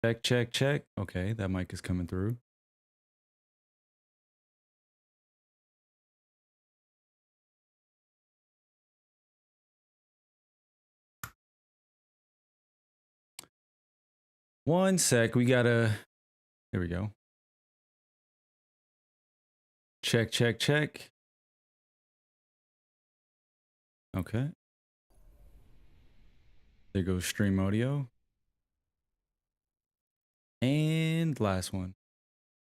Check, check, check. Okay, that mic is coming through. One sec, we gotta, there we go. Check, check, check. Okay. There goes stream audio. And last one.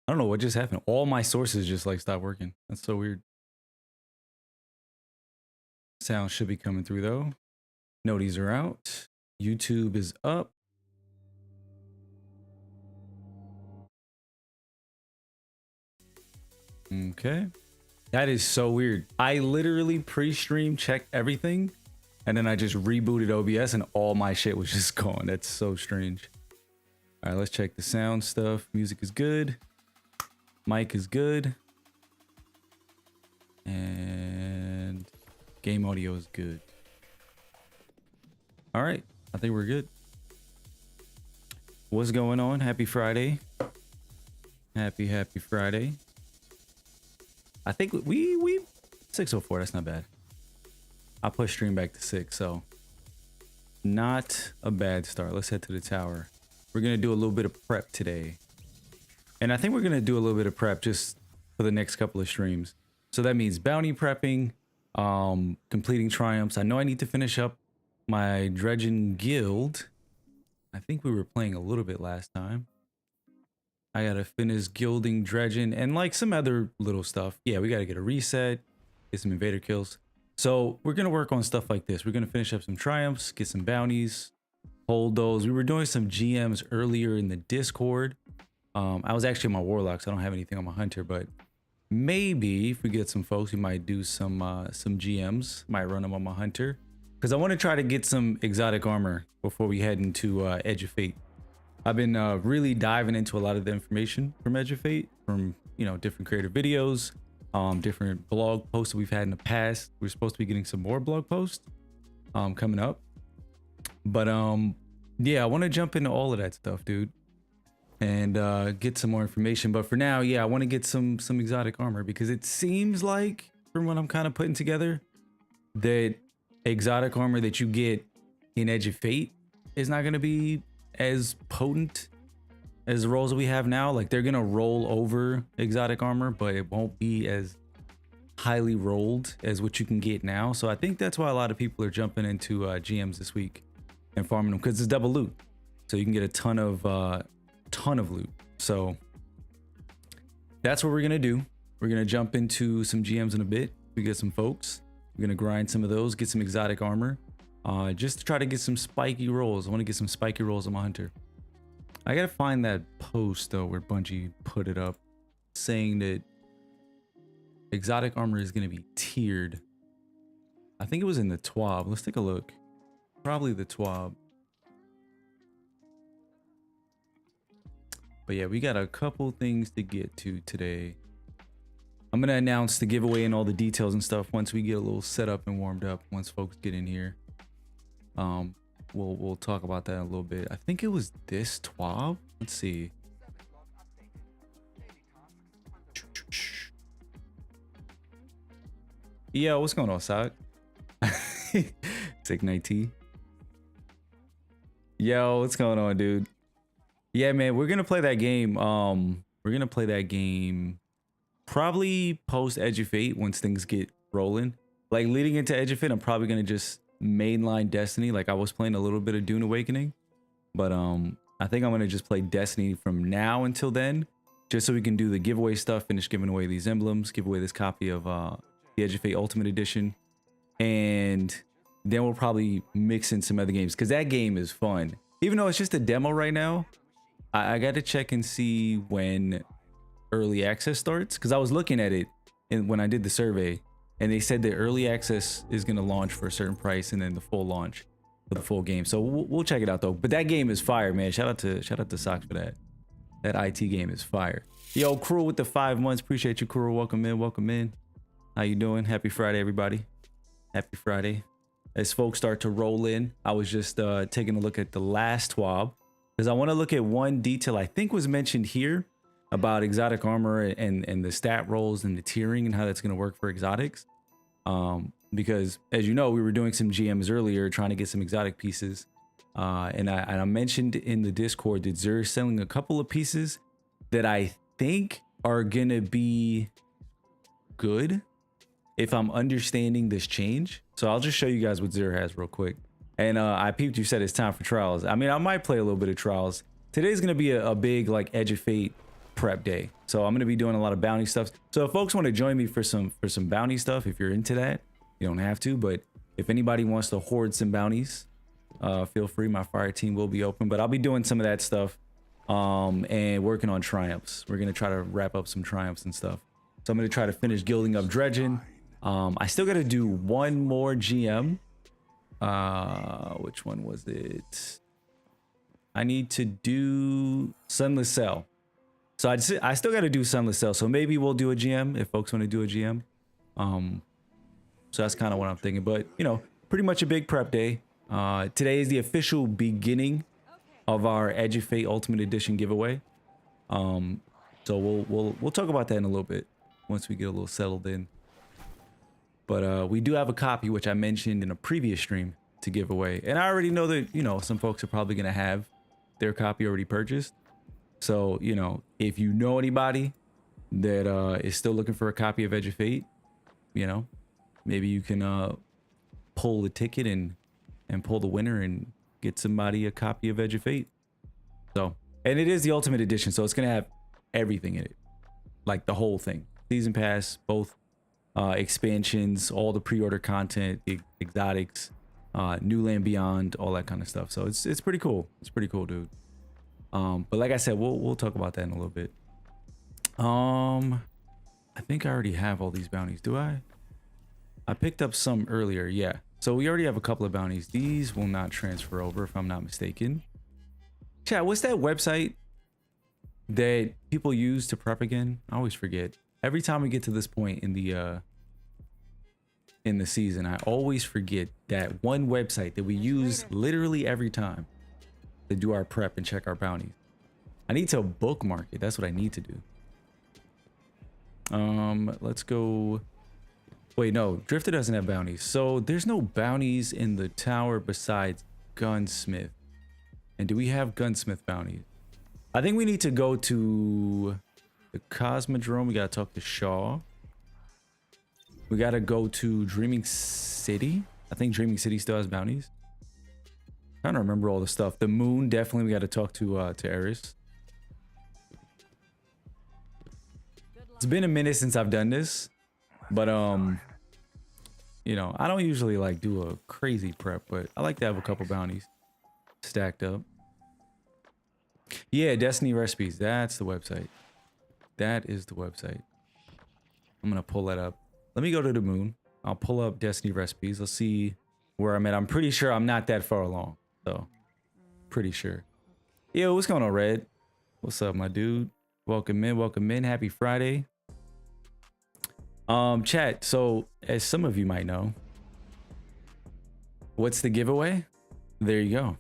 I don't know what just happened. All my sources just like stopped working. That's so weird. Sound should be coming through though. Noties are out. YouTube is up. Okay. That is so weird. I literally pre-stream checked everything and then I just rebooted OBS and all my shit was just gone. That's so strange. All right, let's check the sound stuff. Music is good. Mic is good. And game audio is good. All right, I think we're good. What's going on? Happy Friday. Happy Friday. I think we 604, that's not bad. I pushed stream back to 6, so not a bad start. Let's head to the tower. We're gonna do a little bit of prep today. And I think we're gonna do a little bit of prep just for the next couple of streams. So that means bounty prepping, completing triumphs. I know I need to finish up my dredging guild. I think we were playing a little bit last time. I gotta finish gilding, dredging, and like some other little stuff. Yeah, we gotta get a reset, get some invader kills. So we're gonna work on stuff like this. We're gonna finish up some triumphs, get some bounties, hold those. We were doing some GMs earlier in the Discord. I was actually on my warlock, so I don't have anything on my hunter, but maybe if we get some folks, we might do some GMs. Might run them on my hunter, because I want to try to get some exotic armor before we head into Edge of Fate. I've been really diving into a lot of the information from Edge of Fate, from, you know, different creative videos, different blog posts that we've had in the past. We're supposed to be getting some more blog posts coming up, but yeah, I want to jump into all of that stuff, dude, and get some more information. But for now, yeah, I want to get some exotic armor, because it seems like, from what I'm kind of putting together, that exotic armor that you get in Edge of Fate is not going to be as potent as the rolls that we have now. Like, they're gonna roll over exotic armor, but it won't be as highly rolled as what you can get now. So I think that's why a lot of people are jumping into GMs this week and farming them, because it's double loot, so you can get a ton of loot. So that's what we're gonna do. We're gonna jump into some GMs in a bit. We get some folks, we're gonna grind some of those, get some exotic armor, just to try to get some spiky rolls. I want to get some spiky rolls on my hunter. I gotta find that post though where Bungie put it up saying that exotic armor is gonna be tiered. I think it was in the TWAB. Let's take a look. Probably the TWAB. But yeah, we got a couple things to get to today. I'm gonna announce the giveaway and all the details and stuff once we get a little set up and warmed up, once folks get in here. We'll talk about that in a little bit. I think it was this TWAB. Let's see. Yo, what's going on, Sock? SYCKNIGHT. Yo, what's going on, dude? Yeah, man, we're gonna play that game. We're gonna play that game probably post Edge of Fate, once things get rolling. Like, leading into Edge of Fate, I'm probably gonna just mainline Destiny. Like, I was playing a little bit of Dune Awakening, but I think I'm gonna just play Destiny from now until then, just so we can do the giveaway stuff, finish giving away these emblems, give away this copy of the Edge of Fate Ultimate Edition, and then we'll probably mix in some other games, because that game is fun. Even though it's just a demo right now, I got to check and see when early access starts, because I was looking at it when I did the survey, and they said that early access is going to launch for a certain price, and then the full launch for the full game. So we'll check it out though. But that game is fire, man. Shout out to Socks for that. That IT game is fire. Yo, Cruel with the 5 months. Appreciate you, Cruel. Welcome in. Welcome in. How you doing? Happy Friday, everybody. Happy Friday. As folks start to roll in, I was just taking a look at the last TWAB. because I want to look at one detail I think was mentioned here about exotic armor and the stat rolls and the tiering and how that's going to work for exotics. Because as you know, we were doing some GMs earlier trying to get some exotic pieces. And I mentioned in the Discord that Xur selling a couple of pieces that I think are going to be good if I'm understanding this change. So I'll just show you guys what Xur has real quick. And I peeped, you said it's time for trials. I mean, I might play a little bit of trials. Today's going to be a big like Edge of Fate prep day. So I'm going to be doing a lot of bounty stuff. So if folks want to join me for some bounty stuff, if you're into that, you don't have to. But if anybody wants to hoard some bounties, feel free. My fire team will be open, but I'll be doing some of that stuff and working on triumphs. We're going to try to wrap up some triumphs and stuff. So I'm going to try to finish guilding up dredging. I still got to do one more GM. Which one was it? I need to do Sunless Cell. So I still got to do Sunless Cell. So maybe we'll do a GM if folks want to do a GM. So that's kind of what I'm thinking. But you know, pretty much a big prep day. Today is the official beginning of our Edge of Fate Ultimate Edition giveaway. So we'll talk about that in a little bit once we get a little settled in. But we do have a copy, which I mentioned in a previous stream, to give away. And I already know that, you know, some folks are probably going to have their copy already purchased. So, you know, if you know anybody that is still looking for a copy of Edge of Fate, you know, maybe you can pull the ticket and pull the winner and get somebody a copy of Edge of Fate. So, and it is the Ultimate Edition, so it's going to have everything in it. Like the whole thing. Season Pass, both expansions, all the pre-order content, the exotics, New Land Beyond, all that kind of stuff. So it's pretty cool. It's pretty cool, dude. But like I said, we'll talk about that in a little bit. I think I already have all these bounties. Do I? I picked up some earlier. Yeah. So we already have a couple of bounties. These will not transfer over if I'm not mistaken. Chat, what's that website that people use to prep again? I always forget. Every time we get to this point in the season, I always forget that one website that we use literally every time to do our prep and check our bounties. I need to bookmark it. That's what I need to do. Let's go. Wait, no, Drifter doesn't have bounties. So there's no bounties in the tower besides Gunsmith. And do we have Gunsmith bounties? I think we need to go to the Cosmodrome. We gotta talk to Shaw. We gotta go to Dreaming City. I think Dreaming City still has bounties. I don't remember all the stuff. The Moon, definitely we gotta talk to Eris. It's been a minute since I've done this, but you know, I don't usually like do a crazy prep, but I like to have a couple bounties stacked up. Yeah, Destiny Recipes, that's the website. That is the website. I'm gonna pull that up. Let me go to the Moon. I'll pull up Destiny Recipes. Let's see where I'm at. I'm pretty sure I'm not that far along, so pretty sure. Yo, what's going on, Red? What's up, my dude? Welcome in, welcome in. Happy Friday. Chat, so as some of you might know, what's the giveaway? There you go.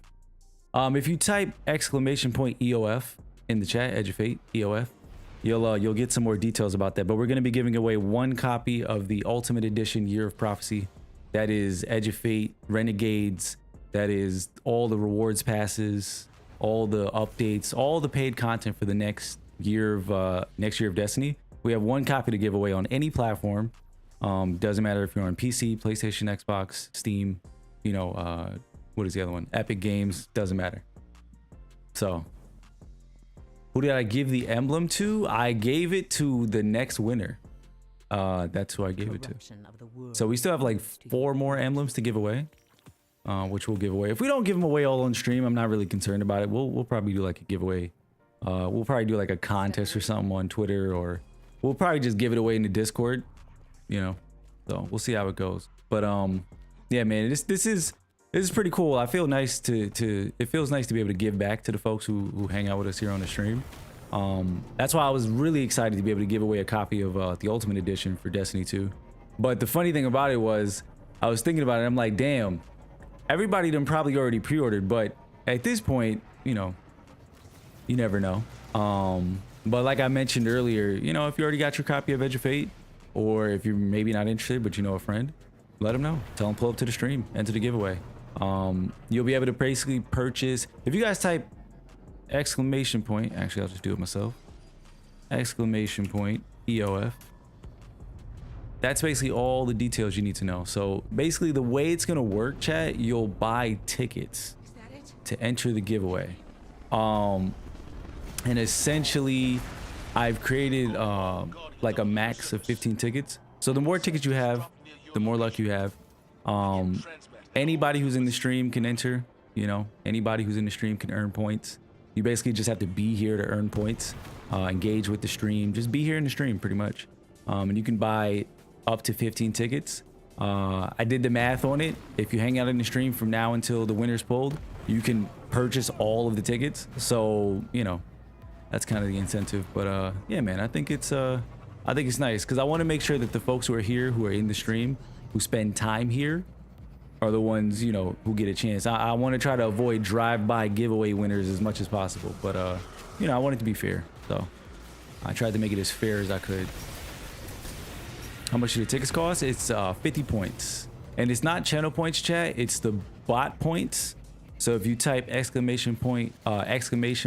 If you type !EOF in the chat, Edge of Fate EOF, you'll get some more details about that. But we're going to be giving away one copy of the Ultimate Edition Year of Prophecy. That is Edge of Fate, Renegades. That is all the rewards passes, all the updates, all the paid content for the next year of Destiny. We have one copy to give away on any platform. Doesn't matter if you're on PC, PlayStation, Xbox, Steam, you know, what is the other one? Epic Games, doesn't matter. So who did I give the emblem to? I gave it to the next winner. That's who I gave it to. So we still have like 4 more emblems to give away, which we'll give away. If we don't give them away all on stream, I'm not really concerned about it. We'll probably do like a giveaway. We'll probably do like a contest or something on Twitter, or we'll probably just give it away in the Discord, you know. So we'll see how it goes. But yeah, man, this is pretty cool. I feel nice it feels nice to be able to give back to the folks who hang out with us here on the stream. That's why I was really excited to be able to give away a copy of the Ultimate Edition for Destiny 2. But the funny thing about it was, I was thinking about it. I'm like, damn, everybody done probably already pre-ordered. But at this point, you know, You never know. But like I mentioned earlier, you know, if you already got your copy of Edge of Fate, or if you're maybe not interested but you know a friend, let them know. Tell them pull up to the stream, enter the giveaway. You'll be able to basically purchase, if you guys type exclamation point, actually I'll just do it myself, exclamation point EOF. That's basically all the details you need to know. So basically the way it's gonna work, chat, you'll buy tickets to enter the giveaway. And essentially I've created like a max of 15 tickets. So the more tickets you have, the more luck you have. Anybody who's in the stream can enter, you know, anybody who's in the stream can earn points. You basically just have to be here to earn points, engage with the stream, just be here in the stream pretty much. And you can buy up to 15 tickets. I did the math on it. If you hang out in the stream from now until the winner's pulled, you can purchase all of the tickets. So, you know, that's kind of the incentive. But yeah, man, I think it's nice because I want to make sure that the folks who are here, who are in the stream, who spend time here, are the ones, you know, who get a chance. I want to try to avoid drive-by giveaway winners as much as possible. But you know, I want it to be fair. So I tried to make it as fair as I could. How much do the tickets cost? It's 50 points. And it's not channel points, chat. It's the bot points. So if you type exclamation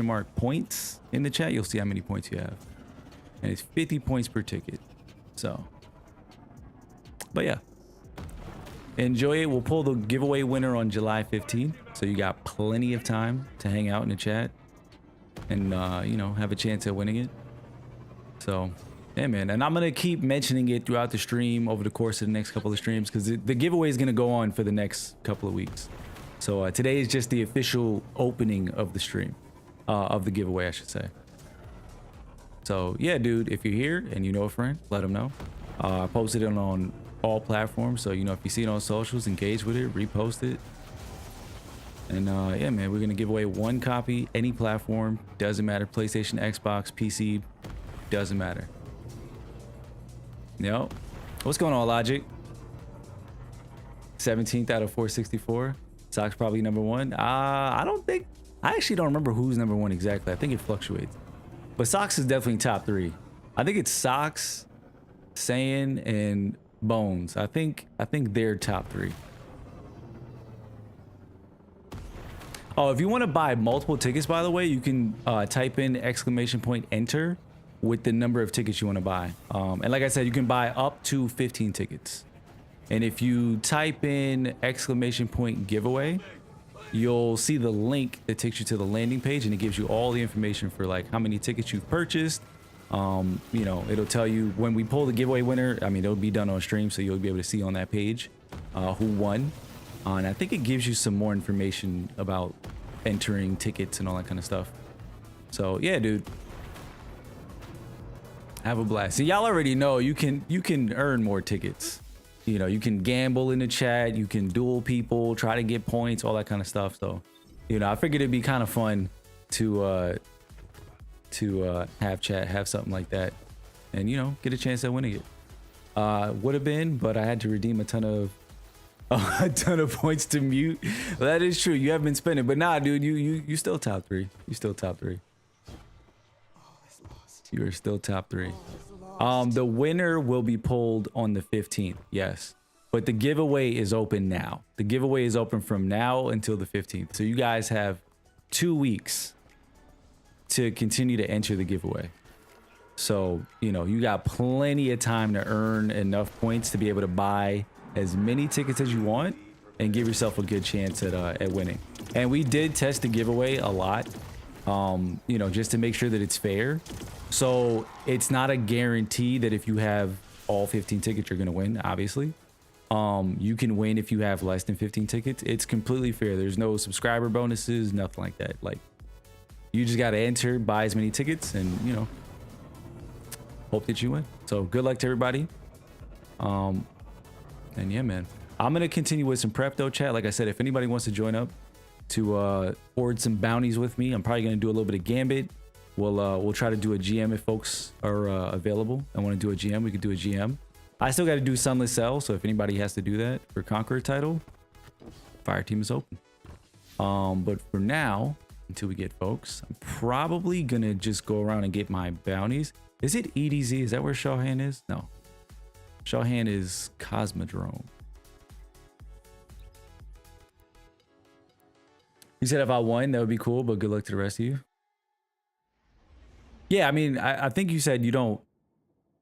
mark points in the chat, you'll see how many points you have. And it's 50 points per ticket. So, but yeah. Enjoy it. We'll pull the giveaway winner on July 15th. So you got plenty of time to hang out in the chat and, you know, have a chance at winning it. So, yeah, man. And I'm going to keep mentioning it throughout the stream over the course of the next couple of streams because the giveaway is going to go on for the next couple of weeks. So today is just the official opening of the stream, of the giveaway, I should say. So yeah, dude, if you're here and you know a friend, let them know. I posted it on all platforms. So, you know, if you see it on socials, engage with it, repost it. And yeah, man, we're going to give away one copy, any platform. Doesn't matter. PlayStation, Xbox, PC, doesn't matter. Yo, what's going on, Logic? 17th out of 464. Sox probably number one. I actually don't remember who's number one exactly. I think it fluctuates. But Sox is definitely top three. I think it's Sox, Saiyan, and Bones. I think they're top three. Oh, if you want to buy multiple tickets, by the way, you can type in exclamation point enter with the number of tickets you want to buy. And like I said, you can buy up to 15 tickets. And if you type in exclamation point giveaway, you'll see the link that takes you to the landing page, and it gives you all the information for like how many tickets you've purchased. You know, it'll tell you when we pull the giveaway winner. I mean, it'll be done on stream, so you'll be able to see on that page who won. And I think it gives you some more information about entering tickets and all that kind of stuff. So yeah, dude, have a blast. So y'all already know you can earn more tickets. You know, you can gamble in the chat, you can duel people, try to get points, all that kind of stuff. So, you know, I figured it'd be kind of fun to have chat, have something like that, and, you know, get a chance at winning it. Would have been, but I had to redeem a ton of points to mute. Well, that is true. You have been spending, but nah, dude, you still top three. You still top three. You are still top three. The winner will be pulled on the 15th, yes. But the giveaway is open now. The giveaway is open from now until the 15th. So you guys have 2 weeks to continue to enter the giveaway. So, you know, you got plenty of time to earn enough points to be able to buy as many tickets as you want and give yourself a good chance at winning. And we did test the giveaway a lot, you know, just to make sure that it's fair. So it's not a guarantee that if you have all 15 tickets, you're going to win, obviously. You can win if you have less than 15 tickets. It's completely fair. There's no subscriber bonuses, nothing like that. Like, you just got to enter, buy as many tickets, and, you know, hope that you win. So good luck to everybody. And yeah, man, I'm going to continue with some prep though, chat. Like I said, if anybody wants to join up to hoard some bounties with me, I'm probably going to do a little bit of Gambit. We'll try to do a GM if folks are available and want to do a GM. We could do a GM. I still got to do Sunless Cell, so if anybody has to do that for Conqueror title, Fire Team is open. But for now, until we get folks. I'm probably gonna just go around and get my bounties. Is it EDZ? Is that where Shawhan is? No. Shawhan is Cosmodrome. You said if I won, that would be cool, but good luck to the rest of you. Yeah, I mean, I think you said you don't.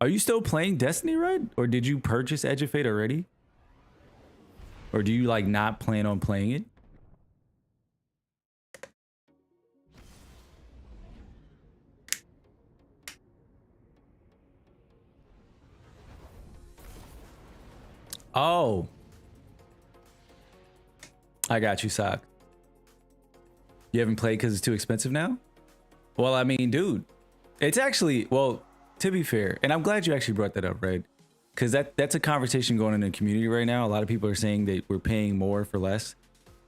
Are you still playing Destiny, right? Or did you purchase Edge of Fate already? Or do you like not plan on playing it? Oh. I got you, Sock. You haven't played because it's too expensive now? Well, I mean, dude, it's actually, well, to be fair, and I'm glad you actually brought that up, right? Because that's a conversation going on in the community right now. A lot of people are saying that we're paying more for less,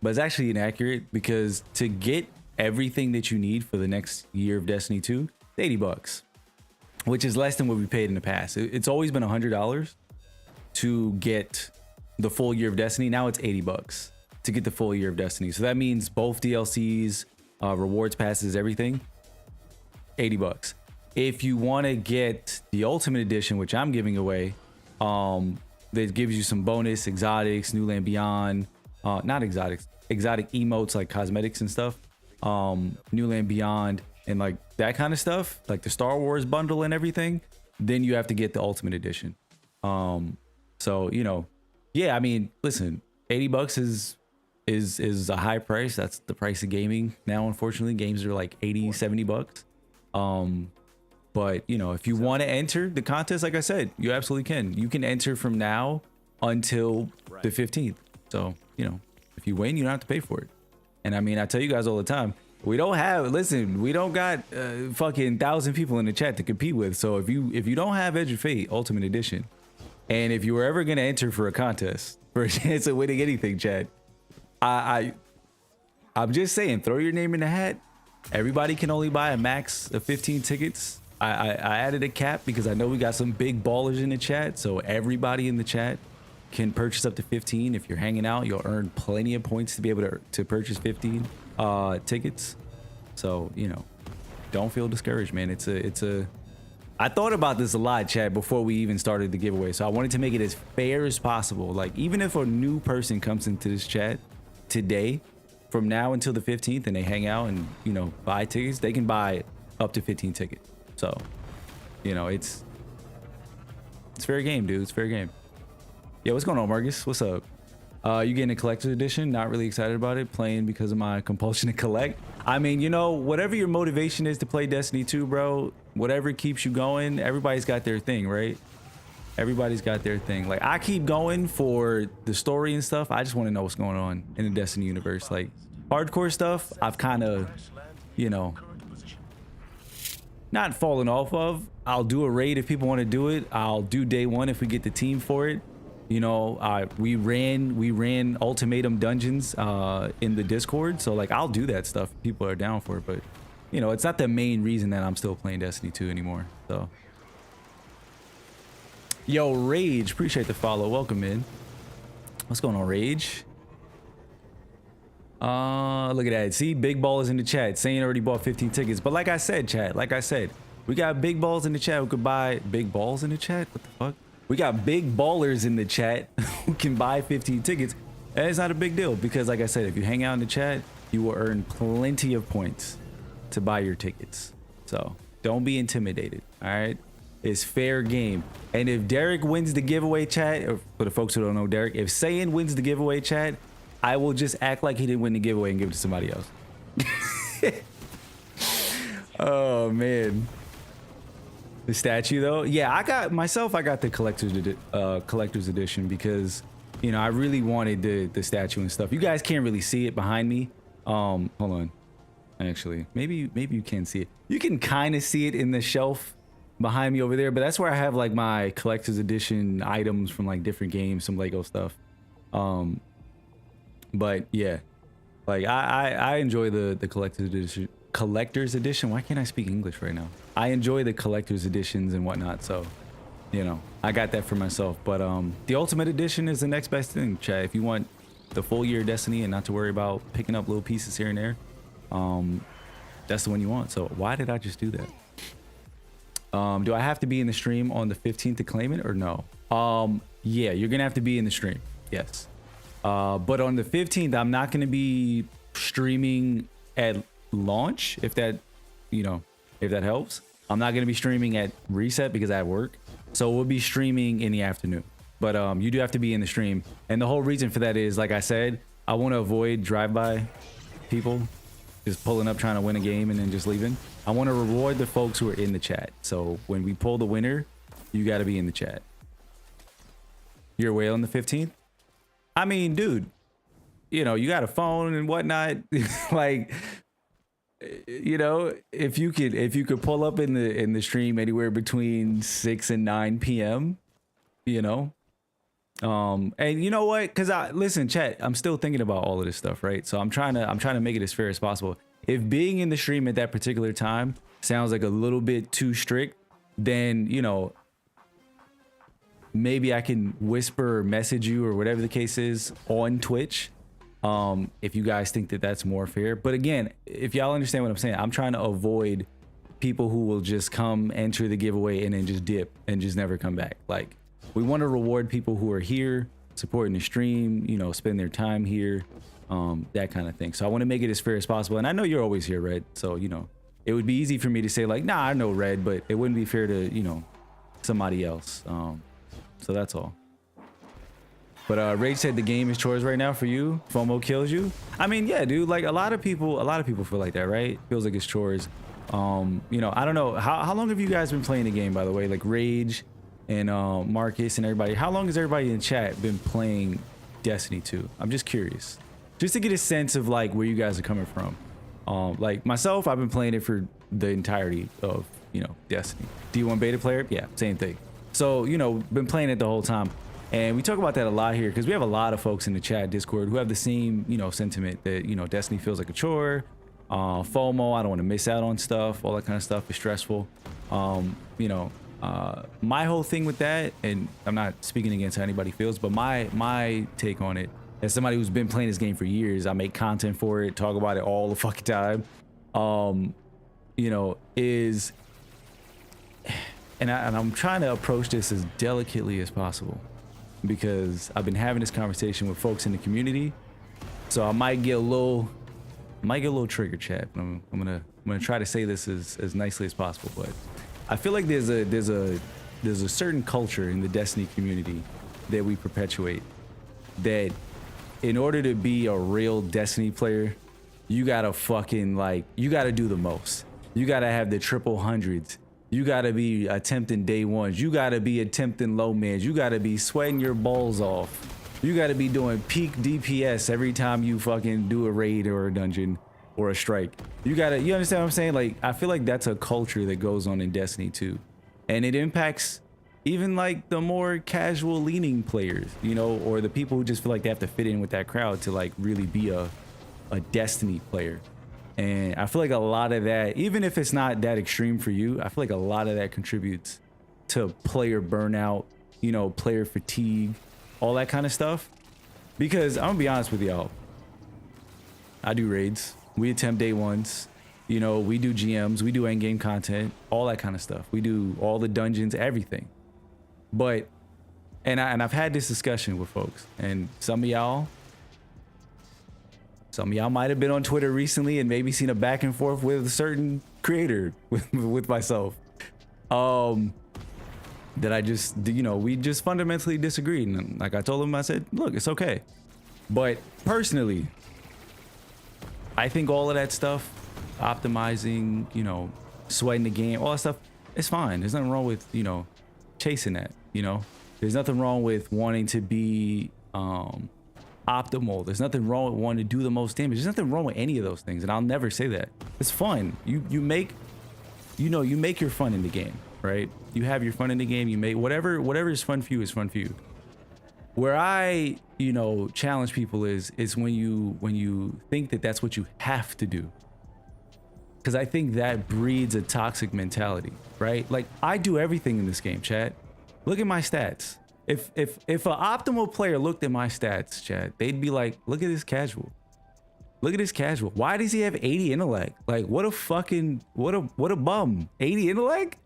but it's actually inaccurate because to get everything that you need for the next year of Destiny 2, it's 80 bucks, which is less than what we paid in the past. It's always been $100 to get the full year of Destiny. Now it's 80 bucks to get the full year of Destiny. So that means both DLCs, rewards passes, everything, 80 bucks. If you want to get the Ultimate Edition, which I'm giving away, that gives you some bonus exotics, New Land Beyond, not exotics, exotic emotes like cosmetics and stuff, New Land Beyond, and like that kind of stuff, like the Star Wars bundle and everything, then you have to get the Ultimate Edition. So, you know, yeah, I mean, listen, 80 bucks is a high price. That's the price of gaming now. Unfortunately, games are like 80, 70 bucks. But you know, if you want to enter the contest, like I said, you absolutely can. You can enter from now until the 15th. So, you know, if you win, you don't have to pay for it. And I mean, I tell you guys all the time, we don't have, listen, we don't got fucking 1,000 people in the chat to compete with. So if you don't have Edge of Fate Ultimate Edition, and if you were ever gonna enter for a contest for a chance of winning anything, Chad, I'm just saying, throw your name in the hat. Everybody can only buy a max of 15 tickets. I added a cap because I know we got some big ballers in the chat, so everybody in the chat can purchase up to 15. If you're hanging out, you'll earn plenty of points to be able to purchase 15 tickets. So, you know, don't feel discouraged, man. I thought about this a lot, Chad, before we even started the giveaway. So I wanted to make it as fair as possible. Like, even if a new person comes into this chat today, from now until the 15th, and they hang out and, you know, buy tickets, they can buy up to 15 tickets. So, you know, it's fair game, dude. It's fair game. Yeah, what's going on, Marcus? What's up? You getting a collector's edition? Not really excited about it. Playing because of my compulsion to collect. I mean, you know, whatever your motivation is to play Destiny 2, bro, whatever keeps you going, everybody's got their thing, right? Everybody's got their thing. Like, I keep going for the story and stuff. I just want to know what's going on in the Destiny universe. Like, hardcore stuff, I've kind of, you know, not fallen off of. I'll do a raid if people want to do it. I'll do day one if we get the team for it. You know, we ran ultimatum dungeons in the Discord, so like I'll do that stuff if people are down for it. But you know, it's not the main reason that I'm still playing Destiny 2 anymore. So, yo, Rage, appreciate the follow. Welcome in. What's going on, Rage? Look at that. See, big ballers in the chat saying already bought 15 tickets. But like I said, chat, like I said, we got big balls in the chat who could buy big balls in the chat. What the fuck? We got big ballers in the chat who can buy 15 tickets. And it's not a big deal because, like I said, if you hang out in the chat, you will earn plenty of points to buy your tickets. So don't be intimidated. All right, it's fair game. And if Derek wins the giveaway, chat, or for the folks who don't know Derek, if Saiyan wins the giveaway, chat, I will just act like he didn't win the giveaway and give it to somebody else. Oh man. The statue though, yeah, I got the collector's edition because, you know, I really wanted the statue and stuff. You guys can't really see it behind me. Hold on, actually, maybe you can see it. You can kind of see it in the shelf behind me over there, but that's where I have like my collector's edition items from like different games, some Lego stuff. But yeah, like I enjoy the collector's edition. Why can't I speak English right now? I enjoy the collector's editions and whatnot, so you know, I got that for myself. But the ultimate edition is the next best thing, chat. If you want the full year of Destiny and not to worry about picking up little pieces here and there, that's the one you want. So why did I just do that? Do I have to be in the stream on the 15th to claim it or no? Yeah, you're gonna have to be in the stream. Yes. But on the 15th, I'm not gonna be streaming at launch, if that, you know, if that helps. I'm not gonna be streaming at reset because I have work. So we'll be streaming in the afternoon. But you do have to be in the stream. And the whole reason for that is, like I said, I want to avoid drive-by people just pulling up trying to win a game and then just leaving. I want to reward the folks who are in the chat. So when we pull the winner, you got to be in the chat. You're away on the 15th? I mean, dude, you know, you got a phone and whatnot. Like, you know, if you could pull up in the stream anywhere between 6 and 9 p.m., you know. And you know what? Cause listen, chat, I'm still thinking about all of this stuff, right? So I'm trying to make it as fair as possible. If being in the stream at that particular time sounds like a little bit too strict, then, you know, maybe I can whisper or message you or whatever the case is on Twitch. If you guys think that that's more fair. But again, if y'all understand what I'm saying, I'm trying to avoid people who will just come enter the giveaway and then just dip and just never come back. Like, we want to reward people who are here supporting the stream, you know, spend their time here, that kind of thing. So I want to make it as fair as possible. And I know you're always here, Red. So, you know, it would be easy for me to say like, nah, I know Red, but it wouldn't be fair to, you know, somebody else. So that's all. But Rage said the game is chores right now for you. FOMO kills you. I mean, yeah, dude, like a lot of people feel like that, right? Feels like it's chores. You know, I don't know. How long have you guys been playing the game, by the way? Like Rage and Marcus and everybody. How long has everybody in chat been playing Destiny 2? I'm just curious. Just to get a sense of like where you guys are coming from. Like myself, I've been playing it for the entirety of, you know, Destiny. D1 beta player? Yeah, same thing. So, you know, been playing it the whole time. And we talk about that a lot here because we have a lot of folks in the chat Discord who have the same, you know, sentiment that, you know, Destiny feels like a chore. FOMO, I don't want to miss out on stuff. All that kind of stuff is stressful. You know, my whole thing with that, and I'm not speaking against how anybody feels, but my take on it, as somebody who's been playing this game for years, I make content for it, talk about it all the fucking time, you know, is, and I'm trying to approach this as delicately as possible because I've been having this conversation with folks in the community, so I might get a little trigger, chat. But I'm gonna try to say this as nicely as possible, but I feel like there's a certain culture in the Destiny community that we perpetuate that in order to be a real Destiny player, you gotta fucking like, you gotta do the most. You gotta have the triple hundreds. You gotta be attempting day ones. You gotta be attempting low mids. You gotta be sweating your balls off. You gotta be doing peak DPS every time you fucking do a raid or a dungeon or a strike. You understand what I'm saying? Like, I feel like that's a culture that goes on in Destiny 2. And it impacts even like the more casual leaning players, you know, or the people who just feel like they have to fit in with that crowd to like really be a Destiny player. And I feel like a lot of that, even if it's not that extreme for you, I feel like a lot of that contributes to player burnout, you know, player fatigue, all that kind of stuff. Because I'm gonna be honest with y'all, I do raids, we attempt day ones, you know, we do GMs, we do end game content, all that kind of stuff. We do all the dungeons, everything. But, and I've had this discussion with folks, and some of y'all might have been on Twitter recently and maybe seen a back and forth with a certain creator with myself. That I just, you know, we just fundamentally disagreed. And like I told him, I said, look, it's okay. But personally, I think all of that stuff, optimizing, you know, sweating the game, all that stuff, it's fine. There's nothing wrong with, you know, chasing that, you know. There's nothing wrong with wanting to be optimal. There's nothing wrong with wanting to do the most damage. There's nothing wrong with any of those things, and I'll never say that. It's fun. You make, you know, you make your fun in the game, right? You have your fun in the game. You make whatever is fun for you is fun for you. Where I, you know, challenge people is when you think that that's what you have to do. Because I think that breeds a toxic mentality, right? Like, I do everything in this game, chat. Look at my stats. If an optimal player looked at my stats, chat, they'd be like, look at this casual. Look at this casual. Why does he have 80 intellect? Like, what a fucking, what a bum. 80 intellect?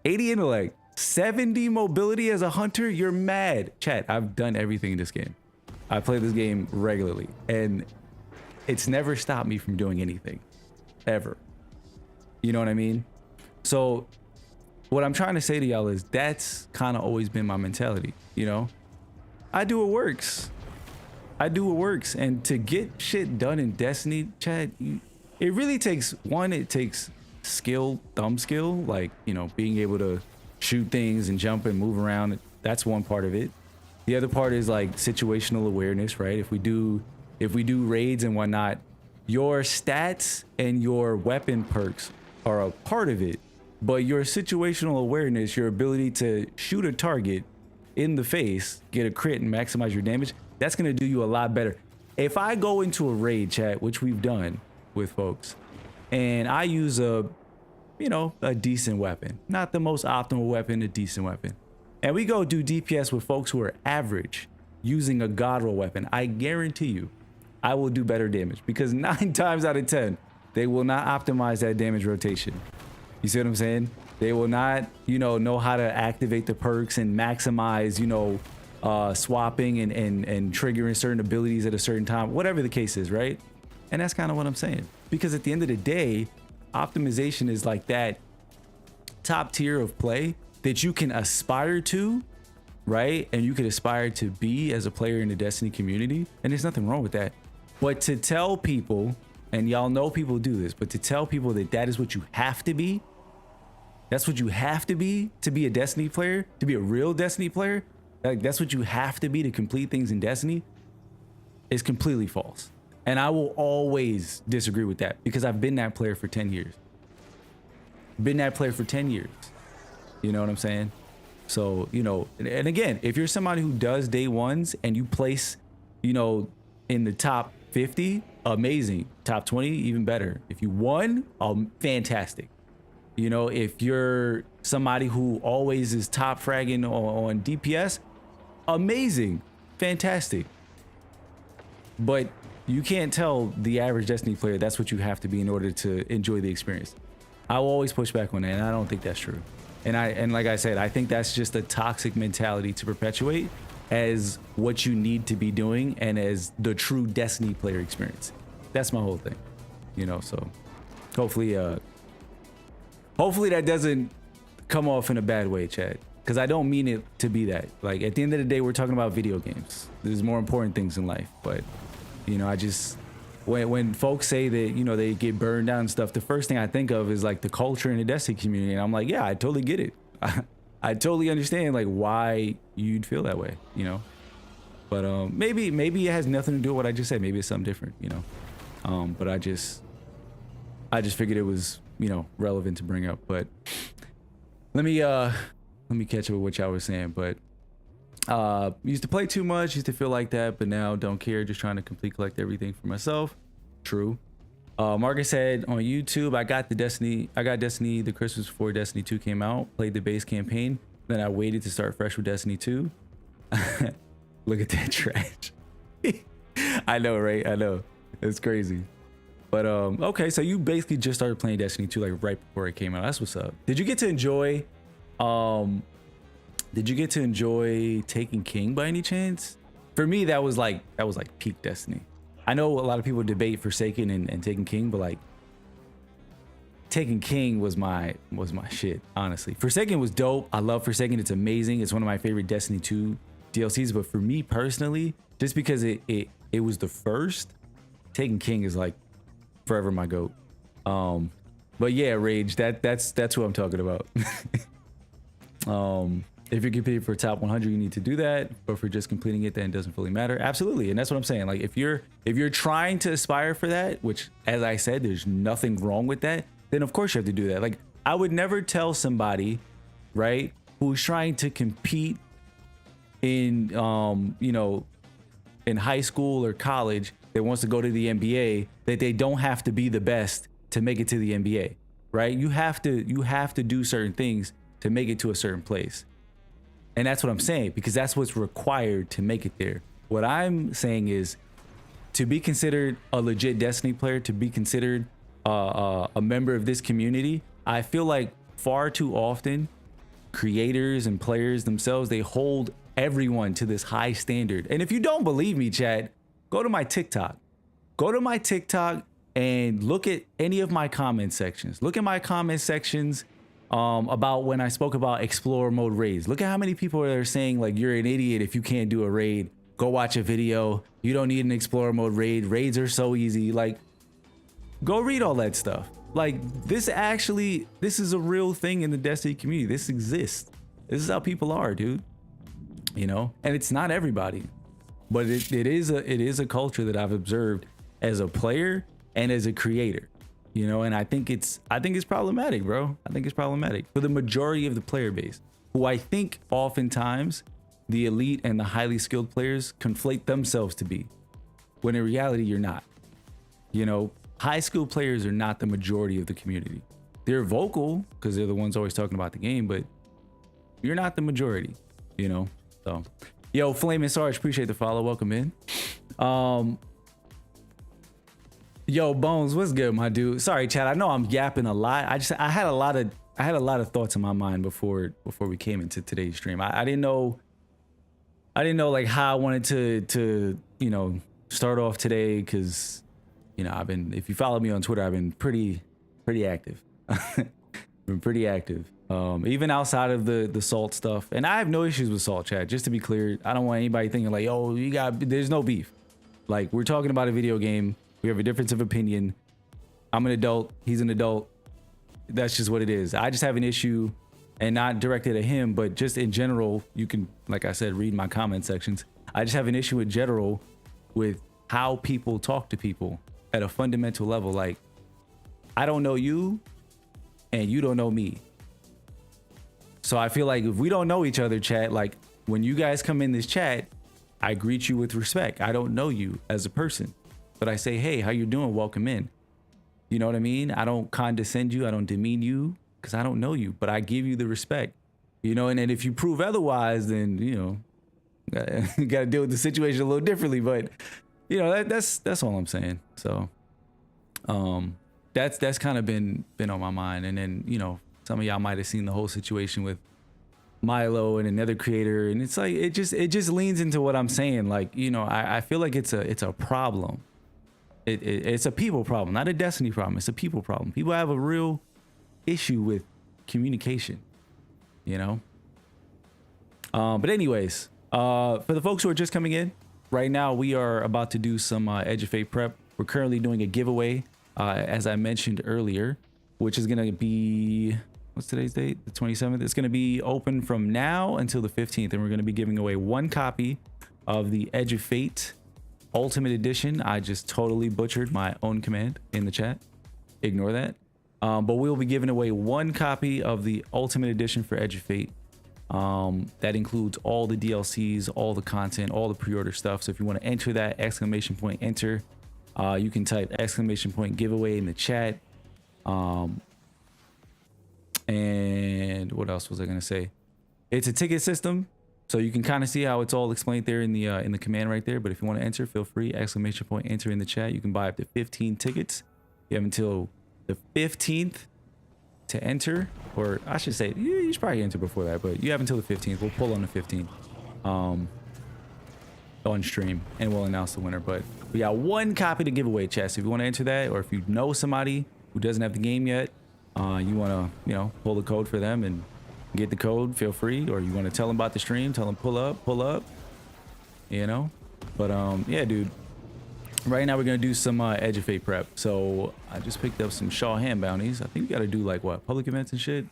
80 intellect. 70 mobility as a hunter? You're mad. Chat, I've done everything in this game. I play this game regularly, and it's never stopped me from doing anything. Ever. You know what I mean? So what I'm trying to say to y'all is that's kind of always been my mentality, you know? I do what works. I do what works. And to get shit done in Destiny, chat, it really takes, one, it takes skill, thumb skill, like, you know, being able to shoot things and jump and move around. That's one part of it. The other part is like situational awareness, right? If we do raids and whatnot, your stats and your weapon perks are a part of it, but your situational awareness, your ability to shoot a target in the face, get a crit and maximize your damage, that's going to do you a lot better. If I go into a raid, chat, which we've done with folks, and I use a decent weapon, not the most optimal weapon, a decent weapon, and we go do DPS with folks who are average using a god roll weapon, I guarantee you I will do better damage, because 9 times out of 10 they will not optimize that damage rotation. You see what I'm saying? They will not, know how to activate the perks and maximize, swapping and triggering certain abilities at a certain time, whatever the case is, right? And that's kind of what I'm saying, because at the end of the day, optimization is like that top tier of play that you can aspire to, right? And you can aspire to be as a player in the Destiny community, and there's nothing wrong with that. But to tell people, and y'all know people do this, but to tell people that that is what you have to be, that's what you have to be a Destiny player, to be a real Destiny player, like that's what you have to be to complete things in Destiny, is completely false. And I will always disagree with that, because I've been that player for 10 years. Been that player for 10 years. You know what I'm saying? So, and again, if you're somebody who does day ones and you place, in the top 50, amazing. Top 20, even better. If you won, fantastic. If you're somebody who always is top fragging on DPS, amazing, fantastic. But you can't tell the average Destiny player that's what you have to be in order to enjoy the experience. I will always push back on that, and I don't think that's true. And like I said, I think that's just a toxic mentality to perpetuate as what you need to be doing and as the true Destiny player experience. That's my whole thing, so hopefully that doesn't come off in a bad way, chat, because I don't mean it to be that. Like, at the end of the day, we're talking about video games. There's more important things in life, but I just, when folks say that, they get burned down and stuff, the first thing I think of is like the culture in the Destiny community. And I'm like, yeah, I totally get it. I totally understand like why you'd feel that way, but maybe it has nothing to do with what I just said. Maybe it's something different, but I just figured it was, relevant to bring up. But let me catch up with what y'all was saying. But used to play too much, used to feel like that, but now don't care, just trying to collect everything for myself. True. Marcus said on YouTube, I got Destiny the Christmas before Destiny 2 came out, played the base campaign, then I waited to start fresh with Destiny 2. Look at that trash. I know, right? I know, it's crazy. But okay, so you basically just started playing Destiny 2 like right before it came out. That's what's up. Did you get to enjoy Taken King by any chance? For me, that was like peak Destiny. I know a lot of people debate Forsaken and Taken King, but like Taken King was my shit, honestly. Forsaken was dope. I love Forsaken. It's amazing. It's one of my favorite Destiny 2 DLCs. But for me personally, just because it was the first, Taken King is like forever my goat. But yeah, Rage, that's what I'm talking about. If you're competing for top 100, you need to do that. But for just completing it, then it doesn't fully matter. Absolutely. And that's what I'm saying. Like, if you're trying to aspire for that, which, as I said, there's nothing wrong with that, then of course you have to do that. Like, I would never tell somebody, right, who's trying to compete in, in high school or college, that wants to go to the NBA, that they don't have to be the best to make it to the NBA, right? You have to do certain things to make it to a certain place. And that's what I'm saying, because that's what's required to make it there. What I'm saying is, to be considered a legit Destiny player, to be considered a member of this community, I feel like far too often creators and players themselves, they hold everyone to this high standard. And if you don't believe me, chat, go to my TikTok. Go to my TikTok and look at any of my comment sections. Look at my comment sections about when I spoke about Explorer mode raids. Look at how many people are saying like, you're an idiot if you can't do a raid. Go watch a video. You don't need an Explorer mode raid. Raids are so easy. Like, go read all that stuff. Like, this is a real thing in the Destiny community. This exists. This is how people are, dude. You know, and it's not everybody, but it is a culture that I've observed as a player and as a creator, you know, and I think it's problematic, bro. I think it's problematic for the majority of the player base, who I think oftentimes the elite and the highly skilled players conflate themselves to be, when in reality you're not. You know, high skilled players are not the majority of the community. They're vocal because they're the ones always talking about the game, but you're not the majority, you know. So, yo, Flaming Sarge, appreciate the follow. Welcome in. Yo, Bones, what's good, my dude? Sorry, Chad. I know I'm yapping a lot. I had a lot of thoughts in my mind before we came into today's stream. I didn't know like how I wanted to you know, start off today, because you know, if you follow me on Twitter, I've been pretty active. Been pretty active. Even outside of the salt stuff, and I have no issues with salt, chat. Just to be clear, I don't want anybody thinking like, oh, there's no beef. Like, we're talking about a video game. We have a difference of opinion. I'm an adult. He's an adult. That's just what it is. I just have an issue, and not directed at him, but just in general. You can, like I said, read my comment sections. I just have an issue in general with how people talk to people at a fundamental level. Like, I don't know you, and you don't know me. So I feel like if we don't know each other, chat, like when you guys come in this chat, I greet you with respect. I don't know you as a person, but I say, hey, how you doing? Welcome in. You know what I mean? I don't condescend you. I don't demean you because I don't know you, but I give you the respect, you know? And then if you prove otherwise, then, you know, you got to deal with the situation a little differently, but you know, that's all I'm saying. So, that's kind of been on my mind. And then, you know, some of y'all might have seen the whole situation with Milo and another creator, and it's like it just leans into what I'm saying. Like, you know, I feel like it's a problem. It's a people problem, not a Destiny problem. It's a people problem. People have a real issue with communication, you know. But anyways, for the folks who are just coming in right now, we are about to do some Edge of Fate prep. We're currently doing a giveaway, as I mentioned earlier, which is gonna be, what's today's date? The 27th. It's going to be open from now until the 15th. And we're going to be giving away one copy of the Edge of Fate Ultimate Edition. I just totally butchered my own command in the chat. Ignore that. But we'll be giving away one copy of the Ultimate Edition for Edge of Fate. That includes all the DLCs, all the content, all the pre-order stuff. So if you want to enter that, !enter, you can type !giveaway in the chat. And what else was I gonna say? It's a ticket system, so you can kind of see how it's all explained there in the command right there. But if you want to enter, feel free, !enter in the chat. You can buy up to 15 tickets. You have until the 15th to enter, or I should say, you should probably enter before that, but you have until the 15th. We'll pull on the 15th on stream, and we'll announce the winner. But we got one copy to give away, chat. So if you want to enter that, or if you know somebody who doesn't have the game yet, you want to, you know, pull the code for them and get the code, feel free. Or you want to tell them about the stream, tell them pull up, you know. But yeah, dude, right now we're gonna do some Edge of Fate prep. So I just picked up some Shaw hand bounties. I think we got to do like what, public events and shit.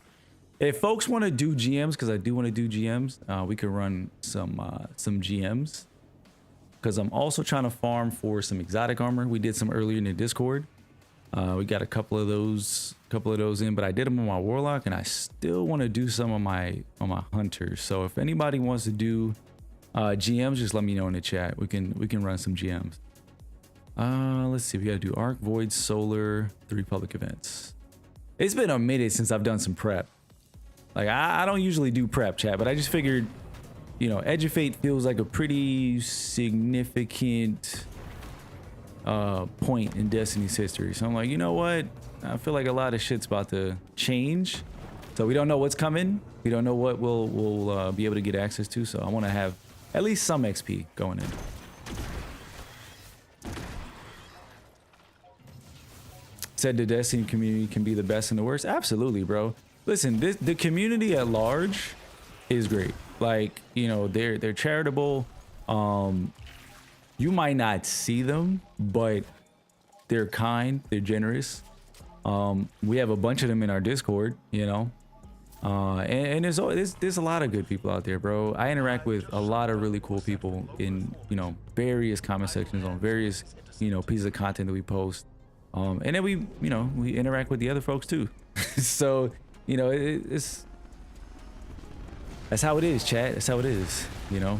If folks want to do GMs, because I do want to do GMs, we could run some GMs, because I'm also trying to farm for some exotic armor. We did some earlier in the Discord. We got a couple of those in, but I did them on my warlock, and I still want to do some on my hunters. So if anybody wants to do GMs, just let me know in the chat. We can run some GMs. Let's see, we got to do Arc, Void, Solar, 3 public events. It's been a minute since I've done some prep. Like, I don't usually do prep, chat, but I just figured, you know, Edge of Fate feels like a pretty significant point in Destiny's history. So I'm like, you know what? I feel like a lot of shit's about to change. So we don't know what's coming. We don't know what we'll be able to get access to. So I want to have at least some XP going in. Said the Destiny community can be the best and the worst. Absolutely, bro. Listen, the community at large is great. Like, you know, they're charitable. You might not see them, but they're kind, they're generous. We have a bunch of them in our Discord, you know. And there's a lot of good people out there, bro. I interact with a lot of really cool people in, you know, various comment sections on various, you know, pieces of content that we post. And then we, you know, we interact with the other folks too. So, you know, it's that's how it is, chat. That's how it is, you know.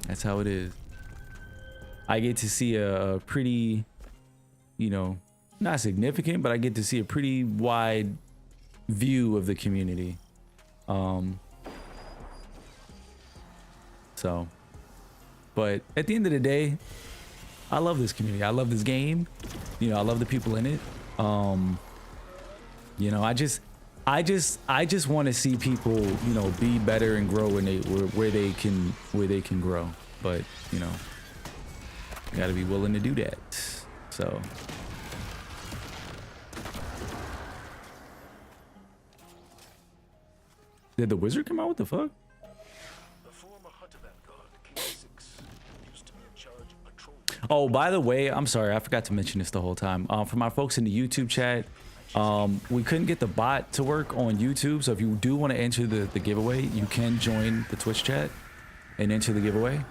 That's how it is. I get to see a pretty, you know, not significant, but I get to see a pretty wide view of the community. So, but at the end of the day, I love this community. I love this game. You know, I love the people in it. You know, I just want to see people, you know, be better and grow when where they can grow. But, you know, you got to be willing to do that. So, did the wizard come out? What the fuck? Oh, by the way, I'm sorry, I forgot to mention this the whole time. For my folks in the YouTube chat, we couldn't get the bot to work on YouTube. So if you do want to enter the giveaway, you can join the Twitch chat and enter the giveaway.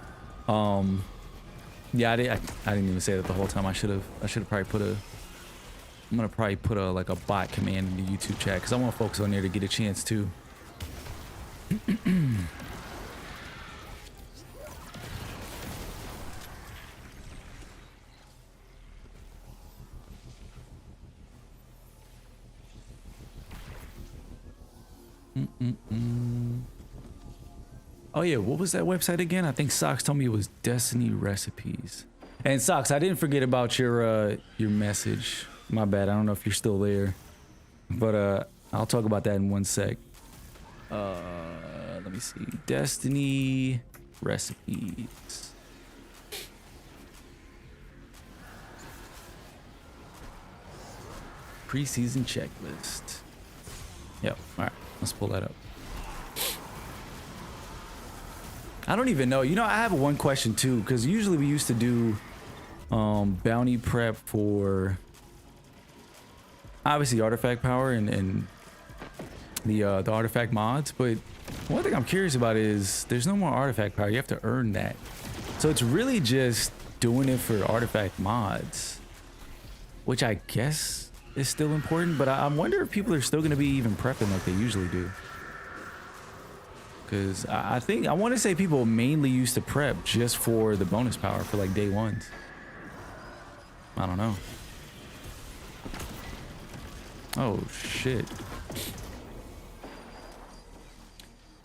Yeah, I didn't even say that the whole time. I should have probably put a. I'm gonna probably put like a bot command in the YouTube chat because I want folks on there to get a chance too. Oh yeah, what was that website again? I think Socks told me it was Destiny Recipes. And Socks, I didn't forget about your message. My bad. I don't know if you're still there, but I'll talk about that in one sec. Let me see. Destiny Recipes. Preseason checklist. Yep. All right. Let's pull that up. I don't even know. You know, I have one question too, because usually we used to do bounty prep for obviously artifact power and the artifact mods. But one thing I'm curious about is there's no more artifact power. You have to earn that. So it's really just doing it for artifact mods, which I guess is still important. But I wonder if people are still going to be even prepping like they usually do. Because I want to say people mainly used to prep just for the bonus power for like day ones. I don't know. Oh shit.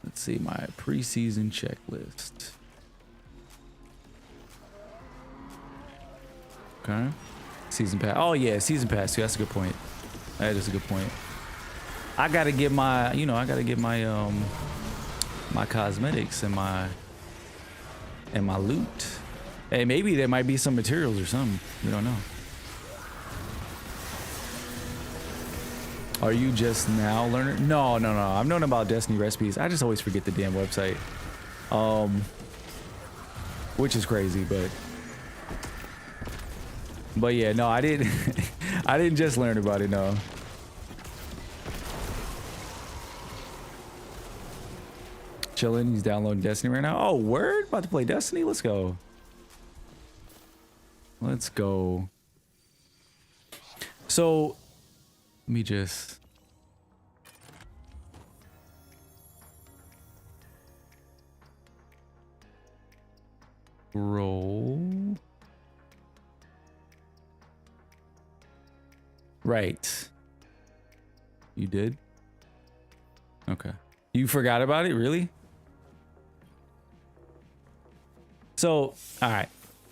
Let's see my preseason checklist. Okay. Season pass. Oh yeah, season pass too. That's a good point. That is a good point. I gotta get my, you know, my cosmetics and my loot. Hey, maybe there might be some materials or something. We don't know. Are you just now learning? No. I've known about Destiny Recipes. I just always forget the damn website. Which is crazy, but yeah, no, I didn't I didn't just learn about it, no. Chilling, he's downloading Destiny right now. Oh, word? About to play Destiny? Let's go. Let's go. So, let me just... roll. Right. You did? Okay. You forgot about it? Really? So, all right.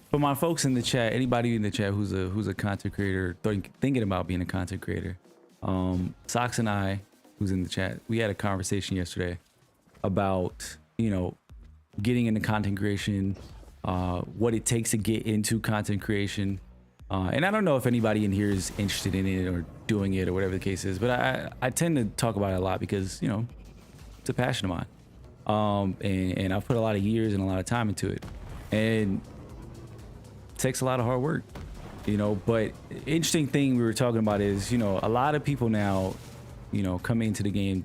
For my folks in the chat, anybody in the chat who's a content creator, thinking about being a content creator, Socks and I, who's in the chat, we had a conversation yesterday about, you know, getting into content creation, what it takes to get into content creation. And I don't know if anybody in here is interested in it or doing it or whatever the case is, but I tend to talk about it a lot because, you know, it's a passion of mine. And I've put a lot of years and a lot of time into it. And it takes a lot of hard work, you know. But interesting thing we were talking about is, you know, a lot of people now, you know, coming into the game,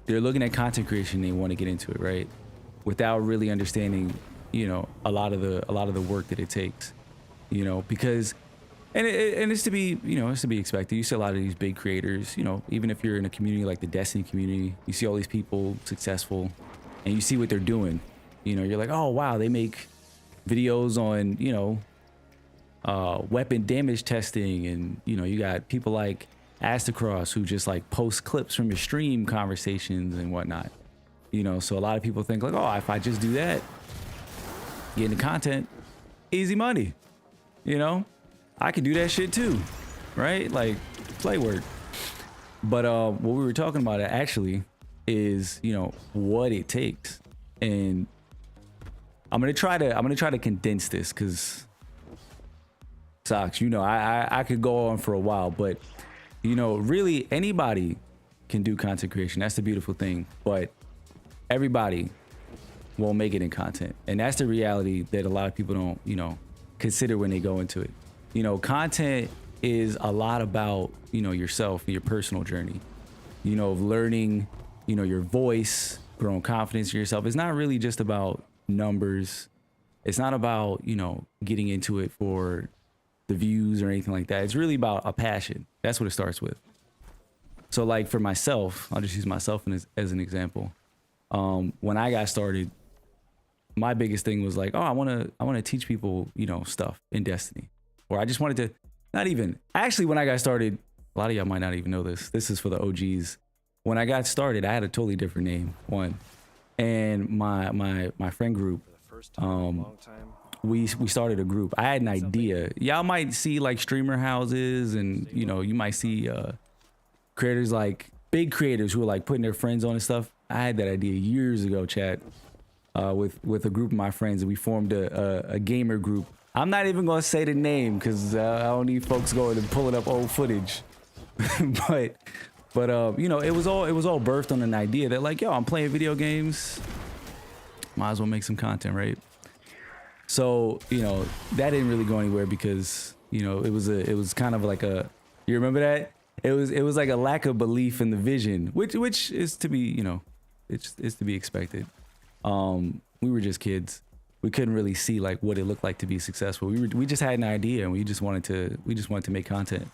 they're looking at content creation, they want to get into it, right, without really understanding, you know, a lot of the work that it takes, you know, because and it's to be, you know, it's to be expected. You see a lot of these big creators, you know, even if you're in a community like the Destiny community, you see all these people successful and you see what they're doing, you know, you're like, oh wow, they make videos on, you know, weapon damage testing, and you know, you got people like Astacross who just like post clips from your stream conversations and whatnot, you know. So a lot of people think like, oh, if I just do that, get into content, easy money, you know, I can do that shit too, right? Like play work. But what we were talking about actually is, you know, what it takes. And I'm gonna try to condense this because Socks, you know, I could go on for a while, but you know, really anybody can do content creation. That's the beautiful thing. But everybody won't make it in content, and that's the reality that a lot of people don't, you know, consider when they go into it. You know, content is a lot about, you know, yourself and your personal journey, you know, of learning, you know, your voice, growing confidence in yourself. It's not really just about numbers. It's not about, you know, getting into it for the views or anything like that. It's really about a passion. That's what it starts with. So like for myself, I'll just use myself as an example. When I got started, my biggest thing was like, oh, I want to teach people, you know, stuff in Destiny. Or I just wanted to, not even, actually when I got started, a lot of y'all might not even know this. This is for the OGs. When I got started, I had a totally different name, one. And my friend group, we started a group. I had an idea. Y'all might see like streamer houses, and you know, you might see creators, like big creators who are like putting their friends on and stuff. I had that idea years ago, chat, with a group of my friends, and we formed a gamer group. I'm not even gonna say the name because I don't need folks going and pulling up old footage. but you know, it was all birthed on an idea that like, yo, I'm playing video games, might as well make some content, right? So, you know, that didn't really go anywhere because, you know, it was kind of like a, you remember that? It was like a lack of belief in the vision, which is to be, you know, it's to be expected. We were just kids. We couldn't really see like what it looked like to be successful. We just had an idea and we just wanted to make content.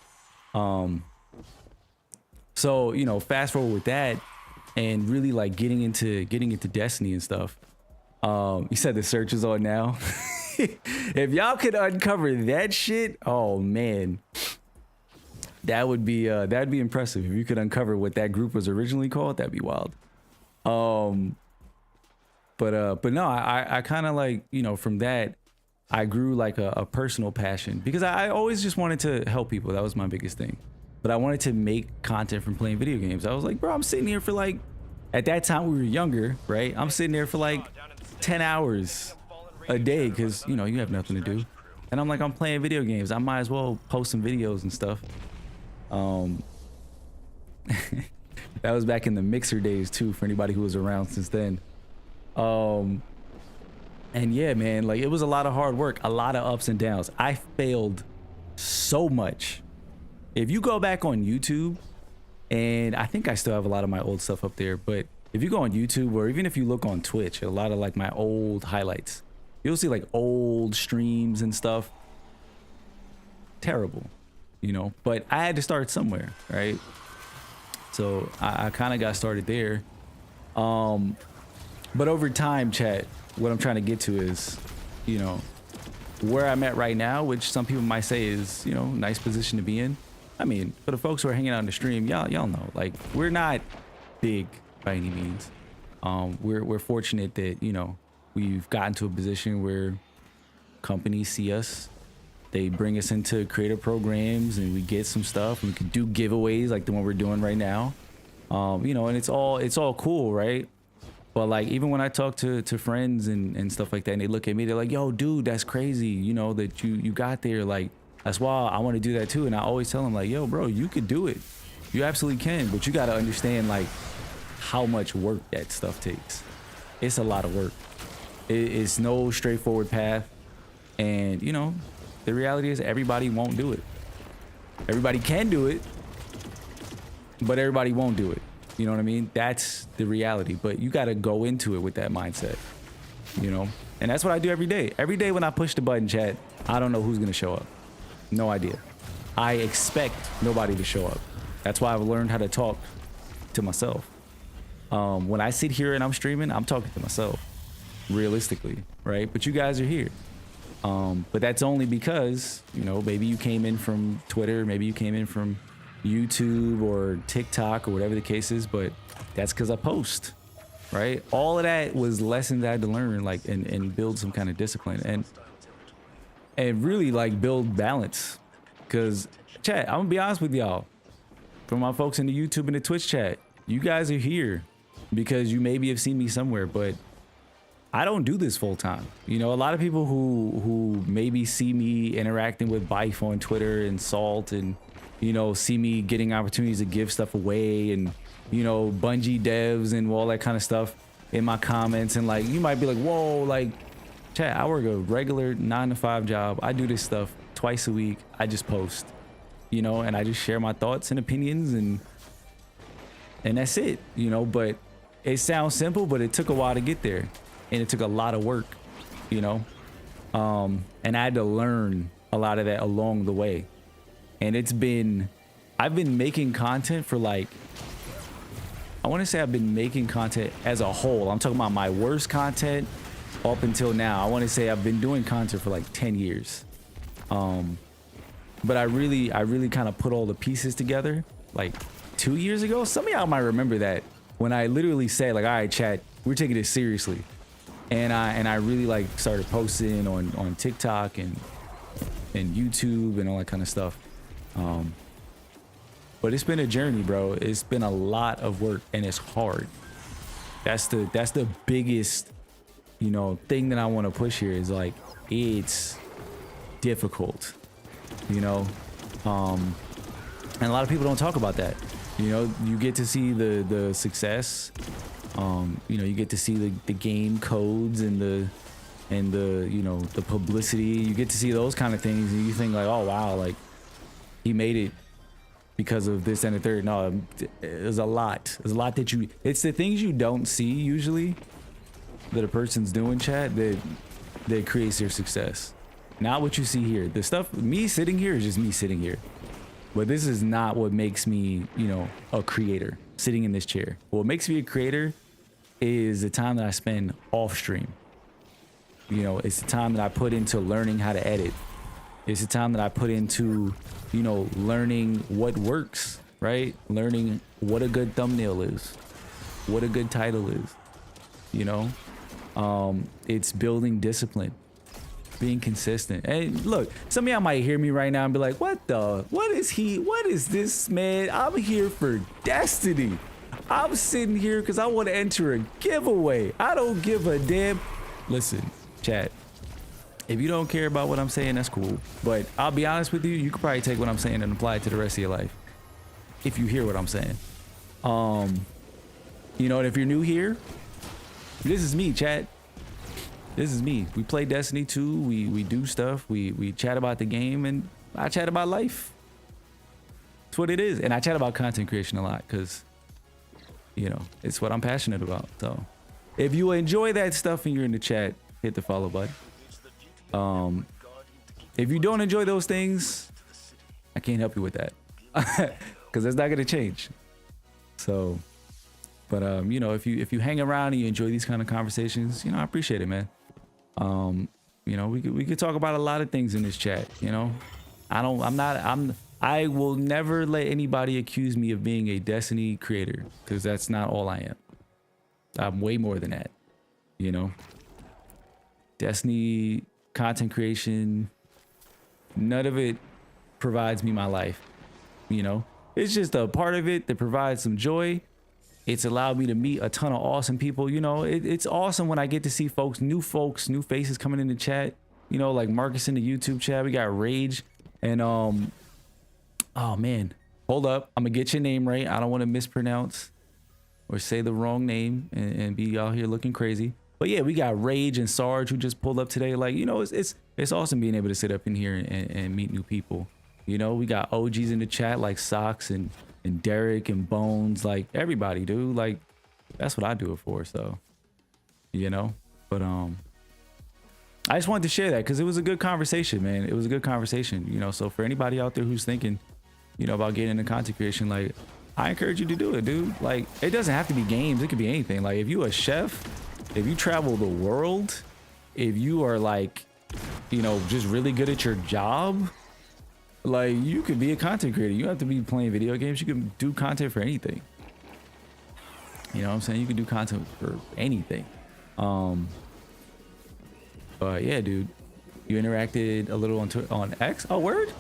So, you know, fast forward with that and really like getting into Destiny and stuff. You said the search is on now. If y'all could uncover that shit, oh man, that would be that'd be impressive. If you could uncover what that group was originally called, that'd be wild. But no, I kind of like, you know, from that I grew like a personal passion because I always just wanted to help people. That was my biggest thing. But I wanted to make content from playing video games. I was like, bro, I'm sitting here for like, at that time we were younger, right? I'm sitting there for like 10 hours a day because, you know, you have nothing to do. And I'm like, I'm playing video games. I might as well post some videos and stuff. That was back in the Mixer days too, for anybody who was around since then. And yeah, man, like it was a lot of hard work, a lot of ups and downs. I failed so much. If you go back on YouTube, and I think I still have a lot of my old stuff up there, but if you go on YouTube or even if you look on Twitch, a lot of like my old highlights, you'll see like old streams and stuff. Terrible, you know, but I had to start somewhere, right? So I kind of got started there. But over time, chat, what I'm trying to get to is, you know, where I'm at right now, which some people might say is, you know, nice position to be in. I mean, for the folks who are hanging out on the stream, y'all know, like, we're not big by any means. We're fortunate that, you know, we've gotten to a position where companies see us. They bring us into creative programs and we get some stuff. We can do giveaways like the one we're doing right now. You know, and it's all cool, right? But like, even when I talk to friends and stuff like that, and they look at me, they're like, yo, dude, that's crazy. You know, that you got there. Like, that's why I want to do that too. And I always tell them like, yo, bro, you could do it. You absolutely can. But you got to understand like how much work that stuff takes. It's a lot of work. It's no straightforward path. And, you know, the reality is everybody won't do it. Everybody can do it, but everybody won't do it. You know what I mean? That's the reality. But you got to go into it with that mindset, you know? And that's what I do every day. Every day when I push the button, chat, I don't know who's going to show up. No idea. I expect nobody to show up. That's why I've learned how to talk to myself. When I sit here and I'm streaming, I'm talking to myself, realistically, right? But you guys are here. But that's only because, you know, maybe you came in from Twitter, maybe you came in from YouTube or TikTok or whatever the case is, but that's because I post, right? All of that was lessons I had to learn, like, and build some kind of discipline and really like build balance. Because chat, I'm gonna be honest with y'all, for my folks in the YouTube and the Twitch chat, you guys are here because you maybe have seen me somewhere, but I don't do this full time. You know, a lot of people who maybe see me interacting with Bife on Twitter and Salt and, you know, see me getting opportunities to give stuff away and, you know, Bungie devs and all that kind of stuff in my comments. And like, you might be like, whoa, like, chat, I work a regular 9-to-5 job. I do this stuff twice a week. I just post, you know, and I just share my thoughts and opinions and that's it, you know. But it sounds simple, but it took a while to get there. And it took a lot of work, you know. And I had to learn a lot of that along the way. And I've been making content for like, I want to say I've been making content as a whole. I'm talking about my worst content up until now. I want to say I've been doing content for like 10 years. But I really kind of put all the pieces together like 2 years ago. Some of y'all might remember that when I literally said like, all right, chat, we're taking this seriously. And I really like started posting on TikTok and YouTube and all that kind of stuff. But it's been a journey, bro. It's been a lot of work and it's hard. That's the biggest, you know, thing that I want to push here is like, it's difficult, you know? And a lot of people don't talk about that. You know, you get to see the success. You know, you get to see the game codes and the you know, the publicity. You get to see those kind of things and you think like, oh wow, like he made it because of this and the third. No, there's a lot. There's a lot that it's the things you don't see usually that a person's doing, chat, that creates their success. Not what you see here. The stuff, me sitting here is just me sitting here. But this is not what makes me, you know, a creator sitting in this chair. What makes me a creator is the time that I spend off stream. You know, it's the time that I put into learning how to edit. It's the time that I put into, you know, learning what works, right? Learning what a good thumbnail is, what a good title is, you know? It's building discipline, being consistent. And look, some of y'all might hear me right now and be like, what is this, man? I'm here for Destiny. I'm sitting here because I want to enter a giveaway. I don't give a damn. Listen, chat, if you don't care about what I'm saying, that's cool. But I'll be honest with you, you could probably take what I'm saying and apply it to the rest of your life if you hear what I'm saying. You know, and if you're new here, this is me, chat. This is me. We play Destiny 2. We do stuff. We chat about the game, and I chat about life. That's what it is. And I chat about content creation a lot because, you know, it's what I'm passionate about. So if you enjoy that stuff and you're in the chat, hit the follow button. If you don't enjoy those things, I can't help you with that because that's not going to change. So, but you know, if you hang around and you enjoy these kind of conversations, you know, I appreciate it, man. You know, we could talk about a lot of things in this chat. You know, I will never let anybody accuse me of being a Destiny creator because that's not all I am. I'm way more than that. You know, Destiny content creation, none of it provides me my life. You know, it's just a part of it that provides some joy. It's allowed me to meet a ton of awesome people. You know, it's awesome when I get to see new faces coming in the chat. You know, like Marcus in the YouTube chat. We got Rage and oh man, hold up, I'm gonna get your name right. I don't want to mispronounce or say the wrong name and be out here looking crazy. But yeah, we got Rage and Sarge who just pulled up today. Like, you know, it's awesome being able to sit up in here and meet new people. You know, we got OGs in the chat like Socks and Derek and Bones, like everybody, dude. Like, that's what I do it for. So, you know, but I just wanted to share that because it was a good conversation, man. It was a good conversation, you know. So for anybody out there who's thinking, you know, about getting into content creation, like, I encourage you to do it, dude. Like, it doesn't have to be games. It could be anything. Like, if you a chef, if you travel the world, if you are like, you know, just really good at your job, like, you could be a content creator. You don't have to be playing video games. You can do content for anything. You know what I'm saying? You can do content for anything. But yeah, dude, you interacted a little on X. Oh, word?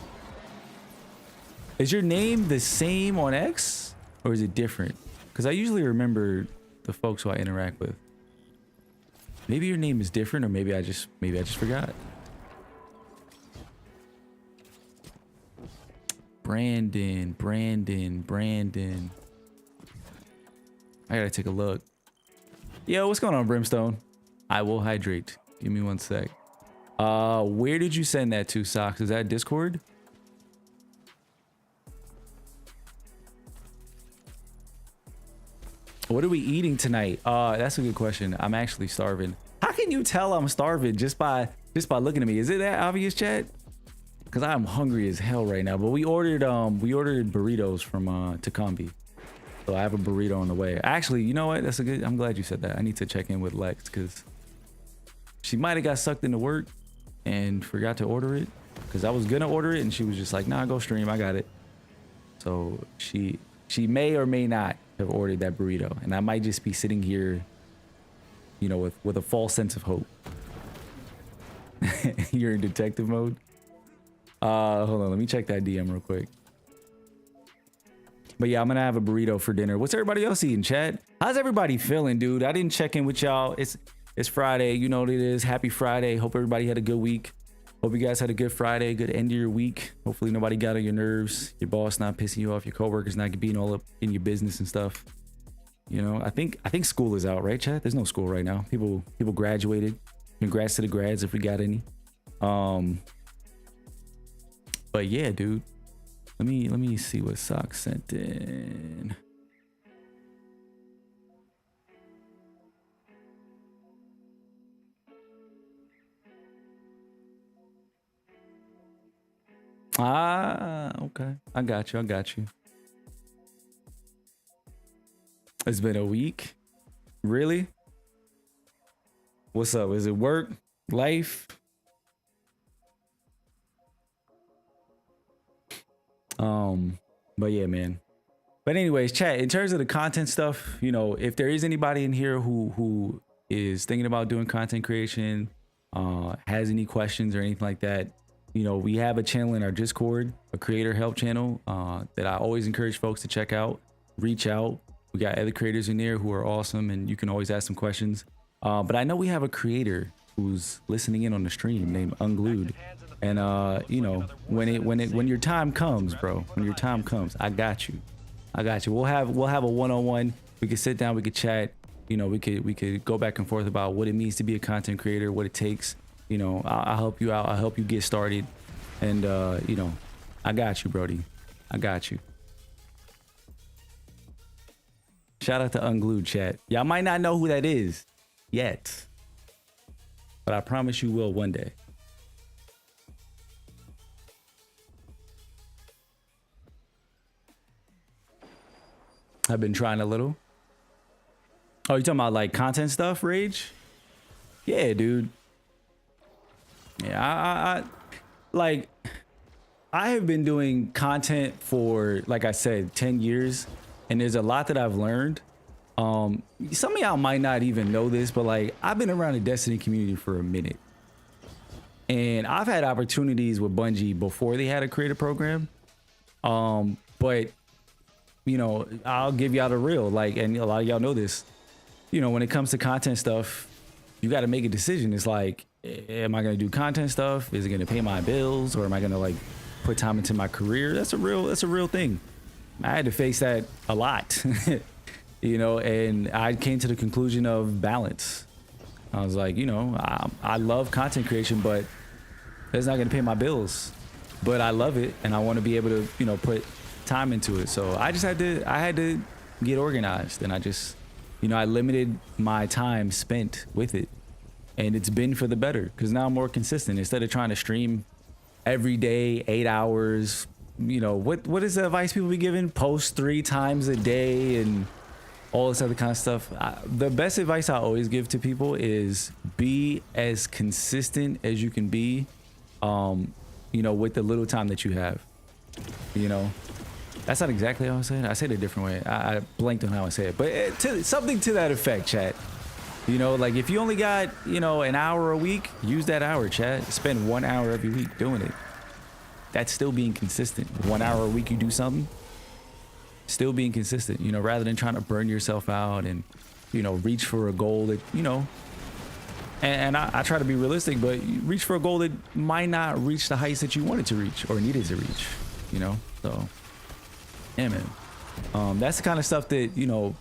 Is your name the same on X or is it different? Because I usually remember the folks who I interact with. Maybe your name is different, or maybe I just forgot. Brandon. I gotta take a look. Yo, what's going on, Brimstone? I will hydrate. Give me 1 sec. Where did you send that to, Socks? Is that Discord? What are we eating tonight? That's a good question. I'm actually starving. How can you tell I'm starving just by looking at me? Is it that obvious, chat? Because I'm hungry as hell right now. But we ordered burritos from Tacombi. So I have a burrito on the way. Actually, you know what? That's a good. I'm glad you said that. I need to check in with Lex because she might have got sucked into work and forgot to order it. Because I was gonna order it and she was just like, "Nah, go stream. I got it." So she may or may not have ordered that burrito, and I might just be sitting here, you know, with a false sense of hope. You're in detective mode. Hold on, let me check that DM real quick. But yeah, I'm gonna have a burrito for dinner. What's everybody else eating, chat? How's everybody feeling, dude? I didn't check in with y'all. It's Friday, you know what it is. Happy Friday. Hope everybody had a good week. Hope you guys had a good Friday, good end of your week. Hopefully nobody got on your nerves. Your boss not pissing you off. Your coworkers not being all up in your business and stuff. You know, I think school is out, right, chat? There's no school right now. People graduated. Congrats to the grads if we got any. But yeah, dude. Let me see what Socks sent in. Okay. I got you. It's been a week. Really? What's up? Is it work? Life? But yeah, man. But anyways, chat, in terms of the content stuff, you know, if there is anybody in here who is thinking about doing content creation, has any questions or anything like that, you know, we have a channel in our Discord, a creator help channel, that I always encourage folks to check out, reach out. We got other creators in there who are awesome, and you can always ask some questions. But I know we have a creator who's listening in on the stream named Unglued. And you know, when your time comes, bro, when your time comes, I got you. We'll have a one-on-one. We could sit down, we could chat. You know, we could go back and forth about what it means to be a content creator, what it takes. You know, I'll help you out. I'll help you get started. And you know, I got you, Brody. I got you. Shout out to Unglued, chat. Y'all might not know who that is yet, but I promise you will one day. I've been trying a little. Oh, you talking about like content stuff, Rage? Yeah, dude. Yeah, I have been doing content for, like I said, 10 years, and there's a lot that I've learned. Some of y'all might not even know this, but like I've been around the Destiny community for a minute. And I've had opportunities with Bungie before they had a creator program. But you know, I'll give y'all the real, like, and a lot of y'all know this, you know, when it comes to content stuff, you got to make a decision. It's like, am I going to do content stuff? Is it going to pay my bills, or am I going to like put time into my career? That's a real thing. I had to face that a lot, you know, and I came to the conclusion of balance. I was like, you know, I love content creation, but it's not going to pay my bills, but I love it. And I want to be able to, you know, put time into it. So I had to get organized, and I just, you know, I limited my time spent with it, and it's been for the better, because now I'm more consistent. Instead of trying to stream every day 8 hours, you know, what is the advice people be giving? Post 3 times a day and all this other kind of stuff. The best advice I always give to people is be as consistent as you can be, you know, with the little time that you have. You know, that's not exactly how I say it. I said it a different way. I blanked on how I say it, but something to that effect, chat. You know, like if you only got, you know, an hour a week, use that hour, chat. Spend 1 hour every week doing it. That's still being consistent. 1 hour a week you do something, still being consistent, you know, rather than trying to burn yourself out and, you know, reach for a goal that, you know, and I try to be realistic, but you reach for a goal that might not reach the heights that you wanted to reach or needed to reach, you know? So, yeah, man. That's the kind of stuff that, you know,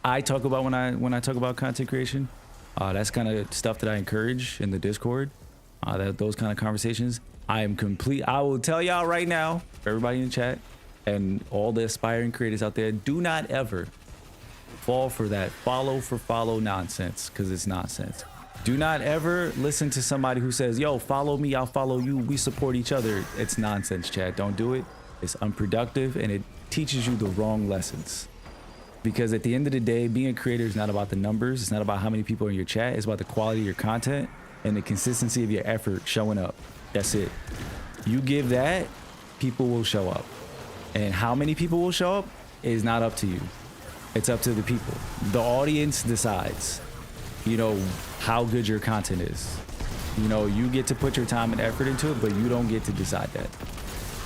I talk about when I talk about content creation. That's kind of stuff that I encourage in the Discord. Those kind of conversations. I will tell y'all right now, everybody in the chat and all the aspiring creators out there, do not ever fall for that follow for follow nonsense, because it's nonsense. Do not ever listen to somebody who says, yo, follow me, I'll follow you, we support each other. It's nonsense, chat. Don't do it. It's unproductive, and it teaches you the wrong lessons. Because at the end of the day, being a creator is not about the numbers. It's not about how many people are in your chat. It's about the quality of your content and the consistency of your effort showing up. That's it. You give that, people will show up. And how many people will show up is not up to you. It's up to the people. The audience decides, you know, how good your content is. You know, you get to put your time and effort into it, but you don't get to decide that.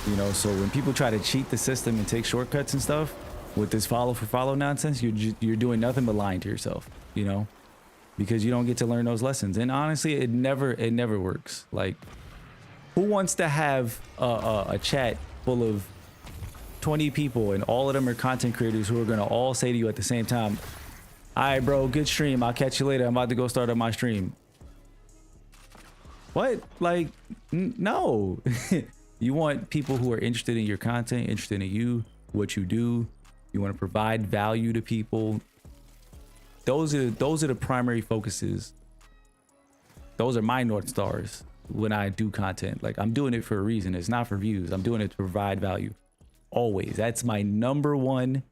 You know, so when people try to cheat the system and take shortcuts and stuff with this follow for follow nonsense, you're doing nothing but lying to yourself, you know, because you don't get to learn those lessons. And honestly, it never works. Like, who wants to have a chat full of 20 people and all of them are content creators who are going to all say to you at the same time, all right, bro, good stream, I'll catch you later, I'm about to go start up my stream. What? Like, no. You want people who are interested in your content, interested in you, what you do. You want to provide value to people. Those are the primary focuses. Those are my North Stars when I do content. Like, I'm doing it for a reason. It's not for views. I'm doing it to provide value. Always. That's my #1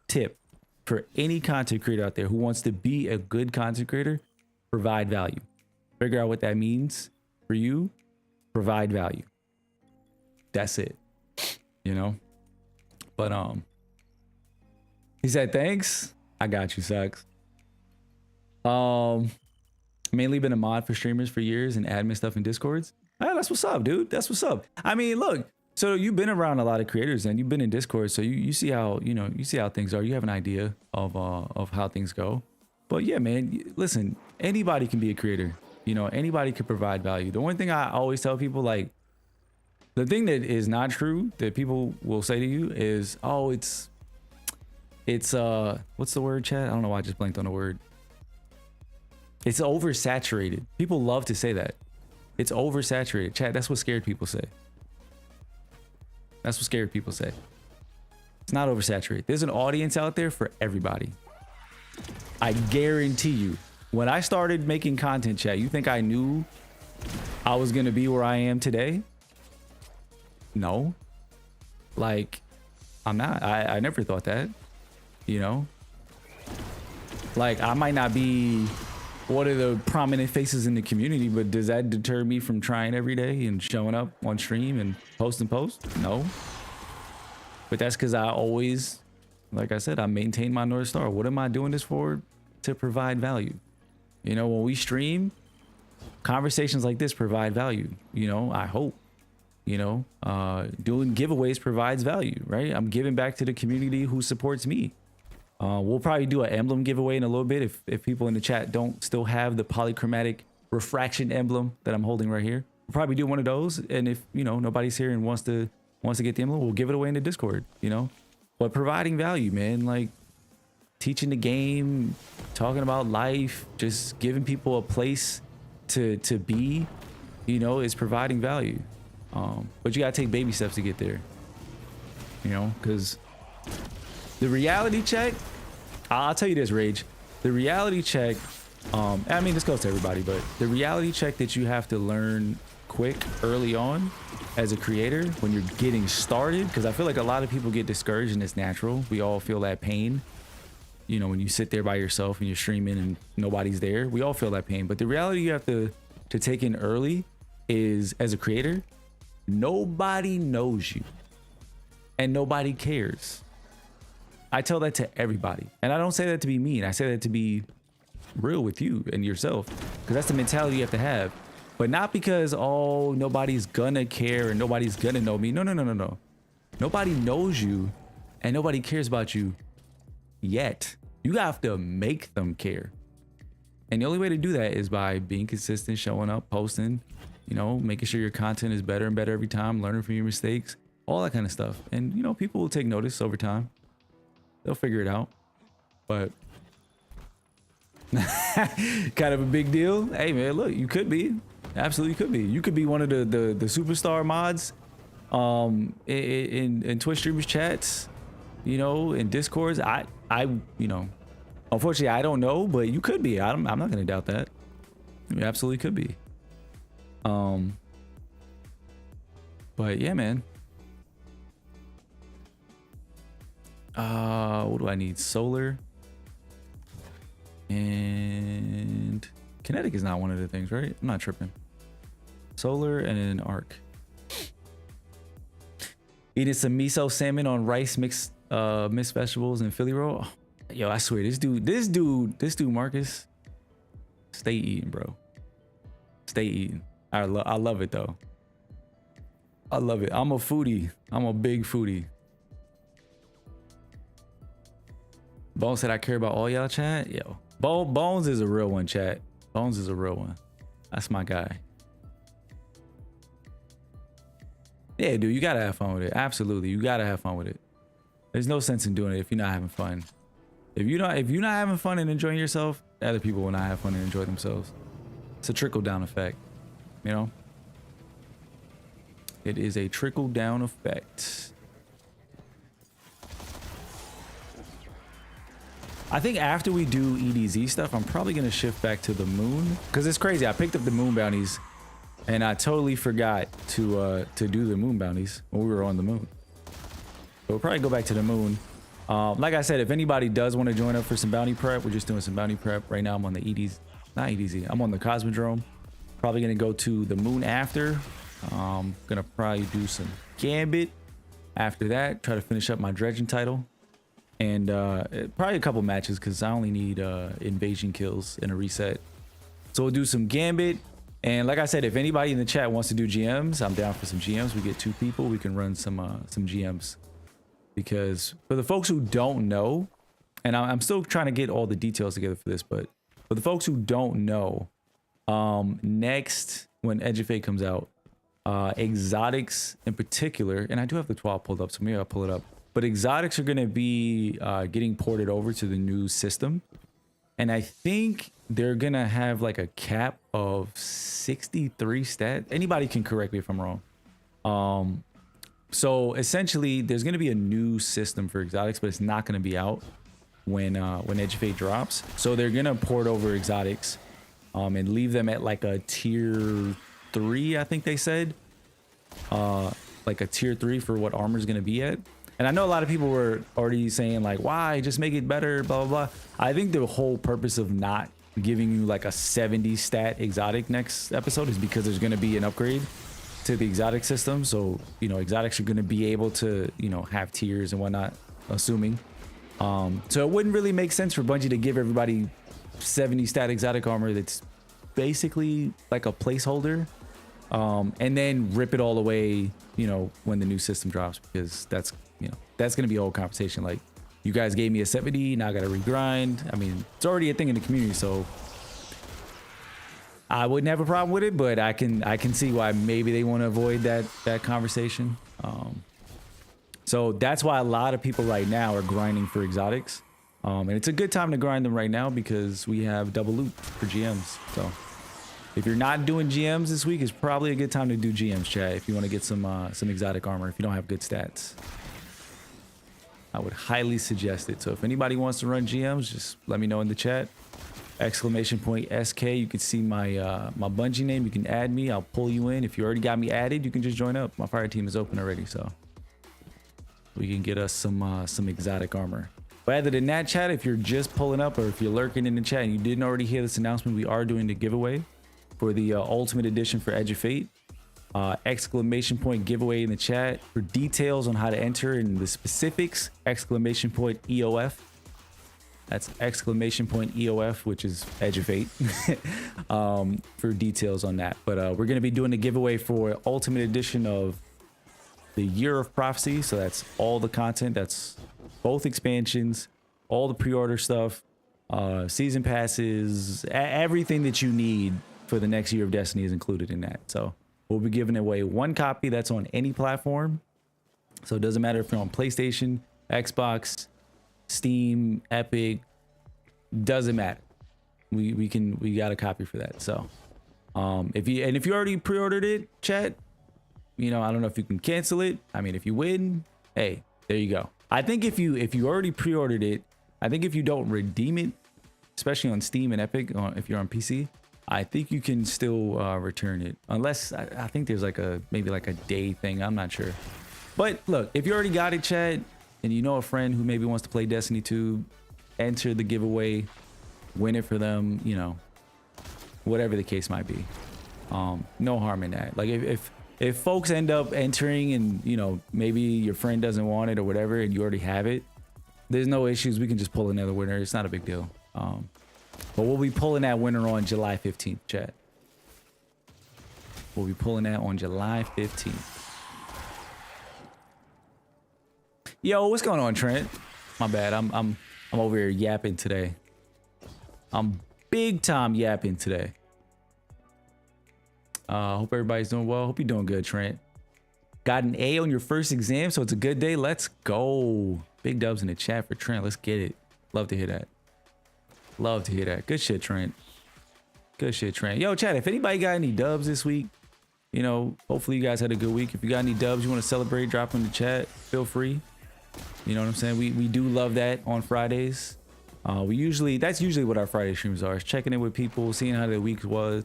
tip for any content creator out there who wants to be a good content creator. Provide value. Figure out what that means for you. Provide value. That's it. You know? But he said, thanks. I got you, Sucks. Mainly been a mod for streamers for years and admin stuff in Discords. Oh, that's what's up, dude. That's what's up. I mean, look, so you've been around a lot of creators and you've been in Discord, so you see how, you know, you see how things are. You have an idea of how things go. But yeah, man, listen, anybody can be a creator. You know, anybody can provide value. The one thing I always tell people, like, the thing that is not true that people will say to you is, oh, it's what's the word, chat? I don't know why I just blanked on the word. It's oversaturated. People love to say that. It's oversaturated. Chat, that's what scared people say. That's what scared people say. It's not oversaturated. There's an audience out there for everybody. I guarantee you. When I started making content, chat, you think I knew I was gonna be where I am today? No. Like, I'm not. I never thought that. You know? Like, I might not be one of the prominent faces in the community, but does that deter me from trying every day and showing up on stream and post? No. But that's because I always, like I said, I maintain my North Star. What am I doing this for? To provide value. You know, when we stream, conversations like this provide value. You know, I hope, you know, doing giveaways provides value, right? I'm giving back to the community who supports me. We'll probably do an emblem giveaway in a little bit if people in the chat don't still have the polychromatic refraction emblem that I'm holding right here. We'll probably do one of those, and if, you know, nobody's here and wants to get the emblem, we'll give it away in the Discord, you know. But providing value, man, like teaching the game, talking about life, just giving people a place to be, you know, is providing value. But you gotta take baby steps to get there, you know, because the reality check, I'll tell you this, Rage, the reality check, I mean, this goes to everybody, but the reality check that you have to learn quick early on as a creator when you're getting started, because I feel like a lot of people get discouraged, and it's natural. We all feel that pain, you know, when you sit there by yourself and you're streaming and nobody's there. We all feel that pain. But the reality you have to take in early is, as a creator, nobody knows you and nobody cares. I tell that to everybody, and I don't say that to be mean. I say that to be real with you and yourself, because that's the mentality you have to have. But not because, oh, nobody's gonna care and nobody's gonna know me. No. Nobody knows you and nobody cares about you yet. You have to make them care. And the only way to do that is by being consistent, showing up, posting, you know, making sure your content is better and better every time, learning from your mistakes, all that kind of stuff. And, you know, people will take notice over time. They'll figure it out. But kind of a big deal. Hey, man, look, you could be. Absolutely could be. You could be one of the superstar mods in Twitch streamers chats, you know, in Discords. I you know, unfortunately I don't know, but you could be. I'm not gonna doubt that. You absolutely could be. But yeah, man. What do I need? Solar and kinetic is not one of the things, right? I'm not tripping. Solar and an arc. Eating some miso salmon on rice, mixed vegetables and Philly roll. Oh, yo, I swear, this dude Marcus, stay eating, bro. Stay eating. I love it though. I love it. I'm a foodie. I'm a big foodie. Bones said I care about all y'all, chat. Yo, Bones is a real one, chat. Bones is a real one. That's my guy. Yeah, dude, you gotta have fun with it. Absolutely, you gotta have fun with it. There's no sense in doing it if you're not having fun. If you're not having fun and enjoying yourself, other people will not have fun and enjoy themselves. It's a trickle down effect, you know. It is a trickle down effect. I think after we do EDZ stuff, I'm probably gonna shift back to the moon, because it's crazy. I picked up the moon bounties and I totally forgot to do the moon bounties when we were on the moon. So we'll probably go back to the moon. Like I said, if anybody does want to join up for some bounty prep, we're just doing some bounty prep right now. I'm on the EDZ, not EDZ. I'm on the Cosmodrome. Probably gonna go to the moon after. Gonna probably do some Gambit after that. Try to finish up my dredging title. And probably a couple matches, because I only need invasion kills and a reset. So we'll do some Gambit. And like I said, if anybody in the chat wants to do GMs, I'm down for some GMs. We get 2 people, we can run some GMs. Because for the folks who don't know, and I'm still trying to get all the details together for this, but for the folks who don't know, next when Edge of Fate comes out, exotics in particular, and I do have the 12 pulled up, so maybe I'll pull it up. But exotics are going to be getting ported over to the new system. And I think they're going to have like a cap of 63 stat. Anybody can correct me if I'm wrong. So essentially, there's going to be a new system for exotics, but it's not going to be out when Edge of Fate drops. So they're going to port over exotics and leave them at like a tier 3, I think they said. Like a tier 3 for what armor is going to be at. And I know a lot of people were already saying like, why just make it better, blah, blah, blah. I think the whole purpose of not giving you like a 70 stat exotic next episode is because there's going to be an upgrade to the exotic system. So, you know, exotics are going to be able to, you know, have tiers and whatnot, assuming. So it wouldn't really make sense for Bungie to give everybody 70 stat exotic armor that's basically like a placeholder, and then rip it all away, you know, when the new system drops, because that's, you know, that's gonna be a whole conversation. Like, you guys gave me a 70, now I gotta regrind. I mean, it's already a thing in the community, so I wouldn't have a problem with it, but I can see why maybe they want to avoid that conversation. So that's why a lot of people right now are grinding for exotics. And it's a good time to grind them right now because we have double loot for GMs. So if you're not doing GMs this week, it's probably a good time to do GMs, chat, if you want to get some exotic armor, if you don't have good stats. I would highly suggest it. So if anybody wants to run GMs, just let me know in the chat. !SK. You can see my my Bungie name. You can add me. I'll pull you in. If you already got me added, you can just join up. My fire team is open already, so we can get us some exotic armor. But other than that, chat, if you're just pulling up or if you're lurking in the chat and you didn't already hear this announcement, we are doing the giveaway for the Ultimate Edition for Edge of Fate. ! Giveaway in the chat. For details on how to enter and the specifics, ! EOF. That's ! EOF, which is Edge of Fate, for details on that. But we're going to be doing a giveaway for Ultimate Edition of the Year of Prophecy. So that's all the content. That's both expansions, all the pre-order stuff, season passes, everything that you need for the next Year of Destiny is included in that. So we'll be giving away one copy that's on any platform. So it doesn't matter if you're on PlayStation, Xbox, Steam, Epic, doesn't matter. We got a copy for that. So if you already pre-ordered it, chat, you know, I don't know if you can cancel it. I mean, if you win, hey, there you go. I think if you already pre-ordered it, I think if you don't redeem it, especially on Steam and Epic, if you're on PC, I think you can still return it, unless I think there's like maybe like a day thing. I'm not sure. But look, if you already got it, chat, and you know a friend who maybe wants to play Destiny 2, enter the giveaway, win it for them, you know, whatever the case might be. No harm in that. Like if folks end up entering and, you know, maybe your friend doesn't want it or whatever, and you already have it, there's no issues. We can just pull another winner. It's not a big deal. But we'll be pulling that winner on July 15th, chat. We'll be pulling that on July 15th. Yo, what's going on, Trent? My bad. I'm over here yapping today. I'm big time yapping today. Hope everybody's doing well. Hope you're doing good, Trent. Got an A on your first exam, so it's a good day. Let's go. Big dubs in the chat for Trent. Let's get it. Love to hear that. Love to hear that. Good shit, Trent. Good shit, Trent. Yo, chat, if anybody got any dubs this week, you know, hopefully you guys had a good week. If you got any dubs you want to celebrate, drop in the chat. Feel free. You know what I'm saying? We do love that on Fridays. That's usually what our Friday streams are. Is checking in with people, seeing how their weeks were.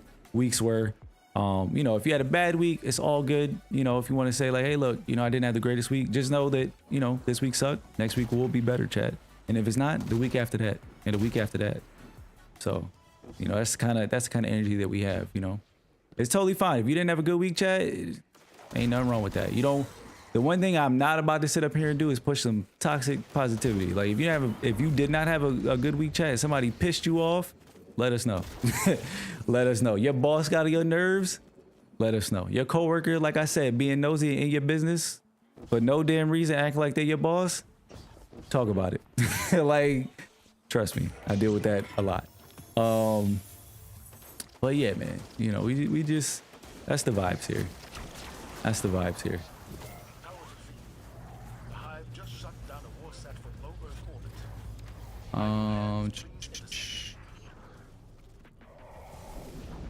You know, if you had a bad week, it's all good. You know, if you want to say like, hey, look, you know, I didn't have the greatest week, just know that, you know, this week sucked. Next week will be better, chat. And if it's not, the week after that, and the week after that. So, you know, that's the kind of energy that we have. You know, it's totally fine. If you didn't have a good week, chat, ain't nothing wrong with that. You don't. The one thing I'm not about to sit up here and do is push some toxic positivity. Like if you did not have a good week, chat, somebody pissed you off, let us know. Let us know. Your boss got on your nerves, let us know. Your coworker, like I said, being nosy in your business for no damn reason, acting like they're your boss, talk about it. Like, trust me, I deal with that a lot. But yeah, man, you know, we just, that's the vibes here. That's the vibes here.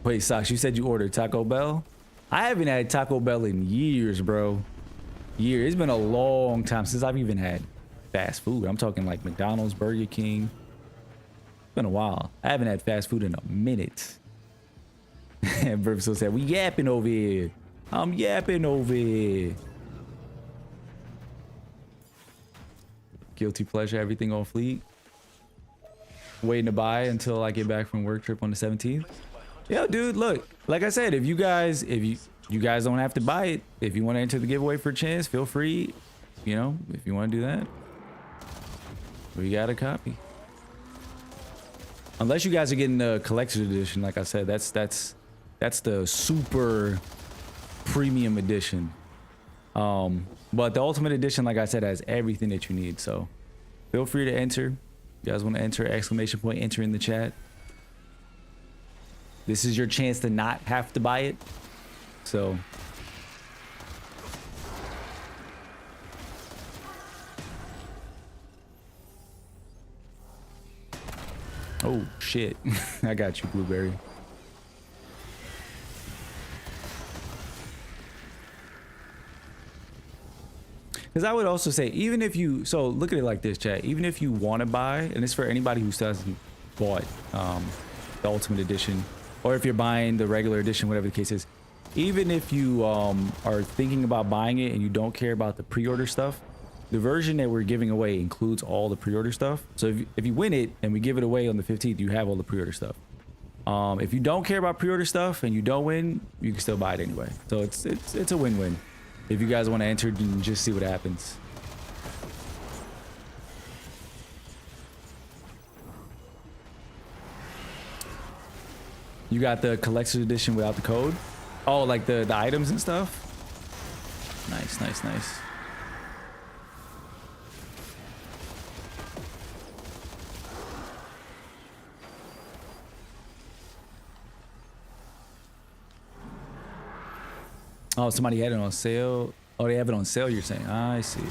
Wait, Socks, you said you ordered Taco Bell? I haven't had Taco Bell in years, bro. Years. It's been a long time since I've even had fast food. I'm talking like McDonald's, Burger King. It's been a while. I haven't had fast food in a minute. And Burpso said, we yapping over here. I'm yapping over here. Guilty pleasure, everything on fleek. Waiting to buy until I get back from work trip on the 17th. Yo, dude, look, like I said, if you guys don't have to buy it, if you want to enter the giveaway for a chance, feel free. You know, if you want to do that, we got a copy. Unless you guys are getting the collector's edition, like I said, that's the super premium edition. But the ultimate edition, like I said, has everything that you need. So feel free to enter. You guys want to enter, exclamation point, enter in the chat. This is your chance to not have to buy it. So oh shit. I got you, Blueberry. Because I would also say, even if you, so look at it like this, chat, even if you want to buy, and it's for anybody who still hasn't bought the ultimate edition, or if you're buying the regular edition, whatever the case is, even if you are thinking about buying it and you don't care about the pre-order stuff, the version that we're giving away includes all the pre-order stuff. So if you win it and we give it away on the 15th, you have all the pre-order stuff. If you don't care about pre-order stuff and you don't win, you can still buy it anyway. So it's a win-win. If you guys want to enter and just see what happens. You got the collector's edition without the code? Oh, like the items and stuff? Nice, nice, nice. Oh, somebody had it on sale. Oh, they have it on sale, you're saying. I see.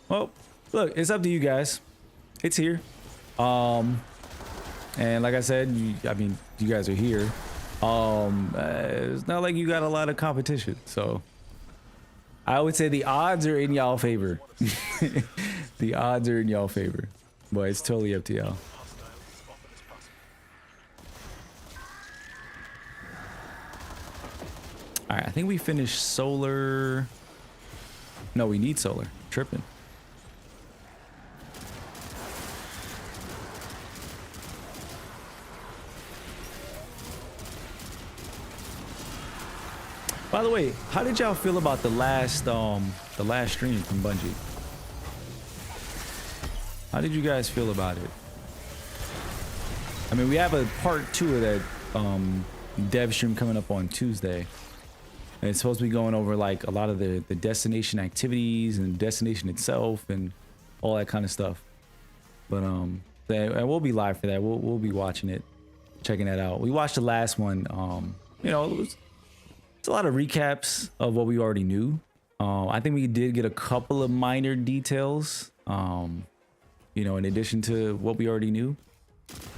Well, look, it's up to you guys. It's here. And like I said, I mean, you guys are here. It's not like you got a lot of competition, so I would say the odds are in y'all favor. The odds are in y'all favor, but it's totally up to y'all. All right, I think we finished solar. No, we need solar. Tripping. By the way, how did y'all feel about the last stream from Bungie? How did you guys feel about it? I mean, we have a part 2 of that dev stream coming up on Tuesday. And it's supposed to be going over like a lot of the destination activities and destination itself and all that kind of stuff. But and we'll be live for that. We'll be watching it, checking that out. We watched the last one. You know, it's a lot of recaps of what we already knew. I think we did get a couple of minor details, you know, in addition to what we already knew.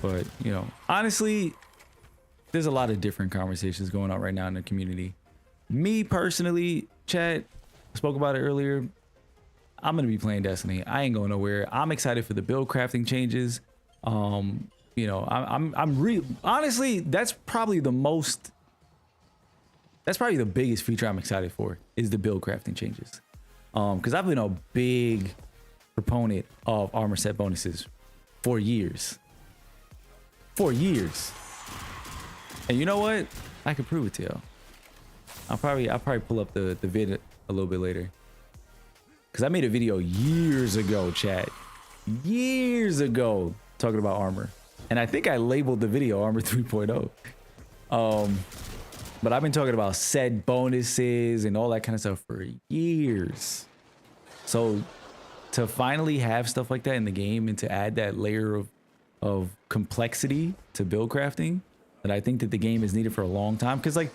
But, you know, honestly, there's a lot of different conversations going on right now in the community. Me personally, chat, spoke about it earlier. I'm gonna be playing Destiny. I ain't going nowhere. I'm excited for the build crafting changes. You know, I'm honestly, that's probably the biggest feature I'm excited for is the build crafting changes. Because I've been a big proponent of armor set bonuses for years. For years. And you know what? I can prove it to y'all. I'll probably pull up the vid a little bit later. Cause I made a video years ago, chat. Years ago, talking about armor. And I think I labeled the video Armor 3.0. But I've been talking about set bonuses and all that kind of stuff for years. So to finally have stuff like that in the game and to add that layer of complexity to build crafting that I think that the game has needed for a long time. Cause like,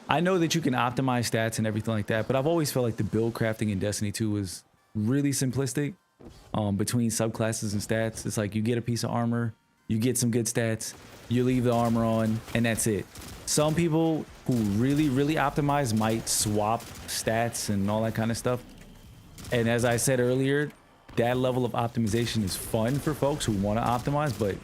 I know that you can optimize stats and everything like that, but I've always felt like the build crafting in Destiny 2 was really simplistic between subclasses and stats. It's like you get a piece of armor, you get some good stats, you leave the armor on, and that's it. Some people who really, really optimize might swap stats and all that kind of stuff. And as I said earlier, that level of optimization is fun for folks who want to optimize, but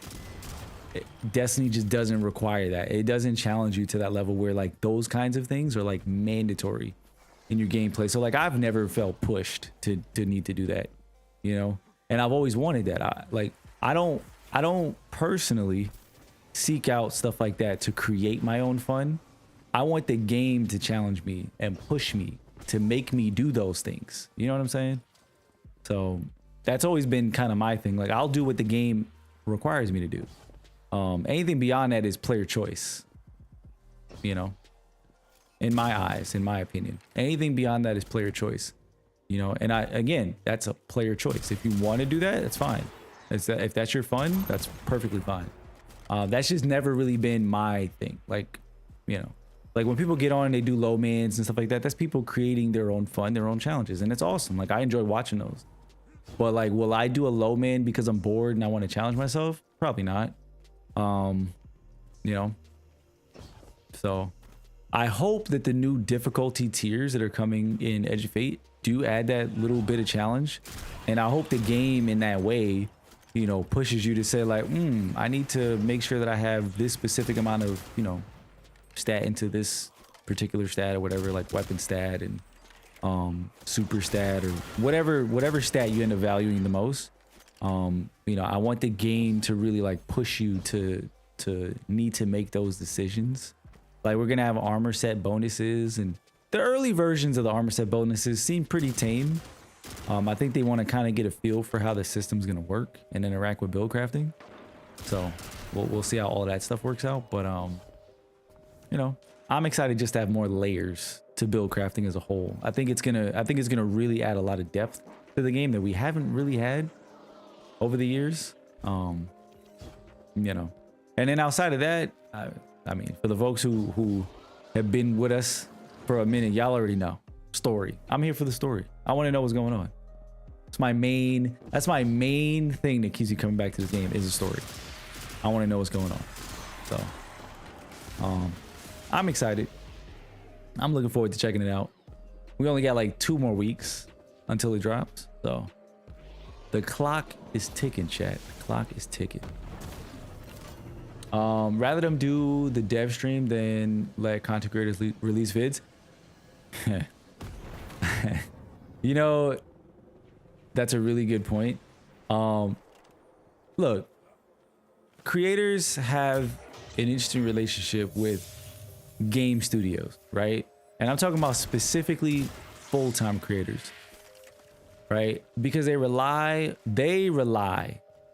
Destiny just doesn't require that. It doesn't challenge you to that level where like those kinds of things are like mandatory in your gameplay. So like I've never felt pushed to need to do that, you know, and I've always wanted that. I don't personally seek out stuff like that to create my own fun. I want the game to challenge me and push me to make me do those things. You know what I'm saying? So That's always been kind of my thing. Like, I'll do what the game requires me to do. Anything beyond that is player choice, you know, in my eyes, in my opinion. Anything beyond that is player choice, you know. And again, that's a player choice. If you want to do that, that's fine. If that's your fun, that's perfectly fine. That's just never really been my thing. Like, you know, like when people get on and they do low mans and stuff like that, that's people creating their own fun, their own challenges, and it's awesome. Like, I enjoy watching those. But like, will I do a low man because I'm bored and I want to challenge myself? Probably not. You know, so I hope that the new difficulty tiers that are coming in Edge of Fate do add that little bit of challenge, and I hope the game in that way, you know, pushes you to say like, I need to make sure that I have this specific amount of, you know, stat into this particular stat or whatever, like weapon stat and super stat or whatever stat you end up valuing the most. You know, I want the game to really like push you to need to make those decisions. Like, we're gonna have armor set bonuses, and the early versions of the armor set bonuses seem pretty tame. I think they want to kind of get a feel for how the system's gonna work and interact with build crafting. So we'll see how all that stuff works out. But you know, I'm excited just to have more layers to build crafting as a whole. I think it's gonna really add a lot of depth to the game that we haven't really had over the years. You know, and then outside of that, I mean, for the folks who have been with us for a minute, y'all already know story. I'm here for the story. I want to know what's going on. That's my main thing that keeps you coming back to this game, is the story. I want to know what's going on. So I'm excited. I'm looking forward to checking it out. We only got like 2 more weeks until it drops, so the clock is ticking, chat. The clock is ticking. Rather them do the dev stream than let content creators release vids. You know, that's a really good point. Look, creators have an interesting relationship with game studios, right? And I'm talking about specifically full-time creators, right? Because they rely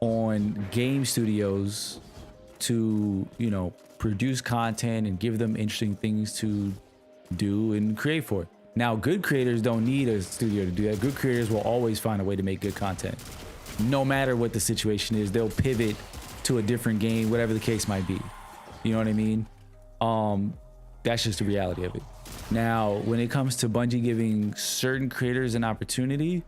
on game studios to, you know, produce content and give them interesting things to do and create for it. Now, good creators don't need a studio to do that. Good creators will always find a way to make good content. No matter what the situation is, they'll pivot to a different game, whatever the case might be. You know what I mean? That's just the reality of it. Now, when it comes to Bungie giving certain creators an opportunity,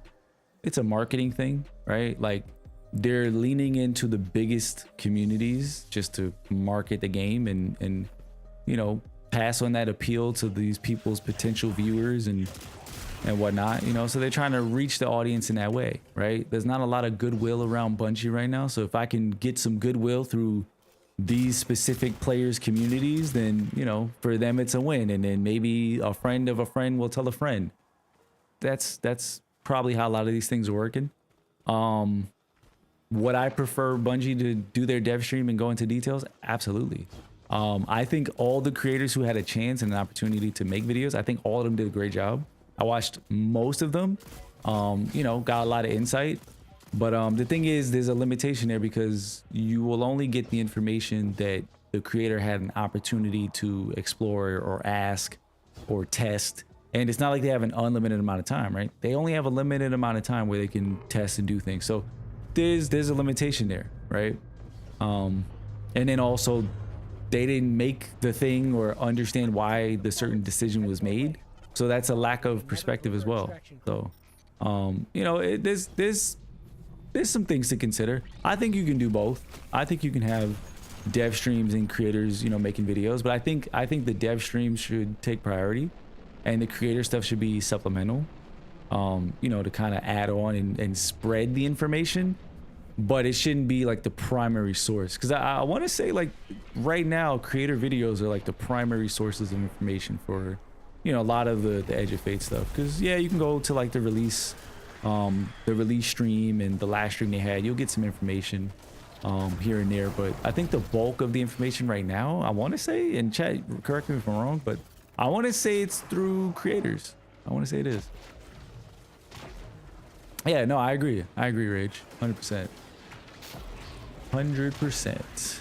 it's a marketing thing, right? Like, they're leaning into the biggest communities just to market the game and you know, pass on that appeal to these people's potential viewers and whatnot, you know. So they're trying to reach the audience in that way, right? There's not a lot of goodwill around Bungie right now, so if I can get some goodwill through these specific players' communities, then, you know, for them it's a win. And then maybe a friend of a friend will tell a friend. That's probably how a lot of these things are working. Would I prefer Bungie to do their dev stream and go into details? Absolutely. I think all the creators who had a chance and an opportunity to make videos, I think all of them did a great job. I watched most of them, you know, got a lot of insight. But the thing is, there's a limitation there, because you will only get the information that the creator had an opportunity to explore or ask or test. And it's not like they have an unlimited amount of time, right? They only have a limited amount of time where they can test and do things. So there's a limitation there, right? And then also, they didn't make the thing or understand why the certain decision was made. So that's a lack of perspective as well. So, you know, there's some things to consider. I think you can do both. I think you can have dev streams and creators, you know, making videos, but I think the dev streams should take priority and the creator stuff should be supplemental, you know, to kind of add on and spread the information. But it shouldn't be like the primary source, because I want to say, like, right now creator videos are like the primary sources of information for, you know, a lot of the Edge of Fate stuff. Because yeah, you can go to like the release stream and the last stream they had, you'll get some information here and there, but I think the bulk of the information right now, I want to say, and chat, correct me if I'm wrong, but I want to say it's through creators. I want to say it is. Yeah, no, I agree. I agree, Rage. 100%. 100%.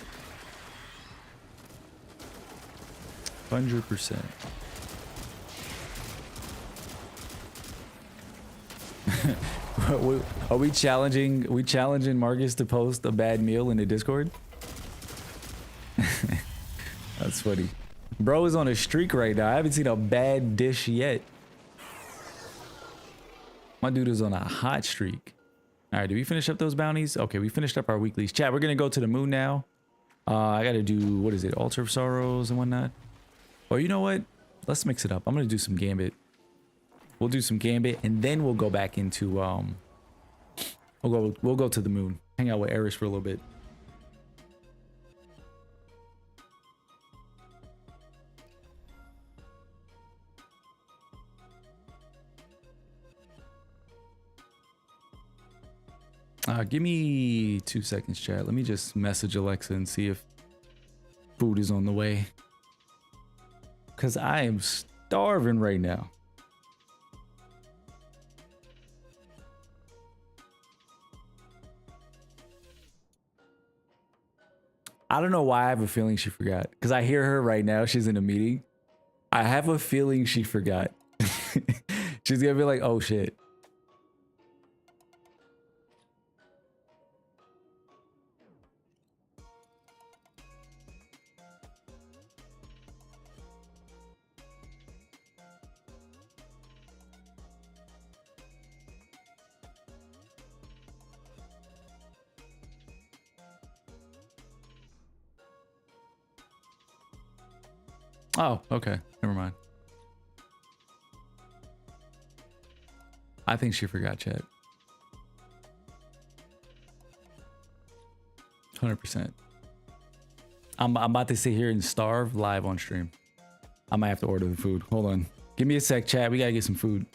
100%. Are we challenging? We challenging Marcus to post a bad meal in the Discord? That's funny. Bro is on a streak right now. I haven't seen a bad dish yet. My dude is on a hot streak. All right, did we finish up those bounties? Okay, we finished up our weeklies. Chat, we're gonna go to the moon now. I gotta do, what is it? Altar of Sorrows and whatnot. Or you know what? Let's mix it up. I'm gonna do some Gambit. We'll do some Gambit and then we'll go back into, we'll go to the moon. Hang out with Eris for a little bit. Give me 2 seconds, chat. Let me just message Alexa and see if food is on the way. Because I am starving right now. I don't know why I have a feeling she forgot. Because I hear her right now. She's in a meeting. I have a feeling she forgot. She's going to be like, oh, shit. Oh, okay. Never mind. I think she forgot, chat. 100%. I'm about to sit here and starve live on stream. I might have to order the food. Hold on. Give me a sec, chat. We gotta get some food.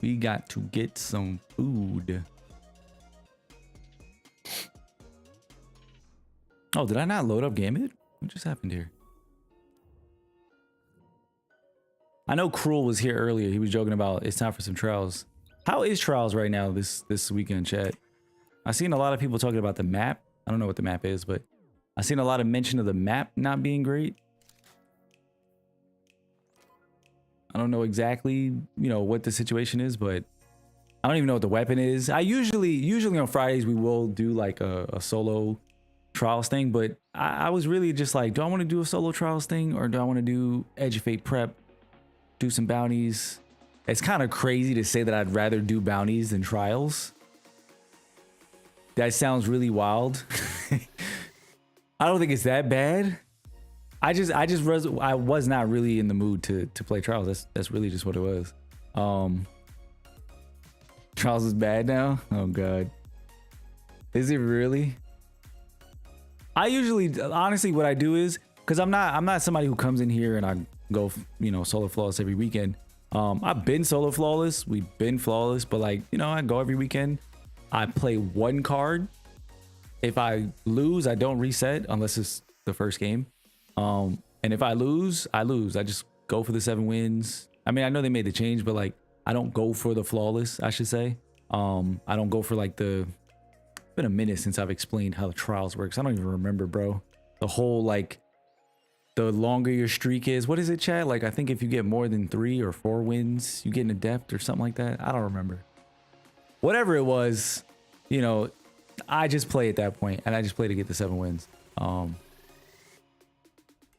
We got to get some food. Oh, did I not load up Gambit? What just happened here? I know Cruel was here earlier. He was joking about it's time for some trials. How is trials right now this weekend, chat? I've seen a lot of people talking about the map. I don't know what the map is, but I've seen a lot of mention of the map not being great. I don't know exactly, you know, what the situation is, but I don't even know what the weapon is. I usually on Fridays we will do like a solo trials thing, but I was really just like, do I want to do a solo trials thing or do I want to do Edge of Fate prep, do some bounties? It's kind of crazy to say that I'd rather do bounties than trials. That sounds really wild. I don't think it's that bad. I was not really in the mood to play trials. That's really just what it was. Trials is bad now. Oh god, is it really? I usually, honestly, what I do is, because I'm not somebody who comes in here and I go, you know, solo flawless every weekend. I've been solo flawless. We've been flawless, but like, you know, I go every weekend. I play one card. If I lose, I don't reset unless it's the first game. And if I lose, I lose. I just go for the 7 wins. I mean, I know they made the change, but like, I don't go for the flawless, I should say. I don't go for like the, it's been a minute since I've explained how the trials works. I don't even remember, bro. The whole, like, the longer your streak is, what is it, chat? Like, I think if you get more than 3 or 4 wins, you get an adept or something like that. I don't remember. Whatever it was, you know, I just play at that point, and I just play to get the 7 wins.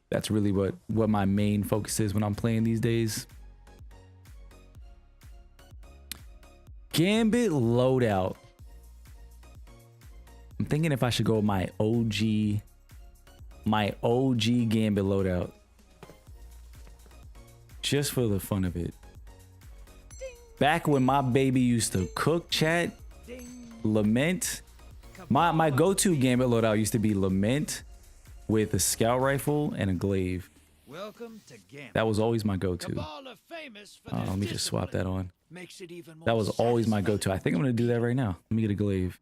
That's really what my main focus is when I'm playing these days. Gambit loadout. I'm thinking if I should go my OG Gambit loadout. Just for the fun of it. Back when my baby used to cook, chat, Lament. My go-to Gambit loadout used to be Lament with a scout rifle and a glaive. That was always my go-to. Let me just swap that on. That was always my go-to. I think I'm gonna do that right now. Let me get a glaive.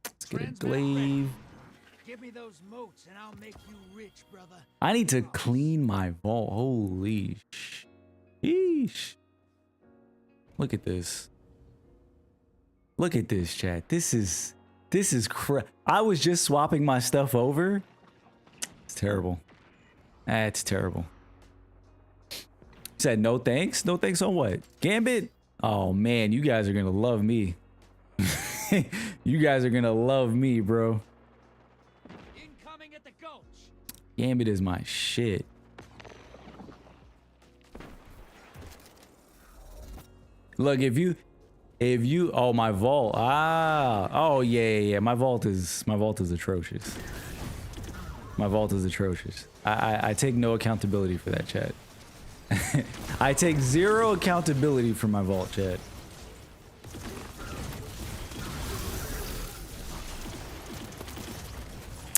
Let's get a glaive. Give me those moats and I'll make you rich, brother. I need to clean my vault. Holy sheesh. Look at this. Look at this, chat. This is I was just swapping my stuff over. It's terrible. That's terrible. Said no thanks. No thanks on what? Gambit? Oh man, you guys are gonna love me. You guys are gonna love me, bro. Incoming at the gulch. Gambit is my shit. Look, if you oh, my vault. Oh yeah, my vault is atrocious. My vault is atrocious. I take no accountability for that, chat. I take zero accountability for my vault, chat.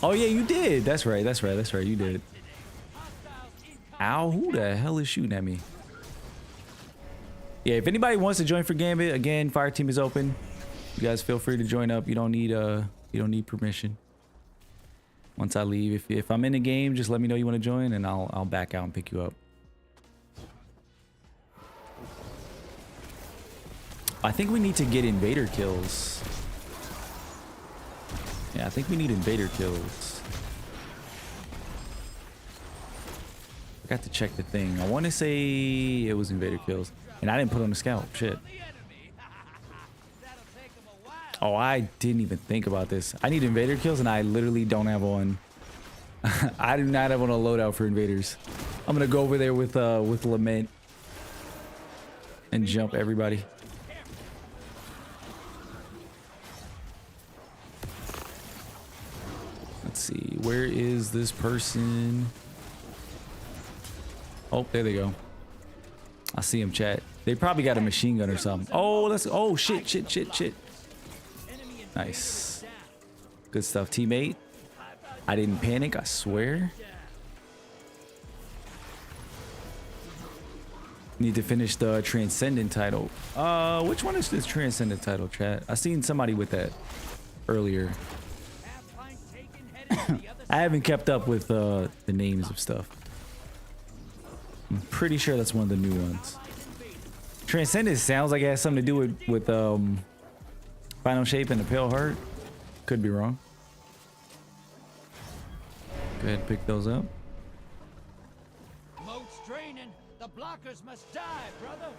Oh yeah, you did. That's right. You did. Ow, who the hell is shooting at me? Yeah, if anybody wants to join for Gambit, again, fire team is open. You guys feel free to join up. You don't need permission. Once I leave, if I'm in the game, just let me know you want to join and I'll back out and pick you up. I think we need to get invader kills. Yeah, I think we need invader kills. I got to check the thing. I want to say it was invader kills. And I didn't put on the scout. Shit. Oh, I didn't even think about this. I need invader kills and I literally don't have one. I do not have one on loadout for invaders. I'm going to go over there with Lament and jump everybody. Let's see. Where is this person? Oh, there they go. I see him, chat. They probably got a machine gun or something. Oh, let's. Oh, shit. Nice. Good stuff, teammate. I didn't panic, I swear. Need to finish the Transcendent title. Which one is this Transcendent title, chat? I seen somebody with that earlier. I haven't kept up with the names of stuff. I'm pretty sure that's one of the new ones. Transcendent sounds like it has something to do with Final Shape and the Pale Heart. Could be wrong. Go ahead and pick those up. Moats draining. The blockers must die, brother.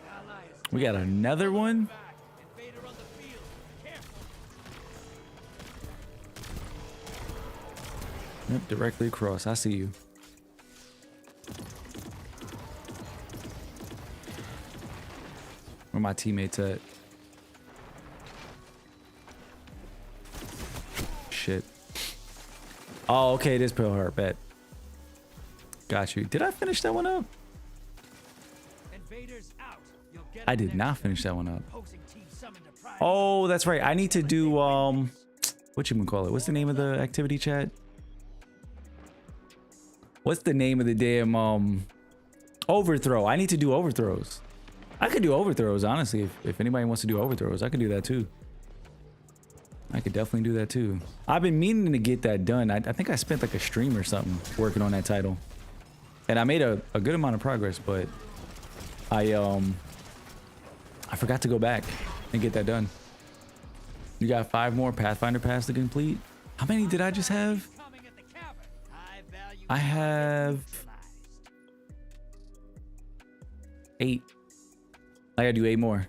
We got another one. Invader on the field. Careful. Yep, directly across. I see you. Where my teammates at? Shit. Oh, okay, it is Pearl Heart, bet. Got you. Did I finish that one up? Invaders out. You'll get I did not finish that one up. Oh, that's right. I need to do what you call it? What's the name of the activity, chat? What's the name of the damn overthrow? I need to do overthrows. I could do overthrows, honestly. If anybody wants to do overthrows, I could do that too. I could definitely do that too. I've been meaning to get that done. I think I spent like a stream or something working on that title. And I made a good amount of progress, but I forgot to go back and get that done. You got 5 more Pathfinder Pass to complete. How many did I just have? I have 8. I gotta do 8 more.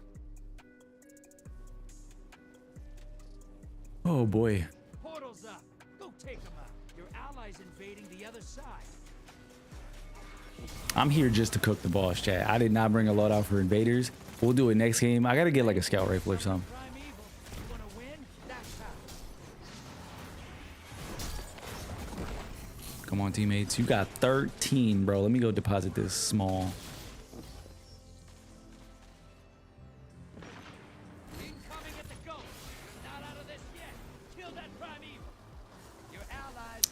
Oh boy. Portals up. Go take them out. Your allies invading the other side. I'm here just to cook the boss, chat. I did not bring a loadout for invaders. We'll do it next game. I gotta get like a scout rifle or something. Come on, teammates. You got 13, bro. Let me go deposit this small.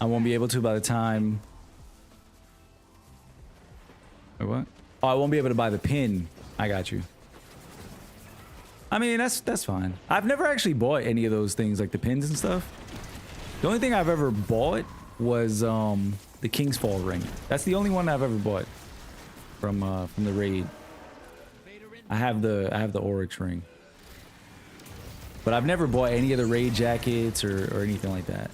I won't be able to by the time. Or what? Oh, I won't be able to buy the pin. I got you. I mean, that's fine. I've never actually bought any of those things like the pins and stuff. The only thing I've ever bought was the King's Fall ring. That's the only one I've ever bought from the raid. I have the Oryx ring. But I've never bought any of the raid jackets or anything like that.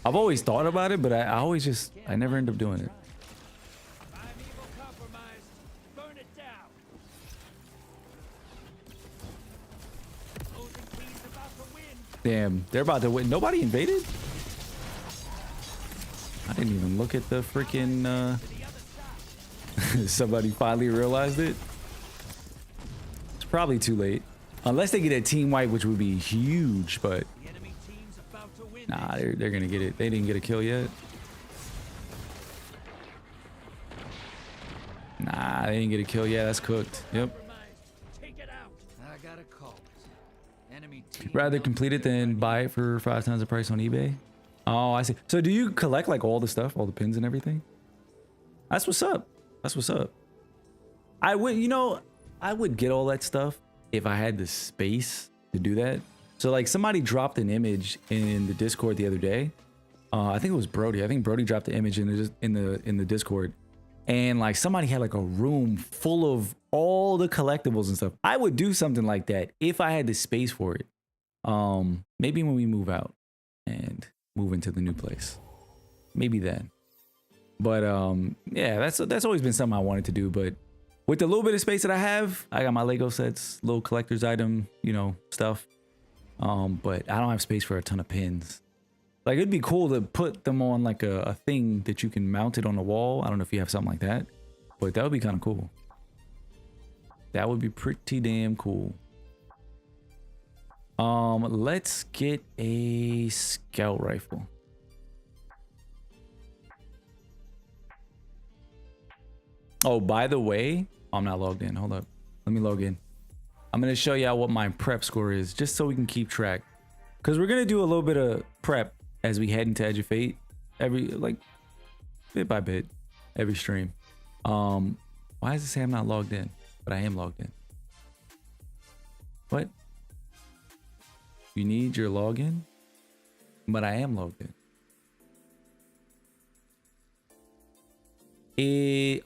I've always thought about it, but I never end up doing it. Damn, they're about to win. Nobody invaded? I didn't even look at the freaking somebody finally realized it. It's probably too late. Unless they get a team wipe, which would be huge, but nah, they're gonna get it. They didn't get a kill yet. Nah, they didn't get a kill yet. That's cooked. Yep. Rather complete it than buy it for 5 times the price on eBay. Oh, I see. So do you collect like all the stuff, all the pins and everything? That's what's up. That's what's up. I would, you know, I would get all that stuff if I had the space to do that. So like somebody dropped an image in the Discord the other day. I think it was Brody. I think Brody dropped the image in the Discord, and like somebody had like a room full of all the collectibles and stuff. I would do something like that if I had the space for it. Maybe when we move out and move into the new place, maybe then. But yeah, that's always been something I wanted to do. But with the little bit of space that I have, I got my Lego sets, little collector's item, you know, stuff. But I don't have space for a ton of pins. Like it'd be cool to put them on like a thing that you can mount it on the wall. I don't know if you have something like that, but that would be kind of cool. That would be pretty damn cool. Let's get a scout rifle. Oh, by the way, I'm not logged in. Hold up. Let me log in. I'm going to show y'all what my prep score is, just so we can keep track. Because we're going to do a little bit of prep as we head into Edge of Fate. Like, bit by bit, every stream. Why does it say I'm not logged in? But I am logged in. What? You need your login? But I am logged in.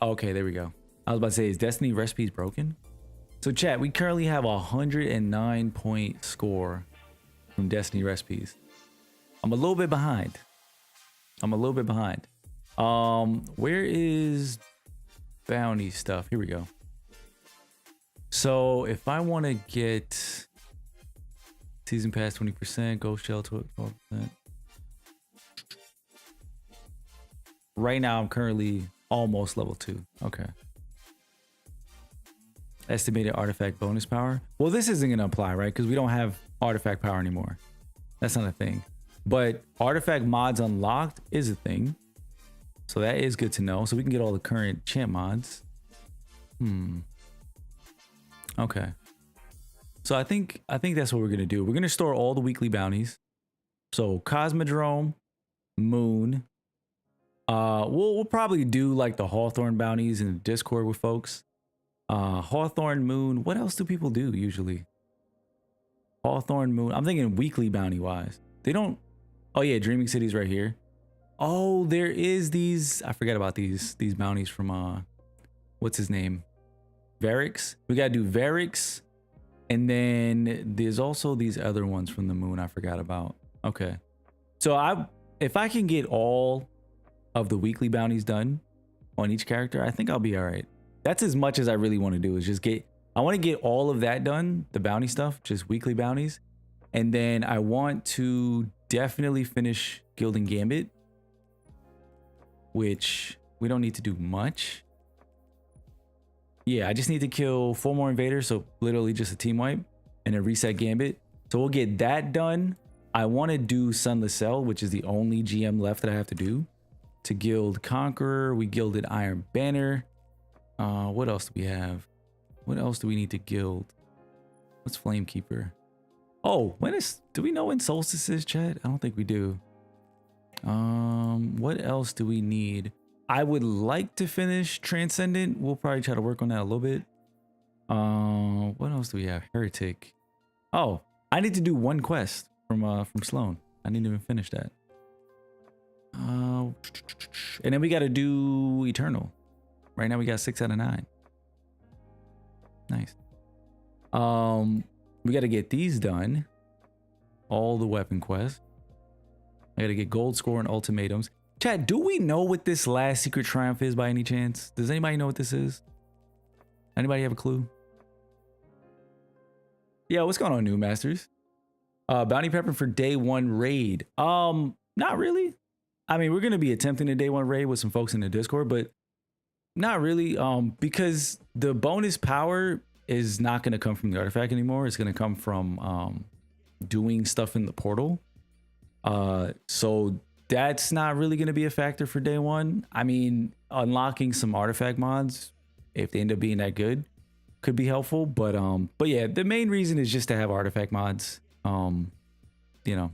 Okay, there we go. I was about to say, is Destiny recipes broken? So chat, we currently have a 109 point score from Destiny recipes. I'm a little bit behind. Where is bounty stuff? Here we go. So if I want to get season pass 20%, ghost shell 12%. Right now I'm currently almost level 2. Okay. Estimated artifact bonus power. Well, this isn't gonna apply, right? Because we don't have artifact power anymore. That's not a thing. But artifact mods unlocked is a thing. So that is good to know. So we can get all the current champ mods. Okay. So I think that's what we're gonna do. We're gonna store all the weekly bounties. So Cosmodrome, Moon. We'll probably do like the Hawthorne bounties in the Discord with folks. Hawthorne, Moon. What else do people do usually? Hawthorne, Moon. I'm thinking weekly bounty wise. They don't. Oh yeah, Dreaming City's right here. Oh, there is these. I forgot about these bounties from what's his name? Varix. We gotta do Varix. And then there's also these other ones from the Moon I forgot about. Okay. So if I can get all of the weekly bounties done on each character, I think I'll be all right. That's as much as I really want to do, is just I want to get all of that done, the bounty stuff, just weekly bounties. And then I want to definitely finish Gilding Gambit, which we don't need to do much. Yeah, I just need to kill 4 more invaders, so literally just a team wipe, and then reset Gambit. So we'll get that done. I want to do Sunless Cell, which is the only GM left that I have to do. To gild Conqueror, we gilded Iron Banner. What else do we have? What else do we need to gild? What's Flamekeeper? Oh, do we know when Solstice is, chat? I don't think we do. What else do we need? I would like to finish Transcendent. We'll probably try to work on that a little bit. What else do we have? Heretic. Oh, I need to do one quest from Sloan. I need to even finish that. And then we got to do Eternal. Right now we got 6 out of 9. Nice. We got to get these done. All the weapon quests. I got to get gold score and ultimatums. Chat, do we know what this last secret triumph is by any chance? Does anybody know what this is? Anybody have a clue? Yeah, what's going on, New Masters? Bounty prepping for day 1 raid. Not really. I mean, we're going to be attempting a day 1 raid with some folks in the Discord, but not really. Because the bonus power is not going to come from the artifact anymore. It's going to come from doing stuff in the portal. So that's not really going to be a factor for day 1. I mean, unlocking some artifact mods, if they end up being that good, could be helpful. But yeah, the main reason is just to have artifact mods. You know,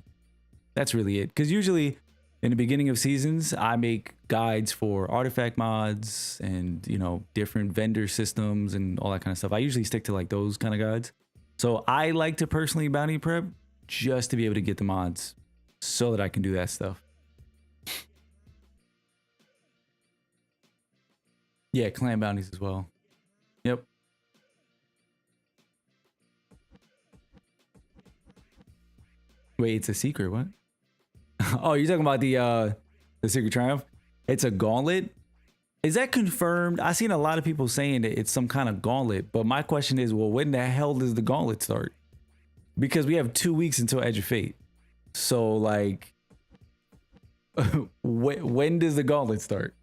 that's really it. Because usually in the beginning of seasons, I make guides for artifact mods and, you know, different vendor systems and all that kind of stuff. I usually stick to like those kind of guides. So I like to personally bounty prep just to be able to get the mods so that I can do that stuff. Yeah, clan bounties as well. Yep. Wait, it's a secret, what? Oh, you're talking about the Secret Triumph? It's a gauntlet? Is that confirmed? I've seen a lot of people saying that it's some kind of gauntlet, but my question is, well, when the hell does the gauntlet start? Because we have 2 weeks until Edge of Fate. So, like, when does the gauntlet start?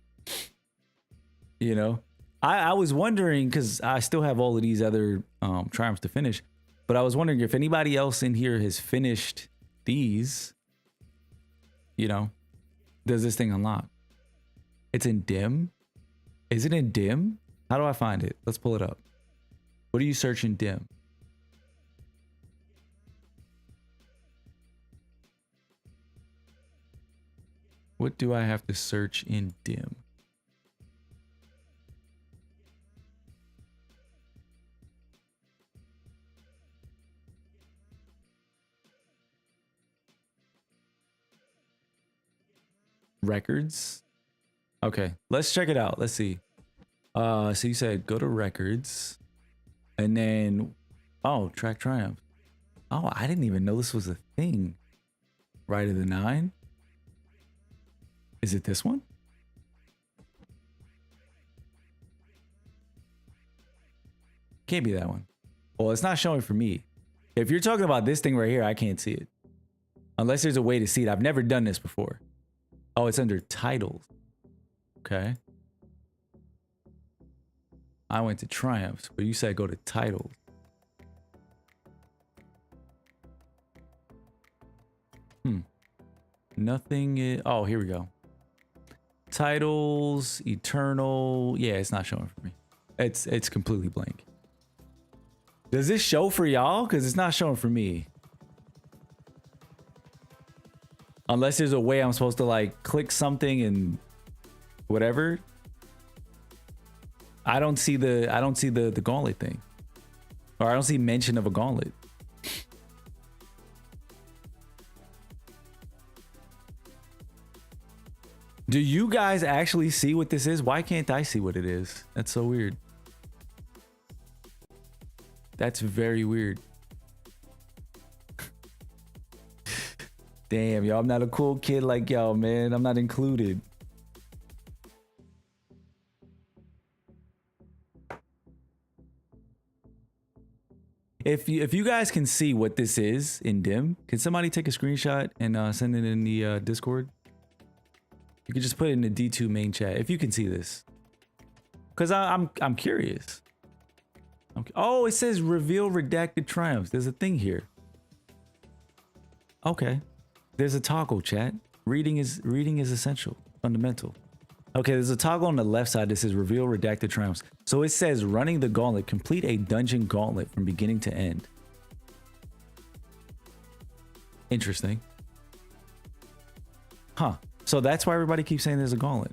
You know? I was wondering, because I still have all of these other triumphs to finish, but I was wondering if anybody else in here has finished these. You know, does this thing unlock? It's in dim. Is it in dim? How do I find it? Let's pull it up. What do you search in dim? What do I have to search in dim? Records. Okay, let's check it out. Let's see. So you said go to records and then, oh, track triumph. Oh, I didn't even know this was a thing. Rite of the 9. Is it this one? Can't be that one. Well, it's not showing for me. If you're talking about this thing right here, I can't see it. Unless there's a way to see it. I've never done this before. Oh, it's under titles. Okay. I went to triumphs, but you said go to titles. Nothing is, oh, here we go. Titles, eternal. Yeah, it's not showing for me. It's completely blank. Does this show for y'all? Because it's not showing for me. Unless there's a way I'm supposed to like click something and whatever. I don't see the gauntlet thing. Or I don't see mention of a gauntlet. Do you guys actually see what this is? Why can't I see what it is? That's so weird. That's very weird. Damn, y'all, I'm not a cool kid like y'all, man. I'm not included. If you guys can see what this is in dim, can somebody take a screenshot and send it in the Discord? You can just put it in the D2 main chat if you can see this. Cause I'm curious. Oh, it says reveal redacted triumphs. There's a thing here. Okay. There's a toggle, chat. Reading is essential, fundamental. Okay, there's a toggle on the left side that says reveal redacted triumphs. So it says running the gauntlet, complete a dungeon gauntlet from beginning to end. Interesting. Huh. So that's why everybody keeps saying there's a gauntlet.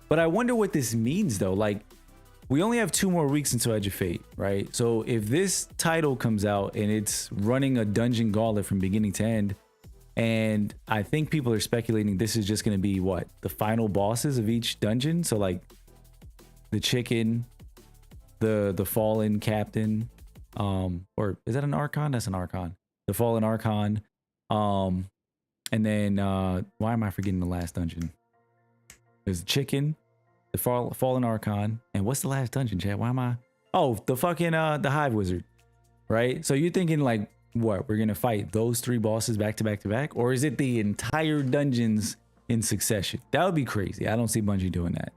But I wonder what this means though. Like, we only have 2 more weeks until Edge of Fate, right? So if this title comes out and it's running a dungeon gauntlet from beginning to end, And I think people are speculating this is just going to be what, the final bosses of each dungeon. So like the chicken, the fallen captain, or is that an archon? That's an archon. The fallen archon, and then why am I forgetting the last dungeon? There's the chicken, the fallen archon, and what's the last dungeon, Chad? Why am I? Oh, the fucking the hive wizard, right? So you're thinking like, what, we're gonna fight those 3 bosses back to back to back, or is it the entire dungeons in succession? That would be crazy. I don't see Bungie doing that.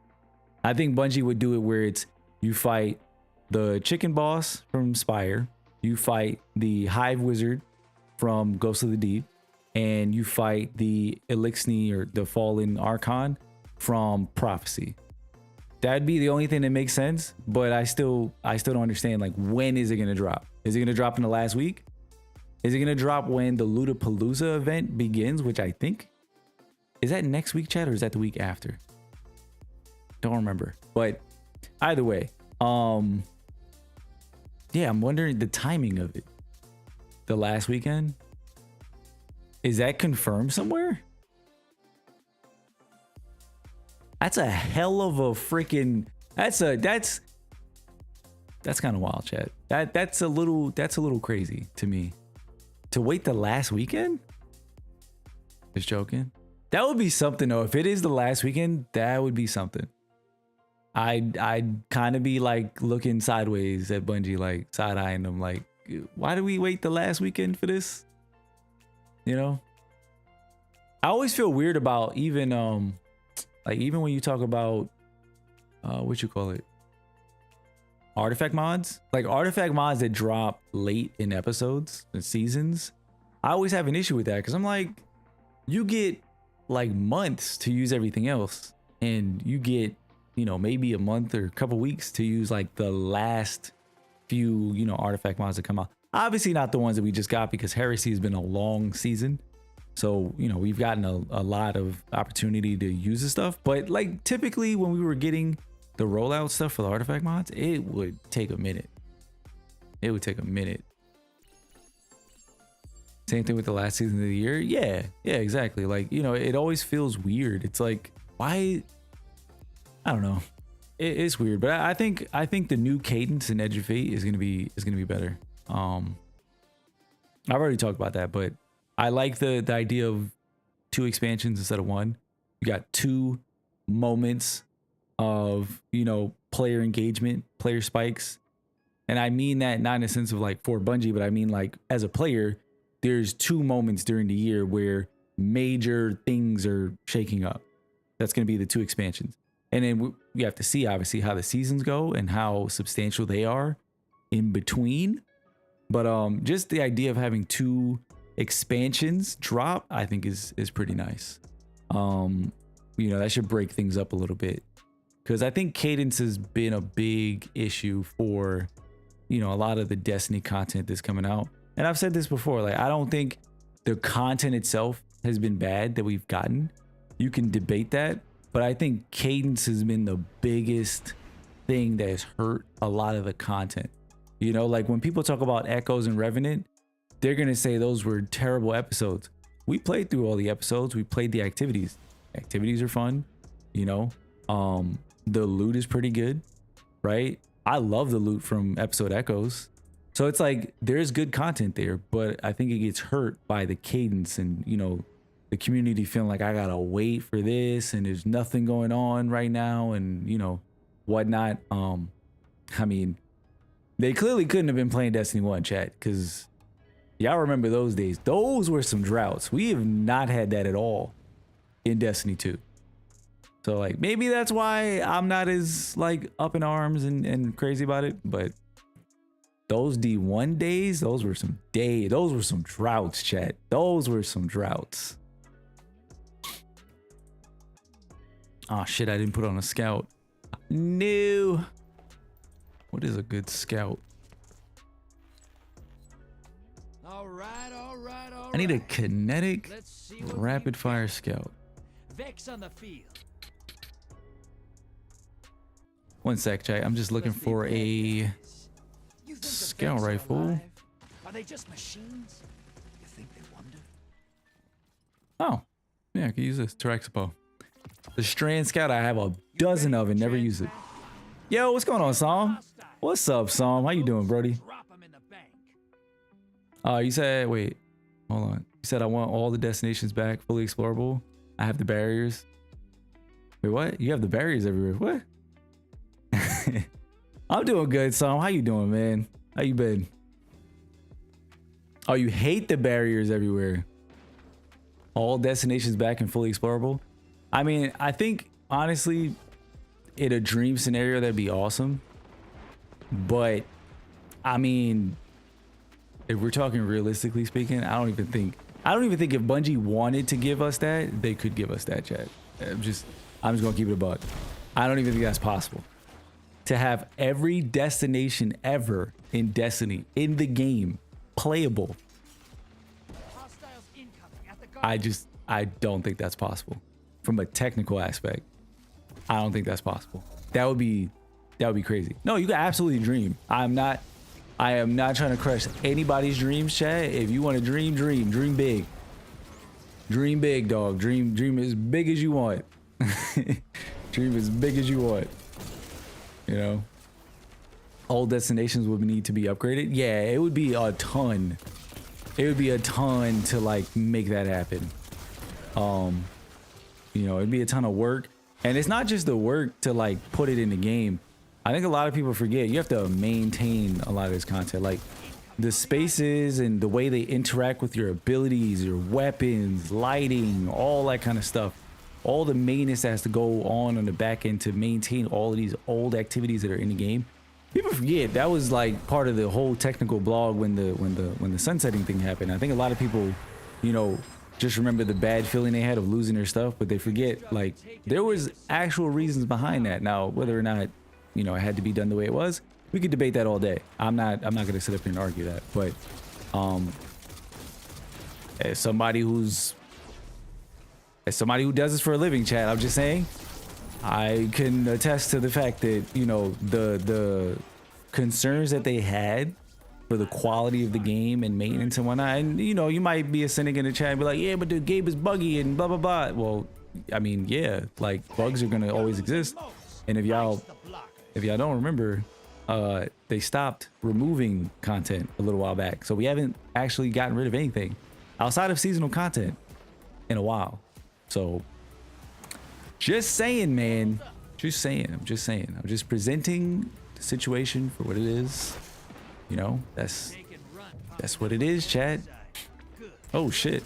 I think Bungie would do it where it's you fight the chicken boss from Spire, you fight the hive wizard from Ghost of the Deep, and you fight the Elixni or the fallen archon from Prophecy. That'd be the only thing that makes sense, but I still don't understand, like, when is it gonna drop? Is it gonna drop in the last week? Is it gonna drop when the Ludapalooza event begins, which I think is that next week, Chad, or is that the week after? Don't remember. But either way, yeah, I'm wondering the timing of it. The last weekend? Is that confirmed somewhere? That's a hell of a freaking that's kind of wild, chat. That's a little crazy to me. To wait the last weekend? Just joking. That would be something though. If it is the last weekend, that would be something. I'd kind of be like looking sideways at Bungie, like side-eyeing them, like, why do we wait the last weekend for this? You know? I always feel weird about even like even when you talk about what you call it, artifact mods, like artifact mods that drop late in episodes and seasons. I always have an issue with that because I'm like, you get like months to use everything else, and you get, you know, maybe a month or a couple weeks to use like the last few, you know, artifact mods that come out. Obviously not the ones that we just got, because Heresy has been a long season. So, you know, we've gotten a lot of opportunity to use this stuff. But like typically when we were getting the rollout stuff for the artifact mods, it would take a minute. It would take a minute. Same thing with the last season of the year. Yeah, exactly. Like, you know, it always feels weird. It's like, why? I don't know. It's weird, but I think the new cadence in Edge of Fate is gonna be better. I've already talked about that, but I like the idea of 2 expansions instead of 1. You got 2 moments of, you know, player engagement, player spikes. And I mean that not in a sense of like for Bungie, but I mean like as a player, there's 2 moments during the year where major things are shaking up. That's going to be the 2 expansions. And then we have to see obviously how the seasons go and how substantial they are in between. But just the idea of having 2 expansions drop, I think is pretty nice. You know, that should break things up a little bit, because I think cadence has been a big issue for, you know, a lot of the Destiny content that's coming out. And I've said this before, like, I don't think the content itself has been bad that we've gotten. You can debate that, but I think cadence has been the biggest thing that has hurt a lot of the content. You know, like when people talk about Echoes and Revenant, they're going to say those were terrible episodes. We played through all the episodes. We played the activities. Activities are fun, you know. The loot is pretty good, right? I love the loot from episode Echoes. So it's like there's good content there, but I think it gets hurt by the cadence and, you know, the community feeling like I got to wait for this and there's nothing going on right now and, you know, whatnot. I mean, they clearly couldn't have been playing Destiny 1, chat, because y'all remember those days. Those were some droughts. We have not had that at all in Destiny 2. So like maybe that's why I'm not as like up in arms and crazy about it. But those D1 days, those were some droughts, chat. Those were some droughts. Oh shit, I didn't put on a scout. No. What is a good scout? All right. I need a kinetic rapid fire scout. Vex on the field. One sec, chat. I'm just looking for a scout rifle. Are they just machines? You think they wonder? Oh, yeah, I can use this. Terexpo. The Strand Scout, I have a dozen of and never use it. Yo, what's going on, Psalm? What's up, Psalm? How you doing, Brody? You said, wait, hold on. You said I want all the destinations back, fully explorable. I have the barriers. Wait, what? You have the barriers everywhere. What? I'm doing good, Psalm. How you doing, man? How you been? Oh, you hate the barriers everywhere. All destinations back and fully explorable. I mean, I think, honestly, in a dream scenario, that'd be awesome. But, I mean, if we're talking realistically speaking, I don't even think if Bungie wanted to give us that, they could give us that, chat. I'm just gonna keep it a buck. I don't even think that's possible. To have every destination ever in Destiny, in the game, playable. I don't think that's possible. From a technical aspect, I don't think that's possible. That would be crazy. No, you can absolutely dream. I am not trying to crush anybody's dreams, chat. If you want to dream big. Dream big, dog. Dream as big as you want. Dream as big as you want. You know? All destinations would need to be upgraded. Yeah, it would be a ton. It would be a ton to like make that happen. You know, it'd be a ton of work. And it's not just the work to like put it in the game. I think a lot of people forget you have to maintain a lot of this content, like the spaces and the way they interact with your abilities, your weapons, lighting, all that kind of stuff. All the maintenance that has to go on the back end to maintain all of these old activities that are in the game. People forget that was like part of the whole technical blog when the sunsetting thing happened. I think a lot of people, you know, just remember the bad feeling they had of losing their stuff, but they forget like there was actual reasons behind that. Now, whether or not, you know, it had to be done the way it was, we could debate that all day. I'm not going to sit up here and argue that, but as somebody who does this for a living, chat, I'm just saying, I can attest to the fact that, you know, the concerns that they had for the quality of the game and maintenance and whatnot. And, you know, you might be a cynic in the chat and be like, yeah, but the game is buggy and blah, blah, blah. Well, I mean, yeah, like bugs are going to always exist. And if y'all don't remember, they stopped removing content a little while back. So we haven't actually gotten rid of anything outside of seasonal content in a while. So just saying, man, just saying. I'm just presenting the situation for what it is. You know, that's what it is, chat. Oh shit.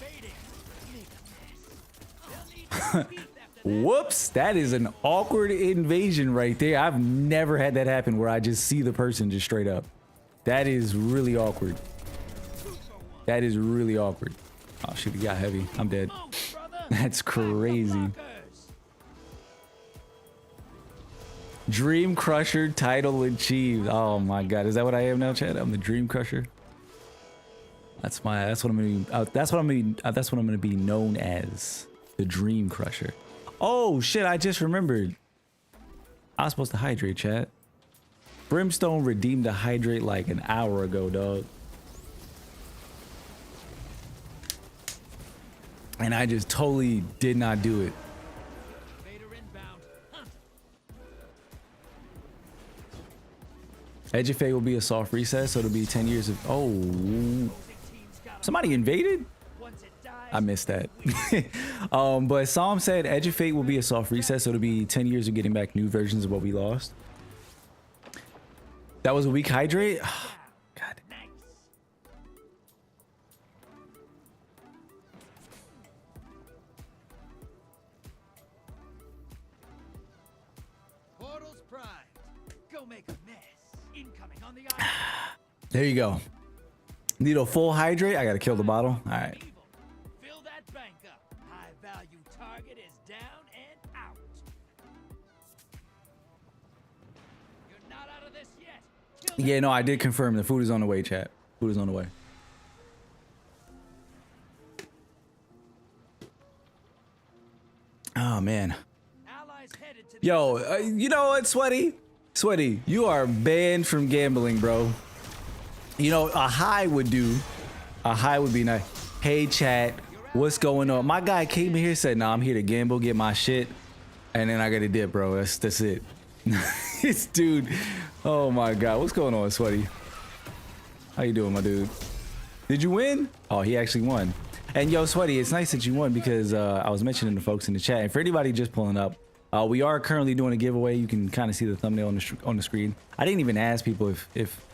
Whoops, that is an awkward invasion right there. I've never had that happen where I just see the person just straight up. That is really awkward. That is really awkward. Oh shit, he got heavy. I'm dead. That's crazy. Dream Crusher title achieved. Oh my god, is that what I am now, Chad? I'm the Dream Crusher. That's what I'm gonna be known as, the Dream Crusher. Oh shit, I just remembered. I was supposed to hydrate, chat. Brimstone redeemed the hydrate like an hour ago, dog. And I just totally did not do it. Edge of Fate will be a soft reset, so it'll be 10 years of... Oh. Somebody invaded? I missed that. But Psalm said Edge of Fate will be a soft reset, so it'll be 10 years of getting back new versions of what we lost. That was a weak hydrate? Oh, God. Portals primed. Go make a mess. Incoming on the There you go. Need a full hydrate? I gotta kill the bottle. All right. Fill that bank up. High value target is down and out. You're not out of this yet. Yeah, no, I did confirm the food is on the way, chat. Food is on the way. Oh man. Yo, you know what, Sweaty? Sweaty, you are banned from gambling, bro. You know, a high would do. A high would be nice. Hey, chat. What's going on? My guy came here, said, "Nah, I'm here to gamble, get my shit, and then I got to dip, bro. That's it." This dude. Oh my God. What's going on, Sweaty? How you doing, my dude? Did you win? Oh, he actually won. And yo, Sweaty, it's nice that you won because I was mentioning to folks in the chat, and for anybody just pulling up, we are currently doing a giveaway. You can kind of see the thumbnail on the screen. I didn't even ask people if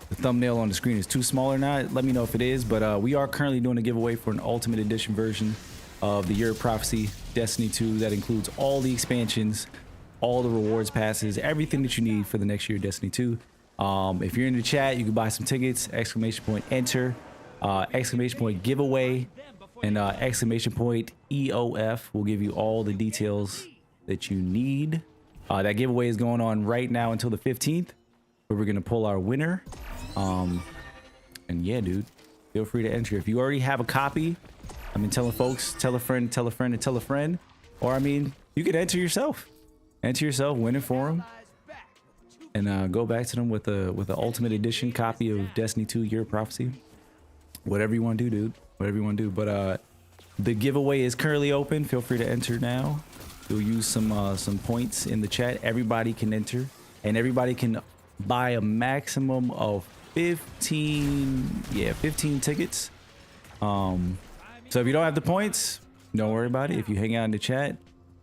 the thumbnail on the screen is too small or not. Let me know if it is, but we are currently doing a giveaway for an Ultimate Edition version of the Year of Prophecy Destiny 2 that includes all the expansions, all the rewards passes, everything that you need for the next year of Destiny 2. If you're in the chat, you can buy some tickets, exclamation point enter, exclamation point giveaway, and exclamation point EOF will give you all the details that you need. That giveaway is going on right now until the 15th, where we're gonna pull our winner. And yeah, dude, feel free to enter. If you already have a copy, I've been telling folks, tell a friend, tell a friend, and tell a friend. Or I mean, you could enter yourself. Enter yourself, win it for them, and go back to them with a Ultimate Edition copy of Destiny 2 Year of Prophecy. Whatever you want to do, dude. Whatever you want to do. But the giveaway is currently open. Feel free to enter now. You'll use some points in the chat. Everybody can enter, and everybody can buy a maximum of 15 tickets. So if you don't have the points, don't worry about it. If you hang out in the chat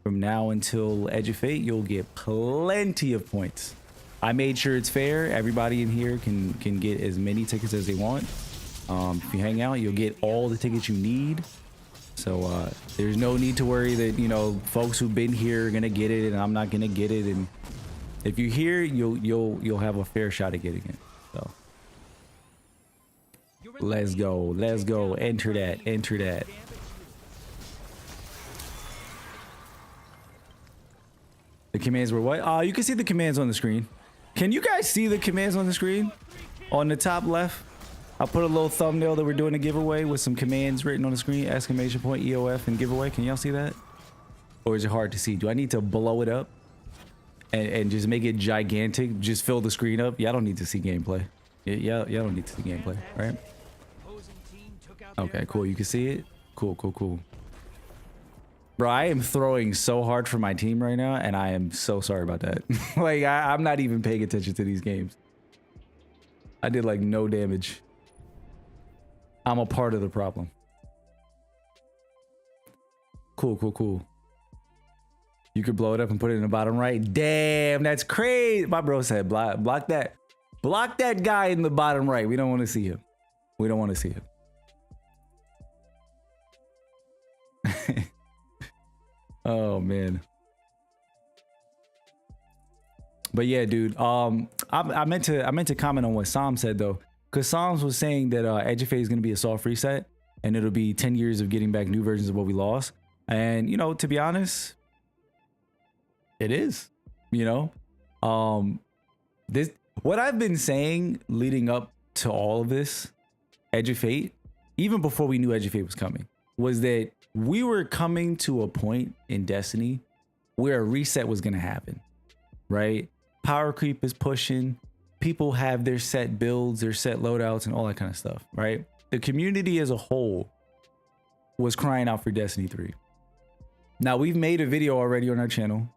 from now until Edge of Fate, you'll get plenty of points. I made sure it's fair. Everybody in here can get as many tickets as they want. If you hang out, you'll get all the tickets you need. So there's no need to worry that, you know, folks who've been here are gonna get it and I'm not gonna get it. And if you're here, you'll have a fair shot at getting it. So let's go, enter that. The commands were what? You can see the commands on the screen. Can you guys see the commands on the screen? On the top left, I'll put a little thumbnail that we're doing a giveaway with some commands written on the screen, exclamation point EOF and giveaway. Can y'all see that? Or is it hard to see? Do I need to blow it up and just make it gigantic? Just fill the screen up? Y'all don't need to see gameplay. Y'all don't need to see gameplay, right? Okay, cool. You can see it? Cool. Bro, I am throwing so hard for my team right now, and I am so sorry about that. Like, I'm not even paying attention to these games. I did, like, no damage. I'm a part of the problem. Cool. You could blow it up and put it in the bottom right. Damn, that's crazy. My bro said, block that. Block that guy in the bottom right. We don't want to see him. Oh man. But yeah, dude. I meant to comment on what Psalm said though, because Psalms was saying that Edge of Fate is going to be a soft reset, and it'll be 10 years of getting back new versions of what we lost. And you know, to be honest, it is. You know, this what I've been saying leading up to all of this, Edge of Fate, even before we knew Edge of Fate was coming, was that we were coming to a point in Destiny where a reset was going to happen, right? Power creep is pushing. People have their set builds, their set loadouts, and all that kind of stuff, right? The community as a whole was crying out for Destiny 3. Now, we've made a video already on our channel,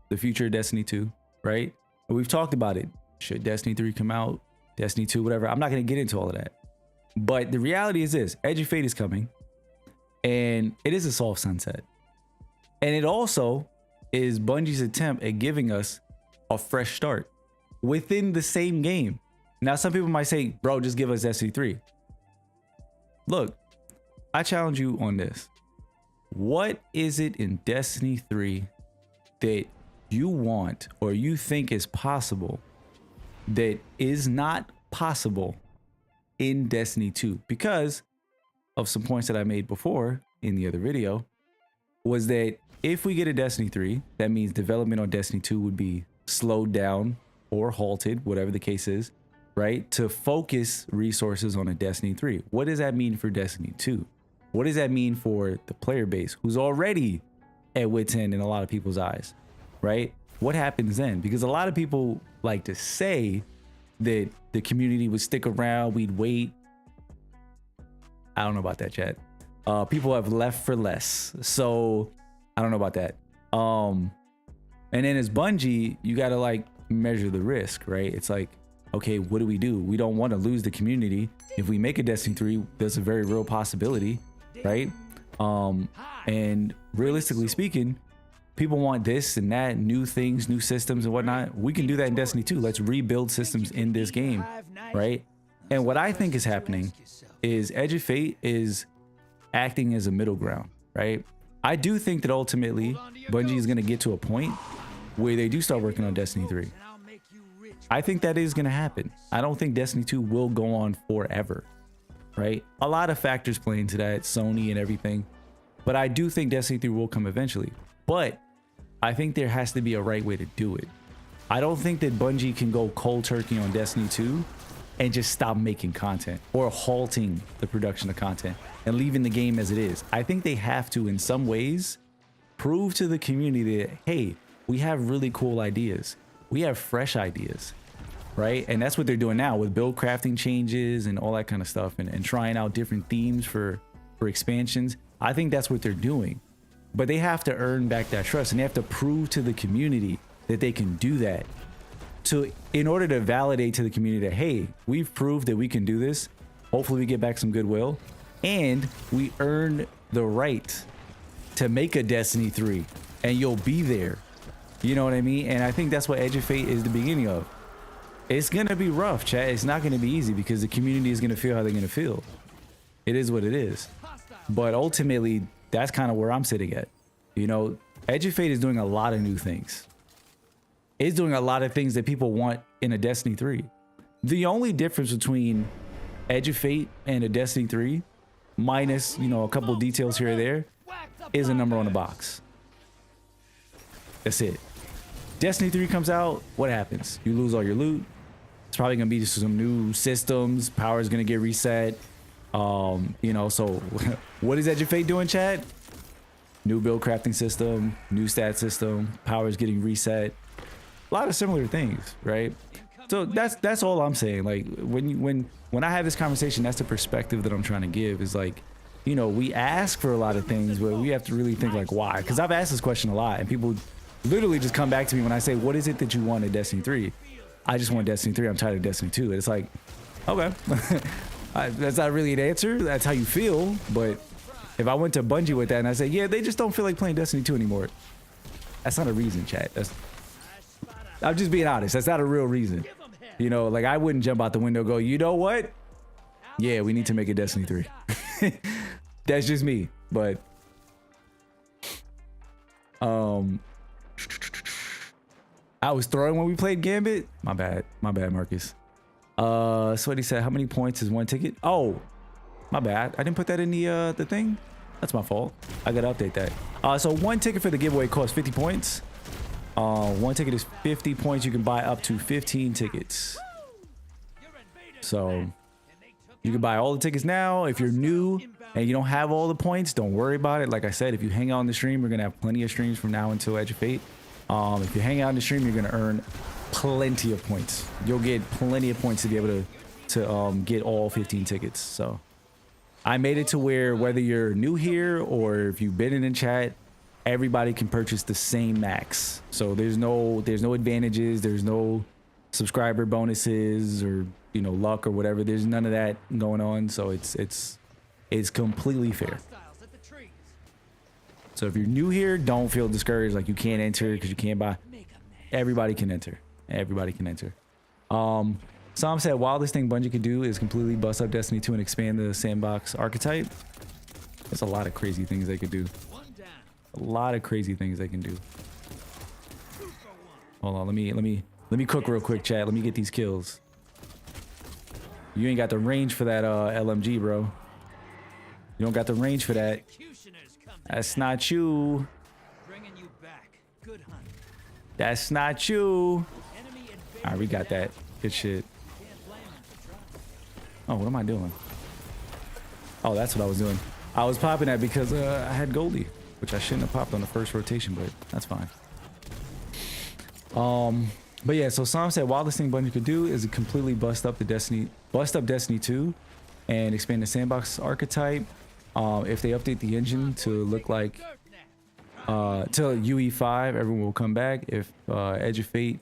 the future of Destiny 2, right? And we've talked about it. Should Destiny 3 come out? Destiny 2, whatever. I'm not going to get into all of that. But the reality is this. Edge of Fate is coming. And it is a soft sunset. And it also is Bungie's attempt at giving us a fresh start within the same game. Now, some people might say, bro, just give us Destiny 3. Look, I challenge you on this. What is it in Destiny 3 that you want or you think is possible that is not possible in Destiny 2? Because of some points that I made before in the other video, was that if we get a Destiny 3, that means development on Destiny 2 would be slowed down or halted, whatever the case is, right? To focus resources on a Destiny 3. What does that mean for Destiny 2? What does that mean for the player base who's already at wit's end in a lot of people's eyes, right? What happens then? Because a lot of people like to say that the community would stick around, we'd wait. I don't know about that, chat. People have left for less. So I don't know about that. And then as Bungie, you got to like measure the risk, right? It's like, okay, what do? We don't want to lose the community. If we make a Destiny 3, there's a very real possibility, right? And realistically speaking, people want this and that, new things, new systems and whatnot. We can do that in Destiny 2. Let's rebuild systems in this game, right? And what I think is happening is Edge of Fate is acting as a middle ground, right? I do think that ultimately Bungie is going to get to a point where they do start working on Destiny 3. I think that is going to happen. I don't think Destiny 2 will go on forever, right? A lot of factors play into that, Sony and everything. But I do think Destiny 3 will come eventually. But I think there has to be a right way to do it. I don't think that Bungie can go cold turkey on Destiny 2 and just stop making content or halting the production of content and leaving the game as it is. I think they have to, in some ways, prove to the community that, hey, we have really cool ideas. We have fresh ideas, right? And that's what they're doing now with build crafting changes and all that kind of stuff and trying out different themes for expansions. I think that's what they're doing. But they have to earn back that trust and they have to prove to the community that they can do that. So in order to validate to the community that, hey, we've proved that we can do this, hopefully we get back some goodwill and we earn the right to make a Destiny 3 and you'll be there. You know what I mean? And I think that's what Edge of Fate is the beginning of. It's going to be rough, chat. It's not going to be easy because the community is going to feel how they're going to feel. It is what it is. But ultimately, that's kind of where I'm sitting at. You know, Edge of Fate is doing a lot of new things. It's doing a lot of things that people want in a Destiny 3. The only difference between Edge of Fate and a Destiny 3, minus, you know, a couple of details here or there, is a number on the box. That's it. Destiny 3 comes out, what happens? You lose all your loot. It's probably gonna be some new systems. Power is gonna get reset. You know, so what is Edge of Fate doing, chat? New build crafting system, new stat system, power is getting reset. A lot of similar things, right? So that's all I'm saying. Like when I have this conversation, that's the perspective that I'm trying to give. Is like, you know, we ask for a lot of things, but we have to really think like why. Because I've asked this question a lot, and people literally just come back to me when I say, "What is it that you want in Destiny 3?" I just want Destiny 3. I'm tired of Destiny 2. And it's like, okay, that's not really an answer. That's how you feel. But if I went to Bungie with that and I say, yeah, they just don't feel like playing Destiny 2 anymore, that's not a reason, chat. I'm just being honest. That's not a real reason. You know, like I wouldn't jump out the window and go, you know what? Yeah, we need to make a Destiny 3. That's just me. But I was throwing when we played Gambit. My bad, Marcus. Sweaty said, how many points is one ticket? Oh, my bad. I didn't put that in the thing. That's my fault. I gotta update that. So one ticket for the giveaway costs 50 points. One ticket is 50 points. You can buy up to 15 tickets. So you can buy all the tickets now. If you're new and you don't have all the points, don't worry about it. Like I said, if you hang out on the stream, we're gonna have plenty of streams from now until Edge of Fate. If you hang out on the stream, you're gonna earn plenty of points. You'll get plenty of points to be able to get all 15 tickets. So I made it to where whether you're new here or if you've been in the chat, everybody can purchase the same max. So there's no advantages, there's no subscriber bonuses or, you know, luck or whatever. There's none of that going on. So it's completely fair. So if you're new here, don't feel discouraged like you can't enter because you can't buy. Everybody can enter. Everybody can enter. Some said wildest thing Bungie could do is completely bust up Destiny 2 and expand the sandbox archetype. There's a lot of crazy things they could do. A lot of crazy things they can do. Hold on, let me cook real quick, chat. Let me get these kills. You ain't got the range for that LMG, bro. You don't got the range for that. That's not you. That's not you. All right, we got that. Good shit. Oh, what am I doing? Oh, that's what I was doing. I was popping that because I had Goldie, which I shouldn't have popped on the first rotation, but that's fine. But yeah, so Sam said wildest thing Bungie could do is completely bust up Destiny 2 and expand the sandbox archetype. if they update the engine to look like till UE5, everyone will come back. If Edge of Fate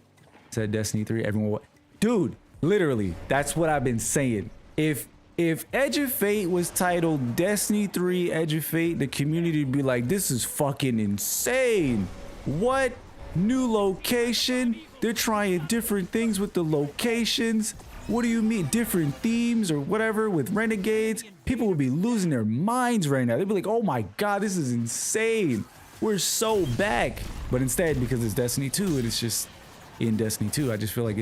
said Destiny 3, everyone will. Dude, literally, that's what I've been saying. If Edge of Fate was titled Destiny 3 Edge of Fate, the community would be like, this is fucking insane. What? New location? They're trying different things with the locations. What do you mean? Different themes or whatever with Renegades? People would be losing their minds right now. They'd be like, oh my God, this is insane. We're so back. But instead, because it's Destiny 2 and it's just in Destiny 2, I just feel like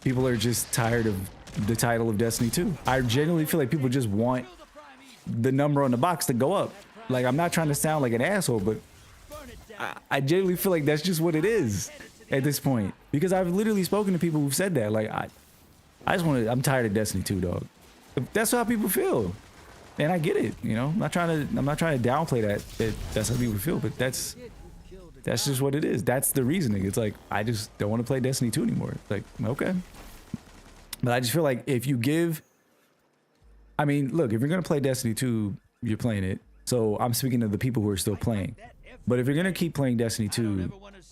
people are just tired of the title of Destiny 2. I genuinely feel like people just want the number on the box to go up. Like, I'm not trying to sound like an asshole, but I genuinely feel like that's just what it is at this point. Because I've literally spoken to people who've said that. Like, I'm tired of Destiny 2, dog. That's how people feel. And I get it, you know. I'm not trying to downplay that that's how people feel, but that's just what it is. That's the reasoning. It's like, I just don't want to play Destiny 2 anymore. It's like, okay. But I just feel like if you give, I mean, look, if you're going to play Destiny 2, you're playing it. So I'm speaking to the people who are still playing. But if you're going to keep playing Destiny 2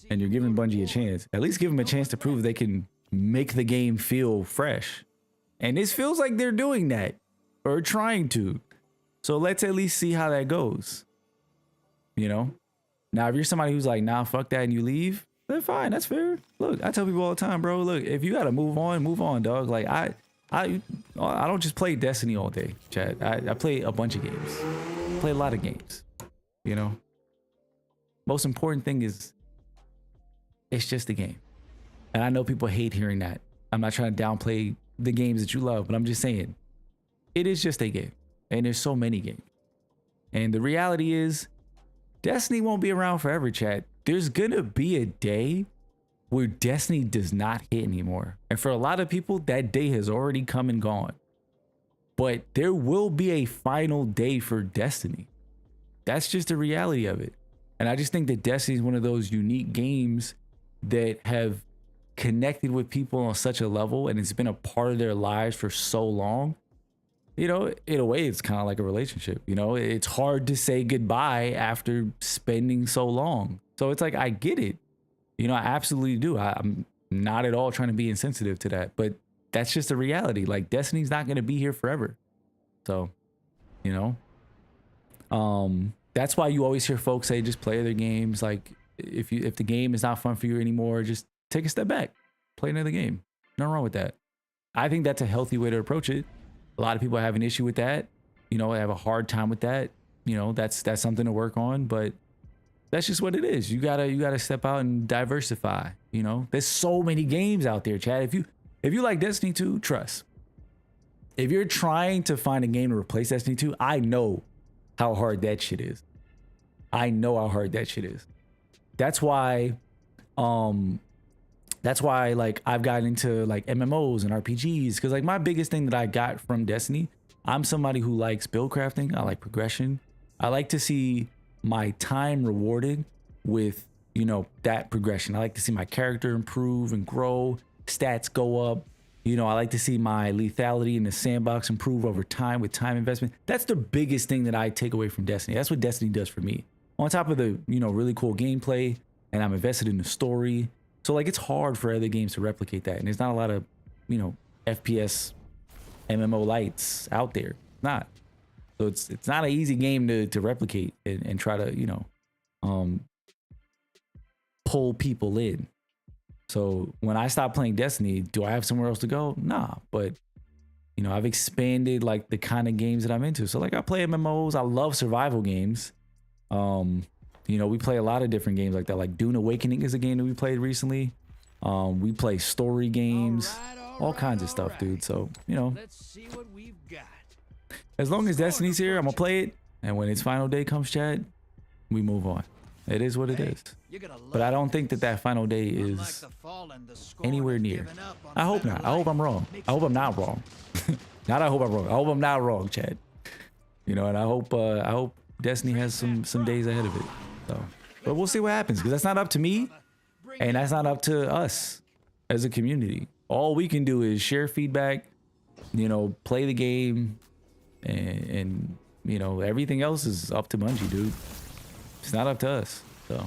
and you're giving Bungie a chance, at least give them a chance to prove they can make the game feel fresh. And this feels like they're doing that or trying to. So let's at least see how that goes. You know? Now, if you're somebody who's like, nah, fuck that, and you leave, then fine, that's fair. Look, I tell people all the time, bro, look, if you got to move on, dog. Like, I don't just play Destiny all day, Chad. I play a bunch of games. Play a lot of games, you know? Most important thing is it's just a game. And I know people hate hearing that. I'm not trying to downplay the games that you love, but I'm just saying it is just a game. And there's so many games. And the reality is Destiny won't be around forever, chat. There's gonna be a day where Destiny does not hit anymore. And for a lot of people, that day has already come and gone. But there will be a final day for Destiny. That's just the reality of it. And I just think that Destiny is one of those unique games that have connected with people on such a level, and it's been a part of their lives for so long. You know, in a way, it's kind of like a relationship. You know, it's hard to say goodbye after spending so long. So it's like, I get it. You know, I absolutely do. I'm not at all trying to be insensitive to that, but that's just a reality. Like, Destiny's not going to be here forever. So, you know, that's why you always hear folks say, just play other games. Like, if the game is not fun for you anymore, just take a step back, play another game. Nothing wrong with that. I think that's a healthy way to approach it. A lot of people have an issue with that. You know, I have a hard time with that. You know, that's something to work on, but that's just what it is. You gotta step out and diversify. You know, there's so many games out there, Chad. If you like Destiny 2, trust. If you're trying to find a game to replace Destiny 2, I know how hard that shit is. I know how hard that shit is. That's why like I've gotten into like MMOs and RPGs, because like my biggest thing that I got from Destiny, I'm somebody who likes build crafting. I like progression. I like to see my time rewarded with, you know, that progression. I like to see my character improve and grow, stats go up. You know, I like to see my lethality in the sandbox improve over time with time investment. That's the biggest thing that I take away from Destiny. That's what Destiny does for me. On top of the, you know, really cool gameplay, and I'm invested in the story. So like, it's hard for other games to replicate that. And there's not a lot of, you know, FPS MMO lights out there. Not. So it's not an easy game to replicate and try to, you know, pull people in. So when I stop playing Destiny, do I have somewhere else to go? Nah, but you know, I've expanded like the kind of games that I'm into. So like, I play MMOs. I love survival games. You know, we play a lot of different games like that. Like Dune Awakening is a game that we played recently. We play story games, all kinds of stuff, dude. So, you know, Let's see what we've got. as long as Destiny's here, I'm gonna play it. And when its final day comes, Chad, we move on. It is what it is. But I don't think that final day is anywhere near. I hope not. I hope I'm wrong. I hope I'm not wrong. Not I hope I'm wrong. I hope I'm not wrong, Chad. You know, and I hope Destiny has some days ahead of it. So, but we'll see what happens, because that's not up to me, and that's not up to us as a community. All we can do is share feedback, you know, play the game, and you know, everything else is up to Bungie, dude. It's not up to us. So.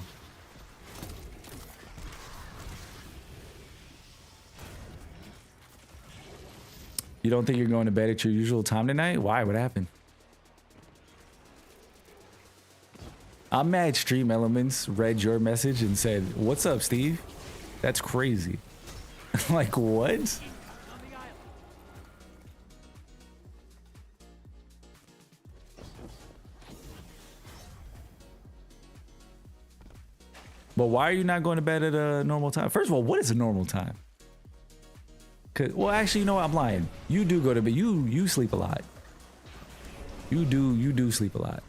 You don't think you're going to bed at your usual time tonight? Why? What happened? I'm mad Stream Elements read your message and said, "What's up, Steve?" That's crazy. Like, what? But why are you not going to bed at a normal time? First of all, what is a normal time? Well, actually, you know what? I'm lying. You do go to bed. You sleep a lot. You do sleep a lot.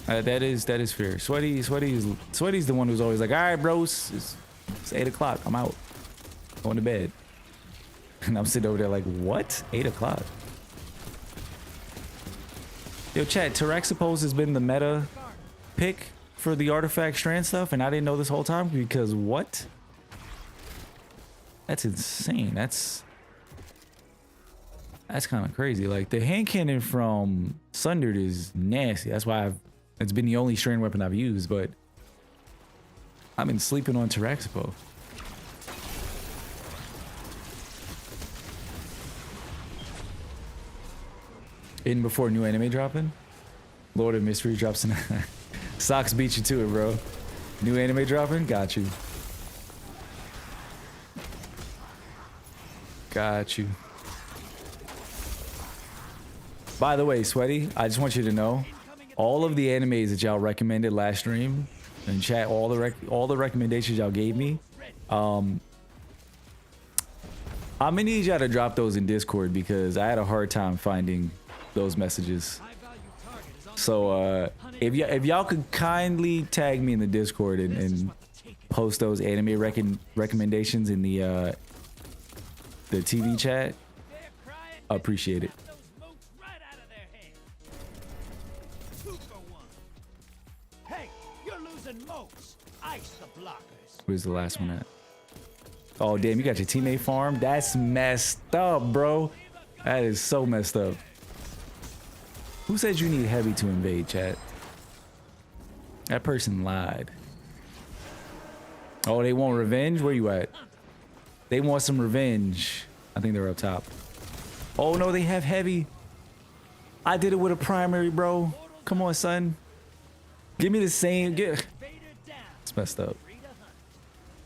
That is fair. Sweaty's the one who's always like, all right, bros, it's 8 o'clock. I'm out. Going to bed. And I'm sitting over there like, what? 8 o'clock. Yo, chat, Terexipose has been the meta pick for the artifact strand stuff, and I didn't know this whole time because what? That's insane. That's kind of crazy. Like the hand cannon from Sundered is nasty. That's why it's been the only strand weapon I've used, but I've been sleeping on Terexipose. In before new anime dropping? Lord of Mystery drops tonight. Socks beat you to it, bro. New anime dropping? Got you. Got you. By the way, Sweaty, I just want you to know, all of the animes that y'all recommended last stream and chat, all the recommendations y'all gave me, I'm gonna need y'all to drop those in Discord because I had a hard time finding those messages. So if y'all could kindly tag me in the Discord and post those anime recommendations in the TV chat, I appreciate it. Where's the last one at? Oh damn, you got your teammate farm? That's messed up, bro. That is so messed up. Who said you need heavy to invade, chat? That person lied. Oh, they want revenge? Where you at? They want some revenge. I think they're up top. Oh no, they have heavy. I did it with a primary, bro. Come on, son. Give me the same. It's messed up.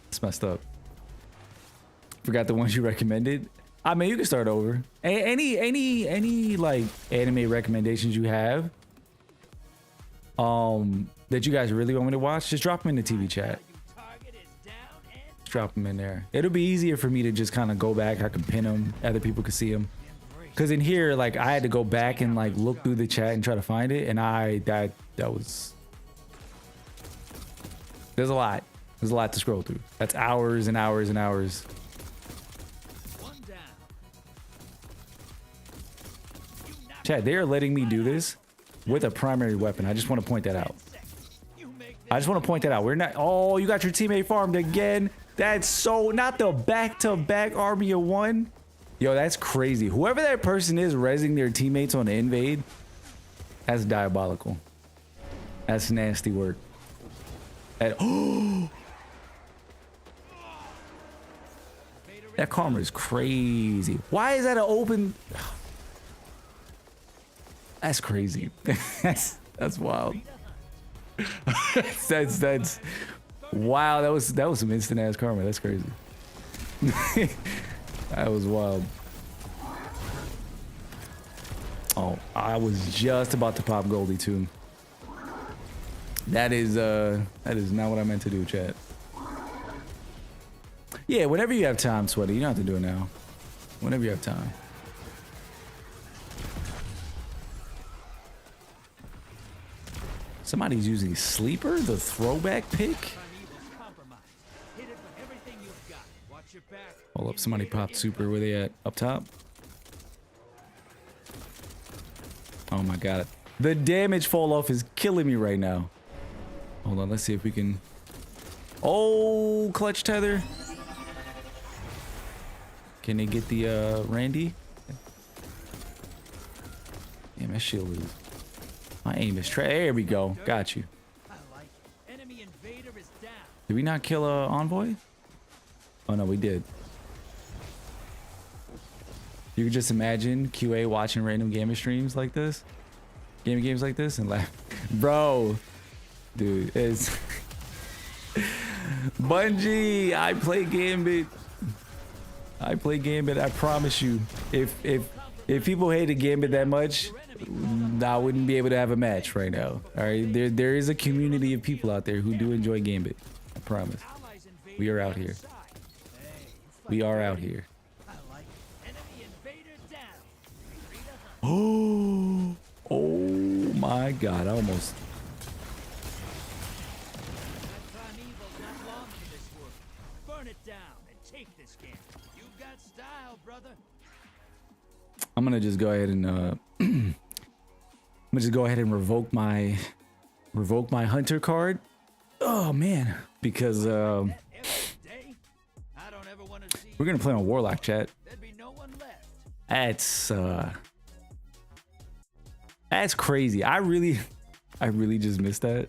It's messed up. Forgot the ones you recommended. I mean, you can start over. Any like anime recommendations you have, that you guys really want me to watch, just drop them in the TV chat. Just drop them in there. It'll be easier for me to just kind of go back. I can pin them. Other people can see them. Cause in here, like I had to go back and like look through the chat and try to find it, and that was. There's a lot. There's a lot to scroll through. That's hours and hours and hours. Chat, they are letting me do this with a primary weapon. I just want to point that out. I just want to point that out. We're not. Oh, you got your teammate farmed again. That's so not the back-to-back army of one. Yo, that's crazy. Whoever that person is rezzing their teammates on the invade, that's diabolical. That's nasty work. Oh, that karma is crazy. Why is that an open? That's crazy. that's wild. that's wow. That was some instant ass karma. That's crazy. That was wild. Oh, I was just about to pop Goldie too. That is not what I meant to do, chat. Yeah, whenever you have time, Sweaty, you don't have to do it now. Whenever you have time. Somebody's using Sleeper, the throwback pick. Hold up, somebody popped Super. Where they at? Up top? Oh my god. The damage fall off is killing me right now. Hold on, let's see if we can. Oh, clutch tether. Can they get the Randy? Damn, that shield is... My aim is trash. There we go. Got you. I like it. Enemy invader is down. Did we not kill a envoy? Oh no, we did. You could just imagine QA watching random gaming streams like this, games like this, and laugh. Bro, dude, it's Bungie. I play Gambit. I play Gambit. I promise you, if people hated Gambit that much, I wouldn't be able to have a match right now. All right, there is a community of people out there who do enjoy Gambit. I promise. We are out here. We are out here. Oh, oh my God! I almost. Burn it down and take this game. You got style, brother. I'm gonna just go ahead and I'm gonna just go ahead and revoke my hunter card. Oh man, because we're gonna play on Warlock, chat. That's crazy. I really just missed that.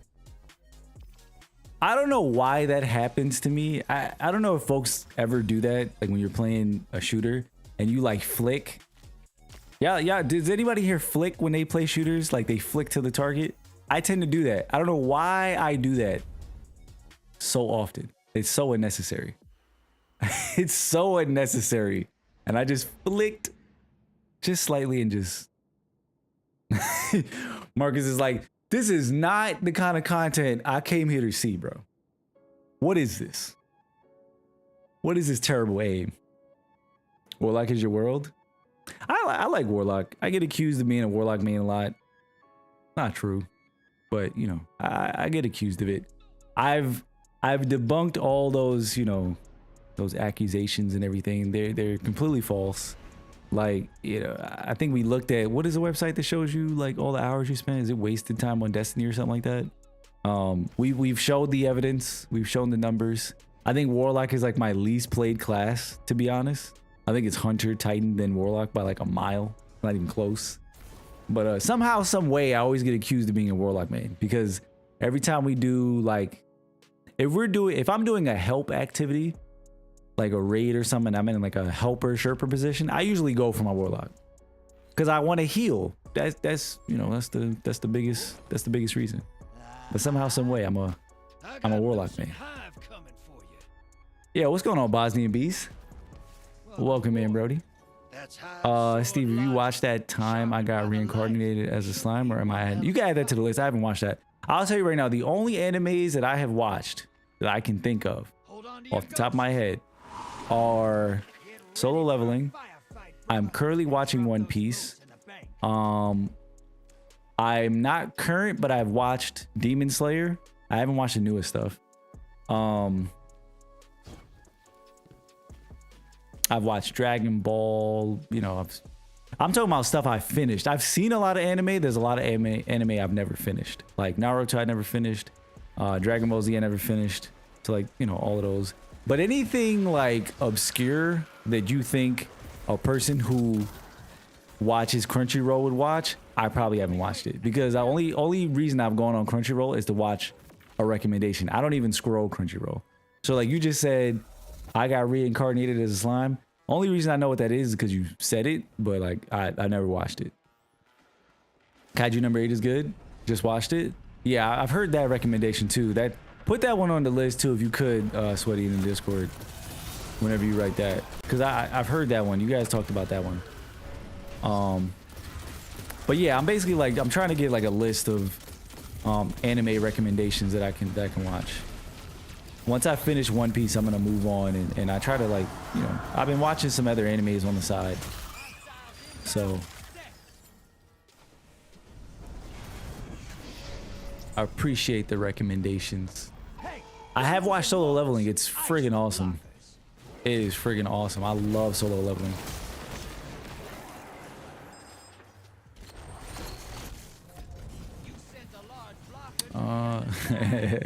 I don't know why that happens to me. I don't know if folks ever do that, like when you're playing a shooter and you like flick. Yeah. Does anybody here flick when they play shooters? Like they flick to the target? I tend to do that. I don't know why I do that so often. It's so unnecessary. It's so unnecessary. And I just flicked just slightly and just... Marcus is like, this is not the kind of content I came here to see, bro. What is this? What is this terrible aim? Warlock is your world? I like Warlock. I get accused of being a Warlock main a lot. Not true. But, you know, I get accused of it. I've debunked all those, you know, those accusations and everything. They're completely false. Like, you know, I think we looked at, what is the website that shows you like all the hours you spent? Is it wasted time on Destiny or something like that? We've showed the evidence. We've shown the numbers. I think Warlock is like my least played class, to be honest. I think it's Hunter, Titan, then Warlock by like a mile. Not even close. But somehow, some way, I always get accused of being a Warlock main because every time we do like, if I'm doing a help activity, like a raid or something, I'm in like a helper Sherpa position, I usually go for my Warlock because I want to heal. That's you know, that's the biggest reason. But somehow, some way, I'm a Warlock man. Yeah, what's going on, Bosnian Beast? Welcome in, Brody. Steve, have you watched that time I got reincarnated as a slime, or am I? You can add that to the list. I haven't watched that. I'll tell you right now, the only animes that I have watched that I can think of off the top of my head are Solo Leveling. I'm currently watching One Piece. I'm not current, but I've watched Demon Slayer. I haven't watched the newest stuff. I've watched Dragon Ball. You know, I'm talking about stuff I finished. I've seen a lot of anime. There's a lot of anime I've never finished. Like Naruto, I never finished. Dragon Ball Z, I never finished. So like, you know, all of those. But anything like obscure that you think a person who watches Crunchyroll would watch, I probably haven't watched it because the only reason I've gone on Crunchyroll is to watch a recommendation. I don't even scroll Crunchyroll. So like you just said, I got reincarnated as a slime. Only reason I know what that is because you said it, but like I never watched it. Kaiju number 8 is good. Just watched it. Yeah, I've heard that recommendation too. Put that one on the list too if you could, Sweaty, in the Discord. Whenever you write that, because I've heard that one. You guys talked about that one. But yeah, I'm basically like I'm trying to get like a list of anime recommendations that I can watch. Once I finish One Piece, I'm gonna move on and I try to like, you know, I've been watching some other animes on the side. So I appreciate the recommendations. I have watched Solo Leveling. It's friggin' awesome. It is friggin' awesome. I love Solo Leveling.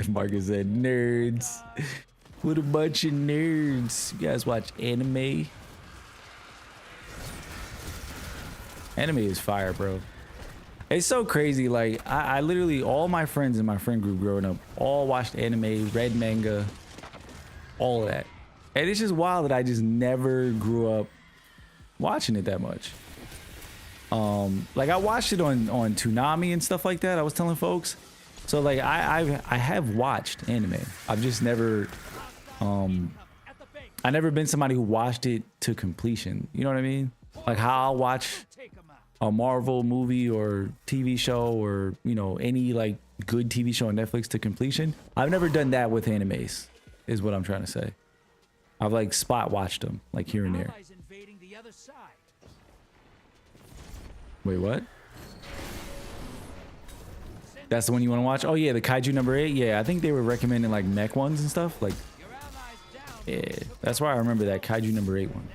Marcus said nerds. What a bunch of nerds. You guys watch anime? Anime is fire, bro. It's so crazy. Like I literally, all my friends in my friend group growing up all watched anime, read manga, all of that. And it's just wild that I just never grew up watching it that much. Like I watched it on Toonami and stuff like that. I was telling folks. So like I have watched anime. I've just never I never been somebody who watched it to completion. You know what I mean? Like how I'll watch a Marvel movie or TV show, or you know, any like good TV show on Netflix to completion. I've never done that with animes, is what I'm trying to say. I've like spot watched them like here and there. Wait, what? That's the one you want to watch? Oh yeah, the Kaiju #8. Yeah, I think they were recommending like mech ones and stuff. Like, yeah, that's why I remember that Kaiju #8 one.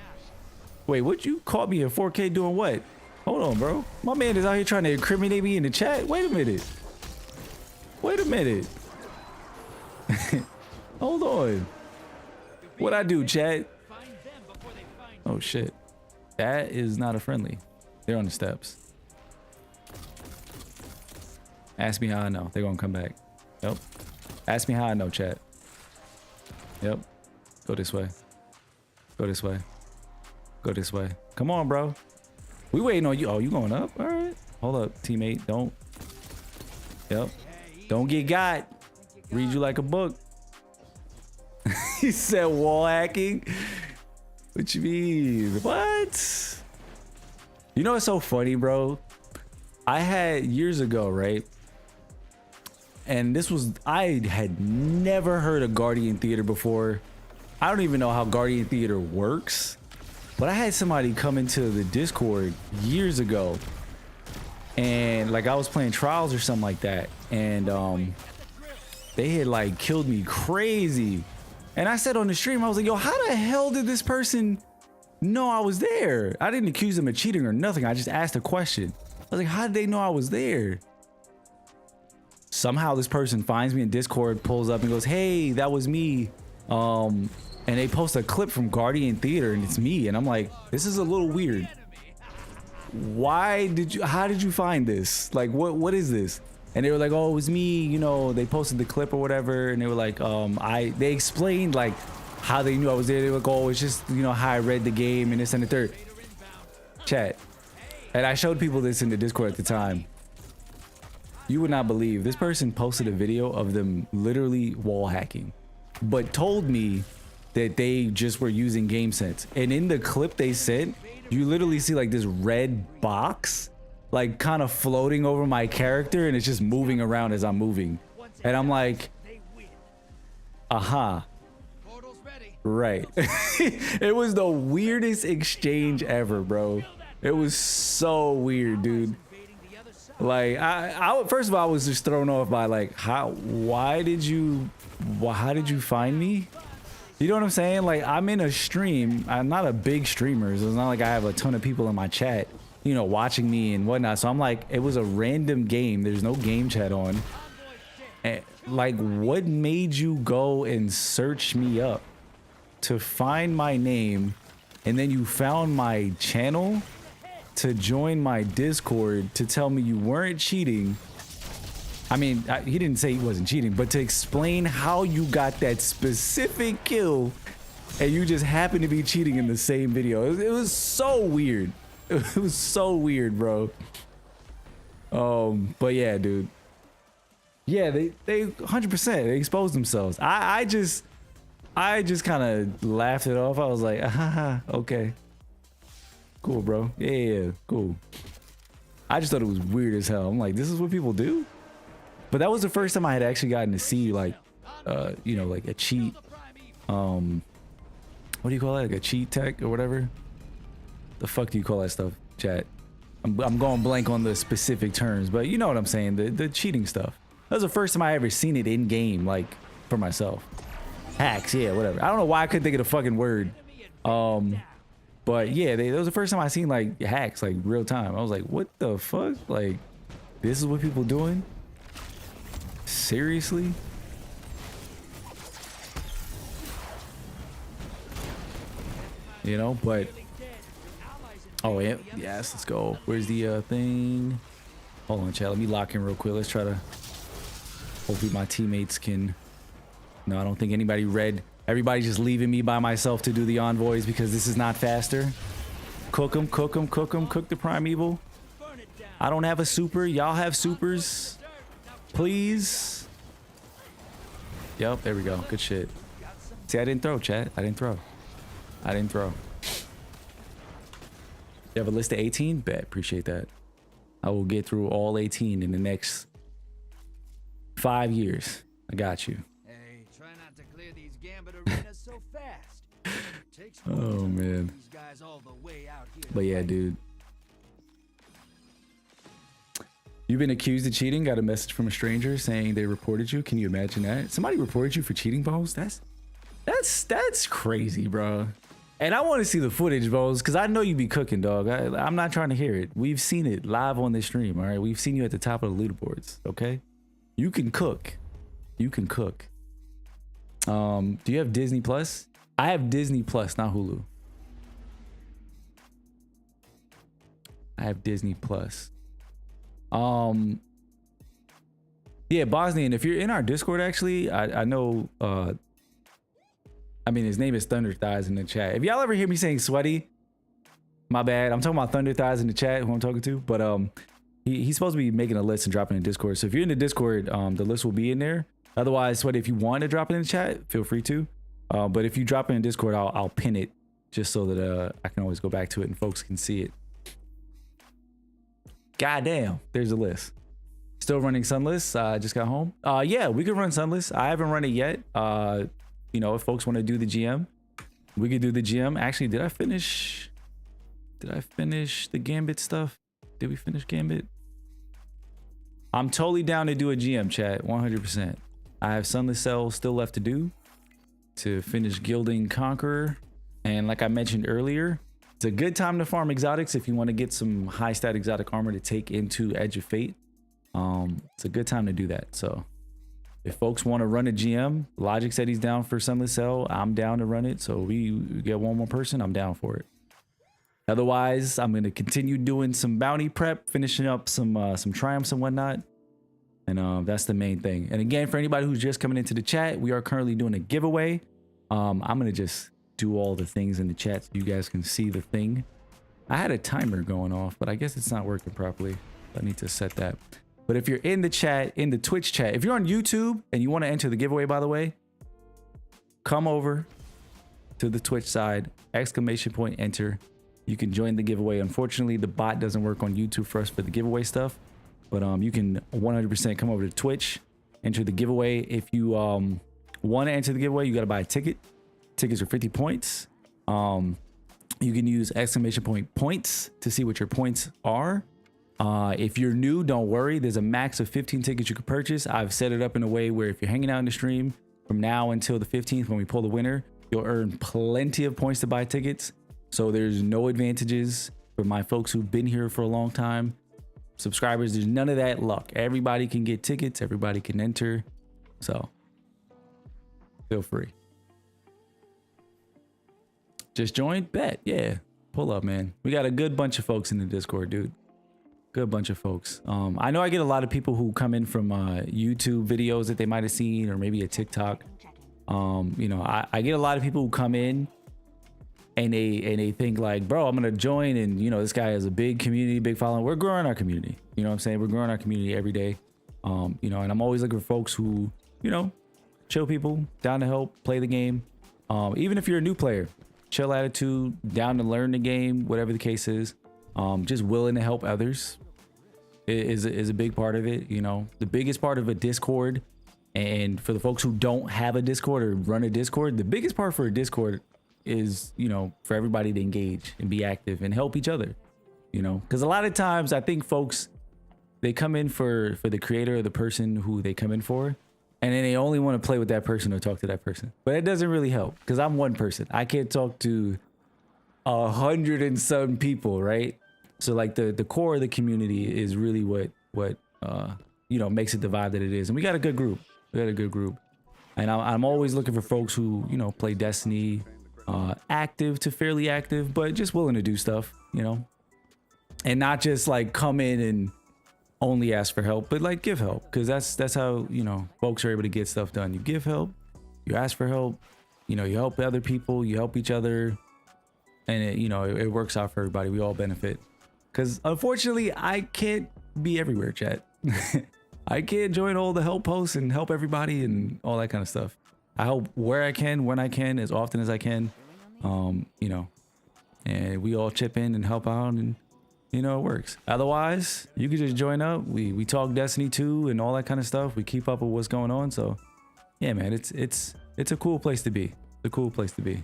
Wait, what? You caught me in 4K doing what? Hold on, bro. My man is out here trying to incriminate me in the chat. Wait a minute. Wait a minute. Hold on. What I do, chat? Oh shit. That is not a friendly. They're on the steps. Ask me how I know. They're gonna come back. Yep. Ask me how I know, chat. Yep. Go this way. Go this way. Go this way. Come on, bro. We waiting on you. Oh, you going up? All right. Hold up, teammate. Don't. Yep. Don't get got. Read you like a book. He said wall hacking. What you mean? What? You know what's so funny, bro? I had years ago, right? And this was, I had never heard of Guardian Theater before. I don't even know how Guardian Theater works. But I had somebody come into the Discord years ago. And like I was playing Trials or something like that. And they had like killed me crazy. And I said on the stream, I was like, yo, how the hell did this person know I was there? I didn't accuse them of cheating or nothing. I just asked a question. I was like, how did they know I was there? Somehow this person finds me in Discord, pulls up and goes, hey, that was me. And they post a clip from Guardian Theater and it's me. And I'm like, this is a little weird. Why did you, how did you find this? Like, what is this? And they were like, oh, it was me. You know, they posted the clip or whatever. And they were like, they explained like how they knew I was there. They were like, oh, it's just, you know, how I read the game and this and the third. Chat. And I showed people this in the Discord at the time. You would not believe this person posted a video of them literally wall hacking, but told me that they just were using GameSense. And in the clip they sent, you literally see like this red box, like kind of floating over my character, and it's just moving around as I'm moving. And I'm like, aha. Right. It was the weirdest exchange ever, bro. It was so weird, dude. Like I first of all, I was just thrown off by like how did you find me? You know what I'm saying? Like I'm in a stream. I'm not a big streamer, so it's not like I have a ton of people in my chat, you know, watching me and whatnot. So I'm like, it was a random game. There's no game chat on. And like, what made you go and search me up to find my name, and then you found my channel to join my Discord to tell me you weren't cheating? I mean, he didn't say he wasn't cheating, but to explain how you got that specific kill and you just happened to be cheating in the same video. It was so weird. It was so weird, bro. But yeah, dude. Yeah, they 100%, they exposed themselves. I just kind of laughed it off. I was like, haha, okay. Cool, bro. Yeah, cool. I just thought it was weird as hell. I'm like, this is what people do? But that was the first time I had actually gotten to see like, you know, like a cheat. What do you call that? Like a cheat tech or whatever? The fuck do you call that stuff, chat? I'm going blank on the specific terms, but you know what I'm saying? The cheating stuff. That was the first time I ever seen it in game, like for myself. Hacks, yeah, whatever. I don't know why I couldn't think of the fucking word. But yeah, that was the first time I seen like hacks, like real time. I was like, what the fuck? Like, this is what people doing? Seriously? You know, but oh yeah, yes, let's go. Where's the thing? Hold on, chat. Let me lock in real quick. Let's try to. Hopefully my teammates can. No, I don't think anybody read. Everybody's just leaving me by myself to do the envoys because this is not faster. Cook them, cook them, cook them, cook the primeval. I don't have a super. Y'all have supers. Please. Yep, there we go. Good shit. See, I didn't throw, chat. I didn't throw. I didn't throw. You have a list of 18? Bet. Appreciate that. I will get through all 18 in the next 5 years. I got you. Hey, try not to clear these gambit arenas so fast. It takes Oh, man. these guys all the way out here. But yeah, dude. You've been accused of cheating. Got a message from a stranger saying they reported you. Can you imagine that? Somebody reported you for cheating, Bones? That's crazy, bro. And I want to see the footage, Bones, because I know you be cooking, dog. I'm not trying to hear it. We've seen it live on this stream, all right? We've seen you at the top of the leaderboards, okay? You can cook. You can cook. Do you have Disney Plus? I have Disney Plus, not Hulu. I have Disney Plus. Yeah, Bosnian, if you're in our Discord, actually, I know, I mean, his name is Thunder Thighs in the chat. If y'all ever hear me saying sweaty, my bad. I'm talking about Thunder Thighs in the chat, who I'm talking to, but he's supposed to be making a list and dropping in Discord. So if you're in the Discord, the list will be in there. Otherwise, Sweaty, if you want to drop it in the chat, feel free to. But if you drop it in Discord, I'll pin it just so that I can always go back to it and folks can see it. Goddamn, there's a list. Still running Sunless. Just got home. Yeah, we could run Sunless. I haven't run it yet. You know, if folks want to do the GM, we could do the GM. Actually, did I finish the Gambit stuff? Did we finish Gambit? I'm totally down to do a GM, chat. 100%. I have Sunless Cell still left to do to finish Gilding Conqueror. And like I mentioned earlier, it's a good time to farm exotics if you want to get some high stat exotic armor to take into Edge of Fate. It's a good time to do that. So if folks want to run a GM, Logic said he's down for Sunless Cell. I'm down to run it. So we get one more person, I'm down for it. Otherwise, I'm going to continue doing some bounty prep, finishing up some triumphs and whatnot. And that's the main thing. And again, for anybody who's just coming into the chat, we are currently doing a giveaway. I'm going to just do all the things in the chat so you guys can see the thing. I had a timer going off, but I guess it's not working properly. I need to set that. But if you're in the chat, in the Twitch chat, if you're on YouTube and you want to enter the giveaway, by the way, come over to the Twitch side, ! Enter. You can join the giveaway. Unfortunately, the bot doesn't work on YouTube for us for the giveaway stuff, but you can 100% come over to Twitch, enter the giveaway. If you want to enter the giveaway, you got to buy a ticket. Tickets are 50 points. You can use ! Points to see what your points are. If you're new, don't worry. There's a max of 15 tickets you can purchase. I've set it up in a way where if you're hanging out in the stream from now until the 15th, when we pull the winner, you'll earn plenty of points to buy tickets. So there's no advantages for my folks who've been here for a long time. Subscribers, there's none of that luck. Everybody can get tickets. Everybody can enter. So feel free. Just joined? Bet. Yeah. Pull up, man. We got a good bunch of folks in the Discord, dude. Good bunch of folks. I know I get a lot of people who come in from YouTube videos that they might have seen, or maybe a TikTok. You know, I get a lot of people who come in and they think like, bro, I'm gonna join, and you know, this guy has a big community, big following. We're growing our community. You know what I'm saying? We're growing our community every day. You know, and I'm always looking for folks who, you know, chill people, down to help, play the game. Even if you're a new player, chill attitude, down to learn the game, whatever the case is. Just willing to help others is a big part of it. You know, the biggest part of a Discord, and for the folks who don't have a Discord or run a Discord, the biggest part for a Discord is, you know, for everybody to engage and be active and help each other, you know, because a lot of times I think folks, they come in for the creator or the person who they come in for, and then they only want to play with that person or talk to that person. But it doesn't really help, because I'm one person. I can't talk to 100 and some people, right? So like the core of the community is really what you know, makes it the vibe that it is. And we got a good group. We got a good group. And I'm always looking for folks who, you know, play Destiny, active to fairly active, but just willing to do stuff, you know, and not just like come in and only ask for help, but like give help, because that's how, you know, folks are able to get stuff done. You give help, you ask for help, you know, you help other people, you help each other, and it, you know, it works out for everybody. We all benefit. Because unfortunately, I can't be everywhere, chat. I can't join all the help posts and help everybody and all that kind of stuff. I help where I can, when I can, as often as I can. You know, and we all chip in and help out, and you know, it works. Otherwise, you can just join up. We talk Destiny 2 and all that kind of stuff. We keep up with what's going on. So yeah, man, it's a cool place to be. It's a cool place to be.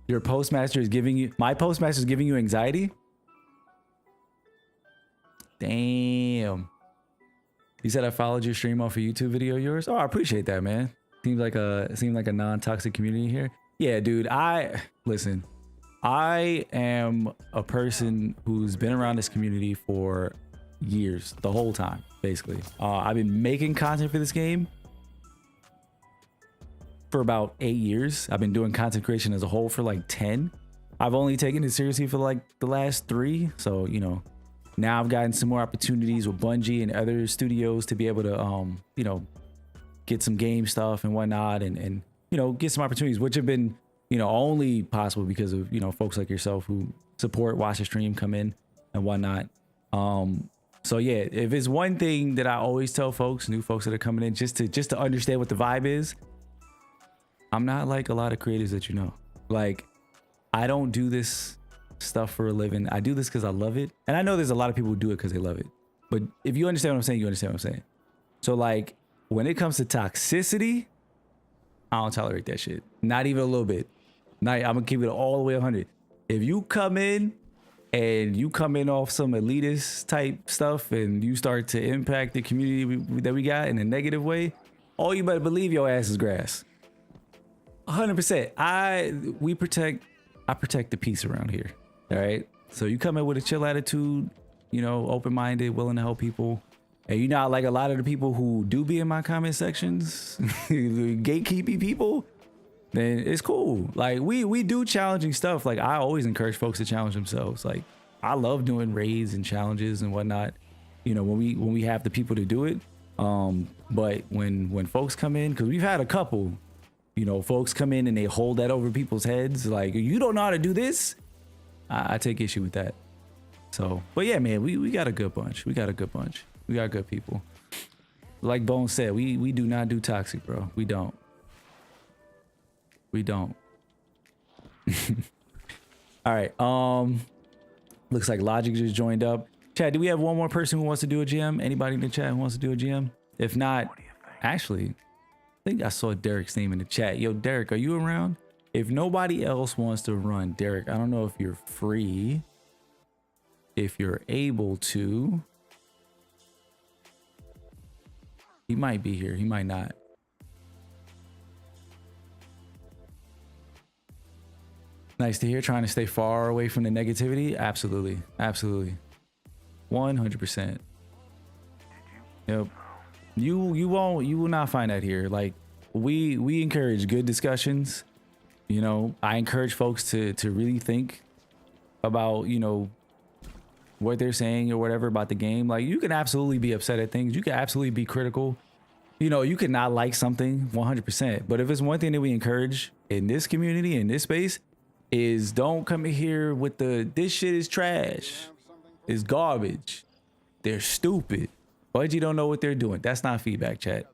Your postmaster is giving you, my postmaster is giving you anxiety. Damn. You said I followed your stream off a YouTube video of yours. Oh, I appreciate that, man. Seemed like a non-toxic community here. Yeah, dude. Listen. I am a person who's been around this community for years, the whole time, basically. I've been making content for this game for about 8 years. I've been doing content creation as a whole for like 10. I've only taken it seriously for like the last 3. So, you know, now I've gotten some more opportunities with Bungie and other studios to be able to, you know, get some game stuff and whatnot, and you know, get some opportunities, which have been, you know, only possible because of, you know, folks like yourself who support, watch the stream, come in and whatnot. So yeah, if it's one thing that I always tell folks, new folks that are coming in, just to understand what the vibe is, I'm not like a lot of creators that you know. Like, I don't do this stuff for a living. I do this because I love it. And I know there's a lot of people who do it because they love it. But if you understand what I'm saying, you understand what I'm saying. So like, when it comes to toxicity, I don't tolerate that shit. Not even a little bit. I'm gonna keep it all the way 100. If you come in and you come in off some elitist type stuff and you start to impact the community that we got in a negative way, all you better believe your ass is grass. 100%. I protect the peace around here. All right. So you come in with a chill attitude, you know, open-minded, willing to help people, and you're not like a lot of the people who do be in my comment sections, gatekeeping people, then it's cool. Like we do challenging stuff. Like I always encourage folks to challenge themselves. Like I love doing raids and challenges and whatnot, you know, when we have the people to do it. But when folks come in, because we've had a couple, you know, folks come in and they hold that over people's heads, like, you don't know how to do this. I take issue with that. So, but yeah, man, we got a good bunch. We got good people. Like Bone said, we do not do toxic, bro. We don't. All right. Looks like Logic just joined up. Chat, do we have one more person who wants to do a GM? Anybody in the chat who wants to do a GM? If not, actually, I think I saw Derek's name in the chat. Yo, Derek, are you around? If nobody else wants to run, Derek, I don't know if you're free. If you're able to. He might be here. He might not. Nice to hear. Trying to stay far away from the negativity. Absolutely. Absolutely. 100%. Yep. You will not find that here. Like we encourage good discussions. You know, I encourage folks to really think about, you know, what they're saying or whatever about the game. Like you can absolutely be upset at things. You can absolutely be critical. You know, you can not like something 100%. But if it's one thing that we encourage in this community, in this space, is don't come in here with this shit is trash. It's garbage. They're stupid. Bungie don't know what they're doing. That's not feedback, chat.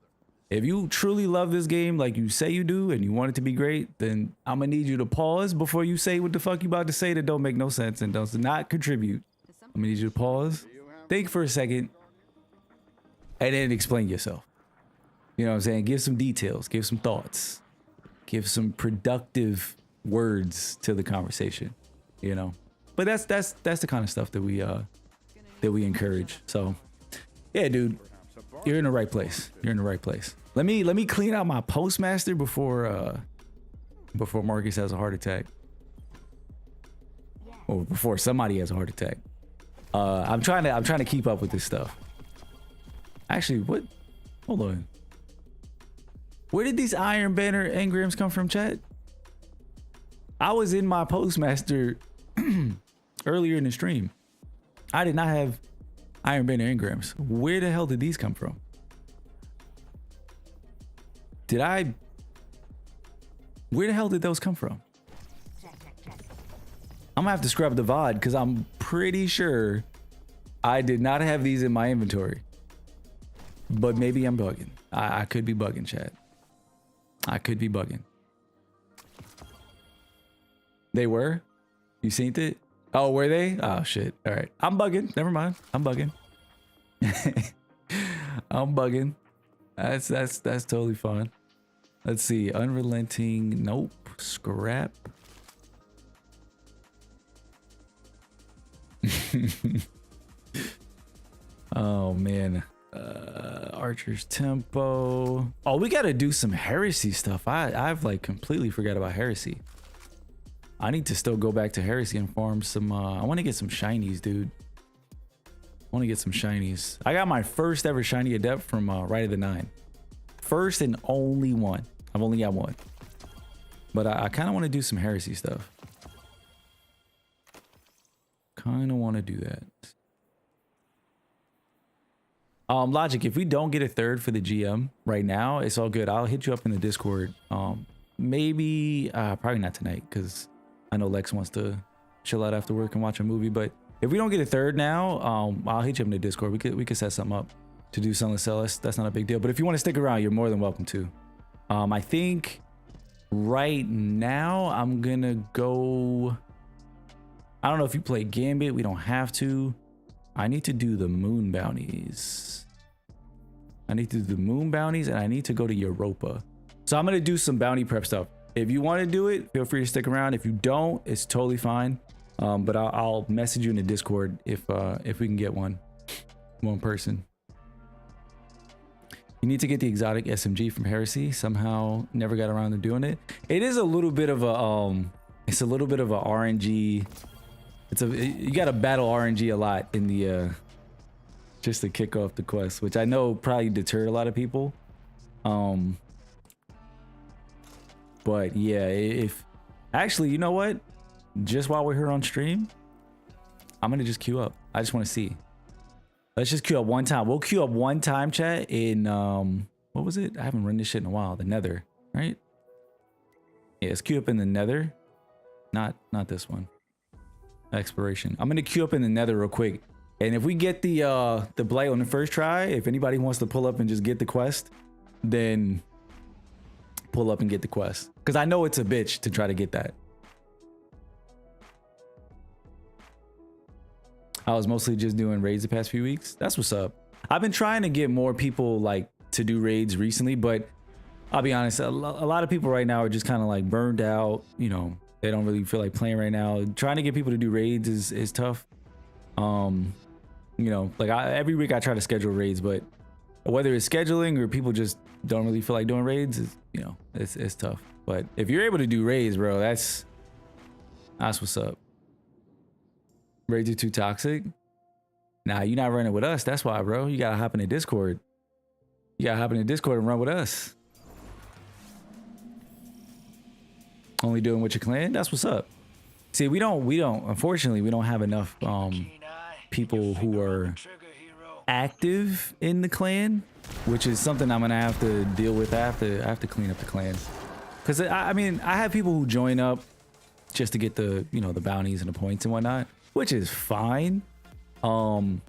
If you truly love this game like you say you do and you want it to be great, then I'm gonna need you to pause before you say what the fuck you about to say that don't make no sense and does not contribute. I'm gonna need you to pause, think for a second, and then explain yourself. You know what I'm saying? Give some details, give some thoughts, give some productive words to the conversation, you know. But that's the kind of stuff that we encourage. So yeah, dude, you're in the right place. You're in the right place. Let me clean out my postmaster before Marcus has a heart attack, or before somebody has a heart attack. I'm trying to keep up with this stuff. Actually, what? Hold on. Where did these Iron Banner engrams come from, chat? I was in my postmaster earlier in the stream. I did not have Iron Banner engrams. Where the hell did these come from? Where the hell did those come from? I'm gonna have to scrub the VOD because I'm pretty sure I did not have these in my inventory. But maybe I'm bugging. I could be bugging, chat. I could be bugging. They were? You seen it? Oh, were they? Oh shit. All right. I'm bugging. Never mind. I'm bugging. I'm bugging. That's totally fine. Let's see. Unrelenting. Nope. Scrap. Oh man. Archer's tempo. Oh, we gotta do some heresy stuff. I've like completely forgot about heresy. I need to still go back to heresy and farm some. I want to get some shinies, dude. I want to get some shinies. I got my first ever shiny adept from Rite of the Nine. First and only one. I've only got one. But I kind of want to do some heresy stuff. Kind of want to do that. Logic, if we don't get a third for the GM right now, it's all good. I'll hit you up in the Discord. Maybe, probably not tonight because I know Lex wants to chill out after work and watch a movie. But if we don't get a third now, I'll hit you up in the Discord. We could set something up to do something to sell us. That's not a big deal. But if you want to stick around, you're more than welcome to. I think right now I'm gonna go. I don't know if you play Gambit. We don't have to. I need to do the moon bounties. I need to do the moon bounties and I need to go to Europa. So I'm going to do some bounty prep stuff. If you want to do it, feel free to stick around. If you don't, it's totally fine. But I'll message you in the Discord if we can get one person. You need to get the exotic SMG from Heresy. Somehow never got around to doing it. It is a little bit of a it's a little bit of a RNG. You got to battle RNG a lot in the just to kick off the quest, which I know probably deterred a lot of people. But yeah, if actually, you know what? Just while we're here on stream, I'm gonna just queue up. I just want to see. Let's just queue up one time. We'll queue up one time, chat. In what was it? I haven't run this shit in a while. The Nether, right? Yeah, let's queue up in the Nether. Not this one. Exploration. I'm gonna queue up in the Nether real quick, and if we get the blight on the first try, if anybody wants to pull up and just get the quest, then pull up and get the quest, because I know it's a bitch to try to get that. I was mostly just doing raids the past few weeks. That's what's up. I've been trying to get more people like to do raids recently, but I'll be honest, a lot of people right now are just kind of like burned out, you know. They don't really feel like playing right now. Trying to get people to do raids is tough. You know, like every week I try to schedule raids, but whether it's scheduling or people just don't really feel like doing raids, you know, it's tough. But if you're able to do raids, bro, that's what's up. Raids are too toxic. Nah, you're not running with us. That's why, bro. You gotta hop in the Discord. You gotta hop in the Discord and run with us. Only doing with your clan. That's what's up. See, we don't unfortunately we don't have enough people who are active in the clan, which is something I'm gonna have to deal with. I have to clean up the clan, because I mean I have people who join up just to get the, you know, the bounties and the points and whatnot, which is fine. But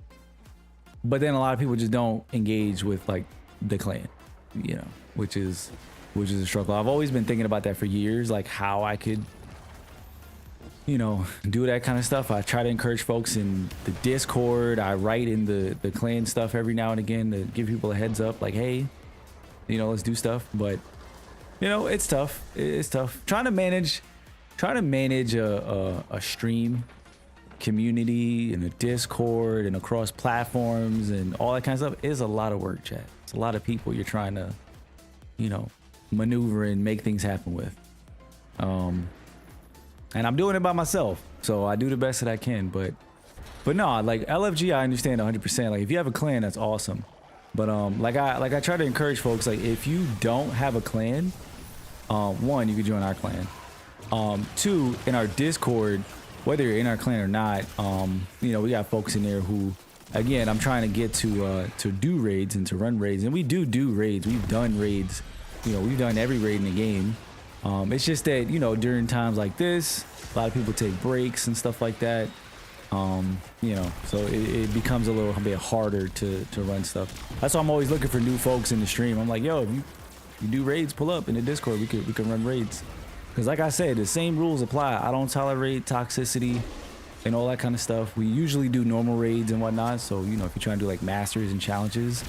then a lot of people just don't engage with like the clan, you know, which is a struggle. I've always been thinking about that for years, like how I could, you know, do that kind of stuff. I try to encourage folks in the Discord. I write in the clan stuff every now and again to give people a heads up, like, hey, you know, let's do stuff. But you know, it's tough. It's tough trying to manage a stream community and a Discord and across platforms and all that kind of stuff is a lot of work, chat. It's a lot of people you're trying to, you know, maneuver and make things happen with. And I'm doing it by myself, so I do the best that I can. But no, like LFG, I understand 100%. Like if you have a clan, that's awesome. But like I try to encourage folks, like if you don't have a clan, one, you can join our clan. Two, in our Discord, whether you're in our clan or not, you know, we got folks in there who again, I'm trying to get to do raids and to run raids, and we do raids. We've done raids. You know, we've done every raid in the game. It's just that, you know, during times like this, a lot of people take breaks and stuff like that. You know, so it becomes a little bit harder to run stuff. That's why I'm always looking for new folks in the stream. I'm like, yo, if you do raids, pull up in the Discord. We can run raids. Because like I said, the same rules apply. I don't tolerate toxicity and all that kind of stuff. We usually do normal raids and whatnot. So, you know, if you're trying to do like masters and challenges,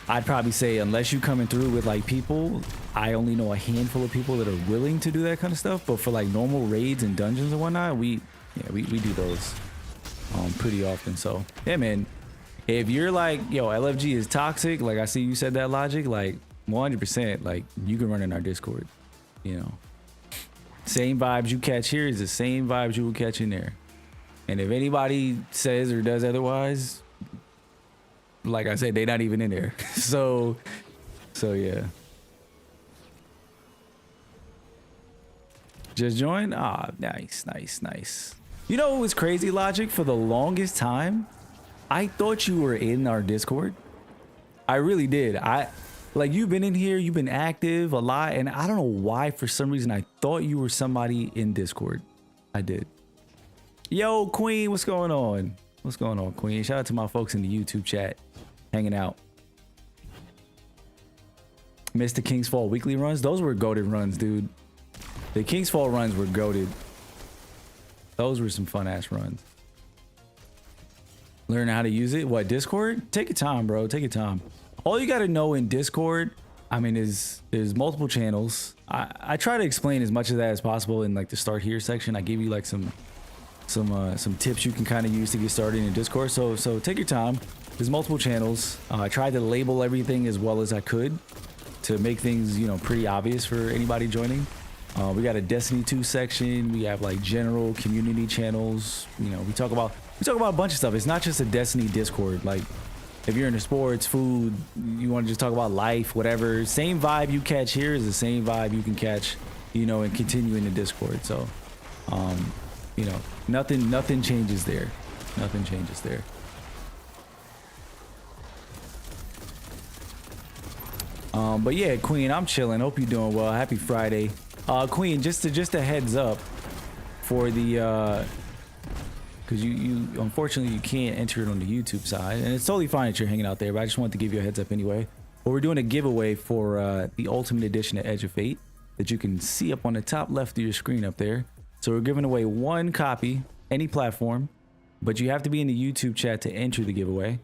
I'd probably say unless you're coming through with like people, I only know a handful of people that are willing to do that kind of stuff. But for like normal raids and dungeons and whatnot, we do those pretty often. So yeah, man, if you're like, yo, LFG is toxic, like I see you said that, Logic, like 100%, like you can run in our Discord. You know, same vibes you catch here is the same vibes you will catch in there. And if anybody says or does otherwise, like I said, they're not even in there. so yeah. Just join? Ah, nice. You know what was crazy, Logic? For the longest time, I thought you were in our Discord. I really did. Like, you've been in here, you've been active a lot, and I don't know why, for some reason, I thought you were somebody in Discord. I did. Yo, Queen, what's going on? What's going on, Queen? Shout out to my folks in the YouTube chat, hanging out. Missed the King's Fall weekly runs? Those were goated runs, dude. The King's Fall runs were goated. Those were some fun ass runs. Learn how to use it. What, Discord? Take your time, bro. Take your time. All you got to know in Discord, I mean, there's multiple channels. I try to explain as much of that as possible in like the start here section. I give you like some tips you can kind of use to get started in Discord. So take your time. There's multiple channels. I tried to label everything as well as I could to make things, you know, pretty obvious for anybody joining. We got a Destiny 2 section. We have like general community channels. You know, we talk about a bunch of stuff. It's not just a Destiny Discord. Like, if you're into sports, food, you want to just talk about life, whatever, same vibe you catch here is the same vibe you can catch, you know, and continue in the Discord. So, you know, nothing changes there. Nothing changes there. But yeah, Queen, I'm chilling. Hope you're doing well. Happy Friday. Queen, just a heads up for the because you unfortunately you can't enter it on the YouTube side, and it's totally fine that you're hanging out there, but I just wanted to give you a heads up anyway. But we're doing a giveaway for the Ultimate Edition of Edge of Fate that you can see up on the top left of your screen up there. So we're giving away one copy, any platform, but you have to be in the YouTube chat to enter the giveaway.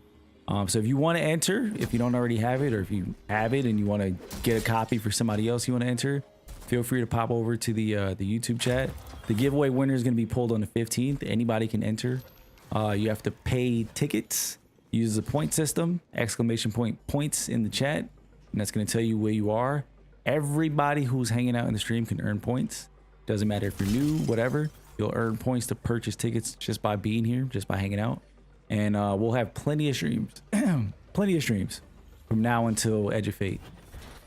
So if you want to enter, if you don't already have it, or if you have it and you want to get a copy for somebody else you want to enter, feel free to pop over to the YouTube chat. The giveaway winner is going to be pulled on the 15th. Anybody can enter. You have to pay tickets, use the point system, exclamation point points in the chat, and that's going to tell you where you are. Everybody who's hanging out in the stream can earn points. Doesn't matter if you're new, whatever. You'll earn points to purchase tickets just by being here, just by hanging out. And we'll have plenty of streams, plenty of streams from now until Edge of Fate.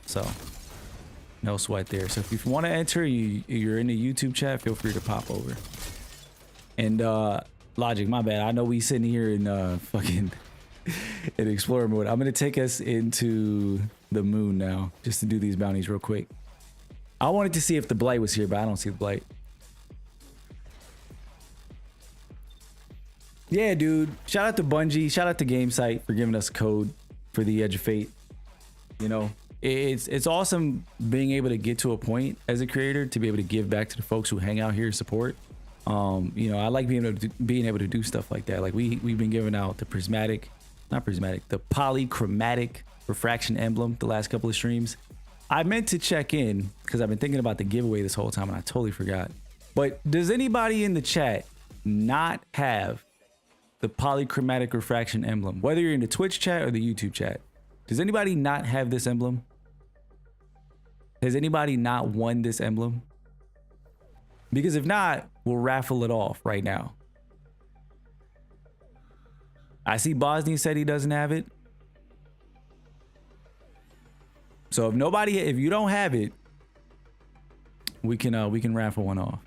So no sweat there. So if you want to enter, you're in the YouTube chat, feel free to pop over. And Logic, my bad. I know we sitting here in fucking in Explorer mode. I'm gonna take us into the moon now, just to do these bounties real quick. I wanted to see if the Blight was here, but I don't see the Blight. Yeah, dude. Shout out to Bungie. Shout out to GameSite for giving us a code for the Edge of Fate. You know, it's awesome being able to get to a point as a creator to be able to give back to the folks who hang out here and support. You know, I like being able to do stuff like that. Like we've been giving out the the polychromatic refraction emblem the last couple of streams. I meant to check in because I've been thinking about the giveaway this whole time and I totally forgot. But does anybody in the chat not have the polychromatic refraction emblem, whether you're in the Twitch chat or the YouTube chat? Does anybody not have this emblem? Has anybody not won this emblem? Because if not, we'll raffle it off right now. I see Bosnia said he doesn't have it. So if you don't have it, we can raffle one off.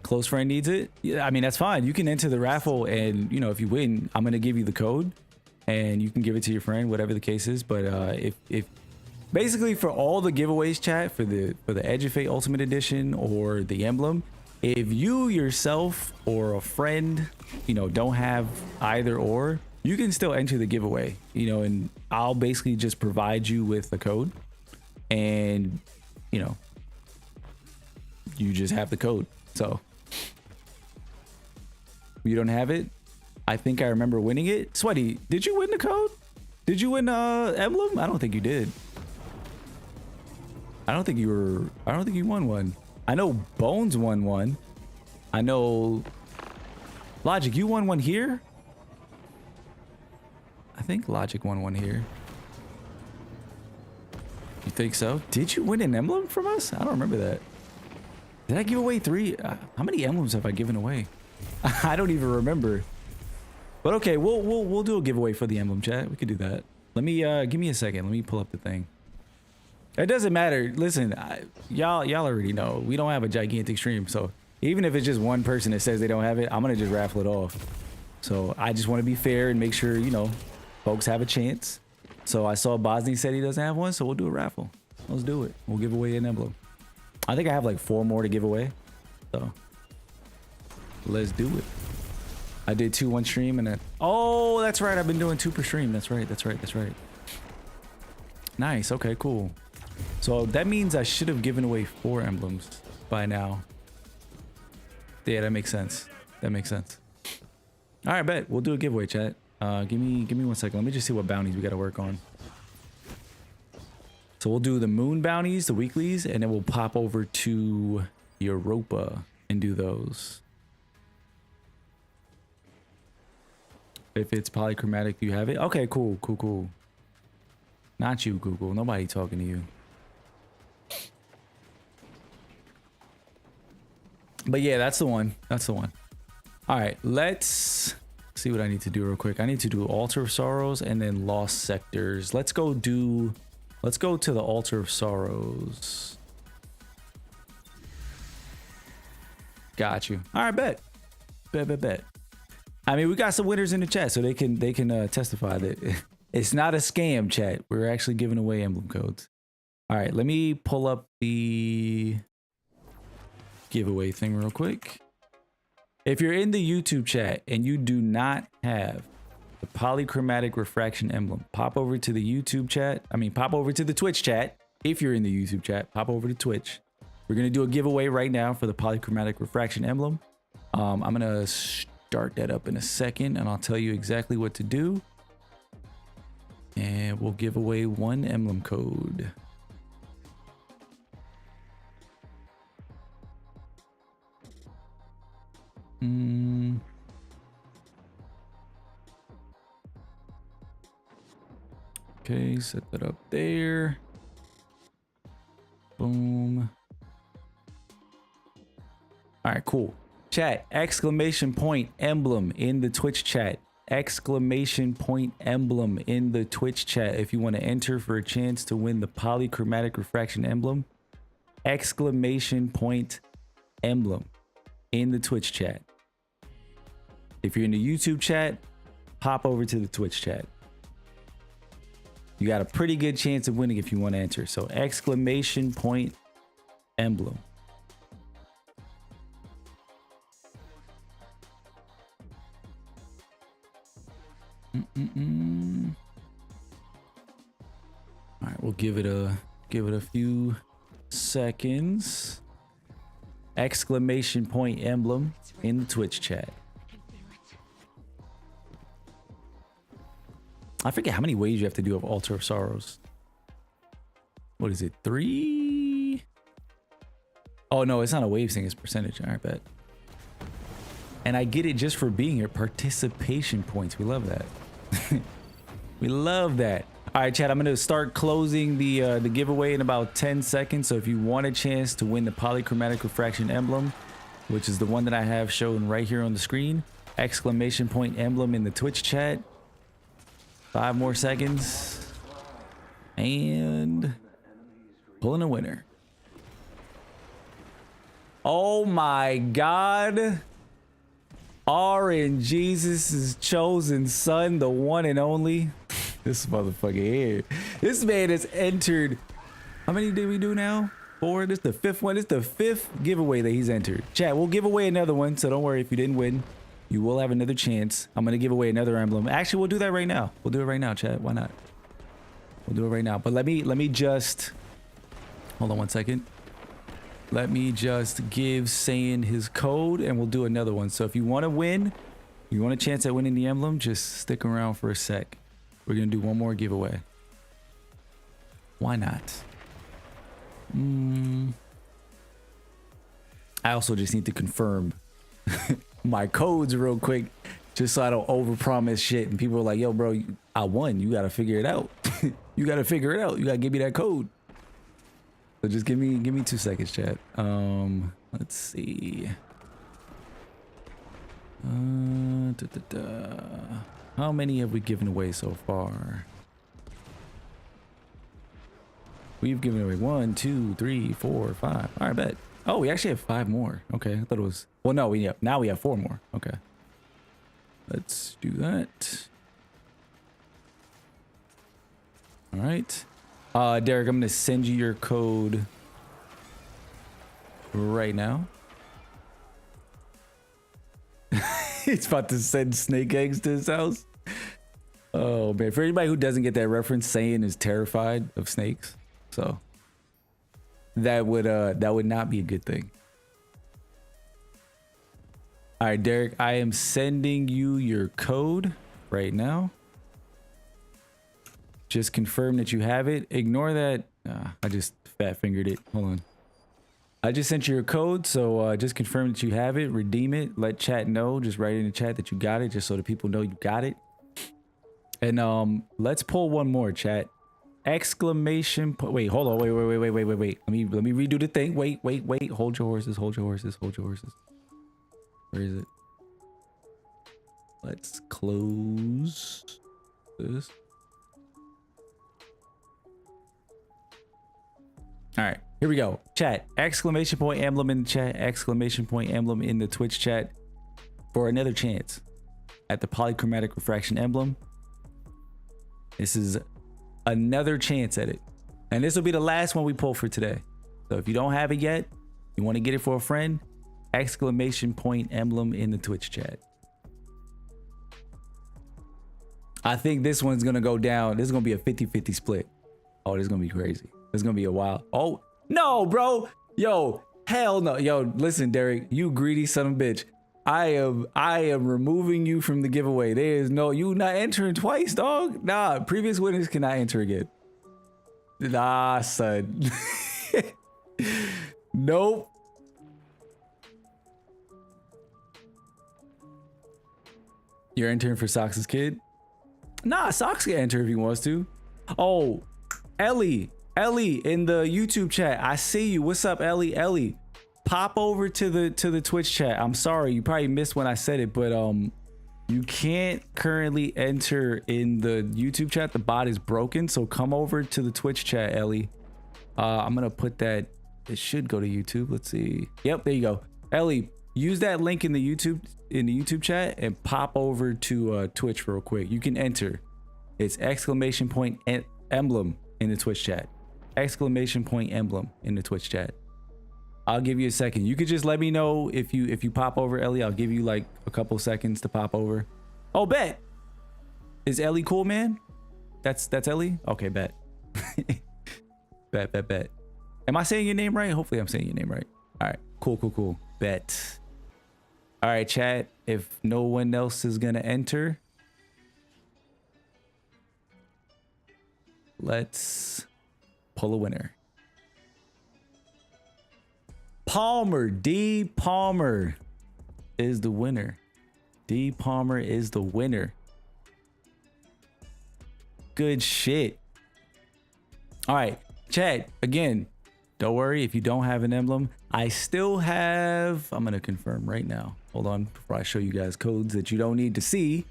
close friend needs it. Yeah, I mean, that's fine. You can enter the raffle, and you know, if you win, I'm gonna give you the code, and you can give it to your friend, whatever the case is. But if basically for all the giveaways, chat, for the Edge of Fate Ultimate Edition or the emblem, if you yourself or a friend, you know, don't have either or, you can still enter the giveaway, you know, and I'll basically just provide you with the code, and you know, you just have the code. So you don't have it. I think I remember winning it. Sweaty, did you win the code? Did you win emblem? I don't think you did. I don't think you won one. I know Bones won one. I know Logic, you won one here. I think Logic won one here. You think so? Did you win an emblem from us? I don't remember that. Did I give away 3? How many emblems have I given away? I don't even remember. But okay, we'll do a giveaway for the emblem, chat. We could do that. Let me give me a second. Let me pull up the thing. It doesn't matter. Listen, y'all already know we don't have a gigantic stream, so even if it's just one person that says they don't have it, I'm gonna just raffle it off. So I just want to be fair and make sure, you know, folks have a chance. So I saw Bosnia said he doesn't have one, so we'll do a raffle. Let's do it. We'll give away an emblem. I think I have like 4 more to give away, so let's do it. I did 2 one stream, and then oh, that's right, I've been doing 2 per stream. That's right. Nice. Okay, cool. So that means I should have given away 4 emblems by now. Yeah, that makes sense. All right, bet we'll do a giveaway, chat. Give me 1 second. Let me just see what bounties we got to work on. So we'll do the moon bounties, the weeklies, and then we'll pop over to Europa and do those. If it's polychromatic, you have it. Okay, cool. Not you, Google. Nobody talking to you. But yeah, that's the one. All right, let's see what I need to do real quick. I need to do Altar of Sorrows and then Lost Sectors. Let's go to the Altar of Sorrows. Got you. All right, bet. I mean, we got some winners in the chat, so they can testify that it's not a scam, chat. We're actually giving away emblem codes. All right, let me pull up the giveaway thing real quick. If you're in the YouTube chat and you do not have the polychromatic refraction emblem, pop over to the YouTube chat. Pop over to the Twitch chat. If you're in the YouTube chat, pop over to Twitch. We're going to do a giveaway right now for the polychromatic refraction emblem. I'm going to start that up in a second, and I'll tell you exactly what to do. And we'll give away 1 emblem code. Okay, set that up there. Boom. All right, cool. Chat, exclamation point emblem in the Twitch chat. Exclamation point emblem in the Twitch chat if you want to enter for a chance to win the polychromatic refraction emblem. Exclamation point emblem in the Twitch chat. If you're in the YouTube chat, pop over to the Twitch chat. You got a pretty good chance of winning if you want to enter. So exclamation point emblem. All right, we'll give it a few seconds. Exclamation point emblem in the Twitch chat. I forget how many waves you have to do of Altar of Sorrows. What is it? 3? Oh no, it's not a wave thing, it's percentage. All right, bet. And I get it just for being here. Participation points. We love that. We love that. All right, chat, I'm gonna start closing the giveaway in about 10 seconds. So if you want a chance to win the polychromatic refraction emblem, which is the one that I have shown right here on the screen, exclamation point emblem in the Twitch chat. 5 more seconds. And pulling a winner. Oh my God. Jesus' chosen son, the one and only. This motherfucker here. This man has entered. How many did we do now? 4. This is the 5th one. This is the 5th giveaway that he's entered. Chat, we'll give away another one, so don't worry if you didn't win. You will have another chance. I'm gonna give away another emblem. Actually, we'll do that right now. We'll do it right now, chat. Why not? We'll do it right now. But let me just hold on 1 second. Let me just give Saiyan his code and we'll do another one. So if you want to win, you want a chance at winning the emblem, just stick around for a sec. We're gonna do one more giveaway. Why not? I also just need to confirm my codes real quick, just so I don't overpromise shit and people are like, yo bro, I won, you gotta figure it out. You gotta figure it out, you gotta give me that code. So just give me 2 seconds, chat. Let's see. How many have we given away so far? We've given away 1, 2, 3, 4, 5. All right, bet. Oh, we actually have 5 more. Okay, I thought it was. Well, no, now we have 4 more. Okay, let's do that. All right, Derek, I'm gonna send you your code right now. He's about to send snake eggs to his house. Oh man, for anybody who doesn't get that reference, Saiyan is terrified of snakes. So that would not be a good thing. All right, Derek, I am sending you your code right now. Just confirm that you have it. Ignore that. I just fat fingered it. Hold on. I just sent you your code, so just confirm that you have it. Redeem it. Let chat know. Just write in the chat that you got it, just so the people know you got it. And let's pull one more, chat. Exclamation point. Wait, hold on. Wait. Let me redo the thing. Wait. Hold your horses. Hold your horses. Hold your horses. Where is it? Let's close this. All right, here we go. Chat. Exclamation point emblem in the chat. Exclamation point emblem in the Twitch chat for another chance at the polychromatic refraction emblem. This is another chance at it. And this will be the last one we pull for today. So if you don't have it yet, you want to get it for a friend, exclamation point emblem in the Twitch chat. I think this one's going to go down. This is going to be a 50-50 split. Oh, this is going to be crazy. This is going to be a wild. Oh, no, bro. Yo, hell no. Yo, listen, Derek, you greedy son of a bitch. I am removing you from the giveaway. There is no, you not entering twice, dog. Nah, previous winners cannot enter again. Nah, son. Nope. You're entering for Sox's kid? Nah, Sox can enter if he wants to. Oh, Ellie in the YouTube chat. I see you. What's up, Ellie? Pop over to the Twitch chat. I'm sorry, you probably missed when I said it, but you can't currently enter in the YouTube chat. The bot is broken, so come over to the Twitch chat, Ellie. I'm gonna put that. It should go to YouTube. Let's see. Yep, there you go. Ellie, use that link in the YouTube chat and pop over to Twitch real quick. You can enter. It's exclamation point emblem in the Twitch chat. Exclamation point emblem in the Twitch chat. I'll give you a second. You could just let me know if you pop over, Ellie. I'll give you like a couple seconds to pop over. Oh, bet. Is Ellie cool, man? That's Ellie? Okay, bet. bet. Am I saying your name right? Hopefully I'm saying your name right. All right, cool. Bet. All right, chat. If no one else is gonna enter, let's pull a winner. D. Palmer is the winner. D. Palmer is the winner. Good shit. All right, chat. Again, don't worry if you don't have an emblem. I still have, I'm gonna confirm right now. Hold on, before I show you guys codes that you don't need to see.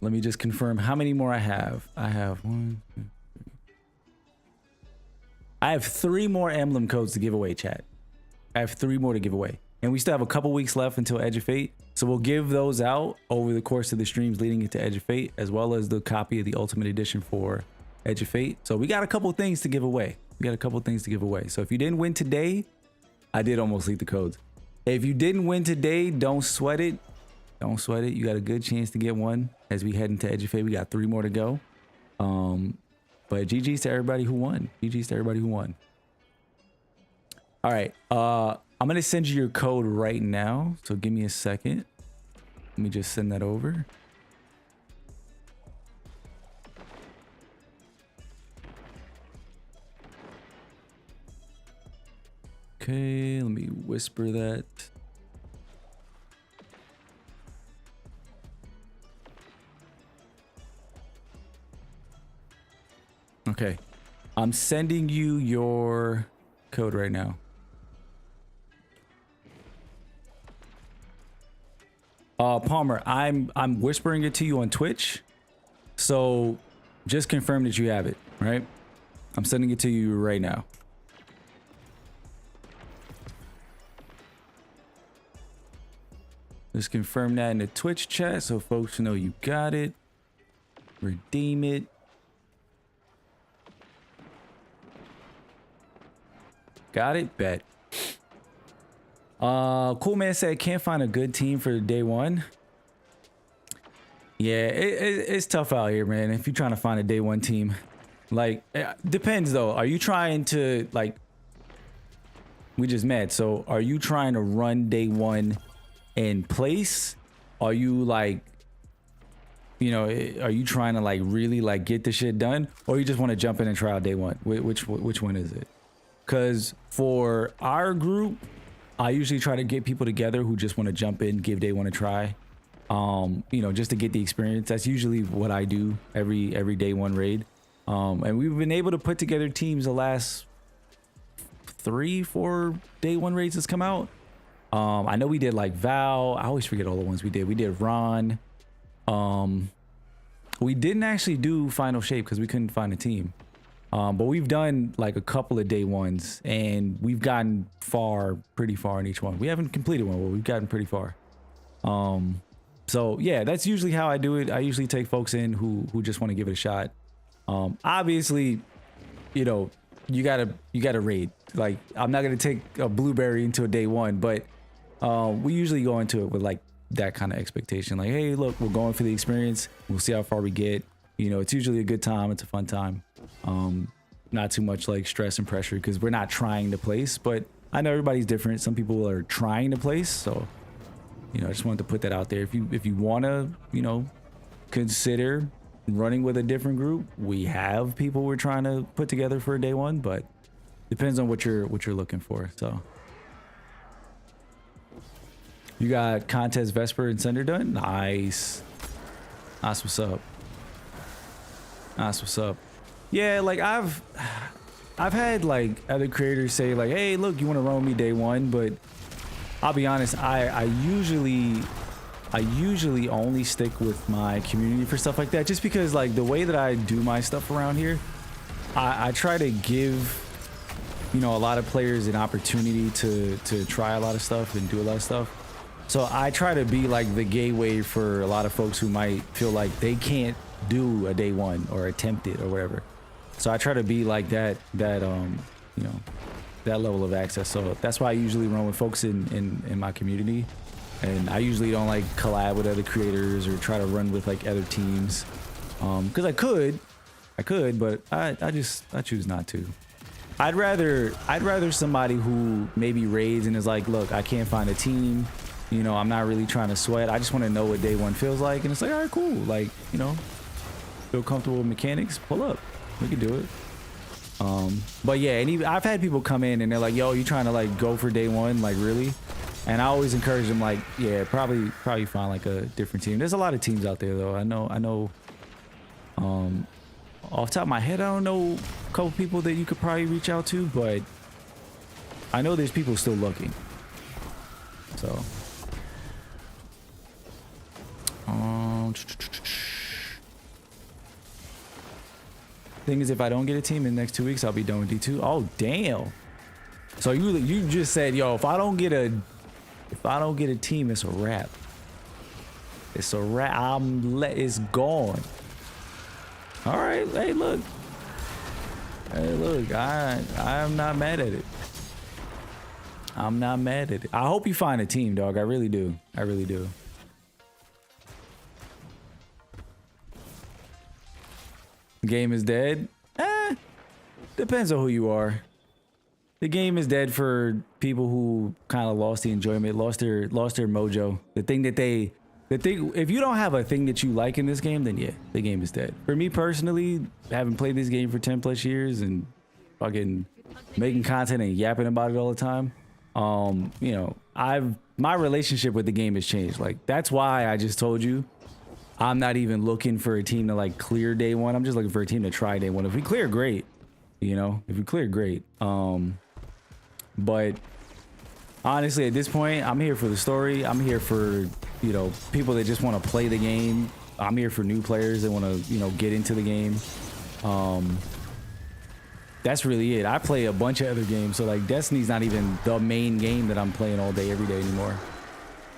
Let me just confirm how many more I have. I have 1, 2, 3. I have 3 more emblem codes to give away, chat. I have 3 more to give away. And we still have a couple weeks left until Edge of Fate. So we'll give those out over the course of the streams leading into Edge of Fate, as well as the copy of the Ultimate Edition for Edge of Fate. So we got a couple things to give away. So if you didn't win today, I did almost leak the codes. If you didn't win today, don't sweat it. Don't sweat it. You got a good chance to get one as we head into Edge of Fate. We got 3 more to go. But GG's to everybody who won. GG's to everybody who won. All right. I'm going to send you your code right now. So give me a second. Let me just send that over. Okay, let me whisper that. Okay, I'm sending you your code right now. Palmer, I'm whispering it to you on Twitch, so just confirm that you have it, right? I'm sending it to you right now. Just confirm that in the Twitch chat so folks know you got it. Redeem it. Got it? Bet. Cool Man said can't find a good team for day 1. Yeah, it's tough out here, man. If you're trying to find a day 1 team, like, depends though. Are you trying to, like, we just met, so are you trying to run day 1 in place? Are you like, you know, are you trying to like really like get the shit done, or you just want to jump in and try out day 1? Which one is it? Because for our group, I usually try to get people together who just want to jump in, give day 1 a try. You know, just to get the experience. That's usually what I do every day 1 raid. And we've been able to put together teams the last 3-4 day 1 raids that's come out. I know we did like Val. I always forget all the ones we did. We did Ron. We didn't actually do Final Shape because we couldn't find a team. But we've done like a couple of day 1s, and we've gotten pretty far in each one. We haven't completed one, but we've gotten pretty far. So yeah, that's usually how I do it. I usually take folks in who just want to give it a shot. Obviously, you know, you gotta raid. Like, I'm not gonna take a blueberry into a day 1, but we usually go into it with like that kind of expectation. Like, hey, look, we're going for the experience. We'll see how far we get. You know, it's usually a good time. It's a fun time. Not too much like stress and pressure because we're not trying to place, but I know everybody's different. Some people are trying to place, so you know, I just wanted to put that out there. If you want to, you know, consider running with a different group, we have people we're trying to put together for a day 1, but depends on what you're looking for. So you got contest Vesper and Sender done. Nice. That's what's up. That's what's up. Yeah, like I've had like other creators say like, hey, look, you want to run with me day 1, but I'll be honest, I usually only stick with my community for stuff like that, just because like the way that I do my stuff around here, I try to give, you know, a lot of players an opportunity to try a lot of stuff and do a lot of stuff. So I try to be like the gateway for a lot of folks who might feel like they can't do a day 1 or attempt it or whatever. So I try to be like that you know, that level of access. So that's why I usually run with folks in my community, and I usually don't like collab with other creators or try to run with like other teams, because I could, but I choose not to. I'd rather somebody who maybe raids and is like, look, I can't find a team, you know, I'm not really trying to sweat, I just want to know what day 1 feels like, and it's like, all right, cool, like, you know, feel comfortable with mechanics, pull up, we can do it. But yeah, and even I've had people come in and they're like, yo, you trying to like go for day 1, like really? And I always encourage them like, yeah, probably find like a different team. There's a lot of teams out there though. I know off the top of my head, I don't know a couple people that you could probably reach out to, but I know there's people still looking. So thing is, if I don't get a team in the next 2 weeks, I'll be done with D2. Oh, damn. So you just said, yo, if I don't get a team, it's a wrap. It's a wrap. It's gone. All right. Hey, look. I'm not mad at it. I'm not mad at it. I hope you find a team, dog. I really do. I really do. The game is dead. Depends on who you are. The game is dead for people who kind of lost the enjoyment, lost their mojo. If you don't have a thing that you like in this game, then yeah, the game is dead. For me personally, having played this game for 10 plus years and fucking making content and yapping about it all the time, you know, my relationship with the game has changed. Like, that's why I just told you I'm not even looking for a team to like clear day one. I'm just looking for a team to try day one. If we clear, great. You know, if we clear, great. But honestly, at this point, I'm here for the story. I'm here for, you know, people that just want to play the game. I'm here for new players that want to, you know, get into the game. That's really it. I play a bunch of other games, so like Destiny's not even the main game that I'm playing all day, every day anymore.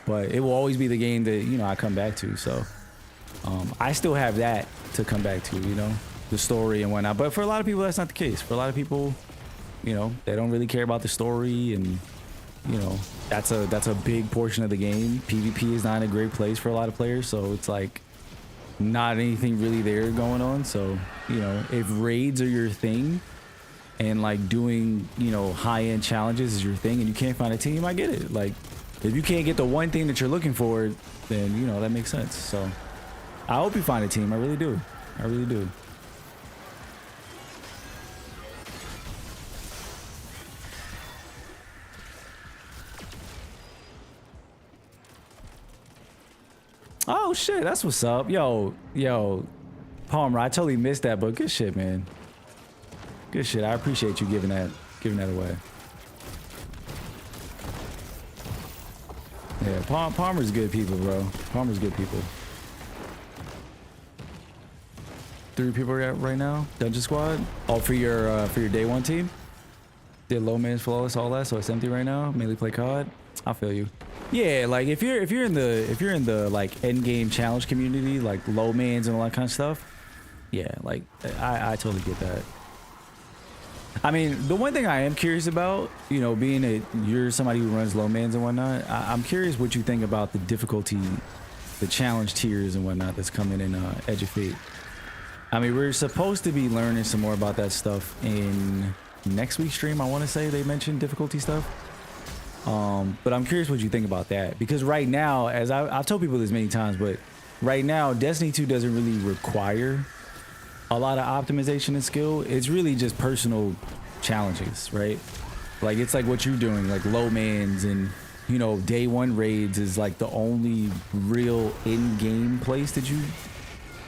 But it will always be the game that, you know, I come back to. So I still have that to come back to, you know, the story and whatnot. But for a lot of people, that's not the case. For a lot of people, you know, they don't really care about the story, and you know, that's a big portion of the game. PvP is not in a great place for a lot of players, so it's like not anything really there going on. So, you know, if raids are your thing and like doing, you know, high-end challenges is your thing and you can't find a team, I get it. Like, if you can't get the one thing that you're looking for, then, you know, that makes sense. So I hope you find a team. I really do. I really do. Oh shit, that's what's up. Yo, Palmer, I totally missed that, but good shit, man. Good shit. I appreciate you giving that away. Yeah, Palmer's good people, bro. Palmer's good people. 3 people right now. Dungeon Squad. Oh, for your day one team. Did low man's flawless, all that, so it's empty right now. Mainly play COD. I feel you. Yeah, like if you're in the like end game challenge community, like low mans and all that kind of stuff. Yeah, like I totally get that. I mean, the one thing I am curious about, you know, being that you're somebody who runs low mans and whatnot, I'm curious what you think about the difficulty, the challenge tiers and whatnot that's coming in Edge of Fate. I mean, we're supposed to be learning some more about that stuff in next week's stream. I want to say they mentioned difficulty stuff. But I'm curious what you think about that, because right now, as I've told people this many times, but right now Destiny 2 doesn't really require a lot of optimization and skill. It's really just personal challenges, right? Like, it's like what you're doing, like low mans and, you know, day one raids is like the only real in-game place that you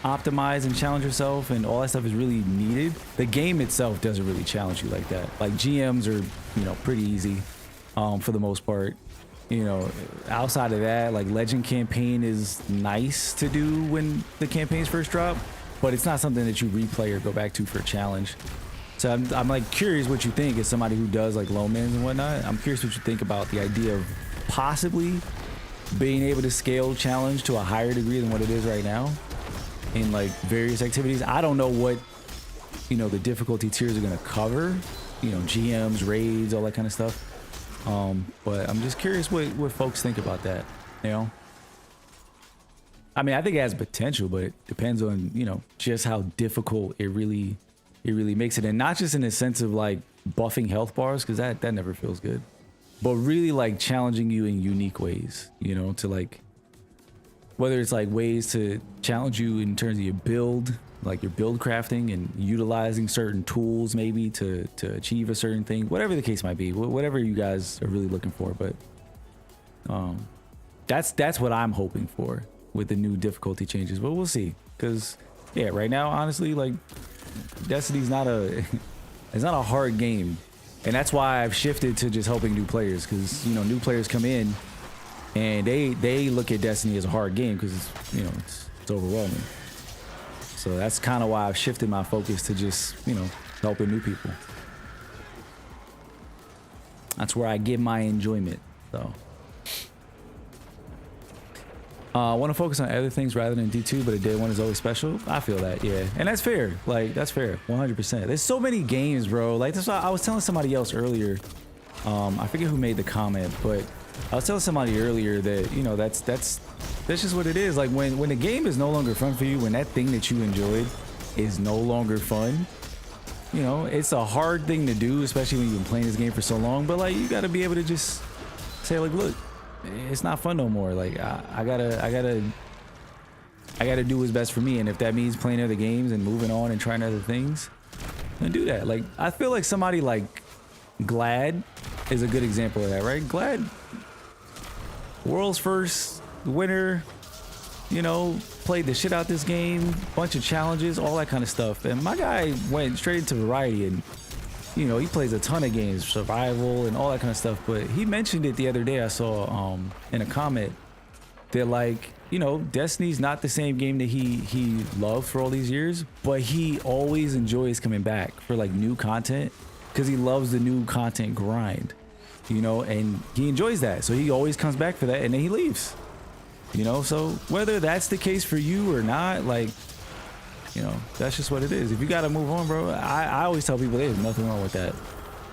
optimize and challenge yourself, and all that stuff is really needed. The game itself doesn't really challenge you like that. Like, GMs are, you know, pretty easy. For the most part, you know, outside of that, like legend campaign is nice to do when the campaigns first drop, but it's not something that you replay or go back to for a challenge. So I'm like curious what you think as somebody who does like low mans and whatnot. I'm curious what you think about the idea of possibly being able to scale challenge to a higher degree than what it is right now in like various activities. I don't know what, you know, the difficulty tiers are going to cover, you know, GMs, raids, all that kind of stuff. But I'm just curious what folks think about that, you know? I mean, I think it has potential, but it depends on, you know, just how difficult it really makes it. And not just in the sense of like buffing health bars, because that never feels good, but really like challenging you in unique ways, you know, to like, whether it's like ways to challenge you in terms of your build, like your build crafting and utilizing certain tools maybe to achieve a certain thing, whatever the case might be, whatever you guys are really looking for. But that's what I'm hoping for with the new difficulty changes, but we'll see. Because yeah, right now, honestly, like Destiny's not it's not a hard game, and that's why I've shifted to just helping new players, because, you know, new players come in and they look at Destiny as a hard game because it's, you know, it's overwhelming. So that's kind of why I've shifted my focus to just, you know, helping new people. That's where I get my enjoyment. So I want to focus on other things rather than D2, but a day one is always special. I feel that, yeah. And that's fair. Like, that's fair. 100%. There's so many games, bro. Like, that's why I was telling somebody else earlier. I forget who made the comment, but I was telling somebody earlier that, you know, that's just what it is. Like, when the game is no longer fun for you, when that thing that you enjoyed is no longer fun, you know, it's a hard thing to do, especially when you've been playing this game for so long. But, like, you got to be able to just say, like, look, it's not fun no more. Like, I gotta do what's best for me. And if that means playing other games and moving on and trying other things, then do that. Like, I feel like somebody like Glad is a good example of that, right? Glad, world's first winner, you know, played the shit out this game, bunch of challenges, all that kind of stuff. And my guy went straight into variety, and you know, he plays a ton of games, survival and all that kind of stuff. But he mentioned it the other day. I saw in a comment that, like, you know, Destiny's not the same game that he loved for all these years, but he always enjoys coming back for like new content because he loves the new content grind, you know, and he enjoys that. So he always comes back for that, and then he leaves, you know. So whether that's the case for you or not, like, you know, that's just what it is. If you got to move on, bro, I always tell people there's nothing wrong with that.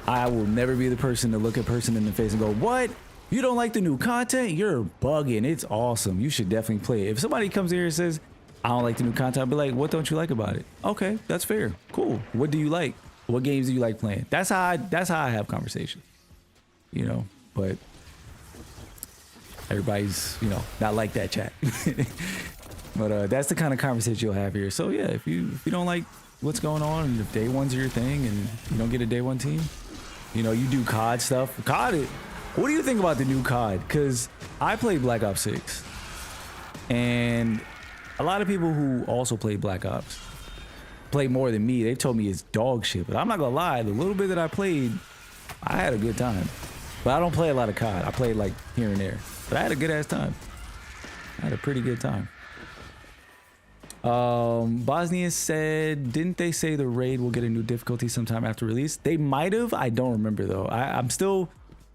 I will never be the person to look a person in the face and go, what? You don't like the new content? You're bugging. It's awesome. You should definitely play it. If somebody comes here and says, I don't like the new content, I'll be like, what don't you like about it? Okay, that's fair. Cool. What do you like? What games do you like playing? That's how I have conversations, you know, but everybody's, you know, not like that, chat. But that's the kind of conversation you'll have here. So yeah, if you don't like what's going on, and if day one's your thing and you don't get a day one team, you know, you do COD stuff. COD, what do you think about the new COD? Because I played Black Ops 6, and a lot of people who also played Black Ops play more than me. They told me it's dog shit, but I'm not gonna lie, the little bit that I played, I had a good time. But I don't play a lot of COD. I played like here and there, but I had a good ass time. I had a pretty good time. Bosnia said, didn't they say the raid will get a new difficulty sometime after release? They might have. I don't remember though. I'm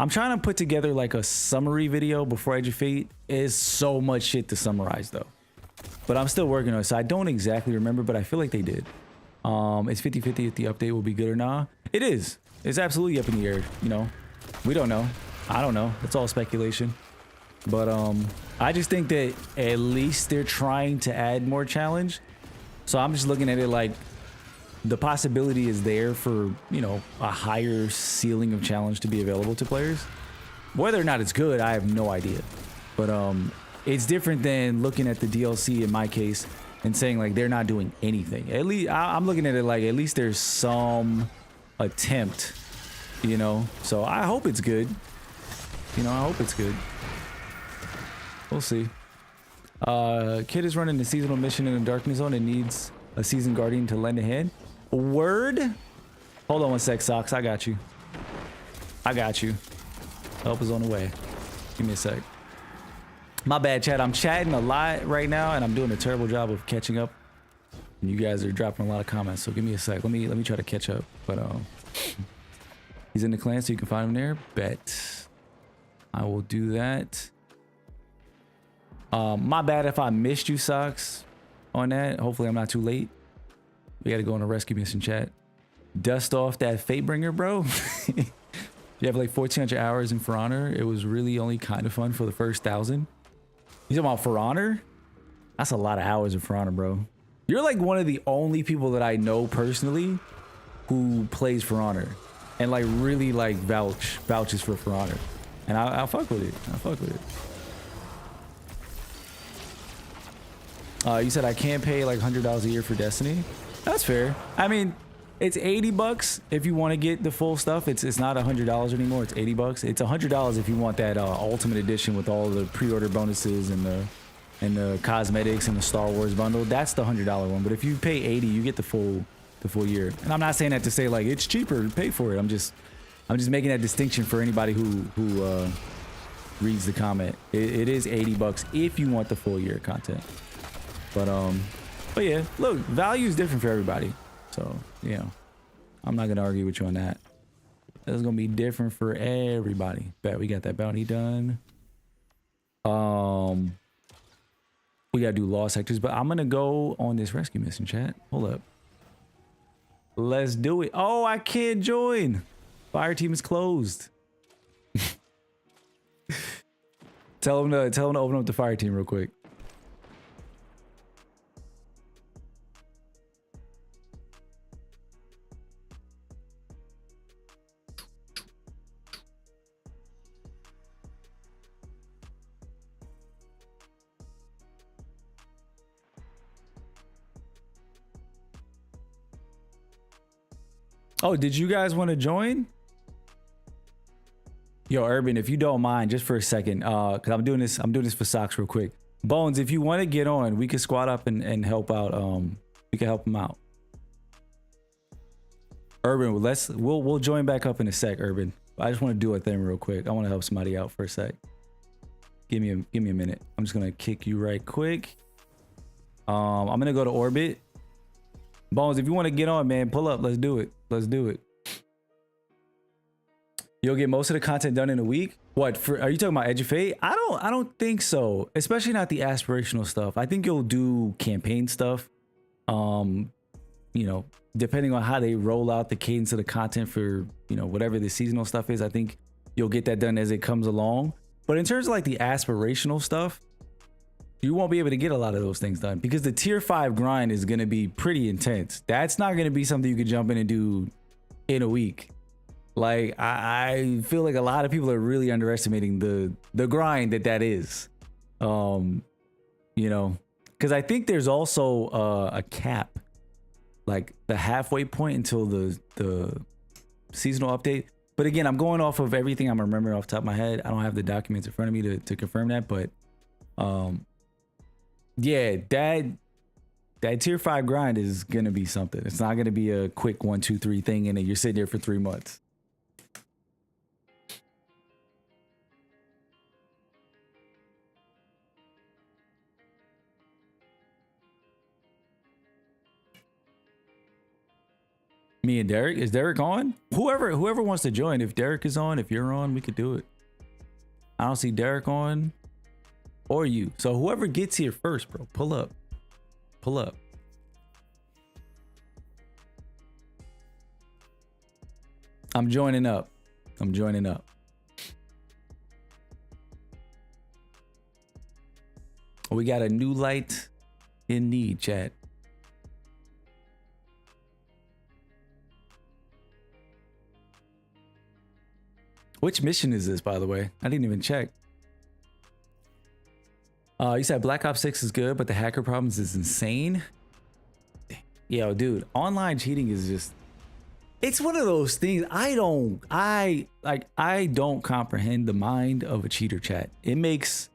trying to put together like a summary video before Edge of Fate. Is so much shit to summarize though, but I'm still working on it, so I don't exactly remember, but I feel like they did. It's 50-50 if the update will be good or not. It is. It's absolutely up in the air. You know, we don't know. I don't know. It's all speculation. But I just think that at least they're trying to add more challenge. So I'm just looking at it like the possibility is there for, you know, a higher ceiling of challenge to be available to players. Whether or not it's good, I have no idea. But it's different than looking at the DLC in my case and saying like they're not doing anything. At least I'm looking at it like at least there's some attempt, you know. So I hope it's good. You know, I hope it's good. We'll see. Kid is running a seasonal mission in the darkness zone and needs a seasoned guardian to lend a hand. Word? Hold on one sec, Socks. I got you. I got you. Help is on the way. Give me a sec. My bad, chat. I'm chatting a lot right now, and I'm doing a terrible job of catching up. And you guys are dropping a lot of comments, so give me a sec. Let me try to catch up. But he's in the clan, so you can find him there. Bet. I will do that. My bad if I missed you, Socks, on that. Hopefully I'm not too late. We gotta go on a rescue mission, chat. Dust off that Fatebringer, bro. You have like 1,400 hours in For Honor. It was really only kind of fun for the first 1,000. You talking about For Honor? That's a lot of hours in For Honor, bro. You're like one of the only people that I know personally who plays For Honor and like really like vouches for Honor. And I'll fuck with it. I'll fuck with it. You said I can't pay like $100 a year for Destiny. That's fair. I mean, it's $80 if you want to get the full stuff. It's not $100 anymore. It's $80. It's $100 if you want that Ultimate Edition with all the pre-order bonuses and the cosmetics and the Star Wars bundle. That's the $100 one. But if you pay $80, you get the full year. And I'm not saying that to say like it's cheaper to pay for it. I'm just making that distinction for anybody who reads the comment. It is $80 if you want the full year content. But yeah, look, value is different for everybody. So, you know, I'm not gonna argue with you on that. It's gonna be different for everybody. Bet we got that bounty done. We gotta do lost sectors, but I'm gonna go on this rescue mission, chat. Hold up. Let's do it. Oh, I can't join. Fire team is closed. Tell them to open up the fire team real quick. Oh, did you guys want to join? Yo, Urban, if you don't mind, just for a second, because I'm doing this for Socks real quick. Bones, if you want to get on, we can squad up and help out. We can help him out. Urban, we'll join back up in a sec, Urban. I just want to do a thing real quick. I want to help somebody out for a sec. Give me a minute. I'm just gonna kick you right quick. I'm gonna go to orbit. Bones, if you want to get on, man, pull up. Let's do it. Let's do it. You'll get most of the content done in a week. What are you talking about? Edge of Fate? I don't think so. Especially not the aspirational stuff. I think you'll do campaign stuff. You know, depending on how they roll out the cadence of the content for, you know, whatever the seasonal stuff is, I think you'll get that done as it comes along. But in terms of like the aspirational stuff, you won't be able to get a lot of those things done because the tier 5 grind is going to be pretty intense. That's not going to be something you could jump in and do in a week. Like, I feel like a lot of people are really underestimating the grind that is. You know, because I think there's also a cap, like the halfway point until the seasonal update. But again, I'm going off of everything I'm remembering off the top of my head. I don't have the documents in front of me to confirm that, but yeah, that tier 5 grind is gonna be something. It's not gonna be a quick 1, 2, 3 thing and then you're sitting there for 3 months. Me and Derek. Is Derek on? Whoever wants to join. If Derek is on, if you're on, we could do it. I don't see Derek on or you. So whoever gets here first, bro, pull up. Pull up. I'm joining up. I'm joining up. We got a new light in need, chat. Which mission is this, by the way? I didn't even check. You said Black Ops 6 is good, but the hacker problems is insane. Yo, dude, online cheating is just, it's one of those things. I don't comprehend the mind of a cheater, chat. It makes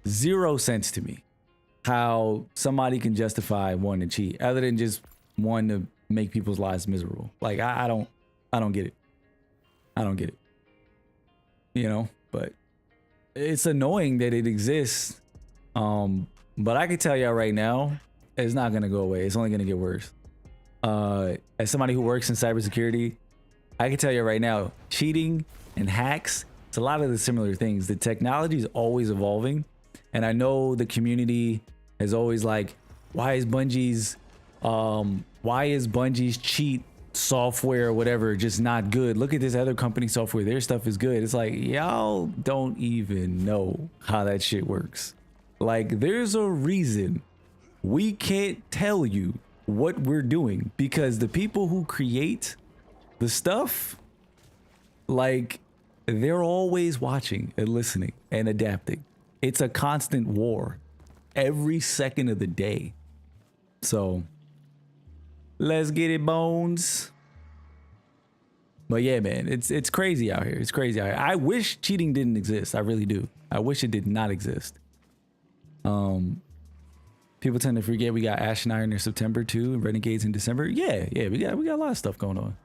zero sense to me how somebody can justify wanting to cheat other than just wanting to make people's lives miserable. Like, I don't get it. I don't get it. You know, but it's annoying that it exists. But I can tell y'all right now, it's not gonna go away. It's only gonna get worse. As somebody who works in cybersecurity, I can tell you right now, cheating and hacks, it's a lot of the similar things. The technology is always evolving. And I know the community is always like, why is Bungie's cheat software or whatever just not good? Look at this other company software, their stuff is good. It's like, y'all don't even know how that shit works. Like, there's a reason we can't tell you what we're doing because the people who create the stuff, like, they're always watching and listening and adapting. It's a constant war every second of the day. So let's get it, Bones. But yeah, man, it's crazy out here. It's crazy out here. I wish cheating didn't exist. I really do. I wish it did not exist. People tend to forget we got Ash and Iron in September too, and Renegades in December. Yeah, we got a lot of stuff going on.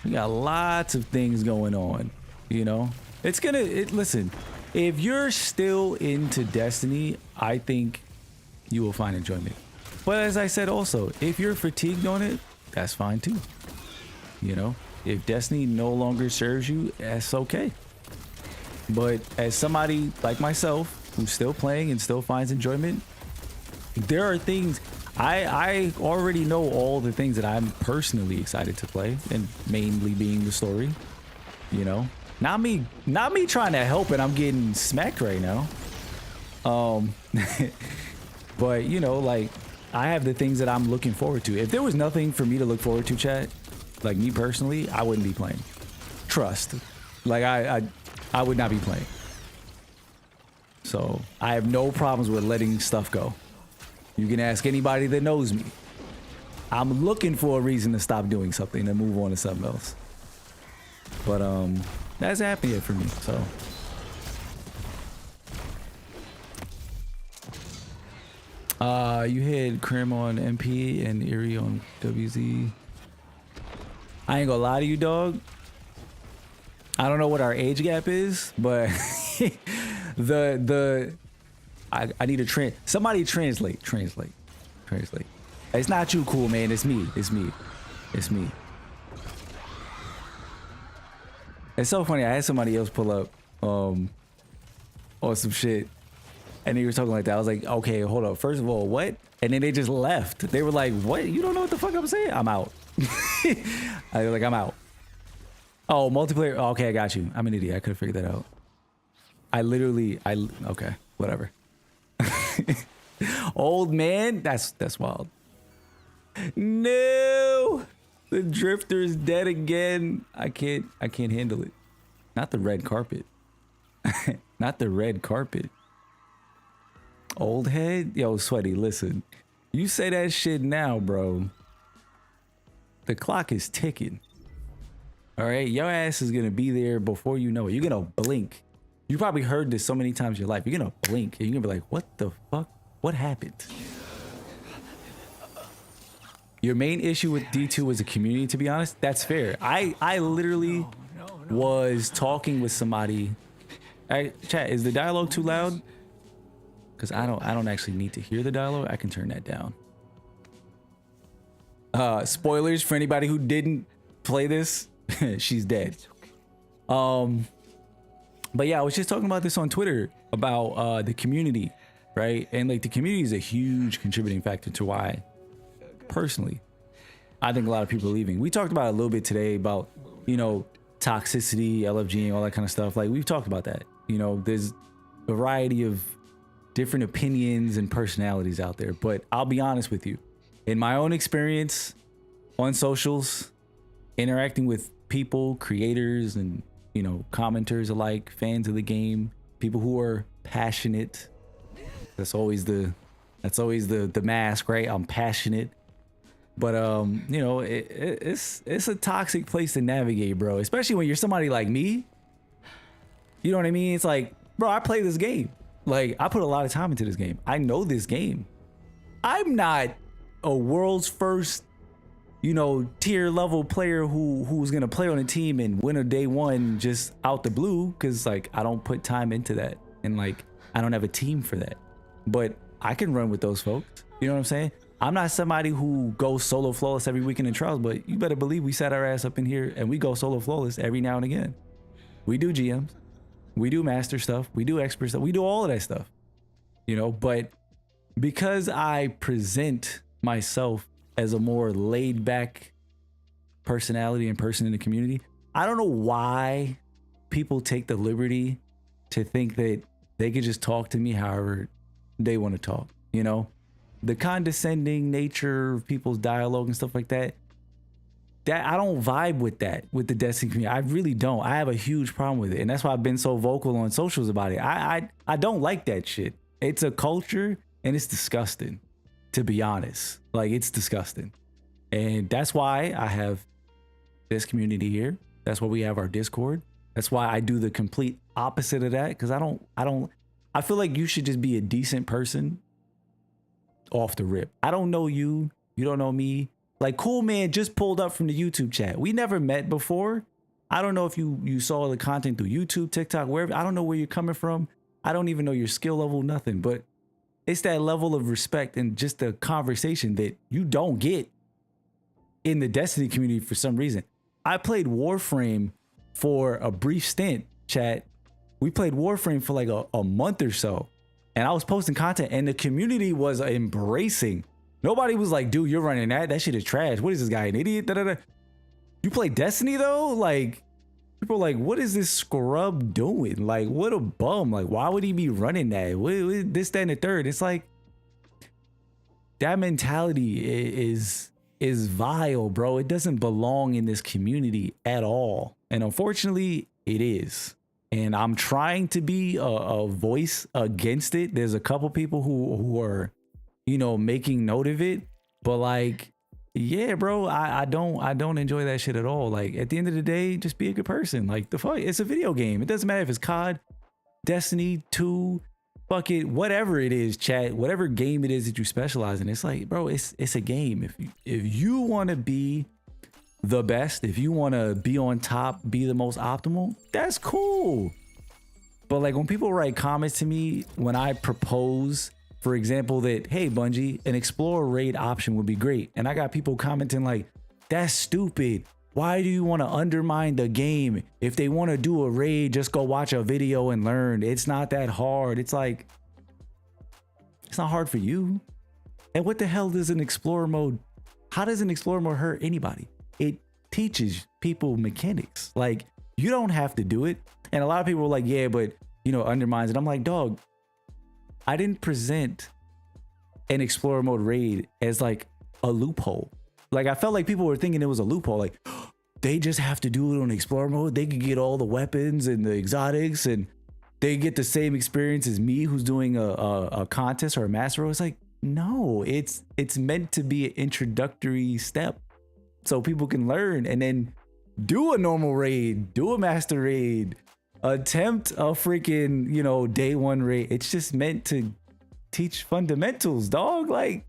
We got lots of things going on. You know, listen, if you're still into Destiny, I think you will find enjoyment. But as I said also, if you're fatigued on it, that's fine too. You know, If Destiny no longer serves you, that's okay. But as somebody like myself who's still playing and still finds enjoyment, there are things I already know, all the things that I'm personally excited to play, and mainly being the story. You know, not me trying to help it. I'm getting smacked right now. But you know, like, I have the things that I'm looking forward to. If there was nothing for me to look forward to, chat, like me personally, I wouldn't be playing. Trust. Like I would not be playing. So I have no problems with letting stuff go. You can ask anybody that knows me. I'm looking for a reason to stop doing something and move on to something else. But that's happening for me. So you had Krim on MP and Erie on WZ. I ain't gonna lie to you, dog. I don't know what our age gap is, but I need to somebody translate. It's not you, cool man. It's me. It's so funny. I had somebody else pull up on some shit, and they were talking like that. I was like, okay, hold up. First of all, what? And then they just left. They were like, what? You don't know what the fuck I'm saying? I'm out. I was like, I'm out. Oh, multiplayer. Oh, okay, I got you. I'm an idiot. I could have figured that out. Okay, whatever. Old man, that's wild. No, the drifter's dead again. I can't handle it. Not the red carpet. Not the red carpet. Old head, yo, Sweaty. Listen, you say that shit now, bro. The clock is ticking. All right, your ass is gonna be there before you know it. You're gonna blink. You probably heard this so many times in your life. You're gonna blink and you're gonna be like, what the fuck? What happened? Your main issue with D2 was the community, to be honest. That's fair. I literally was talking with somebody. Chat, is the dialogue too loud? Because I don't actually need to hear the dialogue. I can turn that down. Spoilers for anybody who didn't play this. She's dead. But yeah, I was just talking about this on Twitter about the community, right? And like the community is a huge contributing factor to why, personally, I think a lot of people are leaving. We talked about it a little bit today about, you know, toxicity, LFG, and all that kind of stuff. Like we've talked about that. You know, there's a variety of different opinions and personalities out there. But I'll be honest with you, in my own experience on socials, interacting with people, creators, and you know, commenters alike, fans of the game, people who are passionate. That's always the mask, right? I'm passionate. But you know, it's a toxic place to navigate, bro. Especially when you're somebody like me. You know what I mean? It's like, bro, I play this game. Like, I put a lot of time into this game. I know this game. I'm not a world's first, you know, tier level player who's gonna play on a team and win a day one just out the blue, because like I don't put time into that, and like I don't have a team for that. But I can run with those folks. You know what I'm saying? I'm not somebody who goes solo flawless every weekend in trials, but you better believe we sat our ass up in here and we go solo flawless every now and again. We do GMs, we do master stuff, we do expert stuff, we do all of that stuff. You know, but because I present myself as a more laid back personality and person in the community, I don't know why people take the liberty to think that they could just talk to me however they want to talk. You know, the condescending nature of people's dialogue and stuff like that, that I don't vibe with that, with the Destiny community. I really don't. I have a huge problem with it. And that's why I've been so vocal on socials about it. I don't like that shit. It's a culture and it's disgusting, to be honest. Like, it's disgusting. And that's why I have this community here. That's why we have our Discord. That's why I do the complete opposite of that. Because I feel like you should just be a decent person off the rip. I don't know you. You don't know me. Like, Cool Man just pulled up from the YouTube chat. We never met before. I don't know if you saw the content through YouTube, TikTok, wherever. I don't know where you're coming from. I don't even know your skill level, nothing. But it's that level of respect and just the conversation that you don't get in the Destiny community for some reason. I played Warframe for a brief stint, chat. We played Warframe for like a month or so. And I was posting content and the community was embracing. Nobody was like, dude, you're running that. That shit is trash. What is this guy, an idiot? Da, da, da. You play Destiny though? Like, people are like, what is this scrub doing? Like, what a bum. Like, why would he be running that? What, this, that, and the third. It's like, that mentality is vile, bro. It doesn't belong in this community at all. And unfortunately, it is. And I'm trying to be a voice against it. There's a couple people who are, you know, making note of it. But like, yeah, bro, I don't enjoy that shit at all. Like, at the end of the day, just be a good person. Like, the fuck, it's a video game. It doesn't matter if it's COD, Destiny 2, fuck it, whatever it is, chat, whatever game it is that you specialize in. It's like, bro, it's a game. If you want to be the best, if you want to be on top, be the most optimal, that's cool. But like, when people write comments to me when I propose, for example, that, hey, Bungie, an Explorer raid option would be great, and I got people commenting like, that's stupid. Why do you want to undermine the game? If they want to do a raid, just go watch a video and learn. It's not that hard. It's like, it's not hard for you. And what the hell does an Explorer mode, how does an Explorer mode hurt anybody? It teaches people mechanics. Like, you don't have to do it. And a lot of people are like, yeah, but, you know, undermines it. I'm like, dog, I didn't present an Explorer mode raid as like a loophole. Like, I felt like people were thinking it was a loophole. Like, they just have to do it on Explorer mode. They could get all the weapons and the exotics and they get the same experience as me who's doing a contest or a master role. It's like, no, it's meant to be an introductory step so people can learn and then do a normal raid, do a master raid, attempt a freaking, you know, day one raid. It's just meant to teach fundamentals, dog. Like,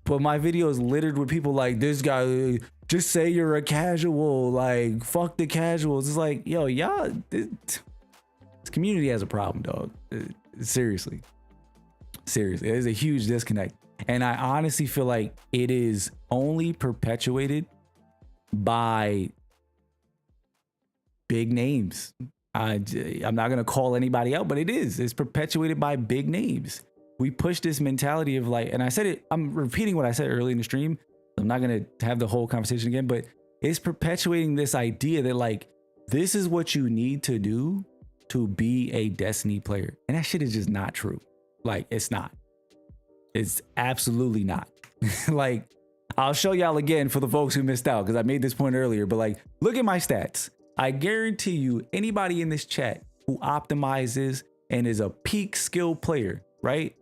but my video is littered with people like, this guy, just say you're a casual, like, fuck the casuals. It's like, yo, y'all, this community has a problem, dog. Seriously. There's a huge disconnect. And I honestly feel like it is only perpetuated by big names. I'm not going to call anybody out, but it's perpetuated by big names. We push this mentality of like, and I said it, I'm repeating what I said early in the stream. I'm not going to have the whole conversation again, but it's perpetuating this idea that like, this is what you need to do to be a Destiny player. And that shit is just not true. Like, it's not. It's absolutely not. Like, I'll show y'all again for the folks who missed out because I made this point earlier, but like, look at my stats. I guarantee you anybody in this chat who optimizes and is a peak skill player, right?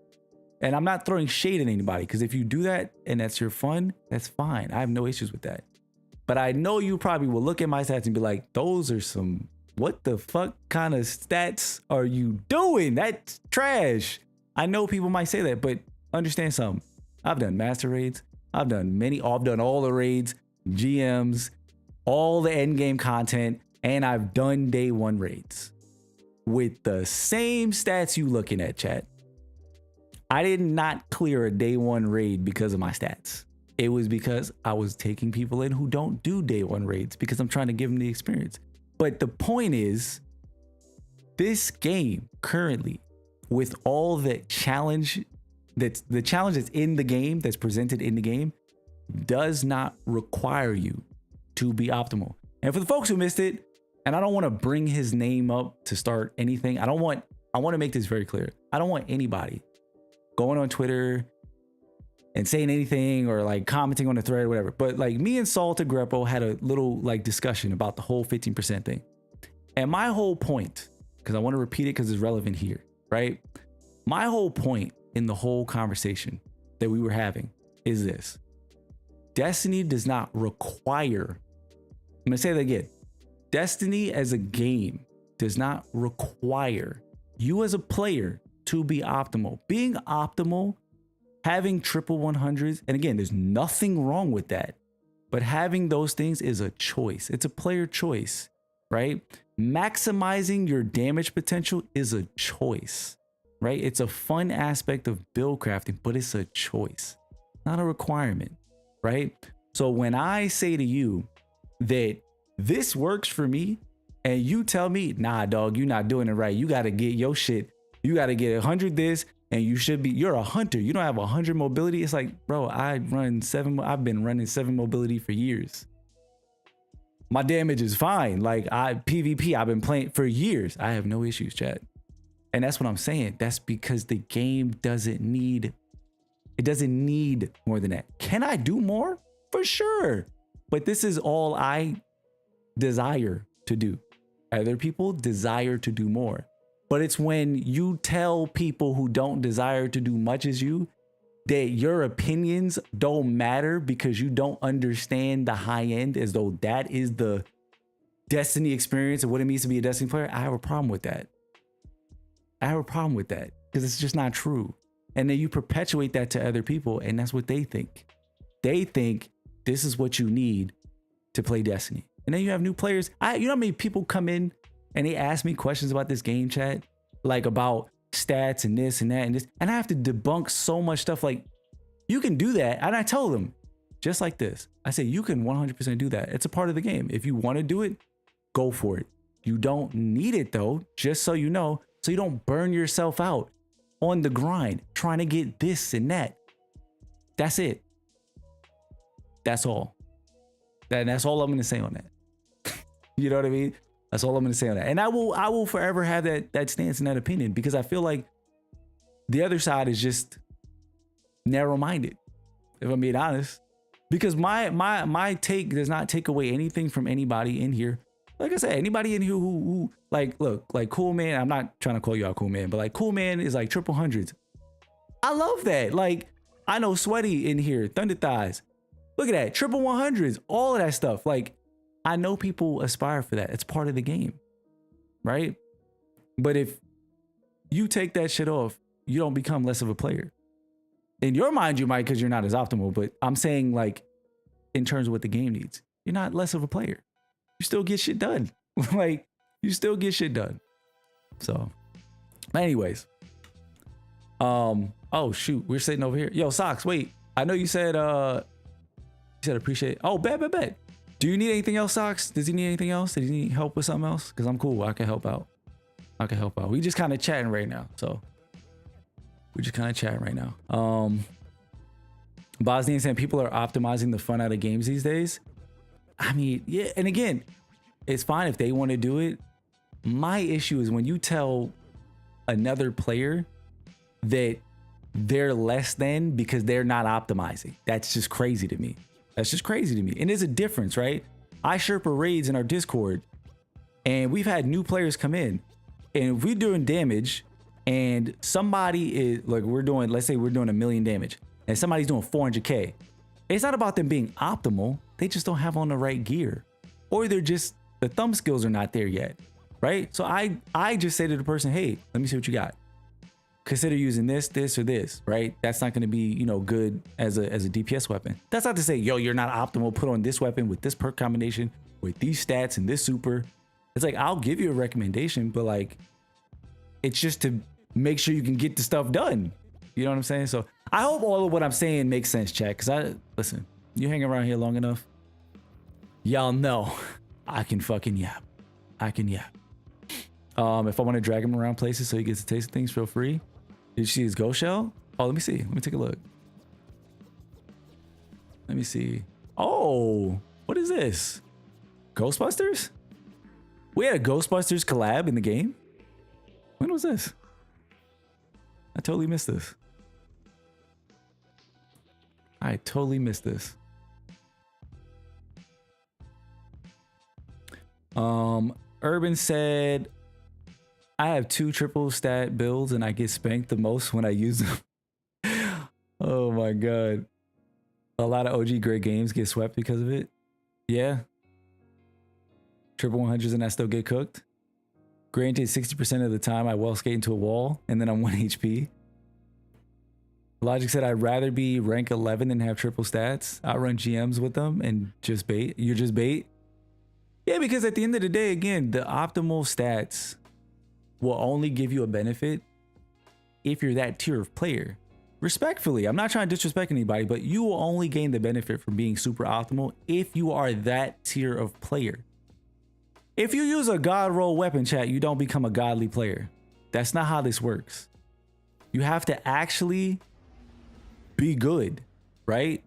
And I'm not throwing shade at anybody because if you do that and that's your fun, that's fine. I have no issues with that. But I know you probably will look at my stats and be like, those are some, what the fuck kind of stats are you doing? That's trash. I know people might say that, but understand something. I've done master raids. I've done all the raids, GMs, all the end game content, and I've done day one raids with the same stats you looking at, chat. I did not clear a day one raid because of my stats. It was because I was taking people in who don't do day one raids because I'm trying to give them the experience. But the point is, this game currently, with all the challenge that's in the game, that's presented in the game, does not require you to be optimal. And for the folks who missed it, and I don't want to bring his name up to start anything. I want to make this very clear. I don't want anybody going on Twitter and saying anything or like commenting on the thread or whatever. But like, me and Salta Greppo had a little like discussion about the whole 15% thing. And my whole point, because I want to repeat it because it's relevant here, right? My whole point in the whole conversation that we were having is this: Destiny does not require, I'm gonna say that again. Destiny as a game does not require you as a player to be optimal. Being optimal, having triple 100s, and again, there's nothing wrong with that, but having those things is a choice. It's a player choice, right? Maximizing your damage potential is a choice, right? It's a fun aspect of build crafting, but it's a choice, not a requirement, right? So when I say to you, that this works for me, and you tell me, nah, dog, you're not doing it right. You got to get your shit. You got to get 100 this, and you're a hunter. You don't have 100 mobility. It's like, bro, I've been running 7 mobility for years. My damage is fine. Like PvP, I've been playing for years. I have no issues, chat. And that's what I'm saying. That's because the game doesn't need more than that. Can I do more? For sure. But this is all I desire to do. Other people desire to do more. But it's when you tell people who don't desire to do much as you that your opinions don't matter because you don't understand the high end, as though that is the Destiny experience of what it means to be a Destiny player. I have a problem with that. I have a problem with that because it's just not true. And then you perpetuate that to other people, and that's what they think. They think this is what you need to play Destiny. And then you have new players. You know how many people come in and they ask me questions about this game, chat, like about stats and this and that and this, and I have to debunk so much stuff. Like, you can do that, and I tell them just like this. I say you can 100% do that. It's a part of the game. If you want to do it, go for it. You don't need it though, just so you know, so you don't burn yourself out on the grind trying to get this and that. That's it. That's all. That's all I'm gonna say on that. You know what I mean? That's all I'm gonna say on that. And I will forever have that stance and that opinion, because I feel like the other side is just narrow-minded, if I'm being honest. Because my take does not take away anything from anybody in here. Like I said, anybody in here who like, look, like Cool Man, I'm not trying to call you out Cool Man, but like Cool Man is like triple hundreds. I love that. Like, I know Sweaty in here, Thunder Thighs. Look at that, triple 100s, all of that stuff. Like, I know people aspire for that. It's part of the game, right? But if you take that shit off, you don't become less of a player. In your mind, you might, because you're not as optimal, but I'm saying, like, in terms of what the game needs, you're not less of a player. You still get shit done. Like, you still get shit done. So, anyways, oh shoot, we're sitting over here. Yo, Socks, wait. I know you said appreciate. Oh, bet. Do you need anything else, Socks? Does he need anything else? Does he need help with something else? Because I'm cool. I can help out. We just kind of chatting right now. So we're just kind of chatting right now. Bosnian saying people are optimizing the fun out of games these days. I mean, yeah. And again, it's fine if they want to do it. My issue is when you tell another player that they're less than because they're not optimizing. That's just crazy to me. And there's a difference, right? I Sherpa raids in our Discord, and we've had new players come in, and if we're doing damage and somebody is like, let's say we're doing 1 million damage and somebody's doing 400K. It's not about them being optimal. They just don't have on the right gear, or they're just, the thumb skills are not there yet, right? So I just say to the person, hey, let me see what you got. Consider using this, or this, right? That's not going to be, you know, good as a DPS weapon. That's not to say, yo, you're not optimal. Put on this weapon with this perk combination, with these stats and this super. It's like, I'll give you a recommendation, but like, it's just to make sure you can get the stuff done. You know what I'm saying? So I hope all of what I'm saying makes sense, chat. Because listen, you hang around here long enough, y'all know I can fucking yap. If I want to drag him around places so he gets a taste of things, feel free. Did you see his ghost shell? Oh, let me see. Let me take a look. Let me see. Oh, what is this? Ghostbusters? We had a Ghostbusters collab in the game? When was this? I totally missed this. Urban said, I have 2 triple stat builds and I get spanked the most when I use them. Oh my God. A lot of OG great games get swept because of it. Yeah. Triple 100s and I still get cooked. Granted, 60% of the time I well skate into a wall and then I'm 1 HP. Logic said I'd rather be rank 11 than have triple stats. I run GMs with them and just bait. You're just bait. Yeah, because at the end of the day, again, the optimal stats will only give you a benefit if you're that tier of player. respectfully, I'm not trying to disrespect anybody, but you will only gain the benefit from being super optimal if you are that tier of player. If you use a god roll weapon, chat, you don't become a godly player. That's not how this works. You have to actually be good, right?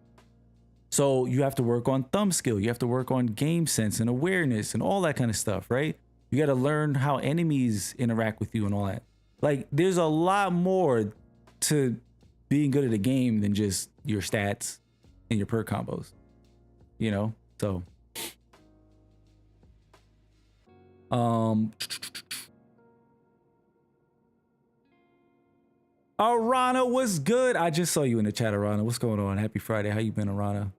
So you have to work on thumb skill. You have to work on game sense and awareness and all that kind of stuff, right? You got to learn how enemies interact with you and all that. Like, there's a lot more to being good at a game than just your stats and your perk combos, you know? So, Arana, what's good? I just saw you in the chat, Arana. What's going on? Happy Friday. How you been, Arana?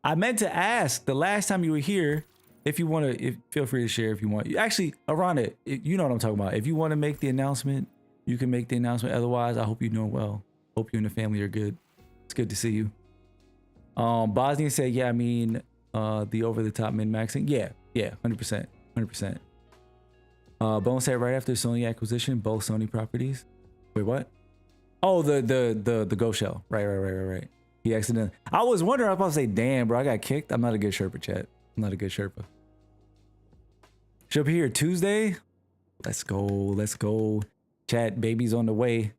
I meant to ask the last time you were here, if you want to, feel free to share if you want. Actually, Arana, you know what I'm talking about. If you want to make the announcement, you can make the announcement. Otherwise, I hope you're doing well. Hope you and the family are good. It's good to see you. Bosnia said, yeah, I mean, the over-the-top min-maxing. Yeah, 100%, 100%. Bone said right after Sony acquisition, both Sony properties. Wait, what? Oh, the Ghost Shell. Right. He accidentally. I was wondering. I was about to say, damn, bro, I got kicked. I'm not a good Sherpa, chat. I'm not a good Sherpa. Should be here Tuesday. Let's go. Chat, baby's on the way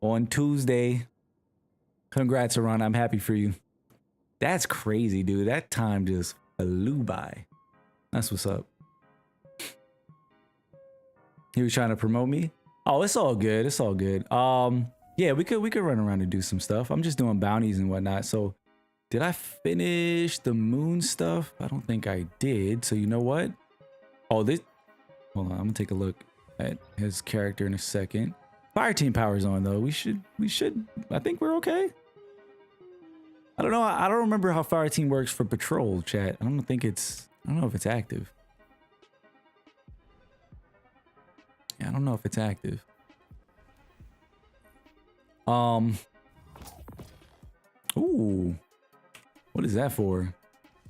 on Tuesday. Congrats, Aron. I'm happy for you. That's crazy, dude. That time just flew by. That's what's up. He was trying to promote me. Oh, it's all good. It's all good. Yeah, we could run around and do some stuff. I'm just doing bounties and whatnot. So did I finish the moon stuff? I don't think I did. So you know what? Oh, this, hold on. I'm gonna take a look at his character in a second. Fire team power's on though. We should, I think we're okay. I don't know. I don't remember how fire team works for patrol, chat. I don't know if it's active. Yeah, I don't know if it's active. Ooh, what is that for?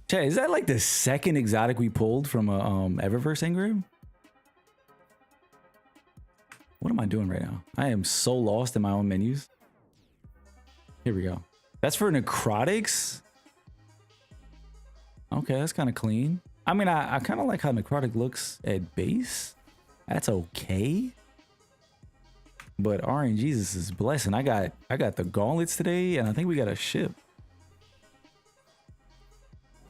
Chat, is that like the second exotic we pulled from a Eververse engram? What am I doing right now? I am so lost in my own menus. Here we go. That's for necrotics. Okay, that's kind of clean. I mean, I kind of like how necrotic looks at base. That's okay. But RNGesus is blessing. I got the gauntlets today, and I think we got a ship.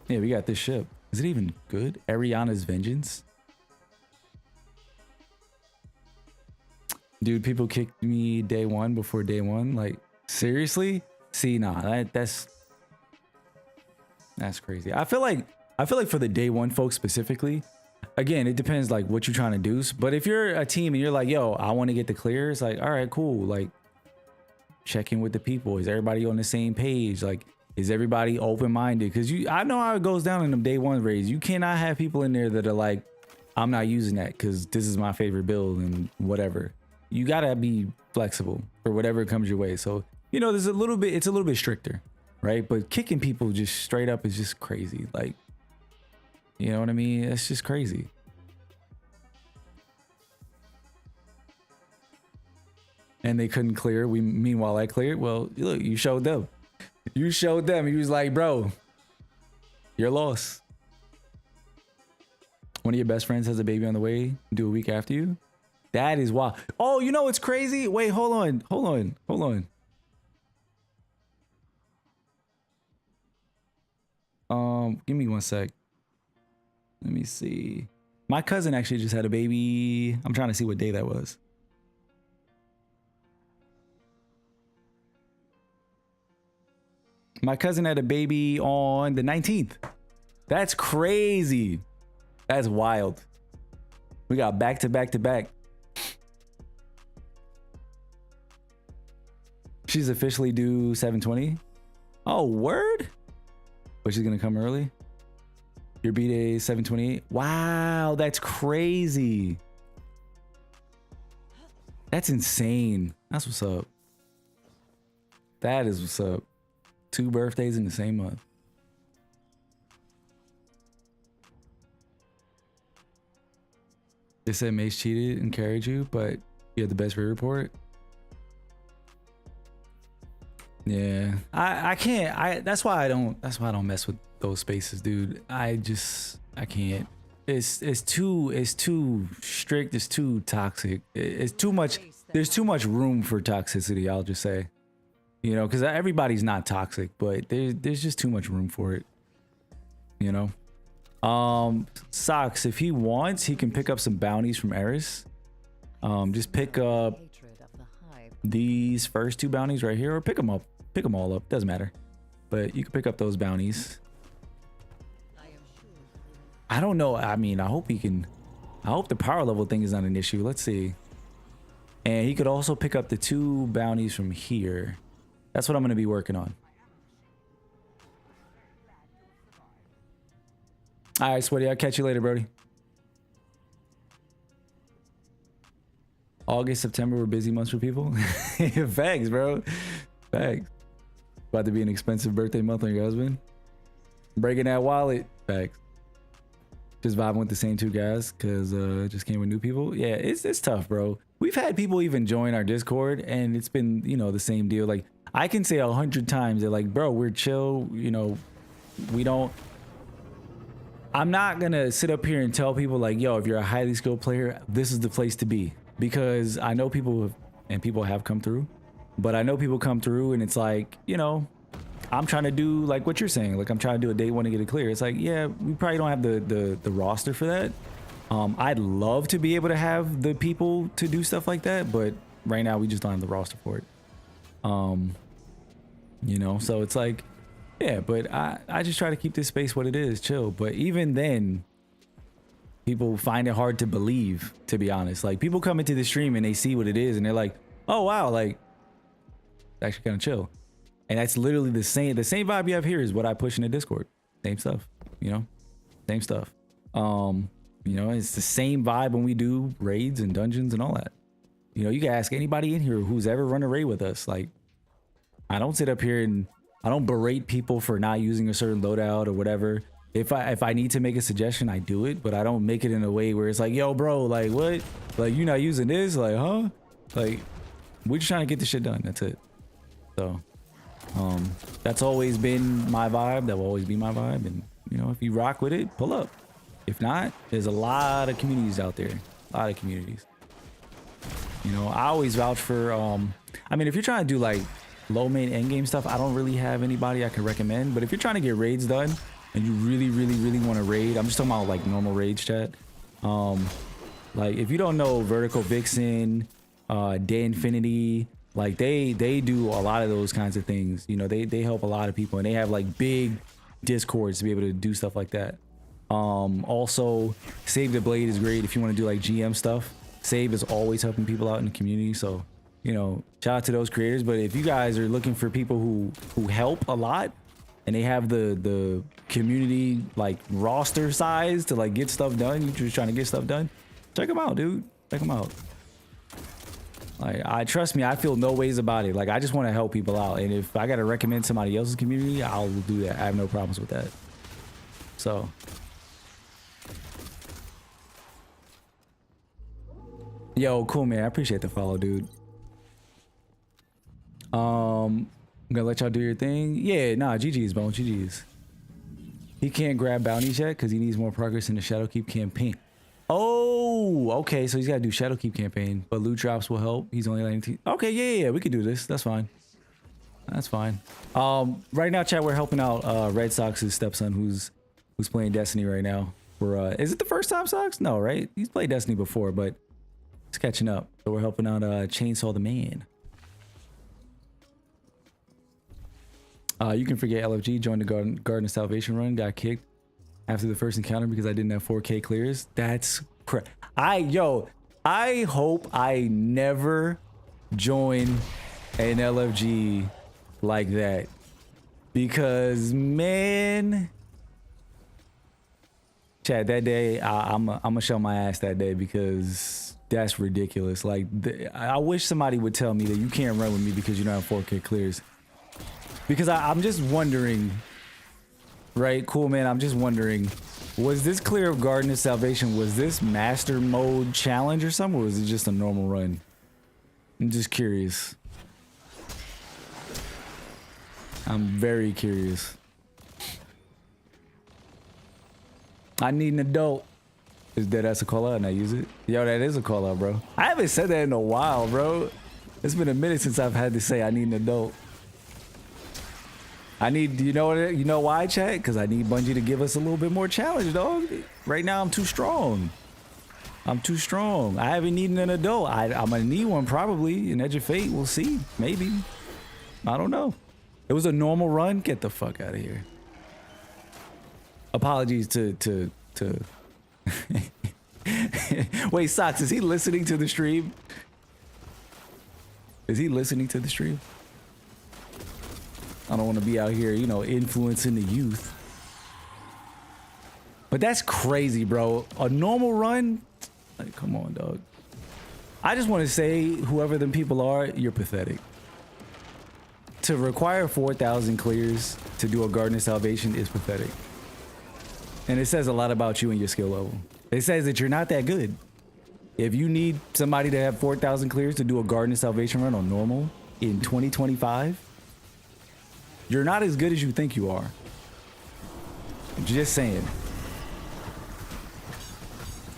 Yeah, we got this ship. Is it even good? Ariana's Vengeance. Dude, people kicked me day one before day one. Like, seriously? See, nah, that's crazy. I feel like for the day one folks specifically, again, it depends like what you're trying to do. But if you're a team and you're like, yo, I want to get the clear, it's like, all right, cool. Like, check in with the people. Is everybody on the same page? Like, is everybody open-minded? Because I know how it goes down in them day one raids. You cannot have people in there that are like, I'm not using that because this is my favorite build and whatever. You gotta be flexible for whatever comes your way. So, you know, it's a little bit stricter, right? But kicking people just straight up is just crazy. Like, you know what I mean? It's just crazy. And they couldn't clear. Meanwhile, I cleared. Well, look, you showed them. You showed them. He was like, bro, you're lost. One of your best friends has a baby on the way. Do a week after you. That is wild. Oh, you know what's crazy? Wait, hold on. Give me one sec. Let me see. My cousin actually just had a baby. I'm trying to see what day that was. My cousin had a baby on the 19th. That's crazy. That's wild. We got back to back to back. She's officially due 7/20. Oh, word? But she's gonna come early. Your B-Day is 7/28. Wow, that's crazy. That's insane. That's what's up. That is what's up. 2 birthdays in the same month. They said Mace cheated and carried you, but you had the best raid report. Yeah, I can't. That's why I don't. That's why I don't mess with those spaces, dude. I can't. It's too strict. It's too toxic. It's too much. There's too much room for toxicity. I'll just say, you know, because everybody's not toxic, but there's just too much room for it. You know. Socks. If he wants, he can pick up some bounties from Eris. Just pick up these first 2 bounties right here, or pick them up. Pick them all up. Doesn't matter. But you can pick up those bounties. I don't know. I mean, I hope he can. I hope the power level thing is not an issue. Let's see. And he could also pick up the 2 bounties from here. That's what I'm going to be working on. All right, Sweaty. I'll catch you later, Brody. August, September were busy months for people. Facts, bro. Facts. About to be an expensive birthday month on your husband. Breaking that wallet. Facts. Just vibing with the same 2 guys because just came with new people. Yeah, it's tough, bro. We've had people even join our Discord and it's been, you know, the same deal. Like I can say 100 times that like, bro, we're chill. You know, we don't. I'm not gonna sit up here and tell people like, yo, if you're a highly skilled player, this is the place to be. Because I know people have come through, but I know people come through and it's like, you know, I'm trying to do like what you're saying. Like I'm trying to do a day 1 to get it clear. It's like, yeah, we probably don't have the roster for that. I'd love to be able to have the people to do stuff like that, but right now we just don't have the roster for it. You know, so it's like, yeah, but I just try to keep this space what it is, chill. But even then, people find it hard to believe, to be honest. Like people come into the stream and they see what it is and they're like, oh wow, like it's actually kind of chill. And that's literally the same vibe you have here is what I push in the Discord. Same stuff, you know, same stuff. You know, it's the same vibe when we do raids and dungeons and all that. You know, you can ask anybody in here who's ever run a raid with us. Like, I don't sit up here and I don't berate people for not using a certain loadout or whatever. If I need to make a suggestion, I do it, but I don't make it in a way where it's like, yo, bro, like what? Like you not using this? Like, huh? Like, we're just trying to get this shit done. That's it. So, that's always been my vibe. That will always be my vibe. And you know, if you rock with it, pull up. If not, there's a lot of communities out there. A lot of communities. You know, I always vouch for, I mean, if you're trying to do like low main end game stuff, I don't really have anybody I can recommend. But if you're trying to get raids done and you really want to raid, I'm just talking about like normal raids chat. Like if you don't know Vertical Vixen, Day Infinity, like they do a lot of those kinds of things. You know, they help a lot of people and they have like big Discords to be able to do stuff like that. Also Save the Blade is great if you want to do like GM stuff. Save is always helping people out in the community, so you know, shout out to those creators. But if you guys are looking for people who help a lot and they have the community like roster size to like get stuff done, you're just trying to get stuff done, check them out, dude. Check them out. Like, I trust me, I feel no ways about it. Like, I just want to help people out, and if I gotta recommend somebody else's community, I'll do that. I have no problems with that. So yo, cool, man. I appreciate the follow, dude. I'm gonna let y'all do your thing. Yeah, nah, GG's, bro. GG's. He can't grab bounties yet because he needs more progress in the Shadowkeep campaign. Oh, okay. So he's got to do Shadowkeep campaign, but loot drops will help. He's only letting. Okay, yeah. We can do this. That's fine. That's fine. Right now, chat, we're helping out Red Sox's stepson, who's playing Destiny right now. Is it the first time, Sox? No, right? He's played Destiny before, but he's catching up. So we're helping out Chainsaw the Man. You can forget LFG joined the Garden of Salvation run, got kicked after the first encounter because I didn't have 4K clears. That's crap. I hope I never join an LFG like that, because man, chat, that day I'm gonna show my ass that day, because that's ridiculous. Like I wish somebody would tell me that you can't run with me because you don't have 4K clears. Because I'm just wondering, right? Cool, man. I'm just wondering, was this clear of Garden of Salvation? Was this master mode challenge or something? Or was it just a normal run? I'm just curious. I'm very curious. I need an adult. Is that's a call out and I use it? Yo, that is a call out, bro. I haven't said that in a while, bro. It's been a minute since I've had to say I need an adult. I need, you know why, chat? Because I need Bungie to give us a little bit more challenge, dog. Right now, I'm too strong. I'm too strong. I haven't needed an adult. I'm gonna need one probably in Edge of Fate. We'll see. Maybe. I don't know. It was a normal run. Get the fuck out of here. Apologies to Wait, Socks, is he listening to the stream? Is he listening to the stream? I don't want to be out here, you know, influencing the youth. But that's crazy, bro. A normal run? Like, come on, dog. I just want to say, whoever them people are, you're pathetic. To require 4,000 clears to do a Garden of Salvation is pathetic. And it says a lot about you and your skill level. It says that you're not that good. If you need somebody to have 4,000 clears to do a Garden of Salvation run on normal in 2025, you're not as good as you think you are. Just saying.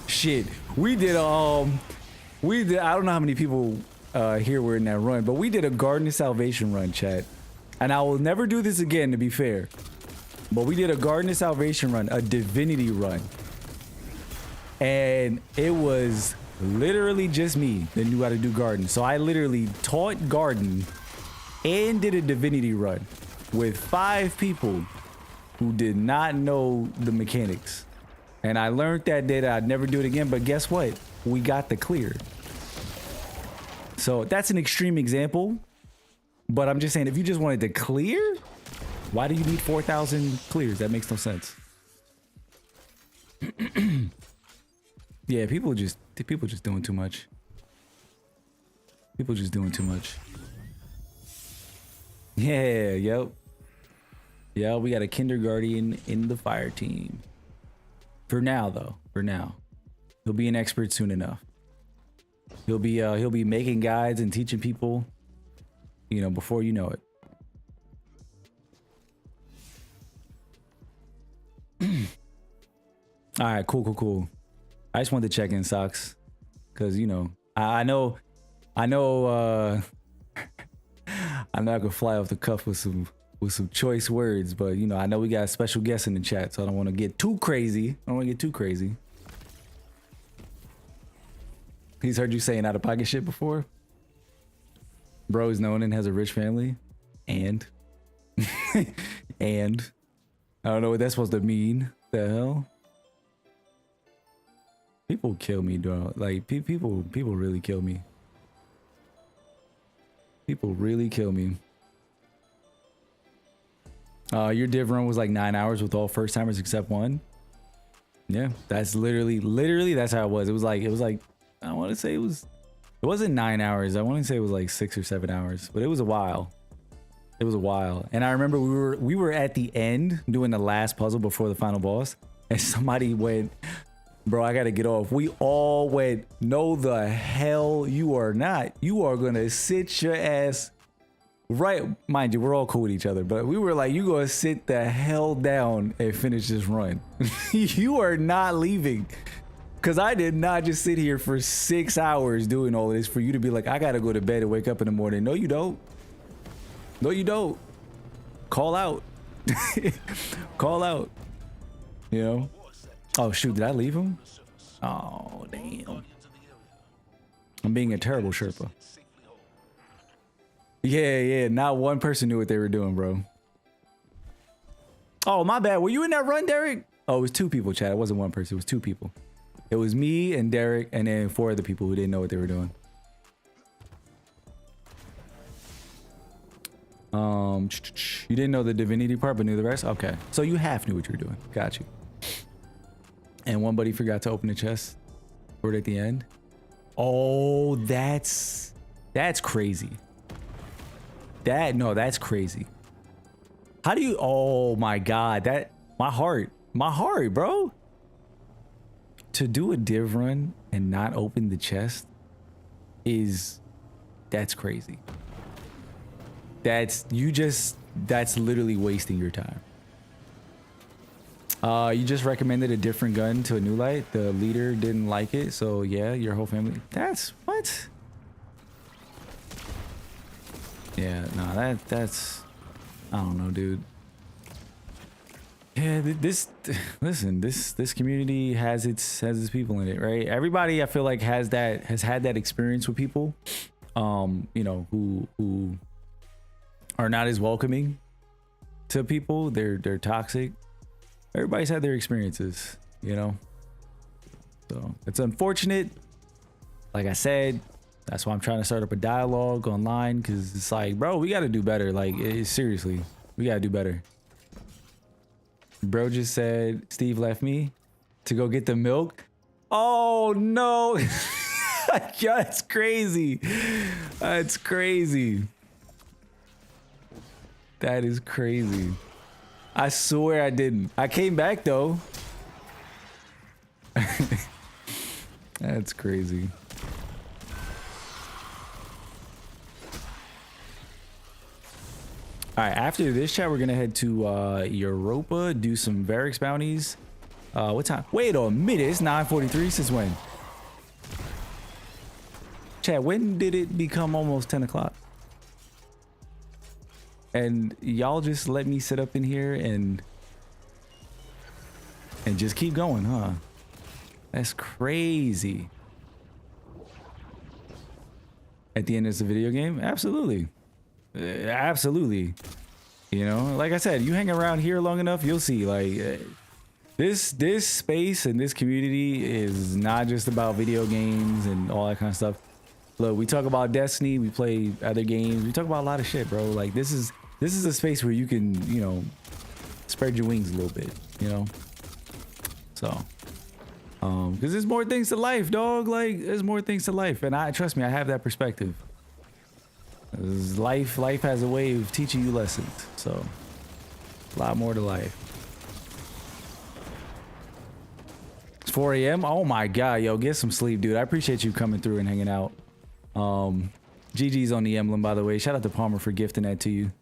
Shit, we did I don't know how many people here were in that run, but we did a Garden of Salvation run, chat. And I will never do this again, to be fair. But we did a Garden of Salvation run, a Divinity run. And it was literally just me that knew how to do Garden. So I literally taught Garden and did a Divinity run with 5 people who did not know the mechanics. And I learned that day that I'd never do it again, but guess what? We got the clear. So that's an extreme example, but I'm just saying, if you just wanted to clear, why do you need 4,000 clears? That makes no sense. Yeah, people just doing too much. People just doing too much. Yeah, yep. Yeah, we got a kindergarten in the fire team. For now, though. For now. He'll be an expert soon enough. He'll be making guides and teaching people, you know, before you know it. All right, cool. I just wanted to check in, Socks, because you know I know I'm not gonna fly off the cuff with some choice words, but you know I know we got a special guest in the chat, so I don't want to get too crazy. He's heard you saying out of pocket shit before. Bro is known and has a rich family, and and I don't know what that's supposed to mean. The hell? People kill me, bro. Like people really kill me. People really kill me. Your div run was like 9 hours with all first timers except one. Yeah, that's literally that's how it was. It was like I want to say it wasn't 9 hours. I want to say it was like 6 or 7 hours, but it was a while. It was a while. And I remember we were at the end doing the last puzzle before the final boss, and somebody went, bro, I gotta get off. We all went, no the hell you are not. You are gonna sit your ass right. Mind you, we're all cool with each other, but we were like, you gonna sit the hell down and finish this run. You are not leaving. Cause I did not just sit here for 6 hours doing all of this for you to be like, I gotta go to bed and wake up in the morning. No, you don't. No, you don't. Call out. Call out. You know? Oh shoot, did I leave him? Oh damn. I'm being a terrible Sherpa. Yeah, not one person knew what they were doing, bro. Oh, my bad. Were you in that run, Derek? Oh, it was 2 people, chat. It wasn't one person, it was 2 people. It was me and Derek and then 4 other people who didn't know what they were doing. You didn't know the divinity part, but knew the rest? Okay. So you half knew what you were doing. Got you. And one buddy forgot to open the chest right at the end. Oh, that's crazy. That's crazy. How do you, oh my God, my heart, bro. To do a div run and not open the chest that's crazy. That's literally wasting your time. You just recommended a different gun to a new light. The leader didn't like it, so yeah, your whole family. That's what? Yeah, no, that's I don't know, dude. Yeah, this community has its people in it, right? Everybody I feel like has had that experience with people, you know, who are not as welcoming to people. They're toxic. Everybody's had their experiences, you know. So it's unfortunate. Like I said, that's why I'm trying to start up a dialogue online, because it's like, bro, we got to do better. Like, seriously, we got to do better. Bro just said Steve left me to go get the milk. Oh no. That's crazy. That's crazy. That is crazy. I swear I didn't. I came back though. That's crazy. All right, after this chat, we're gonna head to Europa, do some Varix bounties. What time? Wait a minute, it's 9:43. Since when? Chat, when did it become almost 10 o'clock? And y'all just let me sit up in here and just keep going, huh? That's crazy. At the end of the video game? Absolutely. Absolutely. You know, like I said, you hang around here long enough, you'll see, like, this space and this community is not just about video games and all that kind of stuff. Look, we talk about Destiny, we play other games, we talk about a lot of shit, bro. Like, this is a space where you can, you know, spread your wings a little bit, you know. So because there's more things to life, dog. Like, there's more things to life, and trust me, I have that perspective. Life has a way of teaching you lessons, so a lot more to life. It's 4 a.m. Oh my god, yo, get some sleep, dude. I appreciate you coming through and hanging out. GG's on the emblem, by the way. Shout out to Palmer for gifting that to you.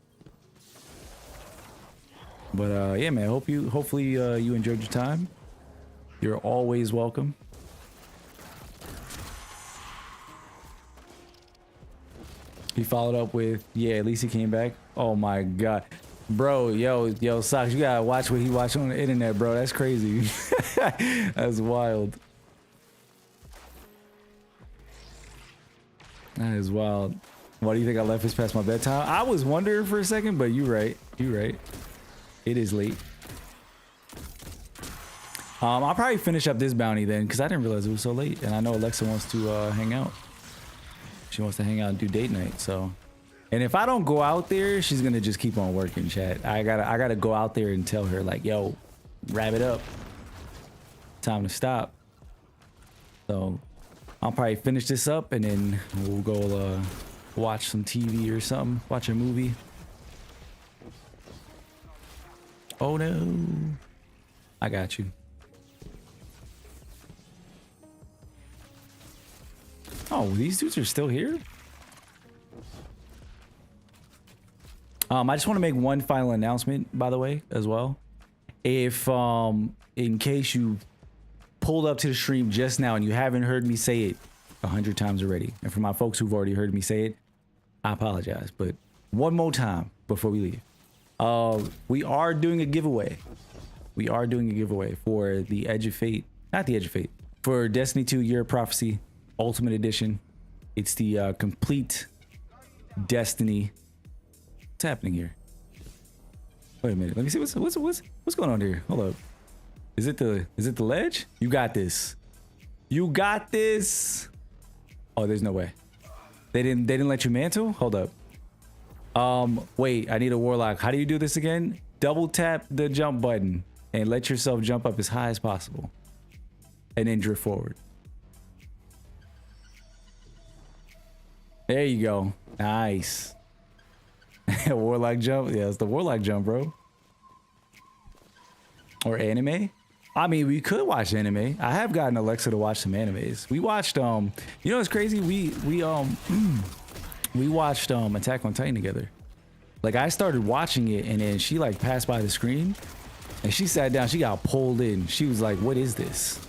But yeah, man, hopefully you enjoyed your time. You're always welcome. He followed up with, yeah, at least he came back. Oh my god. Bro, yo, Socks, you gotta watch what he watched on the internet, bro. That's crazy. That's wild. That is wild. Why do you think I left this past my bedtime? I was wondering for a second, but you're right. You're right. It is late. I'll probably finish up this bounty then, because I didn't realize it was so late. And I know Alexa wants to hang out. She wants to hang out and do date night, so. And if I don't go out there, she's gonna just keep on working, chat. I gotta go out there and tell her, like, yo, wrap it up. Time to stop. So I'll probably finish this up and then we'll go watch some TV or something. Watch a movie. Oh no. I got you. Oh, these dudes are still here? I just want to make one final announcement, by the way, as well. If, in case you pulled up to the stream just now and you haven't heard me say it 100 times already, and for my folks who've already heard me say it, I apologize. But one more time before we leave. We are doing a giveaway. We are doing a giveaway for the Edge of Fate. Not the Edge of Fate. For Destiny 2 Year of Prophecy Ultimate Edition. It's the complete Destiny. What's happening here? Wait a minute. Let me see what's going on here. Hold up. Is it the ledge? You got this. You got this. Oh, there's no way. They didn't let you mantle? Hold up. Wait, I need a warlock. How do you do this again? Double tap the jump button and let yourself jump up as high as possible. And then drift forward. There you go. Nice. Warlock jump. Yeah, it's the warlock jump, bro. Or anime. I mean, we could watch anime. I have gotten Alexa to watch some animes. We watched, you know what's crazy? We watched Attack on Titan together. Like I started watching it and then she like passed by the screen and she sat down, she got pulled in. She was like, what is this?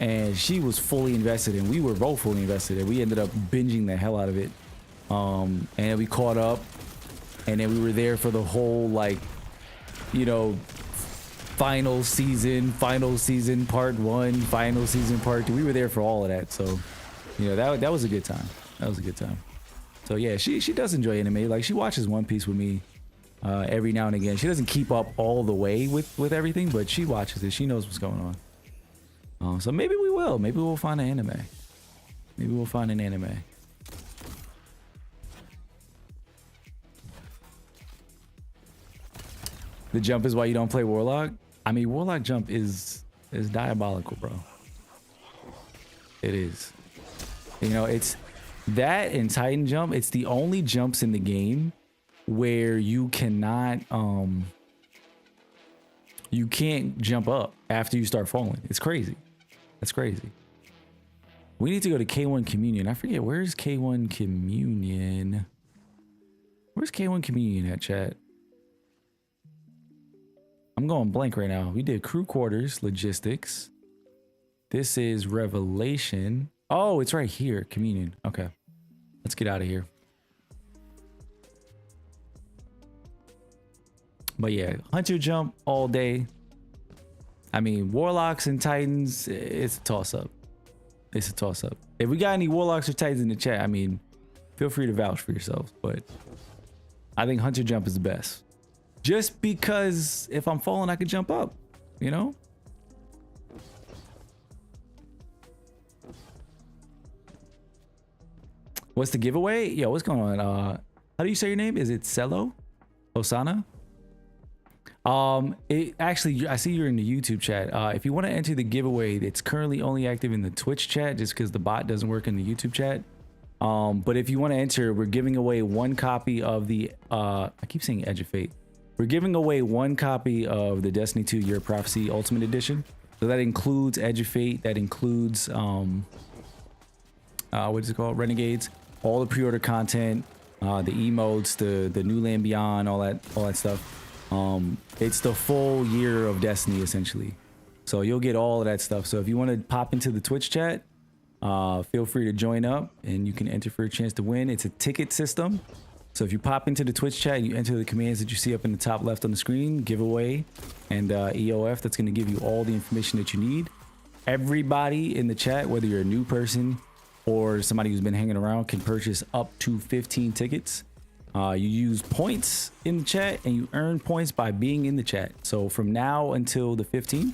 And she was fully invested and we were both fully invested and we ended up binging the hell out of it. And we caught up and then we were there for the whole like, you know, final season part 1, final season part 2. We were there for all of that. So, you know, that was a good time. That was a good time. So yeah, she does enjoy anime. Like she watches One Piece with me every now and again. She doesn't keep up all the way with everything, but she watches it. She knows what's going on. So maybe we will. Maybe we'll find an anime. Maybe we'll find an anime. The jump is why you don't play Warlock? I mean, Warlock jump is diabolical, bro. It is. You know, it's that and Titan jump. It's the only jumps in the game where you cannot you can't jump up after you start falling. It's crazy. That's crazy. We need to go to K1 Communion. I forget, where's K1 Communion? Where's K1 Communion at, chat? I'm going blank right now. We did crew quarters, logistics. This is Revelation. Oh, it's right here, Communion. Okay, let's get out of here. But yeah, Hunter jump all day. I mean, Warlocks and Titans, it's a toss-up. It's a toss-up. If we got any Warlocks or Titans in the chat, I mean, feel free to vouch for yourselves. But I think Hunter jump is the best. Just because if I'm falling, I can jump up, you know? What's the giveaway? Yo, what's going on? How do you say your name? Is it Cello? Osana? It actually, I see you're in the YouTube chat. If you want to enter the giveaway, it's currently only active in the Twitch chat just because the bot doesn't work in the YouTube chat. But if you want to enter, we're giving away one copy of the, I keep saying Edge of Fate. We're giving away one copy of the Destiny 2 Year Prophecy Ultimate Edition. So that includes Edge of Fate. That includes, what is it called? Renegades. All the pre-order content, the emotes, the New Land Beyond, all that stuff. It's the full year of Destiny essentially. So you'll get all of that stuff. So if you want to pop into the Twitch chat, feel free to join up and you can enter for a chance to win. It's a ticket system. So if you pop into the Twitch chat and you enter the commands that you see up in the top left on the screen, giveaway and EOF, that's going to give you all the information that you need. Everybody in the chat, whether you're a new person or somebody who's been hanging around, can purchase up to 15 tickets. You use points in the chat and you earn points by being in the chat. So from now until the 15th,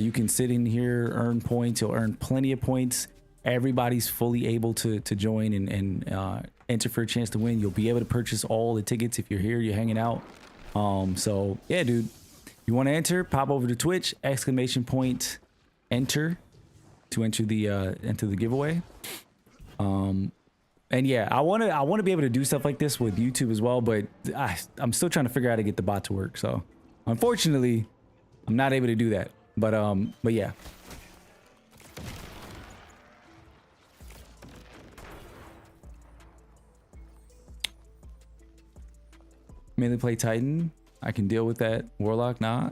you can sit in here, earn points. You'll earn plenty of points. Everybody's fully able to join and enter for a chance to win. You'll be able to purchase all the tickets if you're here, you're hanging out. So yeah, dude, you want to enter, pop over to Twitch, !enter to enter the giveaway. And yeah, I want to be able to do stuff like this with YouTube as well, but I'm still trying to figure out how to get the bot to work. So unfortunately, I'm not able to do that. But yeah. Mainly play Titan. I can deal with that. Warlock, nah.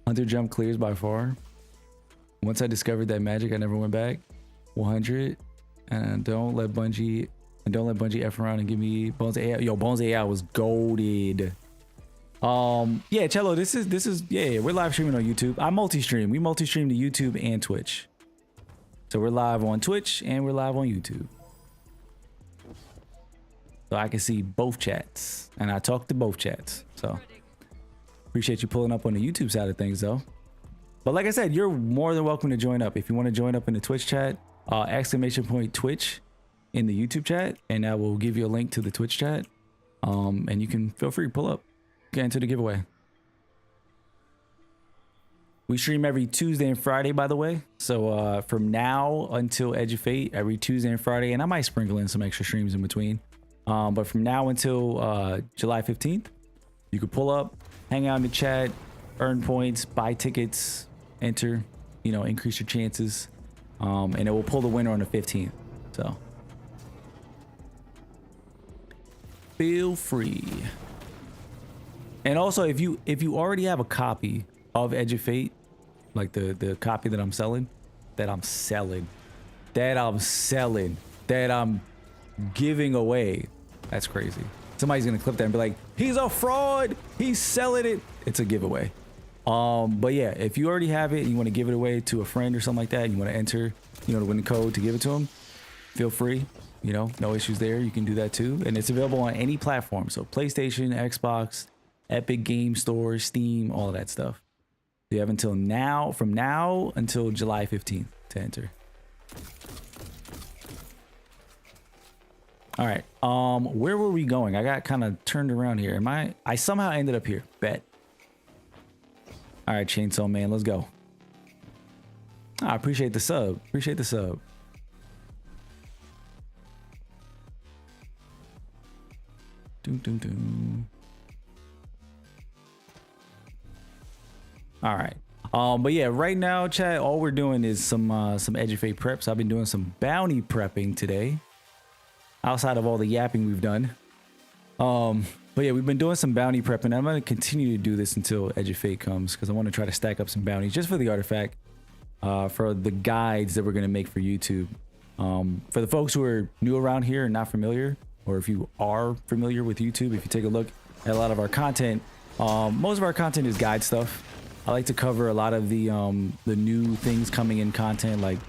Hunter jump clears by far. Once I discovered that magic, I never went back. 100. And don't let Bungie F around and give me Bones AI. Yo, Bones AI was golded. Yeah, Cello, this is yeah, we're live streaming on YouTube. I multi-stream. We multi-stream to YouTube and Twitch. So we're live on Twitch and we're live on YouTube. So I can see both chats. And I talk to both chats. So appreciate you pulling up on the YouTube side of things though. But like I said, you're more than welcome to join up. If you want to join up in the Twitch chat, !Twitch in the YouTube chat, and I will give you a link to the Twitch chat. And you can feel free to pull up, get into the giveaway. We stream every Tuesday and Friday, by the way. So from now until Edge of Fate, every Tuesday and Friday, and I might sprinkle in some extra streams in between. But from now until July 15th, you could pull up, hang out in the chat, earn points, buy tickets, enter, you know, increase your chances. And it will pull the winner on the 15th. So feel free. And also, if you already have a copy of Edge of Fate, like the copy that I'm selling, that I'm giving away, that's crazy. Somebody's gonna clip that and be like, he's a fraud, he's selling it. It's a giveaway. But yeah, if you already have it and you want to give it away to a friend or something like that, and you want to enter, you know, the winning code to give it to them, feel free. You know, no issues there. You can do that too. And it's available on any platform. So PlayStation, Xbox, Epic Game Store, Steam, all of that stuff. You have until now, from now until July 15th to enter. All right. Where were we going? I got kind of turned around here. I somehow ended up here. Bet. All right, Chainsaw Man, let's go. I appreciate the sub. Appreciate the sub. Doom, doom, doom. All right. But yeah, right now, chat, all we're doing is some Edge of Fate preps. I've been doing some bounty prepping today, outside of all the yapping we've done. But yeah, we've been doing some bounty prepping. I'm going to continue to do this until Edge of Fate comes, because I want to try to stack up some bounties just for the artifact, for the guides that we're going to make for YouTube. For the folks who are new around here and not familiar, or if you are familiar with YouTube, if you take a look at a lot of our content, most of our content is guide stuff. I like to cover a lot of the new things coming in content, like,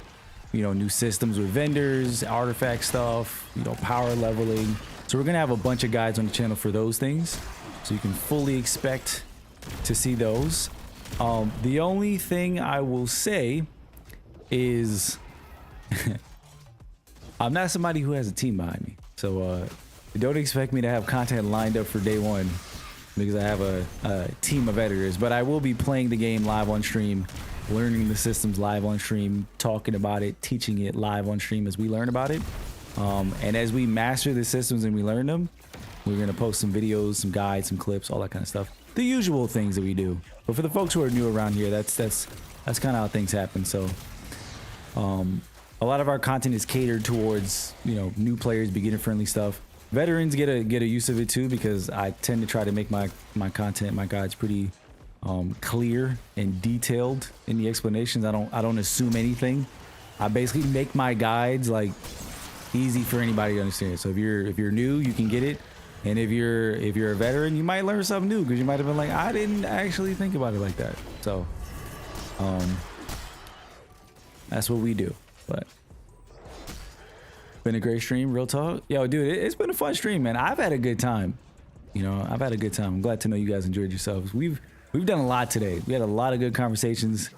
you know, new systems with vendors, artifact stuff, you know, power leveling. So we're gonna have a bunch of guides on the channel for those things, so you can fully expect to see those. The only thing I will say is I'm not somebody who has a team behind me, so don't expect me to have content lined up for day one, because I have a team of editors. But I will be playing the game live on stream, learning the systems live on stream, talking about it, teaching it live on stream as we learn about it. And as we master the systems and we learn them, we're going to post some videos, some guides, some clips, all that kind of stuff. The usual things that we do. But for the folks who are new around here, that's kind of how things happen. So a lot of our content is catered towards, you know, new players, beginner friendly stuff. Veterans get a use of it too, because I tend to try to make my content, my guides pretty clear and detailed in the explanations. I don't assume anything. I basically make my guides like easy for anybody to understand. So if you're new, you can get it, and if you're a veteran, you might learn something new, because you might have been like, I didn't actually think about it like that. So that's what we do. But been a great stream, real talk. Yo, dude, it's been a fun stream, man. I've had a good time. You know, I've had a good time. I'm glad to know you guys enjoyed yourselves. We've done a lot today. We had a lot of good conversations.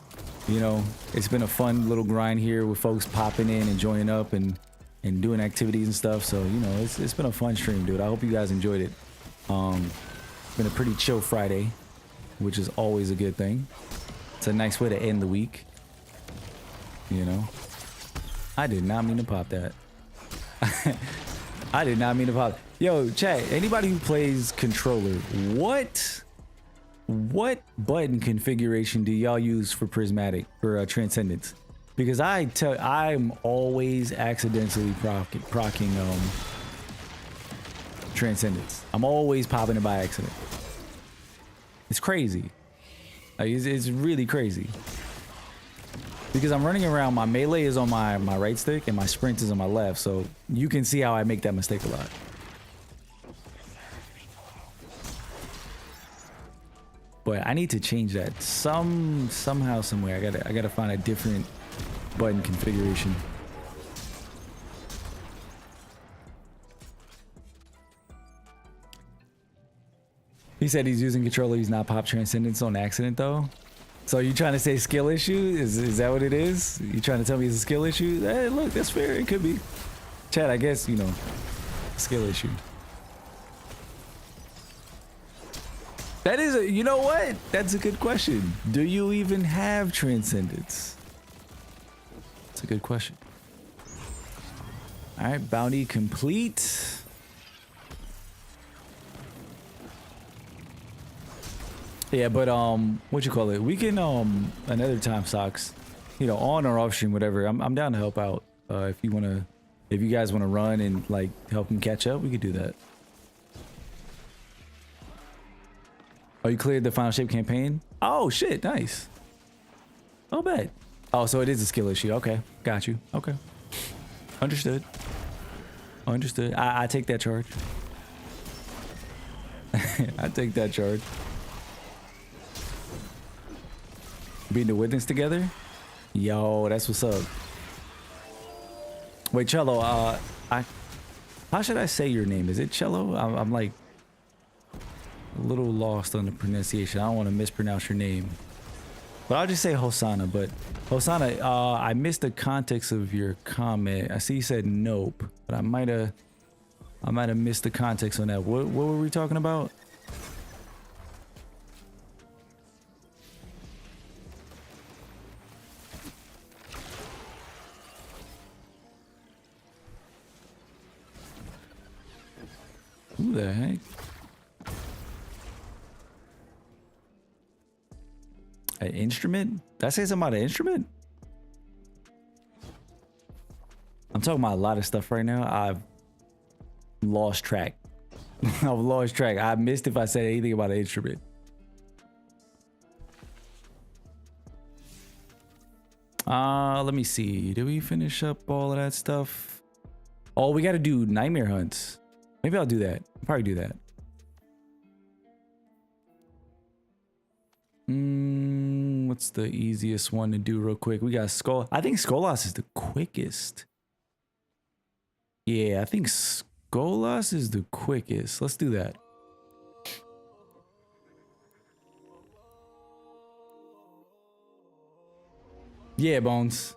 You know, it's been a fun little grind here with folks popping in and joining up and doing activities and stuff. So, you know, it's been a fun stream, dude. I hope you guys enjoyed it. It's been a pretty chill Friday, which is always a good thing. It's a nice way to end the week. You know, I did not mean to pop that. I did not mean to pop. Yo, chat, anybody who plays controller, what button configuration do y'all use for prismatic, for transcendence? Because I'm always accidentally procking transcendence. I'm always popping it by accident. It's crazy. Like, it's really crazy. Because I'm running around, my melee is on my right stick and my sprint is on my left, so you can see how I make that mistake a lot. But I need to change that somehow, some way. I gotta find a different button configuration. He said he's using controller, he's not pop transcendence on accident though. So you trying to say skill issue? Is that what it is? You trying to tell me it's a skill issue? Hey, look, that's fair. It could be. Chad, I guess, you know, skill issue. That is a, you know what? That's a good question. Do you even have transcendence? That's a good question. All right, bounty complete. Yeah, but what you call it? We can another time, Socks. You know, on or off stream, whatever. I'm down to help out. If you guys wanna run and like help him catch up, we could do that. Oh, you cleared the final shape campaign? Oh shit, nice. Oh bad. Oh, so it is a skill issue. Okay, got you. Okay, understood. Understood. I take that charge. I take that charge. Being the witness together? Yo, that's what's up. Wait, Cello, how should I say your name? Is it Cello? I'm like a little lost on the pronunciation. I don't want to mispronounce your name. But I'll just say Hosanna. But Hosanna, I missed the context of your comment. I see you said nope, but I might have missed the context on that. What were we talking about? Who the heck? An instrument? Did I say something about an instrument? I'm talking about a lot of stuff right now. I've lost track. I've lost track. I missed if I said anything about an instrument. Let me see. Did we finish up all of that stuff? Oh, we got to do nightmare hunts. Maybe I'll do that. I'll probably do that. What's the easiest one to do real quick? We got Skull. I think Skolas is the quickest. Yeah, I think Skolas is the quickest. Let's do that. Yeah, Bones.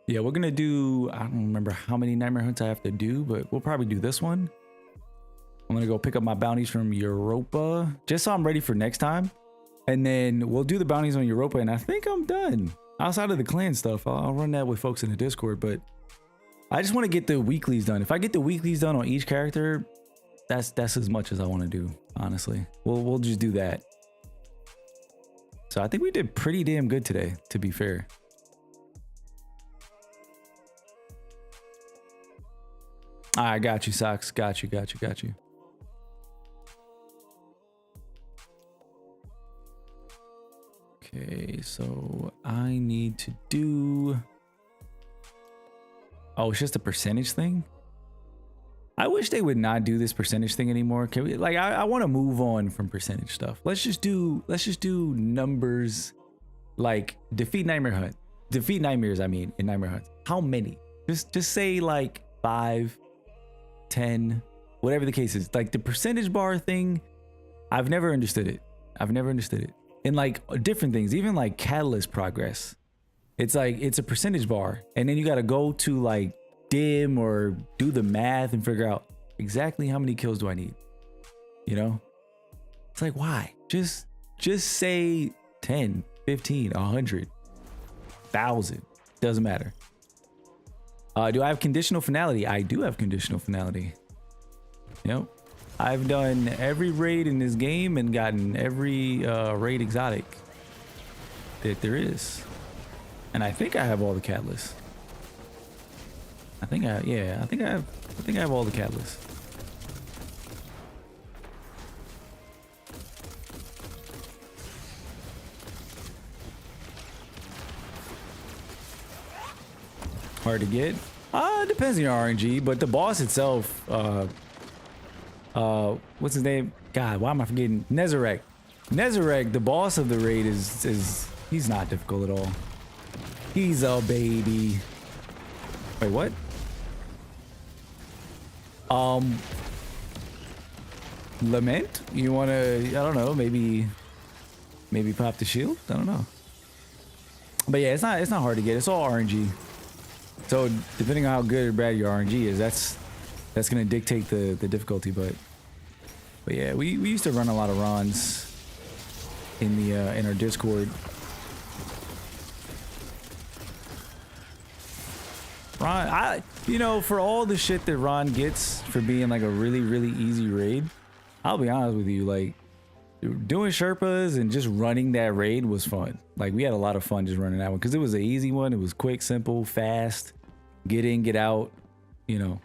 Yeah, we're gonna do, I don't remember how many nightmare hunts I have to do, but we'll probably do this one. I'm gonna go pick up my bounties from Europa just so I'm ready for next time, and then we'll do the bounties on Europa, and I think I'm done outside of the clan stuff. I'll run that with folks in the Discord, but I just want to get the weeklies done. If I get the weeklies done on each character, that's as much as I want to do, honestly. We'll just do that. So I think we did pretty damn good today, to be fair. I got you, Socks. Got you. Okay, so I need to do... Oh, it's just a percentage thing? I wish they would not do this percentage thing anymore. Can we, like, I want to move on from percentage stuff. Let's just do numbers, like defeat nightmare hunt. Defeat nightmares, I mean, in nightmare hunt. How many? Just say like 5, 10, whatever the case is. Like the percentage bar thing, I've never understood it. And like different things, even like catalyst progress. It's like, it's a percentage bar. And then you got to go to like dim or do the math and figure out exactly how many kills do I need. You know? It's like, why? Just say 10, 15, 100, 1,000. Doesn't matter. Do I have conditional finality? I do have conditional finality. Yep. I've done every raid in this game and gotten every raid exotic that there is. And I think I have all the catalysts. I think I have all the catalysts. Hard to get. It depends on your RNG, but the boss itself, what's his name? God, why am I forgetting? Nezarek. Nezarek, the boss of the raid is he's not difficult at all. He's a baby. Wait, what? Lament? You wanna, I don't know, maybe pop the shield? I don't know. But yeah, it's not hard to get. It's all RNG. So depending on how good or bad your RNG is, that's gonna dictate the difficulty. But yeah, we used to run a lot of runs in the in our Discord. Ron, you know, for all the shit that Ron gets for being like a really easy raid, I'll be honest with you, like doing Sherpas and just running that raid was fun. Like we had a lot of fun just running that one because it was an easy one. It was quick, simple, fast, get in, get out. You know,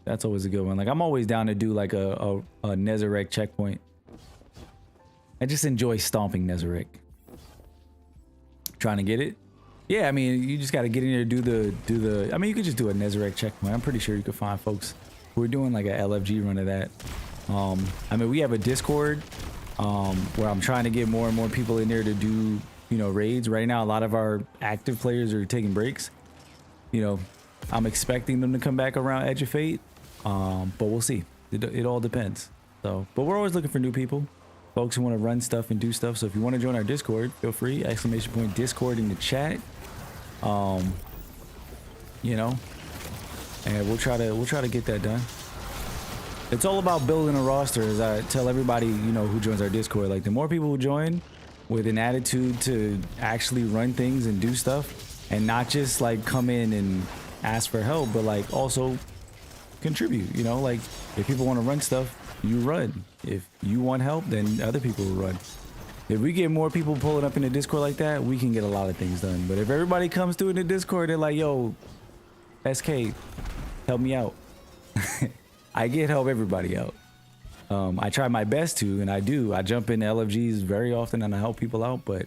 that's always a good one. Like I'm always down to do like a Nezarec checkpoint. I just enjoy stomping Nezarec. Trying to get it. Yeah, I mean, you just got to get in there, do the. I mean, you could just do a Nezarec checkpoint. I'm pretty sure you could find folks who are doing like a LFG run of that. I mean, we have a Discord where I'm trying to get more and more people in there to do, you know, raids. Right now, a lot of our active players are taking breaks. You know, I'm expecting them to come back around Edge of Fate, but we'll see. It all depends. So, but we're always looking for new people, folks who want to run stuff and do stuff. So if you want to join our Discord, feel free. ! Discord in the chat. You know, and we'll try to get that done. It's all about building a roster, as I tell everybody, you know, who joins our Discord. Like the more people who join with an attitude to actually run things and do stuff, and not just like come in and ask for help, but like also contribute. You know, like if people want to run stuff, you run. If you want help, then other people will run. If we get more people pulling up in the Discord like that, we can get a lot of things done. But if everybody comes through in the Discord, they're like, yo, SK, help me out. I get help everybody out. I try my best to, and I do. I jump into LFGs very often and I help people out. But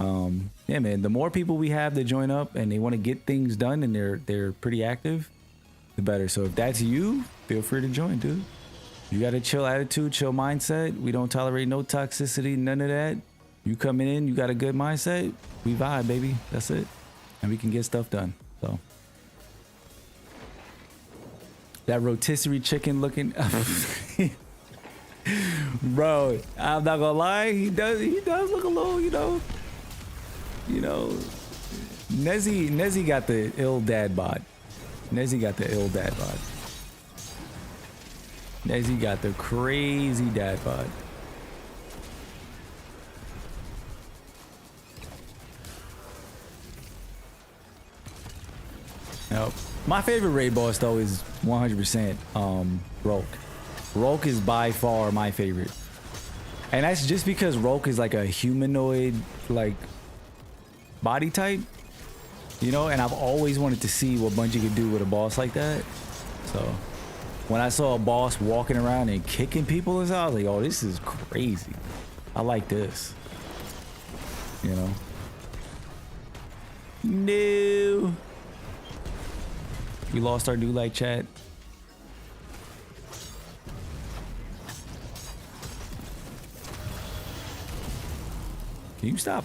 yeah, man, the more people we have that join up and they want to get things done and they're pretty active, the better. So if that's you, feel free to join, dude. You got a chill attitude, chill mindset. We don't tolerate no toxicity, none of that. You coming in, you got a good mindset, we vibe, baby. That's it. And we can get stuff done. So that rotisserie chicken looking bro, I'm not gonna lie, he does look a little, you know, Nezzy got the ill dad bod. Nezzy got the ill dad bod. Nezzy got the crazy dad bod. Now, my favorite raid boss though is 100% Rolk. Rolk is by far my favorite. And that's just because Rolk is like a humanoid like body type. You know, and I've always wanted to see what Bungie could do with a boss like that. So when I saw a boss walking around and kicking people, I was like, oh, this is crazy. I like this. You know? No. We lost our new like chat. Can you stop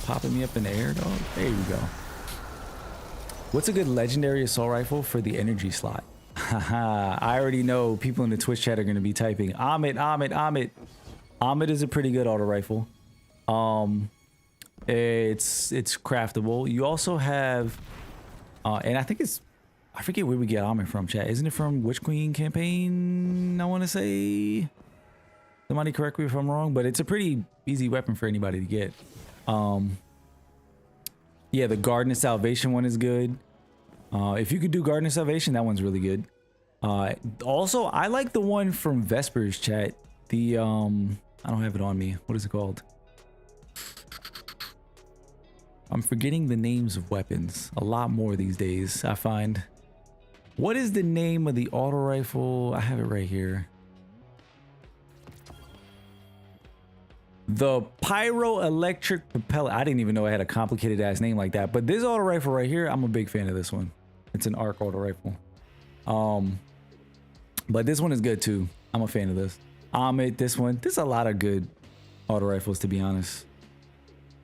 popping me up in the air, dog? There you go. What's a good legendary assault rifle for the energy slot? Haha, I already know people in the Twitch chat are going to be typing Amit. Amit is a pretty good auto rifle. It's craftable. You also have, and I think I forget where we get Amit from, chat. Isn't it from Witch Queen campaign? I want to say. Somebody correct me if I'm wrong, but it's a pretty easy weapon for anybody to get. Yeah, the Garden of Salvation one is good. If you could do Garden of Salvation, that one's really good. Also, I like the one from Vespers, chat. The I don't have it on me. What is it called? I'm forgetting the names of weapons a lot more these days, I find. What is the name of the auto rifle? I have it right here. The pyroelectric propeller. I didn't even know I had a complicated ass name like that. But this auto rifle right here, I'm a big fan of this one. It's an ARC auto rifle. But this one is good too. I'm a fan of this. Amit, this one. There's a lot of good auto rifles, to be honest.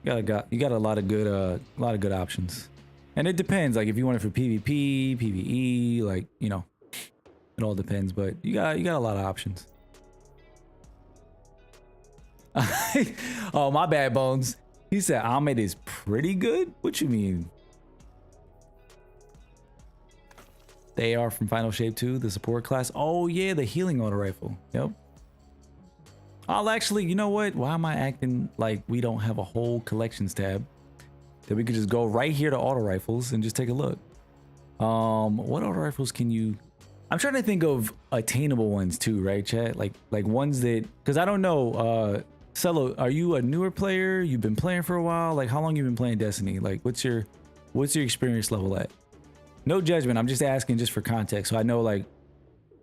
You got a lot of good options. And it depends. Like if you want it for PvP, PvE, like, you know, it all depends. But you got a lot of options. Oh, my bad, Bones. He said Ahmed is pretty good. What you mean? They are from Final Shape 2, the support class. Oh yeah, the healing auto rifle. Yep. I'll actually, you know what? Why am I acting like we don't have a whole collections tab? That we could just go right here to auto rifles and just take a look. What auto rifles can you? I'm trying to think of attainable ones too, right, chat? Like ones that, because I don't know. Cello, are you a newer player? You've been playing for a while. Like, how long you been playing Destiny? Like, what's your experience level at? No judgment. I'm just asking just for context, so I know like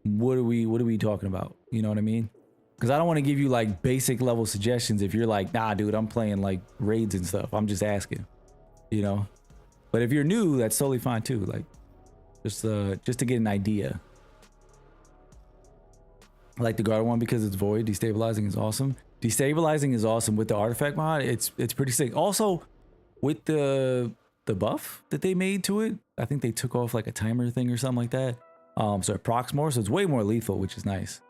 what are we talking about? You know what I mean? Because I don't want to give you like basic level suggestions if you're like, nah, dude, I'm playing like raids and stuff. I'm just asking, you know. But if you're new, that's totally fine too. Like, just to get an idea. I like the guard one because it's void. Destabilizing is awesome. Destabilizing is awesome with the artifact mod. It's pretty sick. Also, with the buff that they made to it, I think they took off like a timer thing or something like that. So it procs more, so it's way more lethal, which is nice.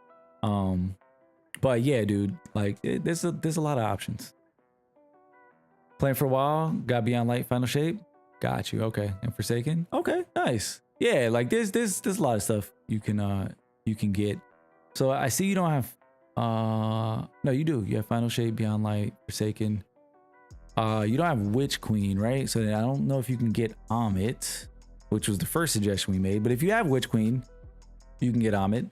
But yeah, dude, like there's a lot of options. Playing for a while, got Beyond Light Final Shape. Got you. Okay. And Forsaken. Okay, nice. Yeah, like there's a lot of stuff you can get. So I see you don't have no, you do. You have Final Shape, Beyond Light, Forsaken. You don't have Witch Queen, right? So I don't know if you can get Amit, which was the first suggestion we made. But if you have Witch Queen, you can get Amit.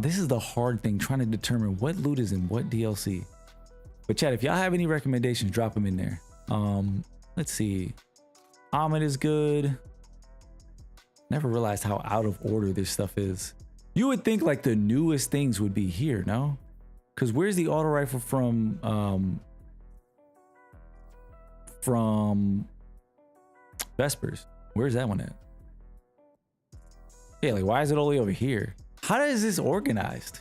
This is the hard thing, trying to determine what loot is in what DLC. But chat, if y'all have any recommendations, drop them in there. Let's see. Amit is good. Never realized how out of order this stuff is. You would think like the newest things would be here, no? Because where's the auto rifle from Vespers? Where's that one at? Yeah, like why is it only over here? How is this organized?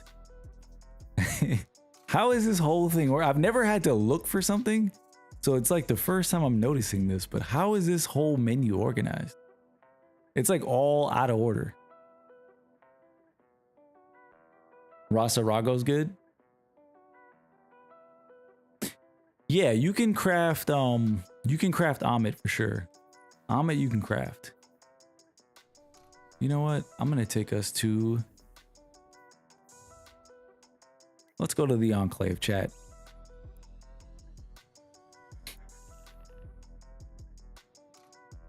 How is this whole thing? Or I've never had to look for something, so it's like the first time I'm noticing this. But how is this whole menu organized? It's like all out of order. Rasa Rago's good. Yeah, you can craft Amit for sure. Amit you can craft. You know what? I'm gonna take us to, let's go to the Enclave, chat.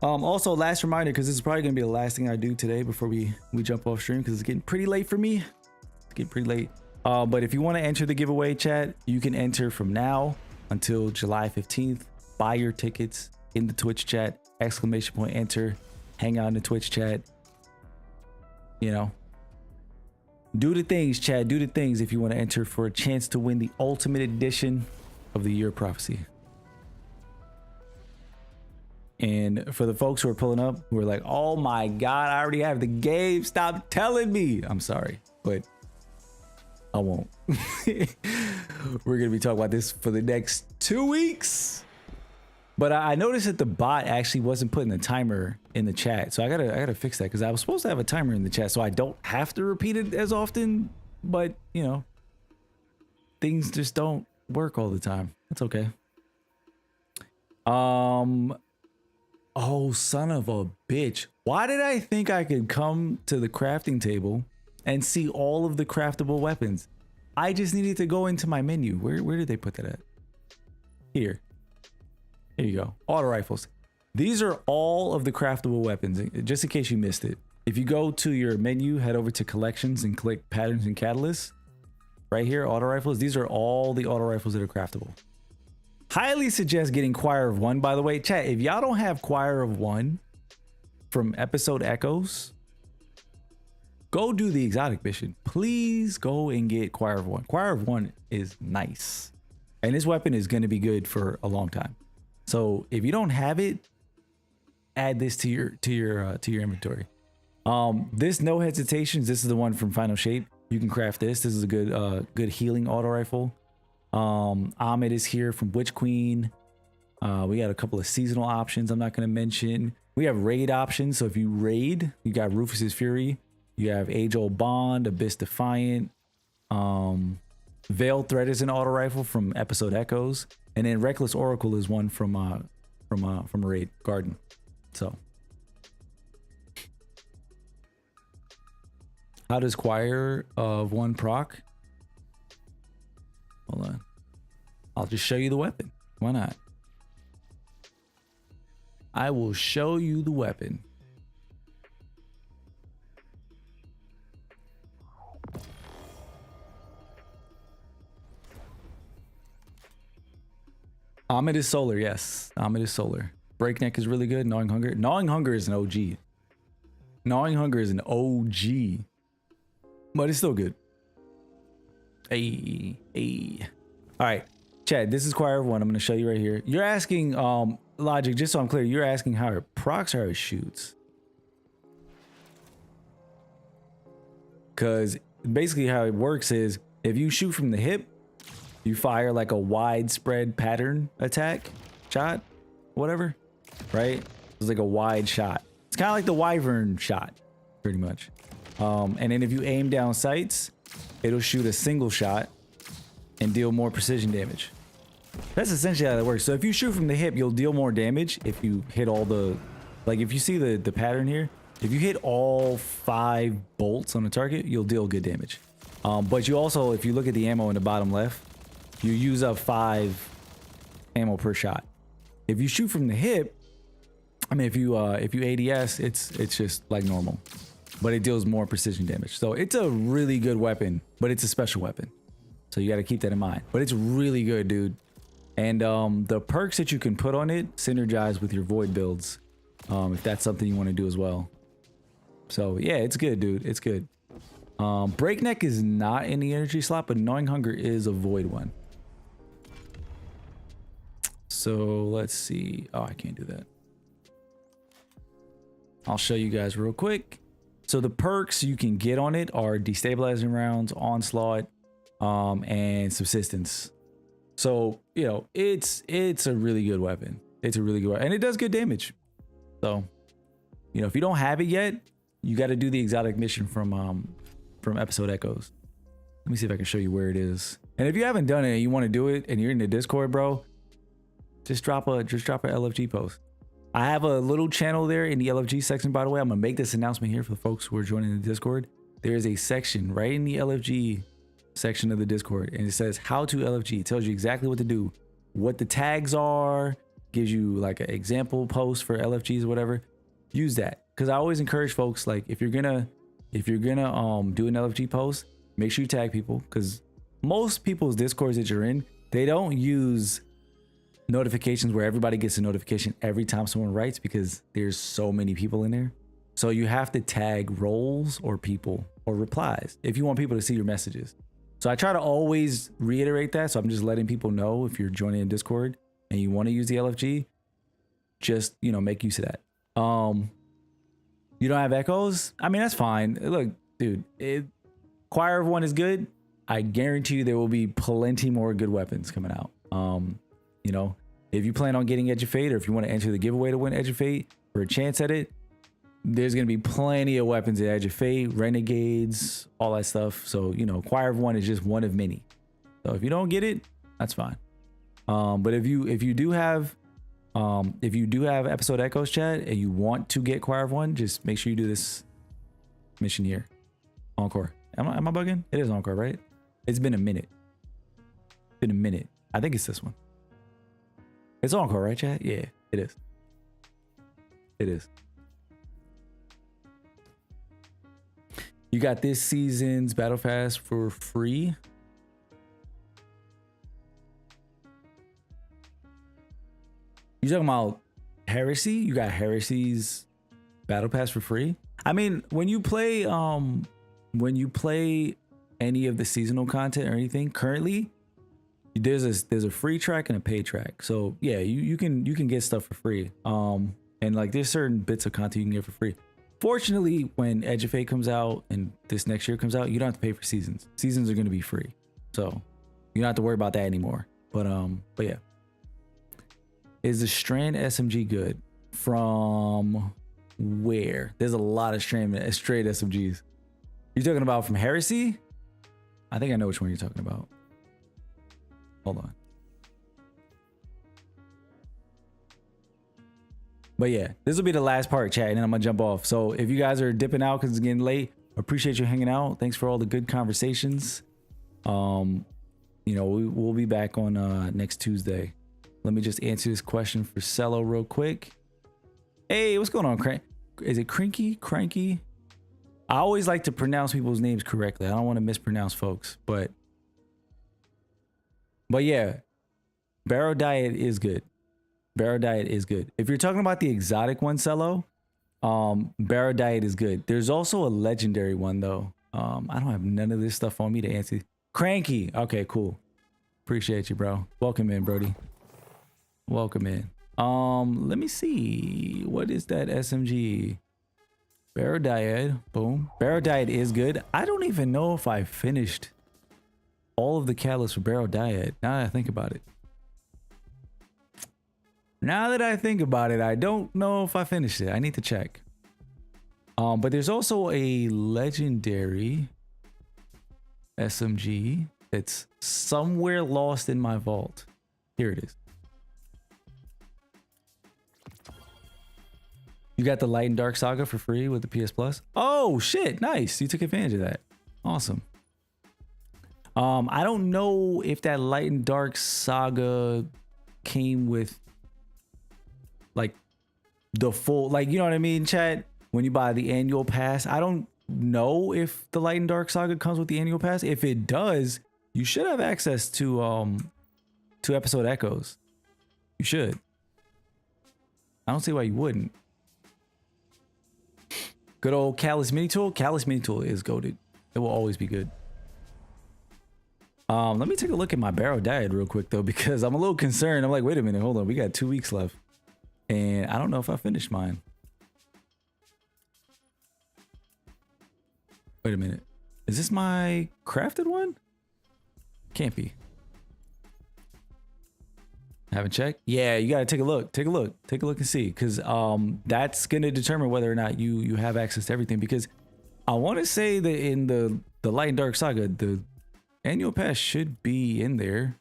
Also, last reminder, because this is probably gonna be the last thing I do today before we jump off stream, because it's getting pretty late for me. It's getting pretty late. But if you want to enter the giveaway, chat, you can enter from now until July 15th. Buy your tickets in the Twitch chat, ! Enter, hang out in the Twitch chat. You know, do the things, chat, do the things if you want to enter for a chance to win the ultimate edition of the Year of Prophecy. And for the folks who are pulling up, who are like, oh my God, I already have the game, stop telling me. I'm sorry, but I won't. We're gonna be talking about this for the next 2 weeks. But I noticed that the bot actually wasn't putting the timer in the chat, so I gotta fix that, because I was supposed to have a timer in the chat, so I don't have to repeat it as often. But you know, things just don't work all the time. That's okay. Oh, son of a bitch! Why did I think I could come to the crafting table and see all of the craftable weapons? I just needed to go into my menu. Where did they put that at? Here. Here you go. Auto rifles. These are all of the craftable weapons, just in case you missed it. If you go to your menu, head over to collections and click patterns and catalysts. Right here, auto rifles. These are all the auto rifles that are craftable. Highly suggest getting Choir of One, by the way. Chat, if y'all don't have Choir of One from Episode Echoes, go do the exotic mission. Please go and get Choir of One. Choir of One is nice. And this weapon is going to be good for a long time. So if you don't have it, add this to your inventory. This no hesitations. This is the one from Final Shape. You can craft this. This is a good healing auto rifle. Amit is here from Witch Queen. We got a couple of seasonal options I'm not going to mention. We have raid options. So if you raid, you got Rufus's Fury. You have Age Old Bond, Abyss Defiant. Veiled Thread is an auto rifle from Episode Echoes. And then Reckless Oracle is one from a raid garden. So how does Choir of One proc? Hold on. I'll just show you the weapon. Why not? I will show you the weapon. Amit is solar, yes. Amit is solar. Breakneck is really good. Gnawing Hunger. Gnawing Hunger is an OG. Gnawing Hunger is an OG. But it's still good. Hey, hey. All right, Chad, this is Choir of One. I'm going to show you right here. You're asking, Logic, just so I'm clear, you're asking how it procs or how it shoots. Because basically how it works is if you shoot from the hip, you fire like a widespread pattern attack shot, whatever, right? It's like a wide shot. It's kind of like the Wyvern shot, pretty much. And then if you aim down sights, it'll shoot a single shot and deal more precision damage. That's essentially how that works. So if you shoot from the hip, you'll deal more damage if you hit all the, like if you see the pattern here, if you hit all 5 bolts on the target, you'll deal good damage. But you also, if you look at the ammo in the bottom left, you use up 5 ammo per shot. If you shoot from the hip, I mean, if you ADS, it's just like normal, but it deals more precision damage. So it's a really good weapon, but it's a special weapon. So you got to keep that in mind. But it's really good, dude. And the perks that you can put on it synergize with your void builds, if that's something you want to do as well. So yeah, it's good, dude. It's good. Breakneck is not in the energy slot, but Gnawing Hunger is a void one. So let's see. Oh, I can't do that. I'll show you guys real quick. So the perks you can get on it are destabilizing rounds, onslaught, and subsistence. So, you know, it's a really good weapon. It's a really good weapon, and it does good damage. So, you know, if you don't have it yet, you got to do the exotic mission from Episode Echoes. Let me see if I can show you where it is. And if you haven't done it and you want to do it and you're in the Discord, bro, just drop a LFG post. I have a little channel there in the LFG section, by the way. I'm gonna make this announcement here for the folks who are joining the Discord. There is a section right in the LFG section of the Discord, and it says how to LFG. It tells you exactly what to do, what the tags are, gives you like an example post for LFGs or whatever. Use that, because I always encourage folks, like if you're gonna do an LFG post, make sure you tag people, because most people's Discords that you're in, they don't use notifications where everybody gets a notification every time someone writes, because there's so many people in there. So you have to tag roles or people or replies if you want people to see your messages. So I try to always reiterate that. So I'm just letting people know, if you're joining a Discord and you want to use the LFG, just, you know, make use of that. You don't have echoes? I mean, that's fine. Look, dude, Choir of One is good. I guarantee you there will be plenty more good weapons coming out. You know, if you plan on getting Edge of Fate, or if you want to enter the giveaway to win Edge of Fate for a chance at it, there's going to be plenty of weapons at Edge of Fate, Renegades, all that stuff. So, you know, Choir of One is just one of many. So if you don't get it, that's fine. But if you do have Episode Echoes, chat, and you want to get Choir of One, just make sure you do this mission here. Encore. Am I bugging? It is Encore, right? It's been a minute. I think it's this one. It's Encore, right, chat? Yeah, it is. It is. You got this season's Battle Pass for free. You talking about Heresy? You got Heresy's Battle Pass for free? I mean, when you play any of the seasonal content or anything currently, there's a free track and a paid track. So yeah, you can get stuff for free. And like there's certain bits of content you can get for free. Fortunately, when Edge of Fate comes out and this next year comes out, you don't have to pay for seasons. Seasons are going to be free, so you don't have to worry about that anymore. But yeah. Is the Strand SMG good? From where? There's a lot of straight SMGs. You're talking about from Heresy? I think I know which one you're talking about. Hold on. But yeah, this will be the last part, chat, and then I'm gonna jump off. So if you guys are dipping out because it's getting late, appreciate you hanging out. Thanks for all the good conversations. You know, we'll be back on next Tuesday. Let me just answer this question for Cello real quick. Hey, what's going on, Is it Cranky? I always like to pronounce people's names correctly. I don't want to mispronounce folks, but yeah. Barrow Diet is good. Barrow Diet is good. If you're talking about the exotic one, Cello, Barrow Diet is good. There's also a legendary one though. I don't have none of this stuff on me to answer. Cranky. Okay, cool. Appreciate you, bro. Welcome in, Brody. Welcome in. Let me see. What is that SMG? Barrow Diet. Boom. Barrow Diet is good. I don't even know if I finished all of the catalysts for Barrow Diet. Now that I think about it. Now that I think about it, I don't know if I finished it. I need to check. But there's also a legendary SMG that's somewhere lost in my vault. Here it is. You got the Light and Dark Saga for free with the PS Plus. Oh shit, nice. You took advantage of that. Awesome. I don't know if that Light and Dark Saga came with like the full, like, you know what I mean, chat? When you buy the annual pass, I don't know if the Light and Dark Saga comes with the annual pass. If it does, you should have access to episode echoes. You should. I don't see why you wouldn't. Good old Callus Mini Tool. Callus Mini Tool is goated. It will always be good. Let me take a look at my Barrow Diet real quick though, because I'm a little concerned. I'm like, wait a minute, hold on. We got 2 weeks left. And I don't know if I finished mine. Wait a minute. Is this my crafted one? Can't be. Haven't checked? Yeah, you gotta take a look. Take a look. Take a look and see. Because that's gonna determine whether or not you have access to everything. Because I want to say that in the Light and Dark Saga, the annual pass should be in there.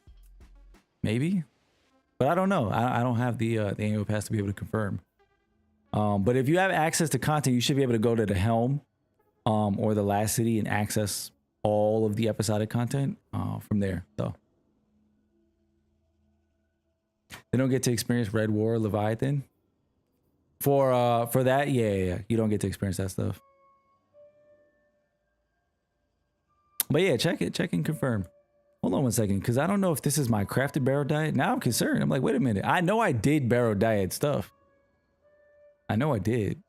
Maybe. But I don't know. I don't have the annual pass to be able to confirm. But if you have access to content, you should be able to go to the Helm or the Last City and access all of the episodic content from there. So they don't get to experience Red War or Leviathan. For that, yeah, you don't get to experience that stuff. But yeah, check and confirm. Hold on one second, because I don't know if this is my crafted Barrow Diet. Now I'm concerned. I'm like, wait a minute. I know I did Barrow Diet stuff. I know I did.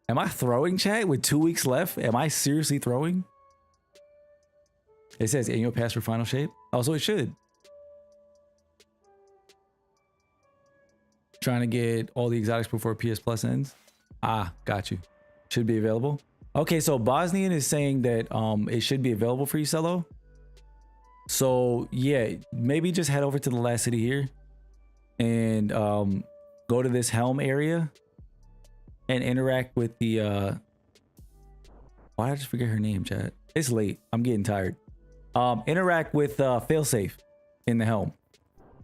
Am I throwing, chat, with 2 weeks left? Am I seriously throwing? It says annual pass for final shape. Oh, so it should. Trying to get all the exotics before PS Plus ends. Ah, got you. Should be available. Okay, so Bosnian is saying that it should be available for you, Cello. So yeah, maybe just head over to the Last City here and go to this Helm area and interact with the why did I just forget her name, chat? It's late. I'm getting tired. Interact with Failsafe in the Helm.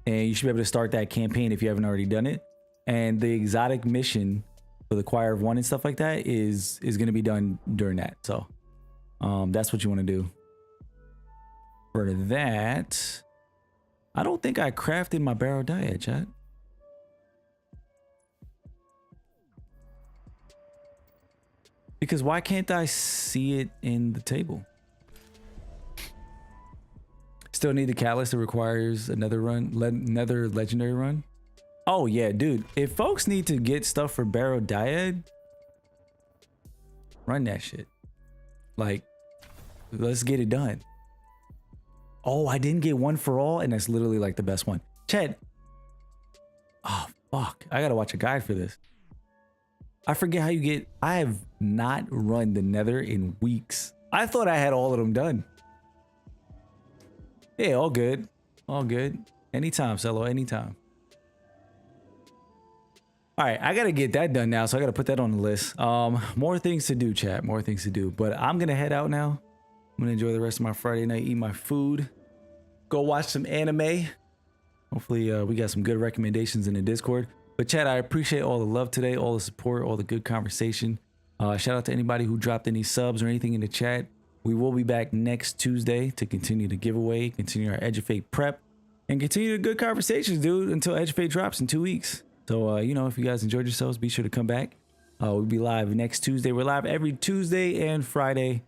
And you should be able to start that campaign if you haven't already done it. And the exotic mission for the Choir of One and stuff like that is going to be done during that. So that's what you want to do. For that, I don't think I crafted my Barrow Diet, chat. Because why can't I see it in the table? Still need the catalyst that requires another run, another legendary run. Oh yeah, dude. If folks need to get stuff for Barrow Diet, run that shit. Like, let's get it done. Oh, I didn't get one for all, and that's literally like the best one. Chad. Oh fuck! I gotta watch a guide for this. I forget how you get. I have not run the Nether in weeks. I thought I had all of them done. Yeah, all good. All good. Anytime, Cello, anytime. All right, I gotta get that done now, so I gotta put that on the list. More things to do, chat. More things to do. But I'm gonna head out now. I'm gonna enjoy the rest of my Friday night, eat my food, go watch some anime. Hopefully, we got some good recommendations in the Discord. But chat, I appreciate all the love today, all the support, all the good conversation. Shout out to anybody who dropped any subs or anything in the chat. We will be back next Tuesday to continue the giveaway, continue our Edge of Fate prep, and continue the good conversations, dude, until Edge of Fate drops in 2 weeks. So, you know, if you guys enjoyed yourselves, be sure to come back. We'll be live next Tuesday. We're live every Tuesday and Friday.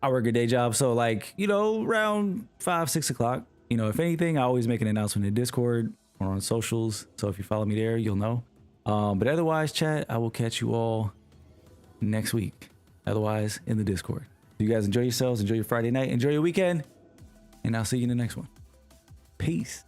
I work a day job, so like, you know, around 5, 6 o'clock. you know, if anything, I always make an announcement in Discord or on socials. So if you follow me there, you'll know. But otherwise, chat, I will catch you all next week. Otherwise, in the Discord. You guys enjoy yourselves, enjoy your Friday night, enjoy your weekend, and I'll see you in the next one. Peace.